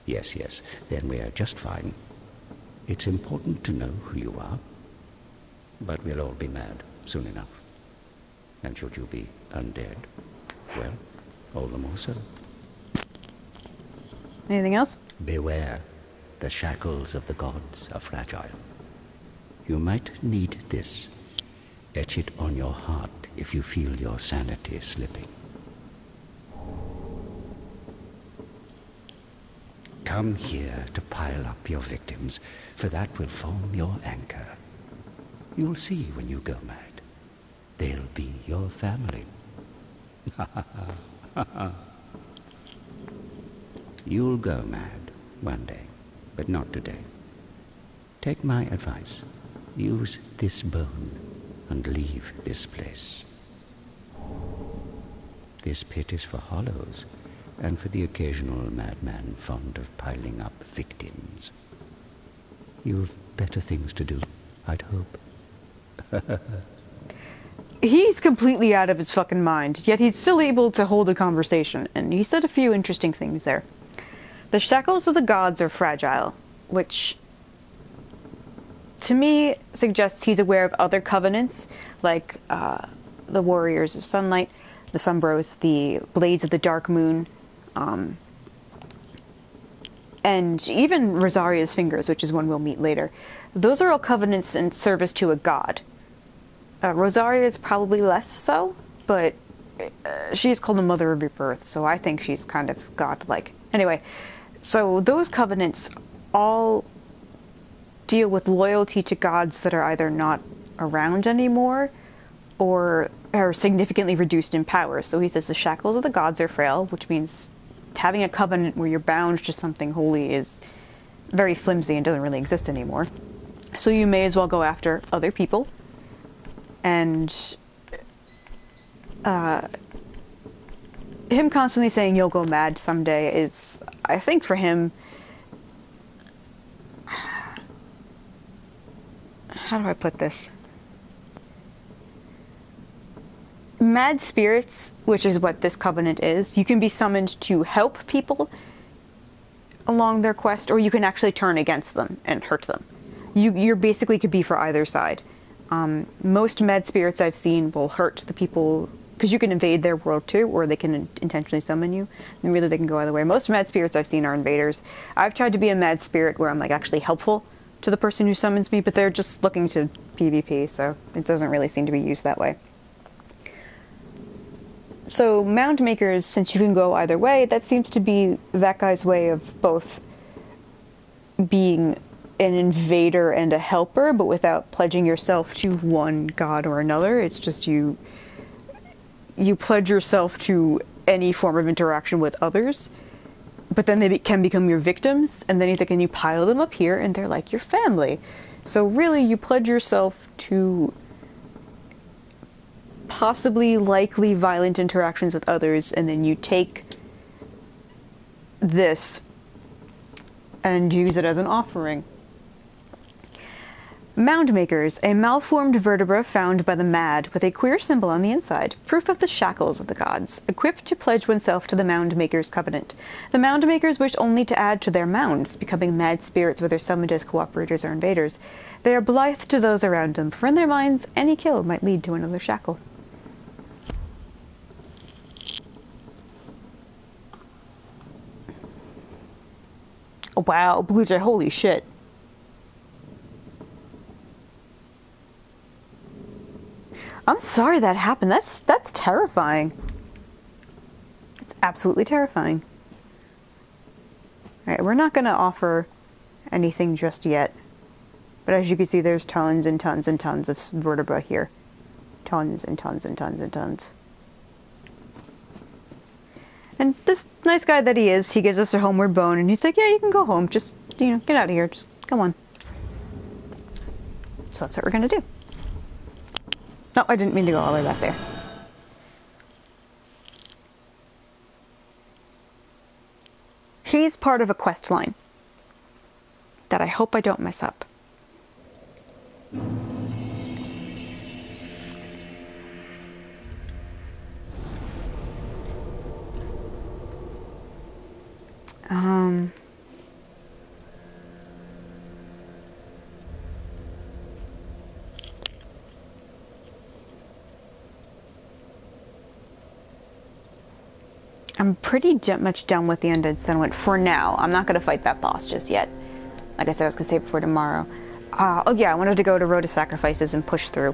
Yes, yes, then we are just fine. It's important to know who you are, but we'll all be mad soon enough. And should you be undead, well, all the more so. Anything else? Beware, the shackles of the gods are fragile. You might need this. Etch it on your heart if you feel your sanity slipping. Come here to pile up your victims, for that will form your anchor. You'll see when you go mad. They'll be your family. You'll go mad one day, but not today. Take my advice. Use this bone and leave this place. This pit is for hollows, and for the occasional madman fond of piling up victims. You've better things to do, I'd hope. He's completely out of his fucking mind, yet he's still able to hold a conversation, and he said a few interesting things there. The shackles of the gods are fragile, which to me suggests he's aware of other covenants, like the Warriors of Sunlight, the Sunbros, the Blades of the Dark Moon, and even Rosaria's Fingers, which is one we'll meet later. Those are all covenants in service to a god. Rosaria is probably less so, but she's called the Mother of Rebirth, so I think she's kind of godlike. Anyway, so those covenants all deal with loyalty to gods that are either not around anymore or are significantly reduced in power. So he says the shackles of the gods are frail, which means having a covenant where you're bound to something holy is very flimsy and doesn't really exist anymore. So you may as well go after other people. And him constantly saying you'll go mad someday is, I think for him, how do I put this? Mad spirits, which is what this covenant is, you can be summoned to help people along their quest, or you can actually turn against them and hurt them. You basically could be for either side. Most mad spirits I've seen will hurt the people, because you can invade their world too, or they can intentionally summon you, and really they can go either way. Most mad spirits I've seen are invaders. I've tried to be a mad spirit where I'm like actually helpful to the person who summons me, but they're just looking to PvP, so it doesn't really seem to be used that way. So mound makers, since you can go either way, that seems to be that guy's way of both being an invader and a helper, but without pledging yourself to one god or another. It's just you pledge yourself to any form of interaction with others, but then they can become your victims, and then he's like, and you pile them up here, and they're like your family. So really, you pledge yourself to possibly likely violent interactions with others, and then you take this and use it as an offering. Mound makers, a malformed vertebra found by the mad with a queer symbol on the inside, proof of the shackles of the gods, equipped to pledge oneself to the mound makers' covenant. The mound makers wish only to add to their mounds, becoming mad spirits whether summoned as cooperators or invaders. They are blithe to those around them, for in their minds any kill might lead to another shackle. Oh, wow, Blue Jay, holy shit. I'm sorry that happened. That's terrifying. It's absolutely terrifying. Alright, we're not gonna offer anything just yet. But as you can see, there's tons and tons and tons of vertebra here. Tons and tons and tons and tons. And this nice guy that he is, he gives us a homeward bone, and he's like, yeah, you can go home. Just, you know, get out of here. Just come on. So that's what we're gonna do. No, I didn't mean to go all the way back there. He's part of a quest line that I hope I don't mess up. I'm pretty much done with the Undead Settlement for now. I'm not going to fight that boss just yet. Like I said, I was going to save it for tomorrow. Oh yeah, I wanted to go to Road to Sacrifices and push through.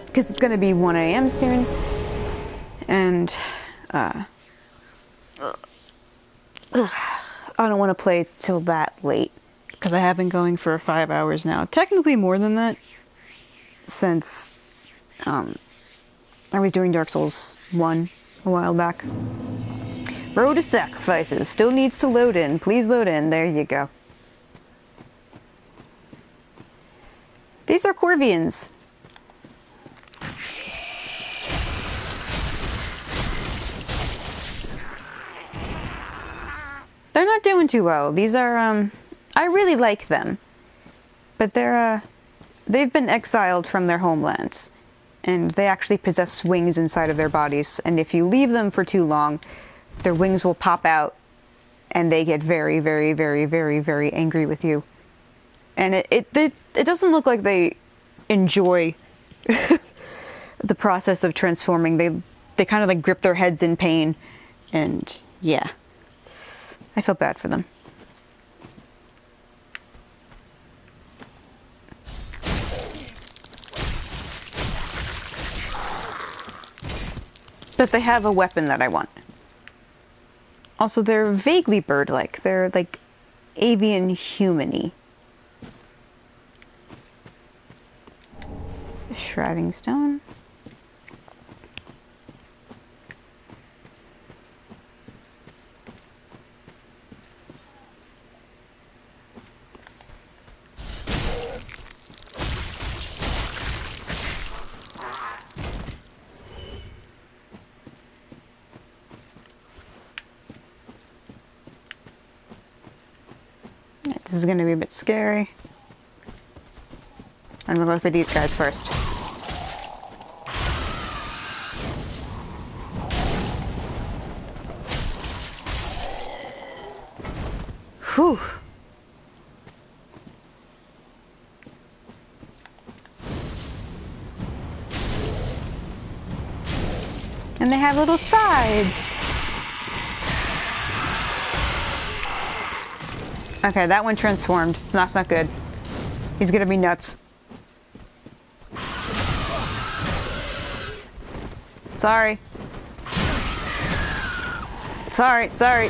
Because it's going to be 1 a.m. soon. And, I don't want to play till that late. Because I have been going for 5 hours now. Technically more than that. Since, I was doing Dark Souls 1 a while back. Road to Sacrifices still needs to load in. Please load in. There you go. These are Corvians. They're not doing too well. These are, I really like them. But they've been exiled from their homelands. And they actually possess wings inside of their bodies. And if you leave them for too long, their wings will pop out. And they get very, very, very, very, very angry with you. And it doesn't look like they enjoy the process of transforming. They kind of like grip their heads in pain. And yeah. I feel bad for them. But they have a weapon that I want. Also, they're vaguely bird-like. They're like avian human-y. Shriving stone. This is going to be a bit scary. I'm going to go for these guys first. Whew. And they have little sides. Okay, that one transformed. That's not good. He's gonna be nuts. Sorry. Sorry. I'm sorry.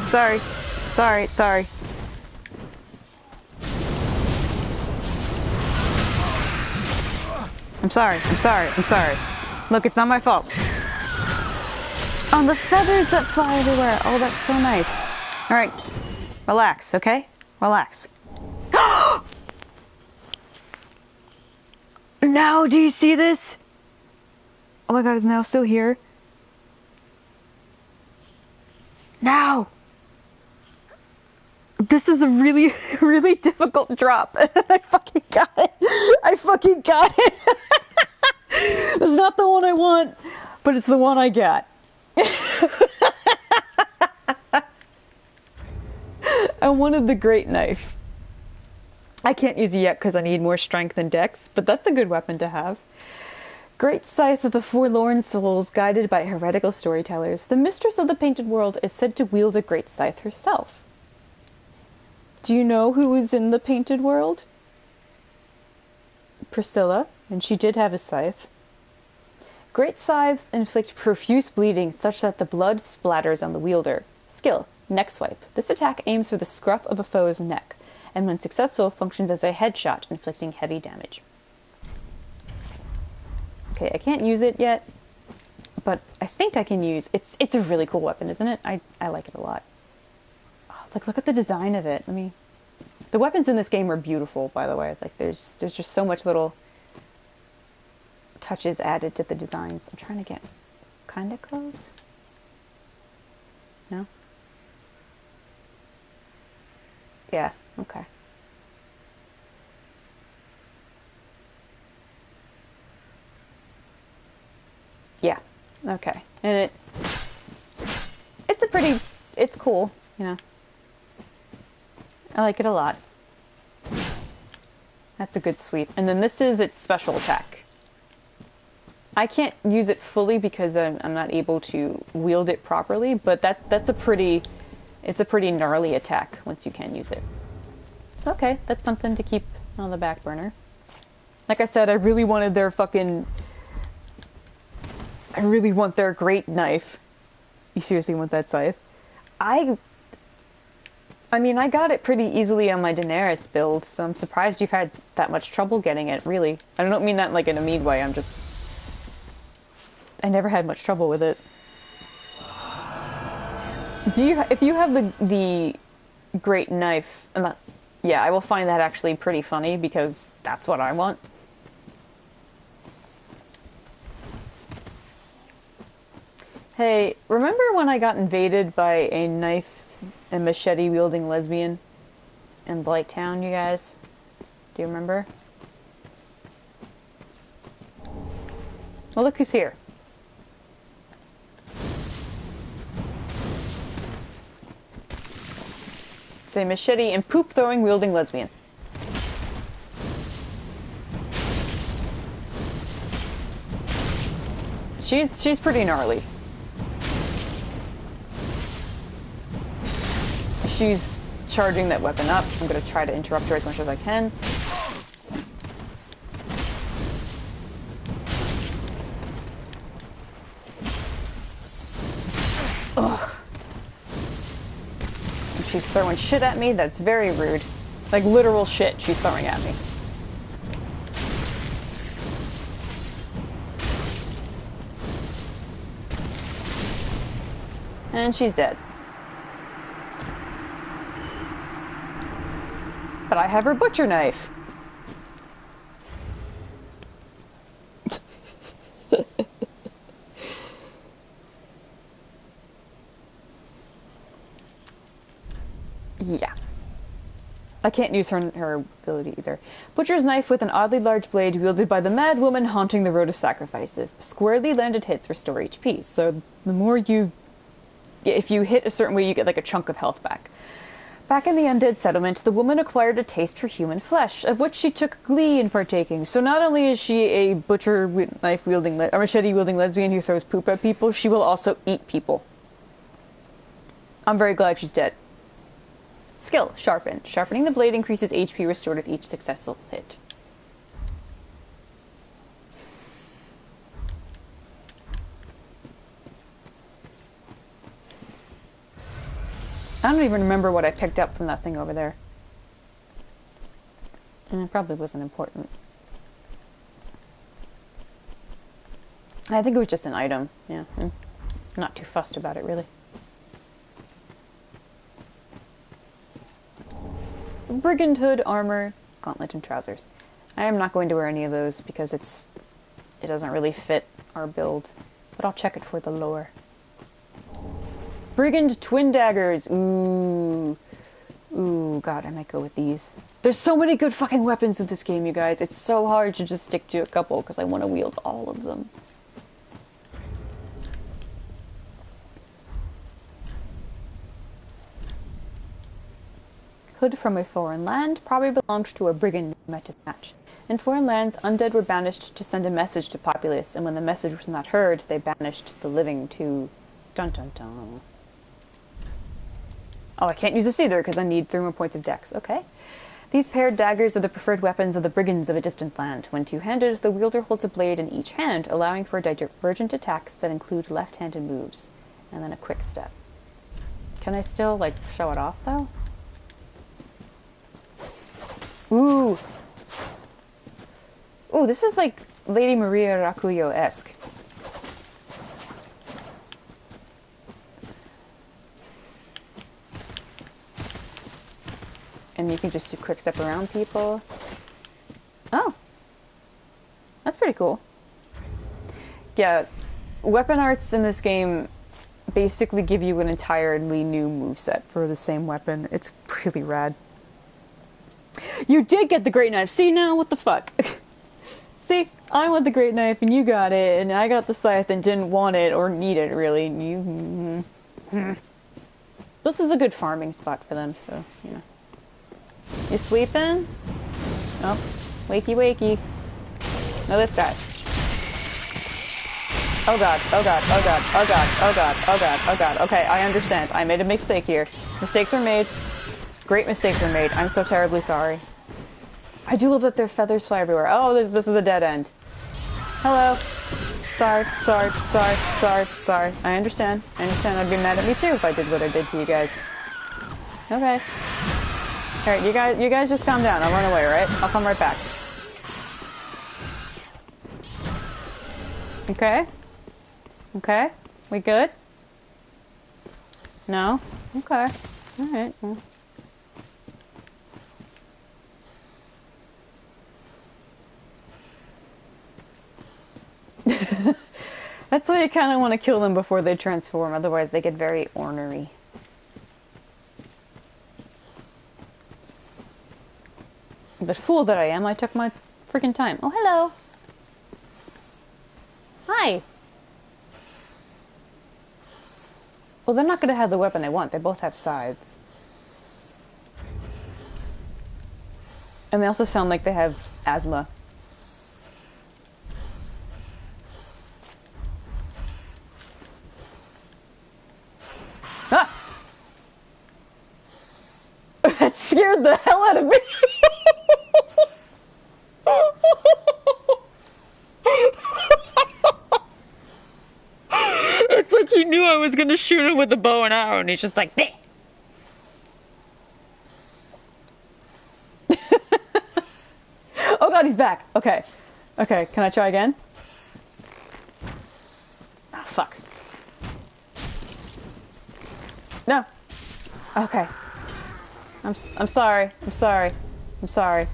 Look, it's not my fault. Oh, the feathers that fly everywhere. Oh, that's so nice. Alright. Relax, okay? Relax. Now, do you see this? Oh my god, it's now still here. Now! This is a really, really difficult drop. I fucking got it. I fucking got it. It's not the one I want, but it's the one I got. I wanted the great knife. I can't use it yet because I need more strength and dex, but that's a good weapon to have. Great scythe of the forlorn souls, guided by heretical storytellers. The mistress of the painted world is said to wield a great scythe herself. Do you know who was in the painted world? Priscilla, and she did have a scythe. Great scythes inflict profuse bleeding such that the blood splatters on the wielder. Skill, neck swipe. This attack aims for the scruff of a foe's neck, and when successful, functions as a headshot, inflicting heavy damage. Okay, I can't use it yet, but I think I can use... It's a really cool weapon, isn't it? I like it a lot. Oh, like, look at the design of it. The weapons in this game are beautiful, by the way. Like, there's just so much little touches added to the designs. I'm trying to get kind of close. No? Yeah, okay. Yeah, okay. And it's cool, you know. I like it a lot. That's a good sweep. And then this is its special attack. I can't use it fully because I'm not able to wield it properly, but it's a pretty gnarly attack once you can use it. So okay, that's something to keep on the back burner. Like I said, I really wanted their I really want their great knife. You seriously want that scythe? I got it pretty easily on my Daenerys build, so I'm surprised you've had that much trouble getting it, really. I don't mean that like in a mean way, I never had much trouble with it. If you have the great knife, yeah, I will find that actually pretty funny because that's what I want. Hey, remember when I got invaded by a knife and machete wielding lesbian in Blighttown, you guys? Do you remember? Well, look who's here. It's a machete and poop throwing wielding lesbian. She's pretty gnarly. She's charging that weapon up. I'm going to try to interrupt her as much as I can. Ugh. And she's throwing shit at me. That's very rude. Like literal shit she's throwing at me. And she's dead. But I have her butcher knife. Yeah. I can't use her ability either. Butcher's knife with an oddly large blade wielded by the mad woman haunting the road of sacrifices. Squarely landed hits restore HP. So the more if you hit a certain way, you get like a chunk of health back. Back in the undead settlement, the woman acquired a taste for human flesh, of which she took glee in partaking. So not only is she a butcher knife wielding or machete wielding lesbian who throws poop at people, she will also eat people. I'm very glad she's dead. Skill, sharpen. Sharpening the blade increases HP restored with each successful hit. I don't even remember what I picked up from that thing over there. And it probably wasn't important. I think it was just an item, yeah. I'm not too fussed about it, really. Brigand hood, armor, gauntlet, and trousers. I am not going to wear any of those because it doesn't really fit our build, but I'll check it for the lore. Brigand twin daggers. Ooh. Ooh, God, I might go with these. There's so many good fucking weapons in this game, you guys. It's so hard to just stick to a couple, because I want to wield all of them. Hood from a foreign land probably belonged to a brigand met his match. In foreign lands, undead were banished to send a message to populace, and when the message was not heard, they banished the living to... Dun dun dun. Oh, I can't use this either, because I need 3 more points of dex. Okay. These paired daggers are the preferred weapons of the brigands of a distant land. When two-handed, the wielder holds a blade in each hand, allowing for divergent attacks that include left-handed moves. And then a quick step. Can I still, like, show it off, though? Ooh! Ooh, this is like Lady Maria Rakuyo-esque. And you can just do quick step around people. Oh! That's pretty cool. Yeah, weapon arts in this game basically give you an entirely new moveset for the same weapon. It's really rad. You did get the great knife! See now, what the fuck? See, I want the great knife and you got it, and I got the scythe and didn't want it or need it, really. This is a good farming spot for them, so, you know. You sleeping? Oh, wakey wakey. No, this guy. Oh god, oh god, oh god, oh god, oh god, oh god, oh god. Okay, I understand. I made a mistake here. Mistakes were made. Great mistakes were made. I'm so terribly sorry. I do love that their feathers fly everywhere. Oh, this is a dead end. Hello. Sorry. I understand. I'd be mad at me too if I did what I did to you guys. Okay. Alright, you guys just calm down. I'll run away, right? I'll come right back. Okay? Okay? We good? No? Okay. Alright, well. That's why you kind of want to kill them before they transform, otherwise they get very ornery. But fool that I am, I took my freaking time. Oh, hello! Hi! Well, they're not going to have the weapon they want. They both have scythes. And they also sound like they have asthma. Ah! That scared the hell out of me! It's like he knew I was gonna shoot him with the bow and arrow, and he's just like, bleh. Oh god, he's back. Okay. Okay, can I try again? Ah, fuck. No. Okay. I'm sorry. I'm sorry. I'm sorry.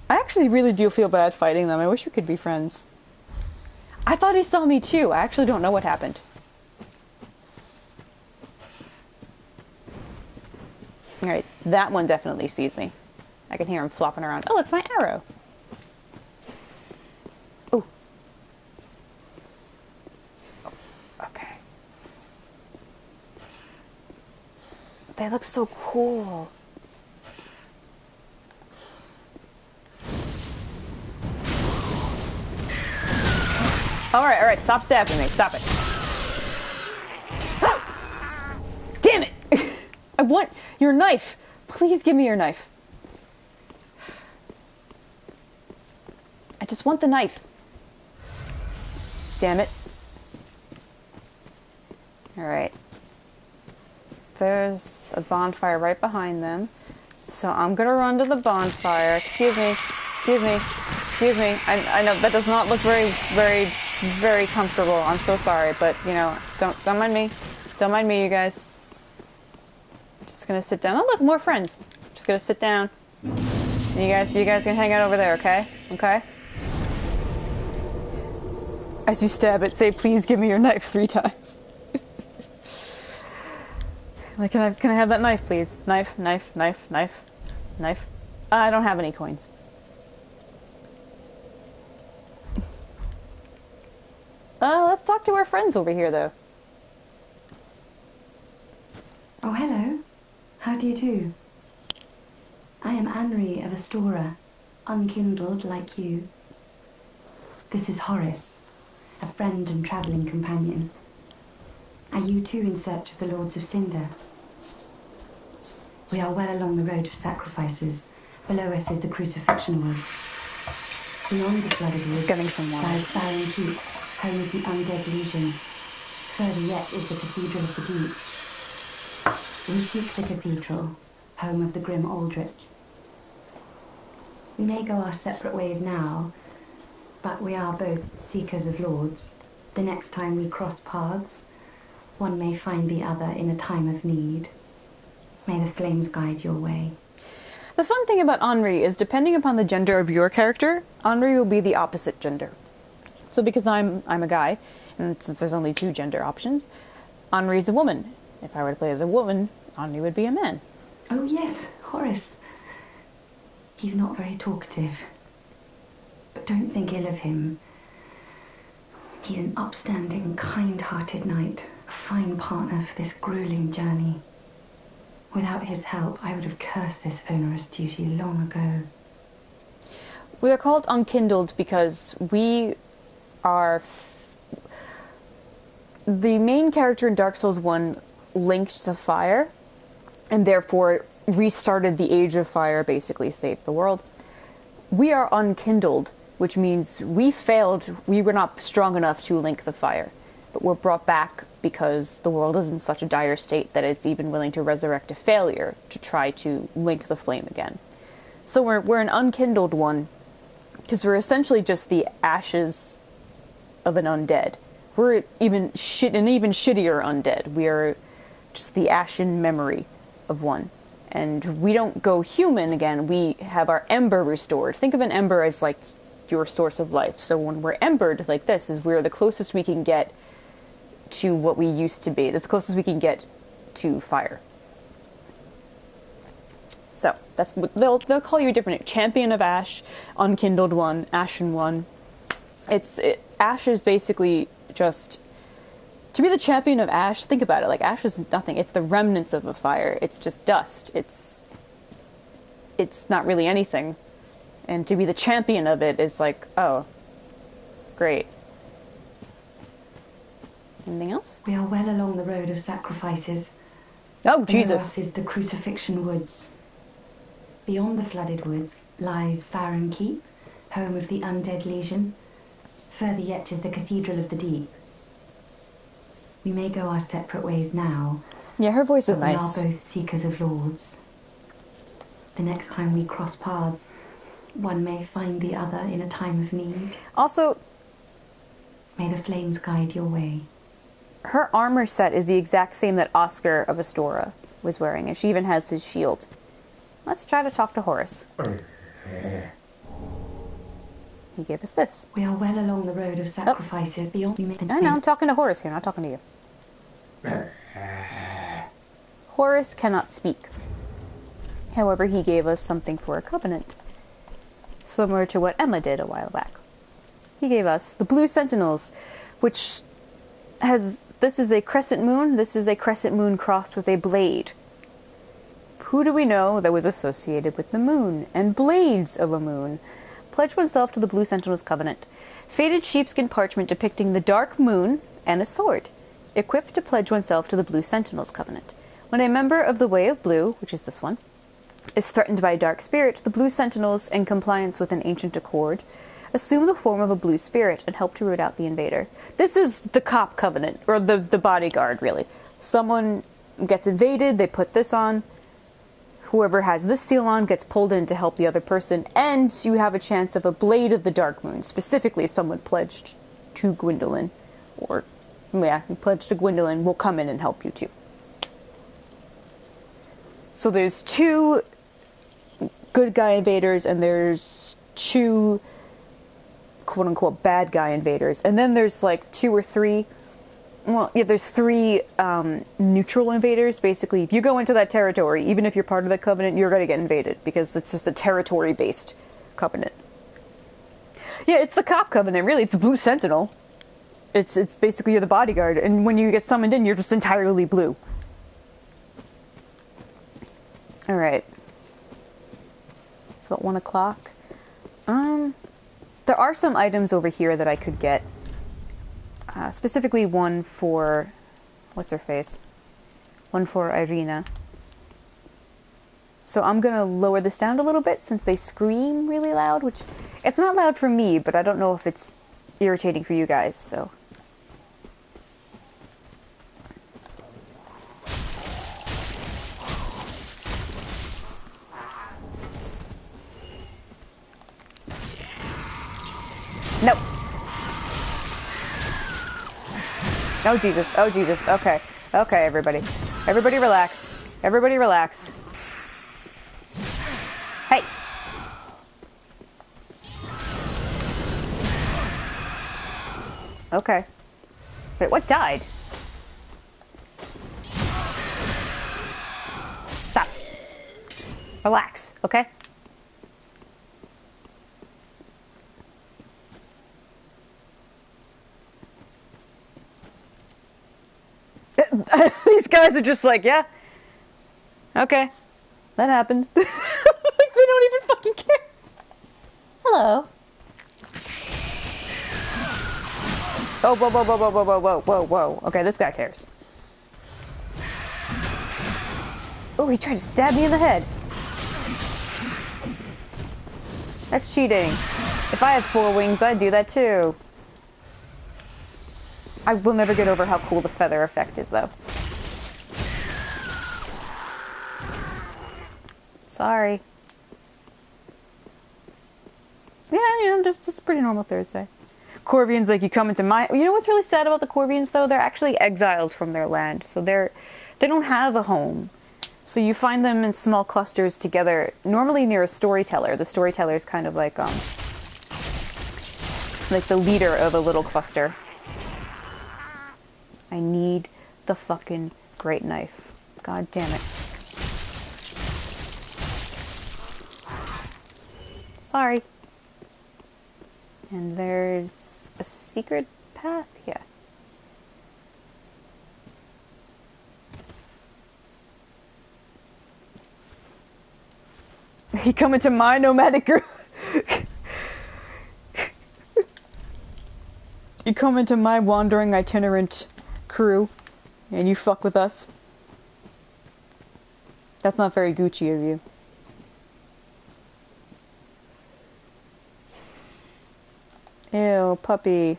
I actually really do feel bad fighting them. I wish we could be friends. I thought he saw me too. I actually don't know what happened. Alright, that one definitely sees me. I can hear him flopping around. Oh, it's my arrow. Ooh. Oh, okay. They look so cool. Alright, stop stabbing me. Stop it. Damn it! I want your knife. Please give me your knife. I just want the knife. Damn it. Alright. There's a bonfire right behind them. So I'm gonna run to the bonfire. Excuse me. Excuse me. Excuse me. I know that does not look very comfortable. I'm so sorry, but you know, don't mind me. Don't mind me, you guys. I'm just gonna sit down. Oh look, more friends. Just gonna sit down. You guys can hang out over there, okay? Okay? As you stab it, say, please give me your knife 3 times. Like, can I have that knife, please? Knife, knife, knife, knife, knife. I don't have any coins. Let's talk to our friends over here, though. Oh, hello. How do you do? I am Anri of Astora, unkindled like you. This is Horace, a friend and travelling companion. Are you too in search of the Lords of Cinder? We are well along the road of sacrifices. Below us is the crucifixion wood. Beyond the flooded wood lies Barren Keep, home of the undead legion. Further yet is the Cathedral of the Deep. We seek the cathedral, home of the grim Aldrich. We may go our separate ways now, but we are both seekers of lords. The next time we cross paths, one may find the other in a time of need. May the flames guide your way. The fun thing about Henri is, depending upon the gender of your character, Henri will be the opposite gender. So because I'm a guy, and since there's only 2 gender options, Henri is a woman. If I were to play as a woman, Henri would be a man. Oh yes, Horace. He's not very talkative. But don't think ill of him. He's an upstanding, kind-hearted knight, a fine partner for this grueling journey. Without his help, I would have cursed this onerous duty long ago. We are called Unkindled because we are... The main character in Dark Souls 1 linked to fire, and therefore restarted the Age of Fire, basically saved the world. We are unkindled, which means we failed. We were not strong enough to link the fire, but we're brought back because the world is in such a dire state that it's even willing to resurrect a failure to try to link the flame again. So we're an unkindled one, because we're essentially just the ashes of an undead. We're an even shittier undead. We are just the ashen memory of one. And we don't go human again, we have our ember restored. Think of an ember as like your source of life. So when we're embered like this, is we're the closest we can get to what we used to be. That's the closest we can get to fire. So that's what they'll call you different. Champion of Ash, Unkindled One, Ashen One. Ash is basically just... To be the champion of Ash, think about it, like, Ash is nothing. It's the remnants of a fire. It's just dust. It's not really anything. And to be the champion of it is like, oh, great. Anything else? We are well along the road of sacrifices. Oh, Jesus. Below us is the crucifixion woods. Beyond the flooded woods lies Farron Keep, home of the undead legion. Further yet is the Cathedral of the Deep. We may go our separate ways now. Yeah, her voice is nice. We are both seekers of lords. The next time we cross paths, one may find the other in a time of need. Also, may the flames guide your way. Her armor set is the exact same that Oscar of Astora was wearing, and she even has his shield. Let's try to talk to Horace. He gave us this. We are well along the road of sacrifices. Beyond we I know, I'm talking to Horace here, not talking to you. Horace cannot speak. However, he gave us something for a covenant. Similar to what Emma did a while back. He gave us the Blue Sentinels, which has... This is a crescent moon. This is a crescent moon crossed with a blade. Who do we know that was associated with the moon and blades of a moon? Pledge oneself to the Blue Sentinels Covenant. Faded sheepskin parchment depicting the dark moon and a sword. Equipped to pledge oneself to the Blue Sentinels Covenant. When a member of the Way of Blue, which is this one, is threatened by a dark spirit, the Blue Sentinels, in compliance with an ancient accord, assume the form of a blue spirit and help to root out the invader. This is the cop covenant, or the bodyguard, really. Someone gets invaded, they put this on. Whoever has this seal on gets pulled in to help the other person, and you have a chance of a Blade of the Dark Moon, specifically someone pledged to Gwendolyn, or, yeah, pledged to Gwendolyn will come in and help you too. So there's 2 good guy invaders, and there's 2 quote-unquote bad guy invaders, and then there's like 2 or 3 Well, yeah, there's 3 neutral invaders. Basically, if you go into that territory, even if you're part of the Covenant, you're going to get invaded, because it's just a territory-based Covenant. Yeah, it's the Cop Covenant, really. It's the Blue Sentinel. It's basically you're the bodyguard, and when you get summoned in, you're just entirely blue. Alright. It's about 1 o'clock. There are some items over here that I could get. Specifically one for... what's her face? One for Irina. So I'm gonna lower the sound a little bit since they scream really loud, which... it's not loud for me, but I don't know if it's irritating for you guys, so... Nope. Oh Jesus, oh Jesus, okay. Okay, everybody. Everybody relax. Everybody relax. Hey! Okay. Wait, what died? Stop. Relax, okay? These guys are just like, yeah. Okay. That happened. Like, they don't even fucking care. Hello. Oh, whoa, whoa, whoa, whoa, whoa, whoa, whoa, whoa, whoa. Okay, this guy cares. Oh, he tried to stab me in the head. That's cheating. If I had 4 wings, I'd do that too. I will never get over how cool the feather effect is, though. Sorry. Yeah, you know, just a pretty normal Thursday. Corvians, like, you come into my... You know what's really sad about the Corvians, though? They're actually exiled from their land, so they don't have a home. So you find them in small clusters together, normally near a storyteller. The storyteller is kind of like the leader of a little cluster. I need the fucking great knife. God damn it. Sorry. And there's a secret path? Yeah. You come into my nomadic group. You come into my wandering itinerant crew, and you fuck with us. That's not very Gucci of you. Ew, puppy.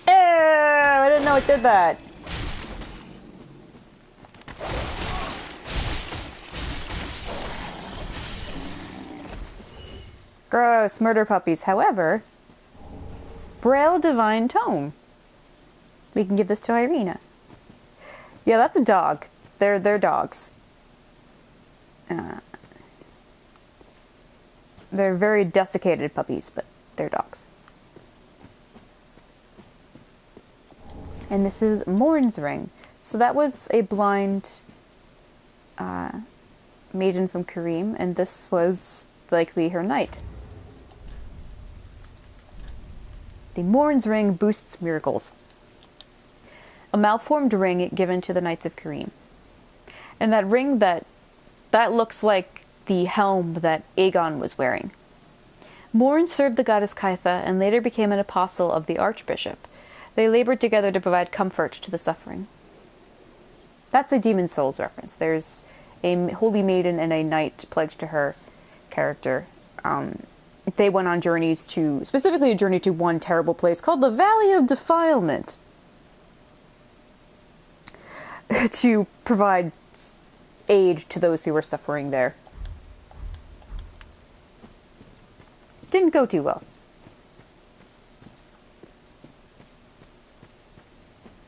Ew, I didn't know it did that. Gross, murder puppies. However, Braille Divine Tome. We can give this to Irina. Yeah, that's a dog. They're dogs. They're very desiccated puppies, but they're dogs. And this is Morn's Ring. So that was a blind maiden from Kareem, and this was likely her knight. The Morn's Ring boosts miracles. A malformed ring given to the Knights of Kareem. And that ring that looks like the helm that Aegon was wearing. Morn served the goddess Kaitha and later became an apostle of the Archbishop. They labored together to provide comfort to the suffering. That's a Demon Souls reference. There's a holy maiden and a knight pledged to her character. They went on journeys to, specifically a journey to one terrible place called the Valley of Defilement, to provide aid to those who were suffering there. Didn't go too well.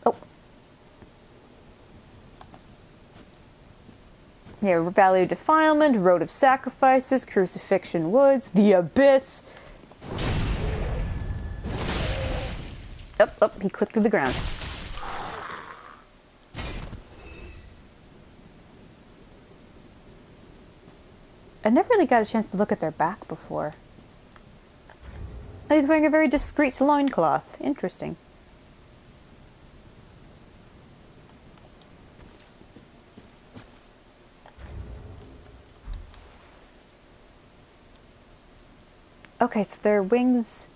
Oh. Yeah, Valley of Defilement, Road of Sacrifices, Crucifixion Woods, the Abyss. Oh, he clipped through the ground. I never really got a chance to look at their back before. Oh, he's wearing a very discreet loincloth. Interesting. Okay, so their wings...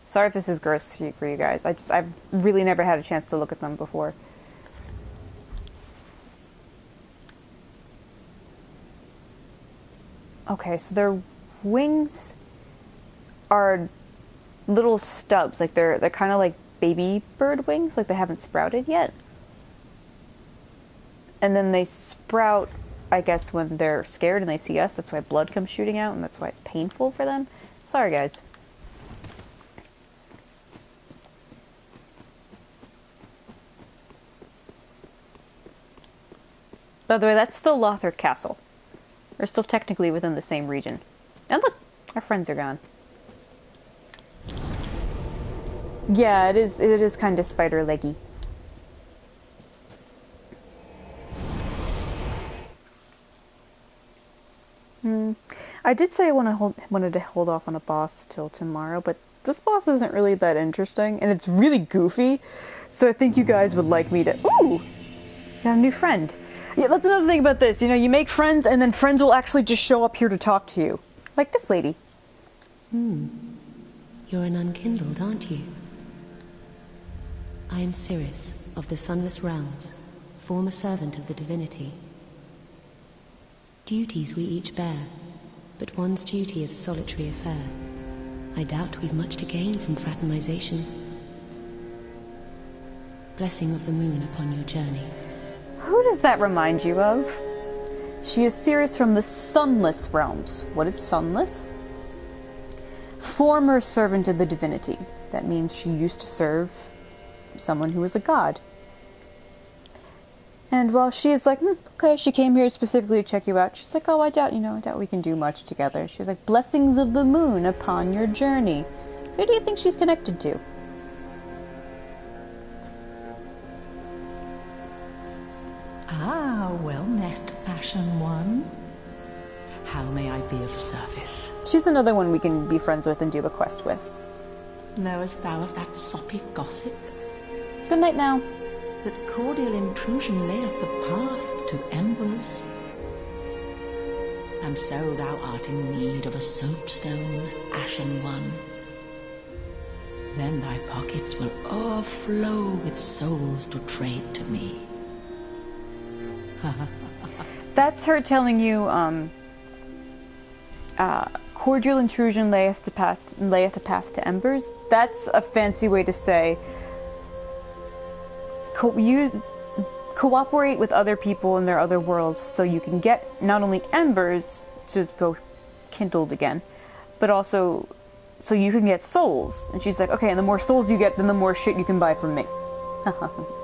Sorry if this is gross for you guys. I've really never had a chance to look at them before. Okay, so their wings are little stubs. Like they're kind of like baby bird wings, like they haven't sprouted yet. And then they sprout, I guess, when they're scared and they see us. That's why blood comes shooting out, and that's why it's painful for them. Sorry, guys. By the way, that's still Lothric Castle. We're still technically within the same region. And look, our friends are gone. Yeah, it is kind of spider-leggy. I did say I wanted to hold off on a boss till tomorrow, but this boss isn't really that interesting, and it's really goofy, so I think you guys would like me to... Ooh! Got a new friend. Yeah, that's another thing about this. You know, you make friends, and then friends will actually just show up here to talk to you. Like this lady. You're an unkindled, aren't you? I am Cirrus, of the Sunless Realms, former servant of the divinity. Duties we each bear, but one's duty is a solitary affair. I doubt we've much to gain from fraternization. Blessing of the moon upon your journey. Who does that remind you of? She is Cirrus from the Sunless Realms. What is Sunless? Former servant of the divinity. That means she used to serve someone who was a god. And while she is like, okay, she came here specifically to check you out. She's like, oh, I doubt we can do much together. She's like, blessings of the moon upon your journey. Who do you think she's connected to? Ah, well met, Ashen One. How may I be of service? She's another one we can be friends with and do a quest with. Knowest thou of that soppy gossip? Good night now. That cordial intrusion layeth the path to embers. And so thou art in need of a soapstone, Ashen One. Then thy pockets will overflow with souls to trade to me. That's her telling you, cordial intrusion layeth a path to embers. That's a fancy way to say cooperate with other people in their other worlds so you can get not only embers to go kindled again, but also so you can get souls. And she's like, okay, and the more souls you get, then the more shit you can buy from me.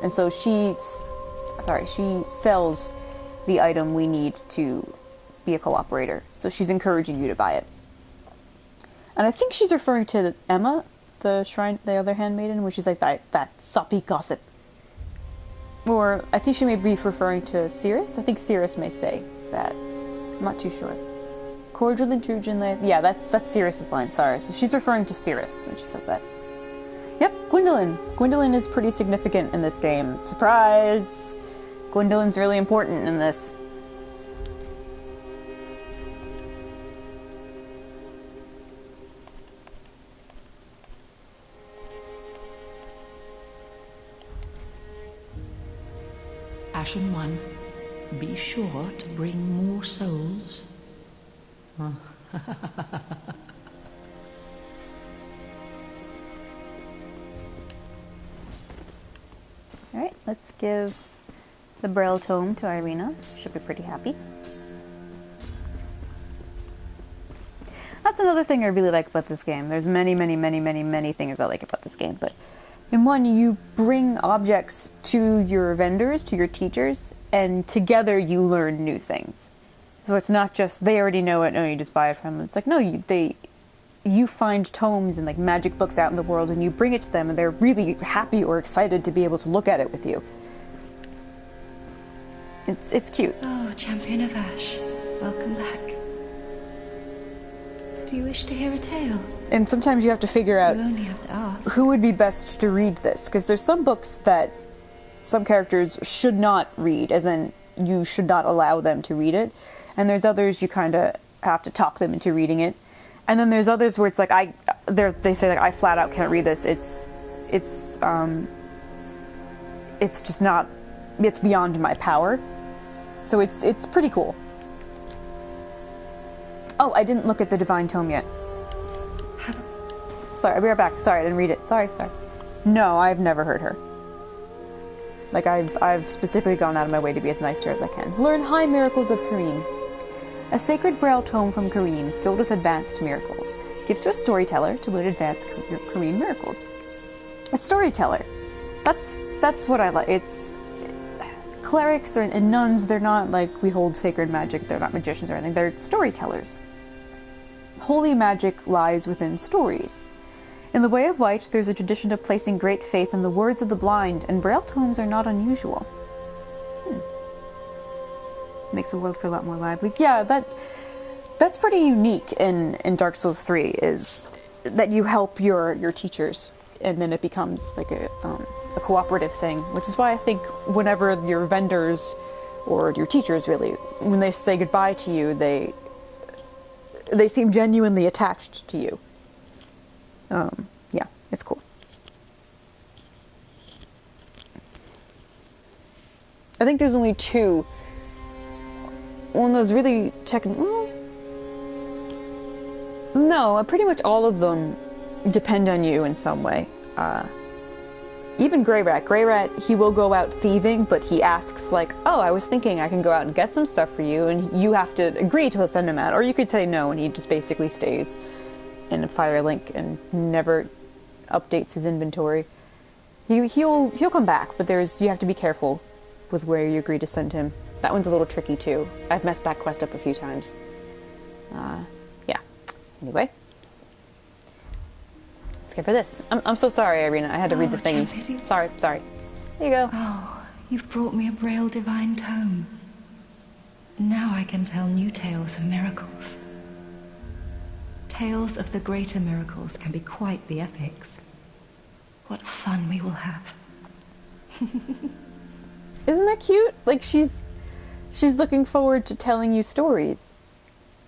And so she sells the item we need to be a cooperator. So she's encouraging you to buy it. And I think she's referring to Emma, the other handmaiden, where she's like, that soppy gossip. Or I think she may be referring to Cirrus. I think Cirrus may say that. I'm not too sure. Cordial intrusion, yeah, that's Cirrus's line, sorry. So she's referring to Cirrus when she says that. Yep, Gwendolyn. Gwendolyn is pretty significant in this game. Surprise! Gwendolyn's really important in this. Ashen One, be sure to bring more souls. Alright, let's give the Braille Tome to Irina. She'll be pretty happy. That's another thing I really like about this game. There's many things I like about this game, but in one, you bring objects to your vendors, to your teachers, and together you learn new things. So it's not just, they already know it, no, you just buy it from them. It's like, no, you find tomes and like magic books out in the world and you bring it to them and they're really happy or excited to be able to look at it with you. It's cute. Oh, Champion of Ash, welcome back. Do you wish to hear a tale? And sometimes you have to figure out You only have to ask. who would be best to read this, because there's some books that some characters should not read, as in you should not allow them to read it, and there's others you kind of have to talk them into reading it, and then there's others where it's like they say like I flat out can't read this. It's just not. It's beyond my power. So it's pretty cool. Oh, I didn't look at the Divine Tome yet. Sorry, I'll be right back. Sorry, I didn't read it. Sorry. No, I've never heard her. Like, I've specifically gone out of my way to be as nice to her as I can. Learn High Miracles of Kareen. A sacred braille tome from Kareen filled with advanced miracles. Give to a storyteller to learn advanced Kareen miracles. A storyteller. That's what I like. It's... Clerics and nuns, they're not like we hold sacred magic. They're not magicians or anything. They're storytellers. Holy magic lies within stories. In the Way of White, there's a tradition of placing great faith in the words of the blind, and braille tomes are not unusual. Makes the world feel a lot more lively. Yeah, that's pretty unique in Dark Souls 3, is that you help your teachers, and then it becomes like a cooperative thing, which is why I think whenever your vendors, or your teachers really, when they say goodbye to you, they seem genuinely attached to you. Yeah, it's cool. I think there's only two. One of those really technical... No, pretty much all of them depend on you in some way. Even Grey Rat. Grey Rat, he will go out thieving, but he asks like, oh, I was thinking I can go out and get some stuff for you, and you have to agree to send him out. Or you could say no, and he just basically stays in Firelink and never updates his inventory. He'll come back, but you have to be careful with where you agree to send him. That one's a little tricky too. I've messed that quest up a few times. Yeah. Anyway. Let's go for this. I'm so sorry, Irina. I had to read the thing. Sorry. There you go. Oh, you've brought me a Braille Divine Tome. Now I can tell new tales of miracles. Tales of the greater miracles can be quite the epics. What fun we will have. Isn't that cute? Like, she's looking forward to telling you stories.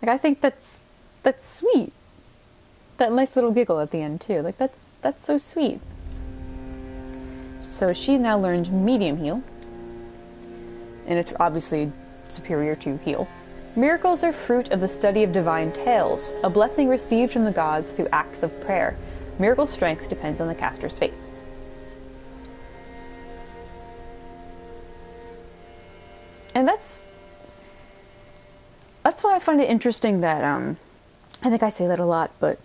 Like, I think that's sweet. That nice little giggle at the end too. Like, that's so sweet. So she now learned Medium Heal, and it's obviously superior to Heal. Miracles are fruit of the study of divine tales, a blessing received from the gods through acts of prayer. Miracle strength depends on the caster's faith. And that's why I find it interesting that, I think I say that a lot, but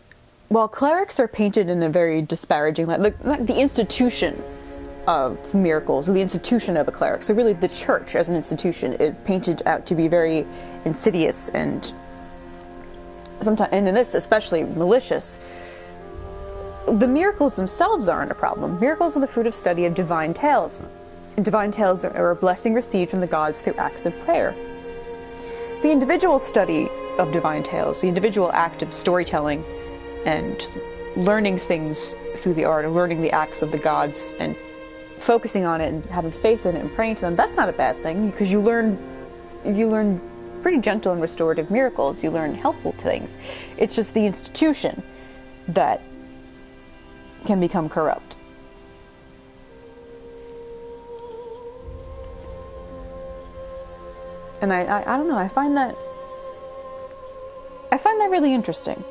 while clerics are painted in a very disparaging light, like the institution of miracles, the institution of a cleric, so really the church as an institution is painted out to be very insidious and sometimes, and in this especially, malicious. The miracles themselves aren't a problem. Miracles are the fruit of study of divine tales. And divine tales are a blessing received from the gods through acts of prayer. The individual study of divine tales, the individual act of storytelling and learning things through the art of learning the acts of the gods and focusing on it and having faith in it and praying to them, that's not a bad thing, because you learn pretty gentle and restorative miracles. You learn helpful things. It's just the institution that can become corrupt. And I don't know, I find that really interesting.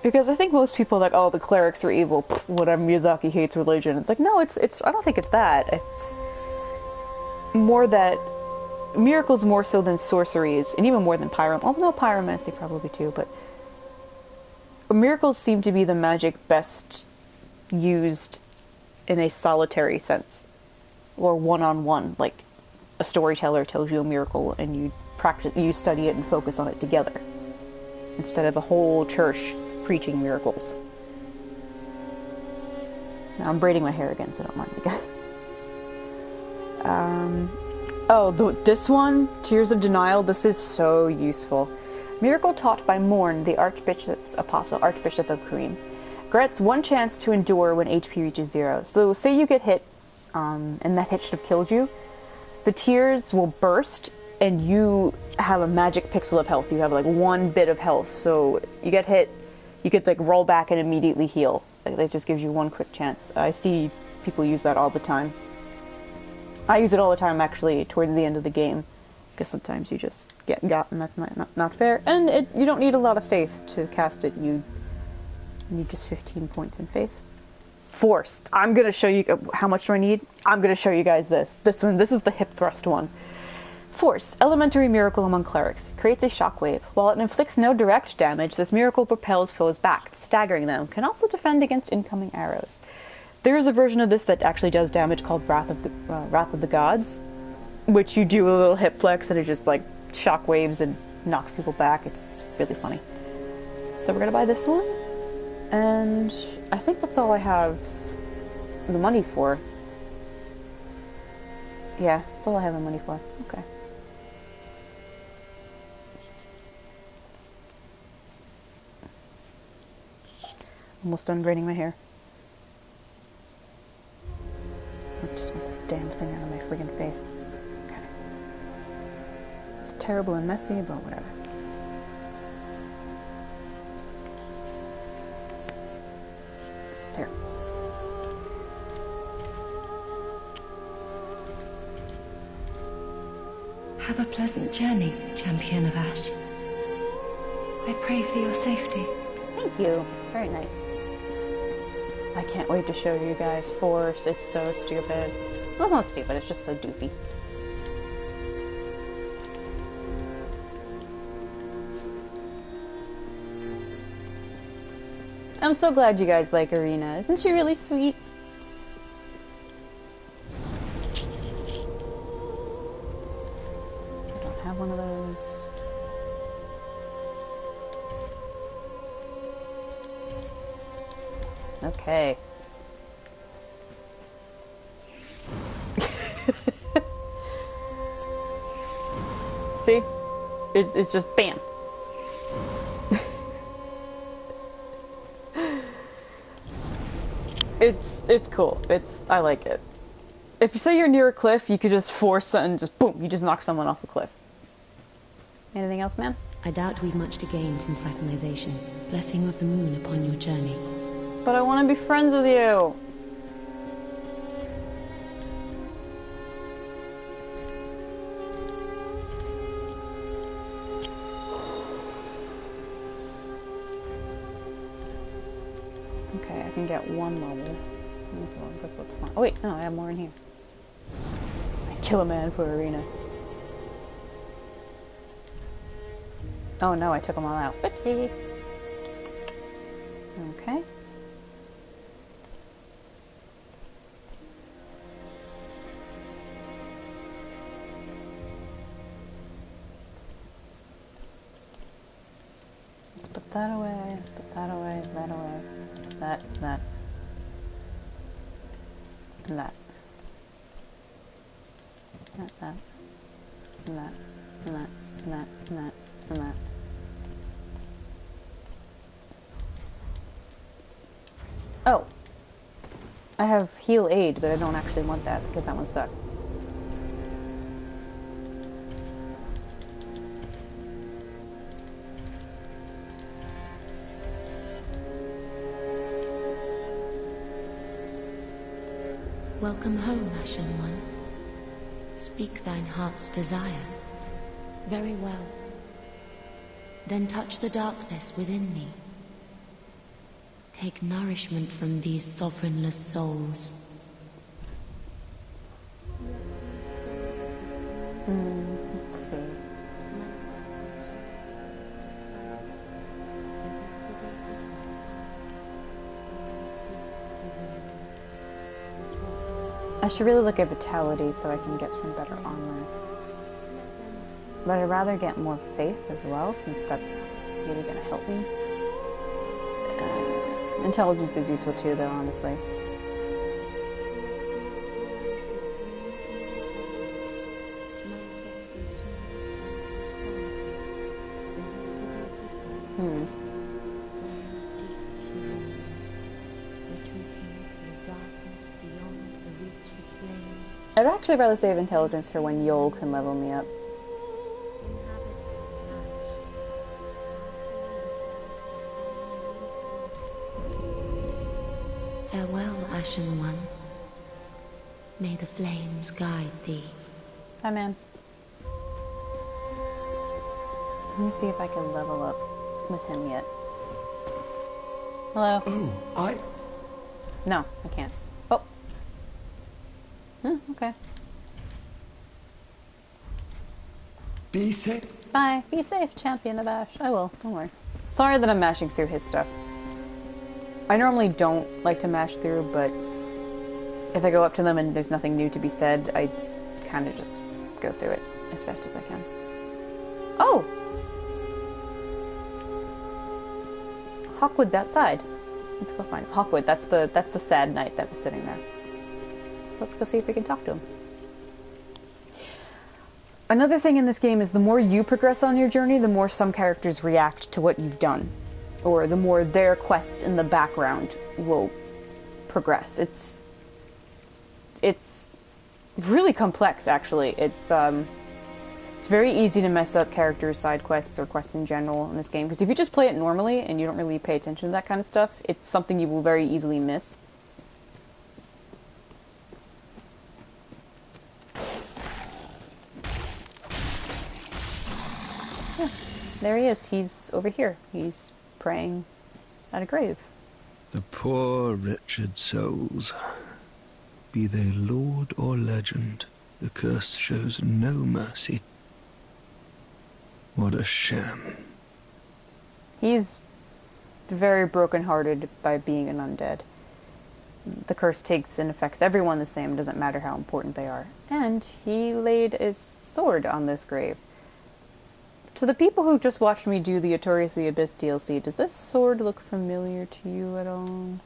Because I think most people are like, oh, the clerics are evil, pff, whatever, Miyazaki hates religion. It's like, no, it's I don't think it's that. It's more that miracles more so than sorceries, and even more than pyromancy probably too, but miracles seem to be the magic best used in a solitary sense, or one-on-one, like a storyteller tells you a miracle and you study it and focus on it together. instead of a whole church preaching miracles. Now I'm braiding my hair again, so don't mind me, guys. This one, Tears of Denial, this is so useful. Miracle taught by Morn, the Archbishop of Kareem. Grants one chance to endure when HP reaches 0. So say you get hit, and that hit should have killed you. The tears will burst, and you have a magic pixel of health. You have like 1 bit of health. So you get hit, you could like roll back and immediately heal. That just gives you 1 quick chance. I see people use that all the time. I use it all the time, actually, towards the end of the game. Because sometimes you just get got, and that's not fair. And you don't need a lot of faith to cast it. You need just 15 points in faith. Forced. I'm going to show you... How much do I need? I'm going to show you guys this. This one. This is the hip thrust one. Force. Elementary miracle among clerics. Creates a shockwave. While it inflicts no direct damage, this miracle propels foes back, staggering them. Can also defend against incoming arrows. There is a version of this that actually does damage called Wrath of the Gods, which you do a little hip flex and it just like shockwaves and knocks people back. It's really funny. So we're gonna buy this one, and I think that's all I have the money for. Yeah, that's all I have the money for. Okay. Almost done braiding my hair. I just want this damn thing out of my friggin' face. Okay. It's terrible and messy, but whatever. There. Have a pleasant journey, Champion of Ash. I pray for your safety. Thank you. Very nice. I can't wait to show you guys Force. It's so stupid. Well, not stupid, it's just so doofy. I'm so glad you guys like Arena. Isn't she really sweet? I don't have one of those. Okay. See? It's just bam. It's cool. I like it. If you say you're near a cliff, you could just force and just boom, you just knock someone off the cliff. Anything else, ma'am? I doubt we've much to gain from fraternization. Blessing of the moon upon your journey. But I want to be friends with you. Okay, I can get 1 level. Oh wait, no, I have more in here. I kill a man for Arena. Oh no, I took them all out. Whoopsie. Okay. Let's put that away, let's put that away, that away. That. And that. And that. And that. And that. And that. And that. And that. Oh. I have heal aid, but I don't actually want that because that one sucks. Welcome home, Ashen One. Speak thine heart's desire. Very well. Then touch the darkness within me. Take nourishment from these sovereignless souls. Let's see. I should really look at vitality so I can get some better armor. But I'd rather get more faith as well, since that either gonna help me. Intelligence is useful too, though, honestly. I'd actually rather save intelligence for when Yol can level me up. Farewell, Ashen One. May the flames guide thee. Hi, man. Let me see if I can level up with him yet. Hello? Oh, No, I can't. Oh. Okay. Be safe. Bye. Be safe, Champion of Ash. I will. Don't worry. Sorry that I'm mashing through his stuff. I normally don't like to mash through, but if I go up to them and there's nothing new to be said, I kind of just go through it as fast as I can. Oh! Hawkwood's outside. Let's go find him. Hawkwood, that's the sad knight that was sitting there. So let's go see if we can talk to him. Another thing in this game is the more you progress on your journey, the more some characters react to what you've done. Or the more their quests in the background will progress. It's really complex, actually. It's very easy to mess up characters' side quests or quests in general in this game, because if you just play it normally and you don't really pay attention to that kind of stuff, it's something you will very easily miss. Yeah, there he is. He's over here. He's praying at a grave. The poor wretched souls. Be they lord or legend, the curse shows no mercy. What a sham. He's very brokenhearted by being an undead. The curse takes and affects everyone the same, doesn't matter how important they are. And he laid his sword on this grave. To the people who just watched me do the Artorias the Abyss DLC, does this sword look familiar to you at all?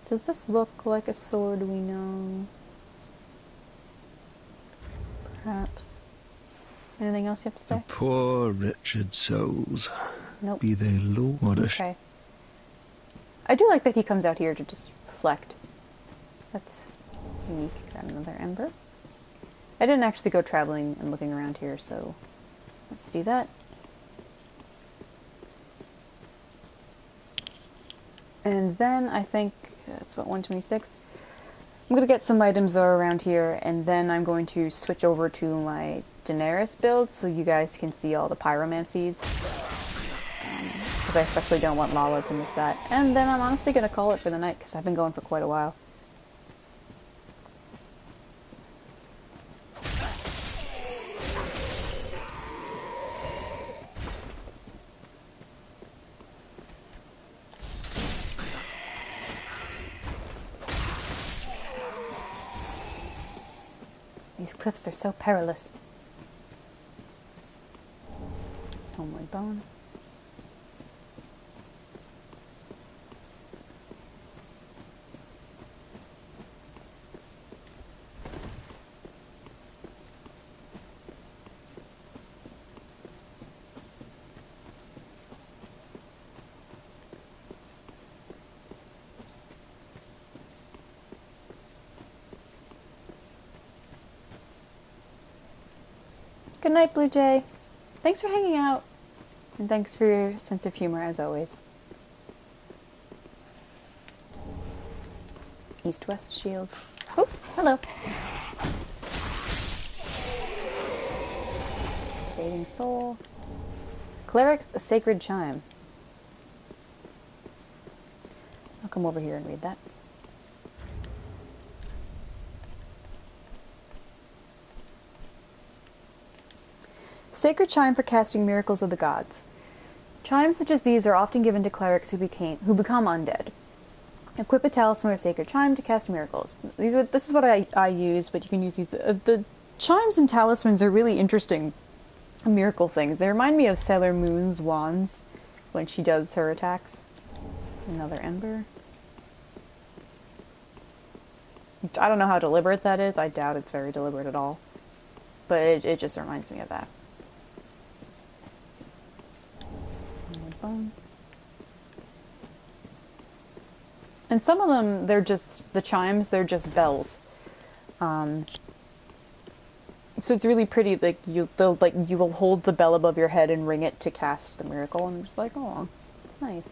Does this look like a sword we know? Perhaps. Anything else you have to say? The poor wretched souls. Nope. Be they lord. What a okay. I do like that he comes out here to just reflect. That's unique. Got another ember. I didn't actually go traveling and looking around here, so let's do that. And then I think that's about 126. I'm going to get some items though around here, and then I'm going to switch over to my Daenerys build so you guys can see all the pyromancies. Because I especially don't want Lala to miss that. And then I'm honestly going to call it for the night because I've been going for quite a while. These cliffs are so perilous. Homeward bone. Good night, Blue Jay. Thanks for hanging out. And thanks for your sense of humor, as always. East-West shield. Oh, hello. Fading soul. Cleric's a sacred chime. I'll come over here and read that. Sacred chime for casting miracles of the gods. Chimes such as these are often given to clerics who become undead. Equip a talisman or sacred chime to cast miracles. This is what I use, but you can use these. The chimes and talismans are really interesting miracle things. They remind me of Sailor Moon's wands when she does her attacks. Another ember. I don't know how deliberate that is. I doubt it's very deliberate at all. But it just reminds me of that. And some of them, they're just, the chimes, they're just bells. So it's really pretty, like, you will hold the bell above your head and ring it to cast the miracle, and I'm just like, oh, nice.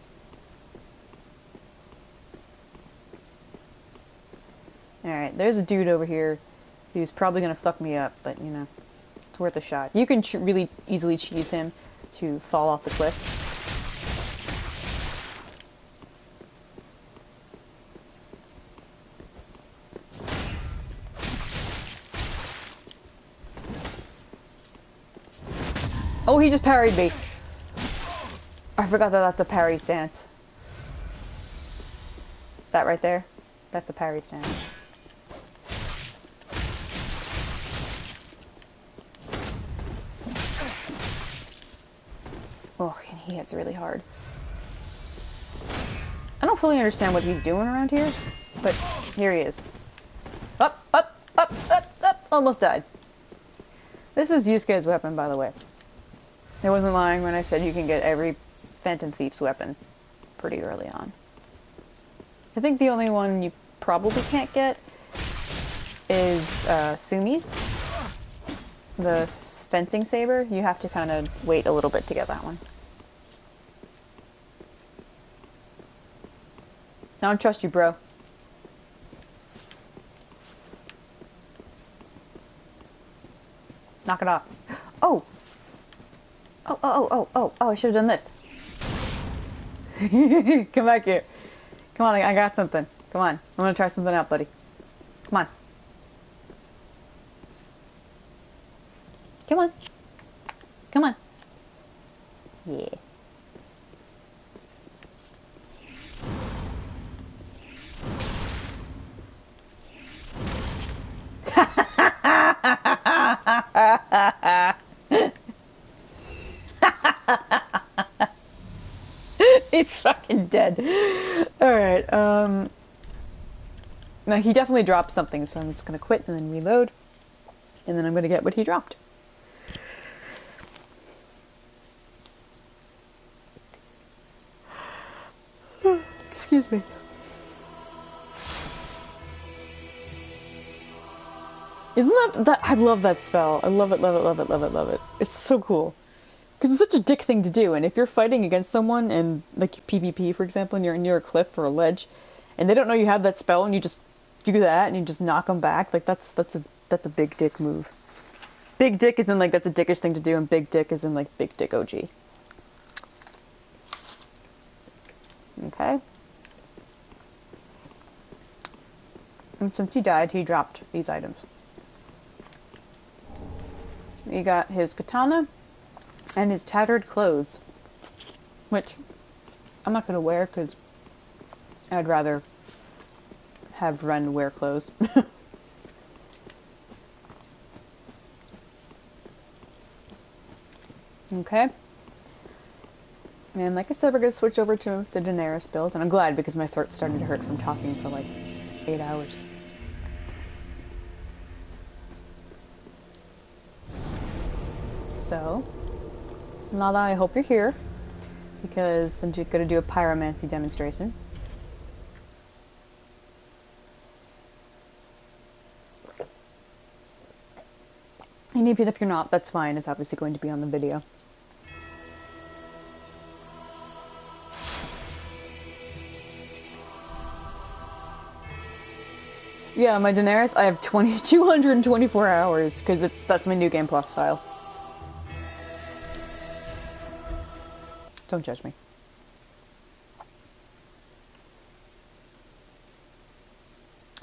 Alright, there's a dude over here who's probably gonna fuck me up, but, you know, it's worth a shot. You can really easily cheese him to fall off the cliff. Oh, he just parried me. I forgot that that's a parry stance. That right there, that's a parry stance. Oh, and he hits really hard. I don't fully understand what he's doing around here, but here he is. Up, up, up, up, up, almost died. This is Yusuke's weapon, by the way. I wasn't lying when I said you can get every Phantom Thief's weapon pretty early on. I think the only one you probably can't get is Sumi's. The fencing saber. You have to kind of wait a little bit to get that one. I don't trust you, bro. Knock it off. Oh! Oh, I should have done this. Come back here. Come on, I got something. Come on. I'm gonna try something out, buddy. Come on. Come on. Come on. Yeah. He's fucking dead. Alright, now he definitely dropped something, so I'm just gonna quit and then reload. And then I'm gonna get what he dropped. Excuse me. Isn't that I love that spell. I love it, love it, love it, love it, love it. It's so cool. Because it's such a dick thing to do, and if you're fighting against someone, and like PvP for example, and you're near a cliff or a ledge, and they don't know you have that spell, and you just do that, and you just knock them back, like that's a big dick move. Big dick is in like that's a dickish thing to do, and big dick is in like big dick OG. Okay. And since he died, he dropped these items. He got his katana and his tattered clothes, which I'm not going to wear because I'd rather have Ren wear clothes. Okay. And like I said, we're going to switch over to the Daenerys build, and I'm glad because my throat started to hurt from talking for like 8 hours. So, Lala, I hope you're here, because I'm going to do a pyromancy demonstration. And even if you're not, that's fine, it's obviously going to be on the video. Yeah, my Daenerys, I have 224 hours, because that's my New Game Plus file. Don't judge me.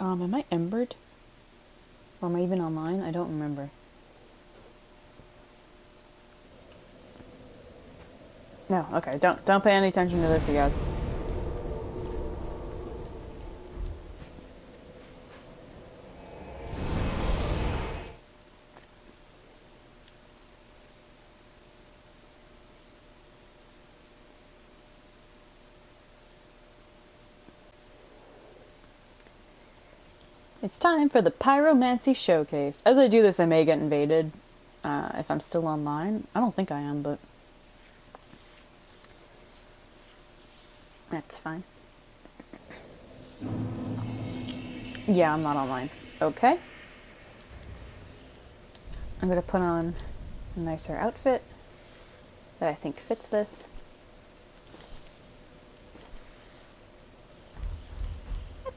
Am I embered? Or am I even online? I don't remember. No, okay, don't pay any attention to this, you guys. It's time for the Pyromancy Showcase. As I do this, I may get invaded if I'm still online. I don't think I am, but that's fine. Yeah, I'm not online. Okay. I'm gonna put on a nicer outfit that I think fits this.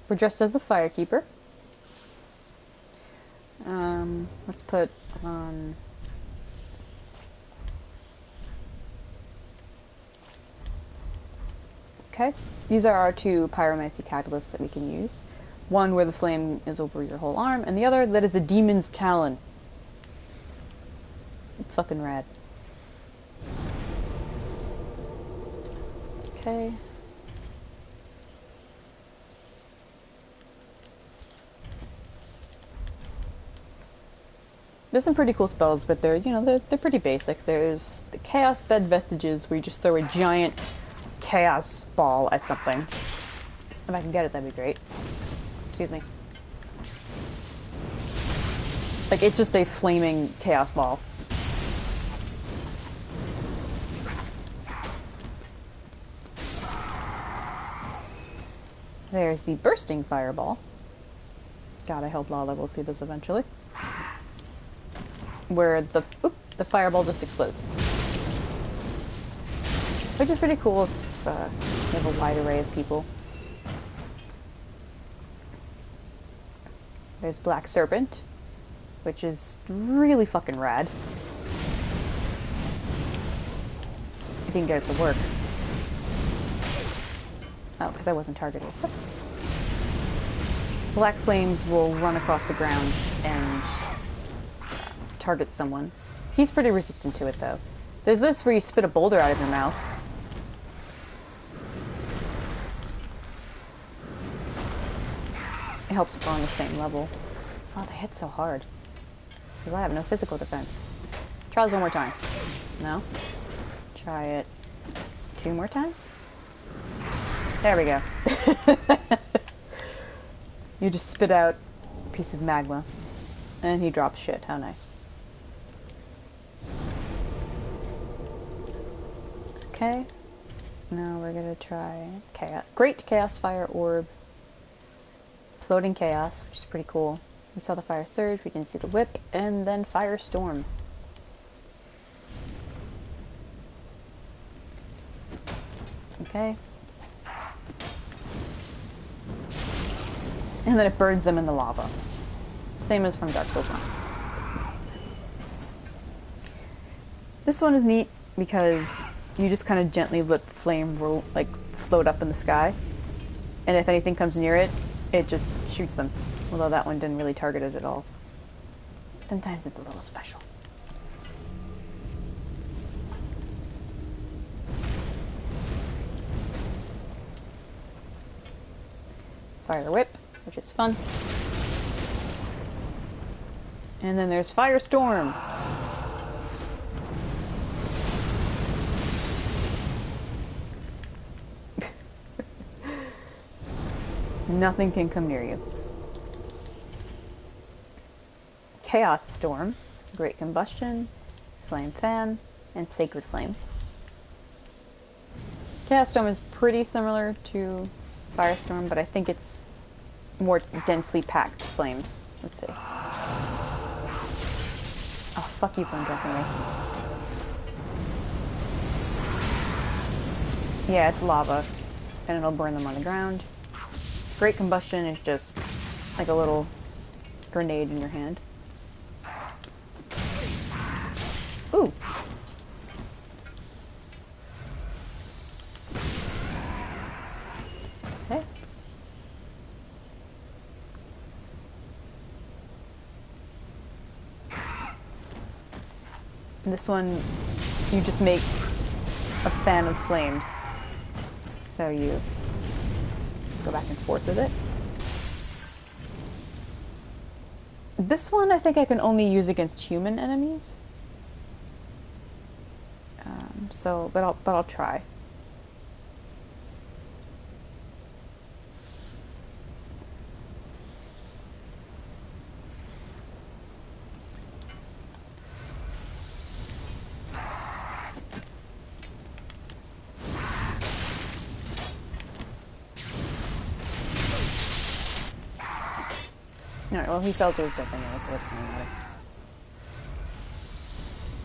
We're dressed as the Firekeeper. Let's put on... Okay, these are our two pyromancy catalysts that we can use. One where the flame is over your whole arm, and the other that is a demon's talon. It's fucking rad. Okay. There's some pretty cool spells, but they're, you know, they're pretty basic. There's the Chaos Bed Vestiges, where you just throw a giant chaos ball at something. If I can get it, that'd be great. Excuse me. Like, it's just a flaming chaos ball. There's the Bursting Fireball. God, I hope Lala will see this eventually. Where the fireball just explodes. Which is pretty cool if you have a wide array of people. There's Black Serpent, which is really fucking rad. If you can get it to work. Oh, because I wasn't targeted. Whoops. Black flames will run across the ground and target someone. He's pretty resistant to it, though. There's this where you spit a boulder out of your mouth. It helps if we're on the same level. Oh, they hit so hard. Because I have no physical defense. Try this one more time. No? Try it 2 more times? There we go. You just spit out a piece of magma. And he drops shit. How nice. Okay. Now we're gonna try Chaos. Great Chaos Fire Orb. Floating Chaos, which is pretty cool. We saw the Fire Surge, we didn't see the Whip, and then Firestorm. Okay. And then it burns them in the lava. Same as from Dark Souls 1. This one is neat because you just kind of gently let the flame roll, like, float up in the sky. And if anything comes near it, it just shoots them. Although that one didn't really target it at all. Sometimes it's a little special. Fire Whip, which is fun. And then there's Firestorm. Nothing can come near you. Chaos Storm, Great Combustion, Flame Fan, and Sacred Flame. Chaos Storm is pretty similar to Firestorm, but I think it's more densely packed flames. Let's see. Oh, fuck you, Flame Jumping Me. Yeah, it's lava, and it'll burn them on the ground. Great Combustion is just like a little grenade in your hand. Ooh. Okay. And this one, you just make a fan of flames. So you go back and forth with it. This one I think I can only use against human enemies. But I'll try. Alright, well, he fell to his death anyway, so it doesn't really matter.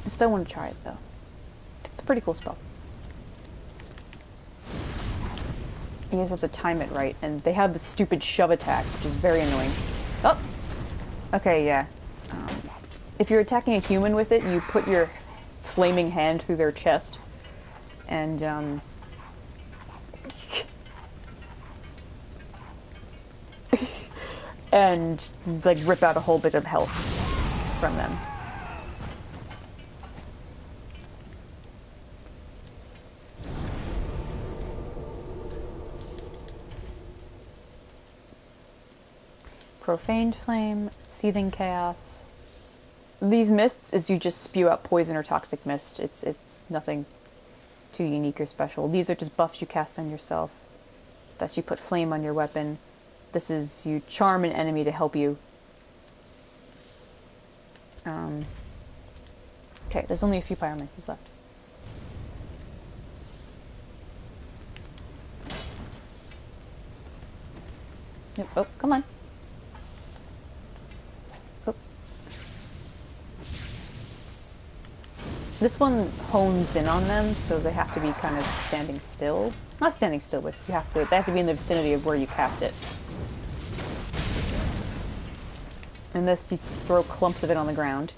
I still want to try it, though. It's a pretty cool spell. You just have to time it right, and they have the stupid shove attack, which is very annoying. Oh! Okay, yeah. If you're attacking a human with it, you put your flaming hand through their chest, and, and, like, rip out a whole bit of health from them. Profaned Flame, Seething Chaos. These mists is you just spew out poison or toxic mist. It's nothing too unique or special. These are just buffs you cast on yourself. That's you put flame on your weapon. This is you charm an enemy to help you. Okay, there's only a few pyromancies left. Yep. Oh, come on. This one hones in on them, so they have to be kind of standing still. Not standing still, but they have to be in the vicinity of where you cast it. And this, you throw clumps of it on the ground,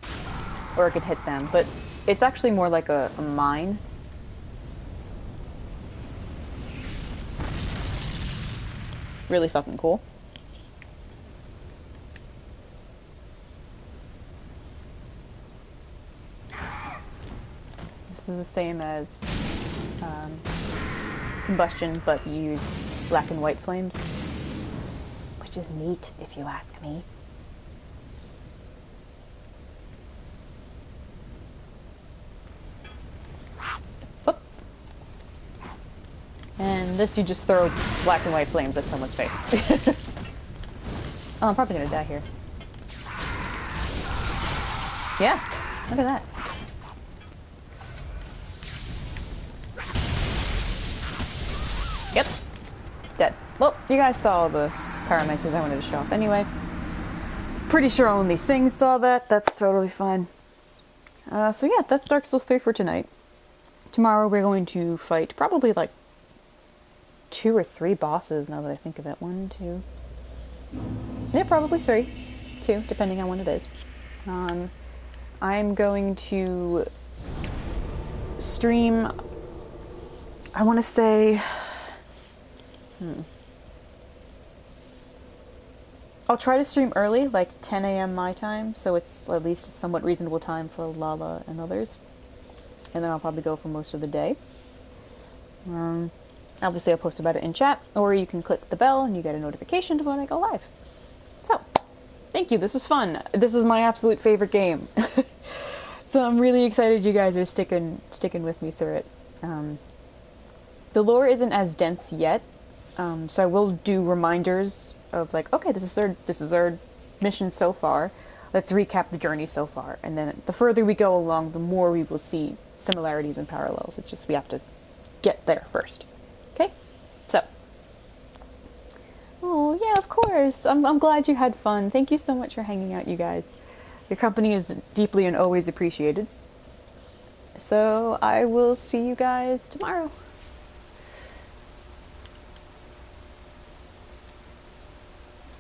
or it could hit them, but it's actually more like a mine. Really fucking cool. This is the same as combustion, but you use black and white flames, which is neat if you ask me. Whoop. And this you just throw black and white flames at someone's face. Oh, I'm probably gonna die here. Yeah, look at that. Yep. Dead. Well, you guys saw the pyromancies I wanted to show off anyway. Pretty sure only these things saw that. That's totally fine. So yeah, that's Dark Souls 3 for tonight. Tomorrow we're going to fight probably like 2 or 3 bosses now that I think of it. 1, 2... Yeah, probably 3. 2, depending on when it is. I'm going to stream... I want to say... I'll try to stream early, like 10 a.m. my time, so it's at least a somewhat reasonable time for Lala and others. And then I'll probably go for most of the day. Obviously I'll post about it in chat, or you can click the bell and you get a notification when I go live. So, thank you, this was fun. This is my absolute favorite game. So I'm really excited you guys are sticking with me through it. The lore isn't as dense yet, so I will do reminders of like, okay, this is our mission so far. Let's recap the journey so far, and then the further we go along, the more we will see similarities and parallels. It's just we have to get there first. Okay, so. Oh yeah, of course. I'm glad you had fun. Thank you so much for hanging out, you guys. Your company is deeply and always appreciated. So I will see you guys tomorrow.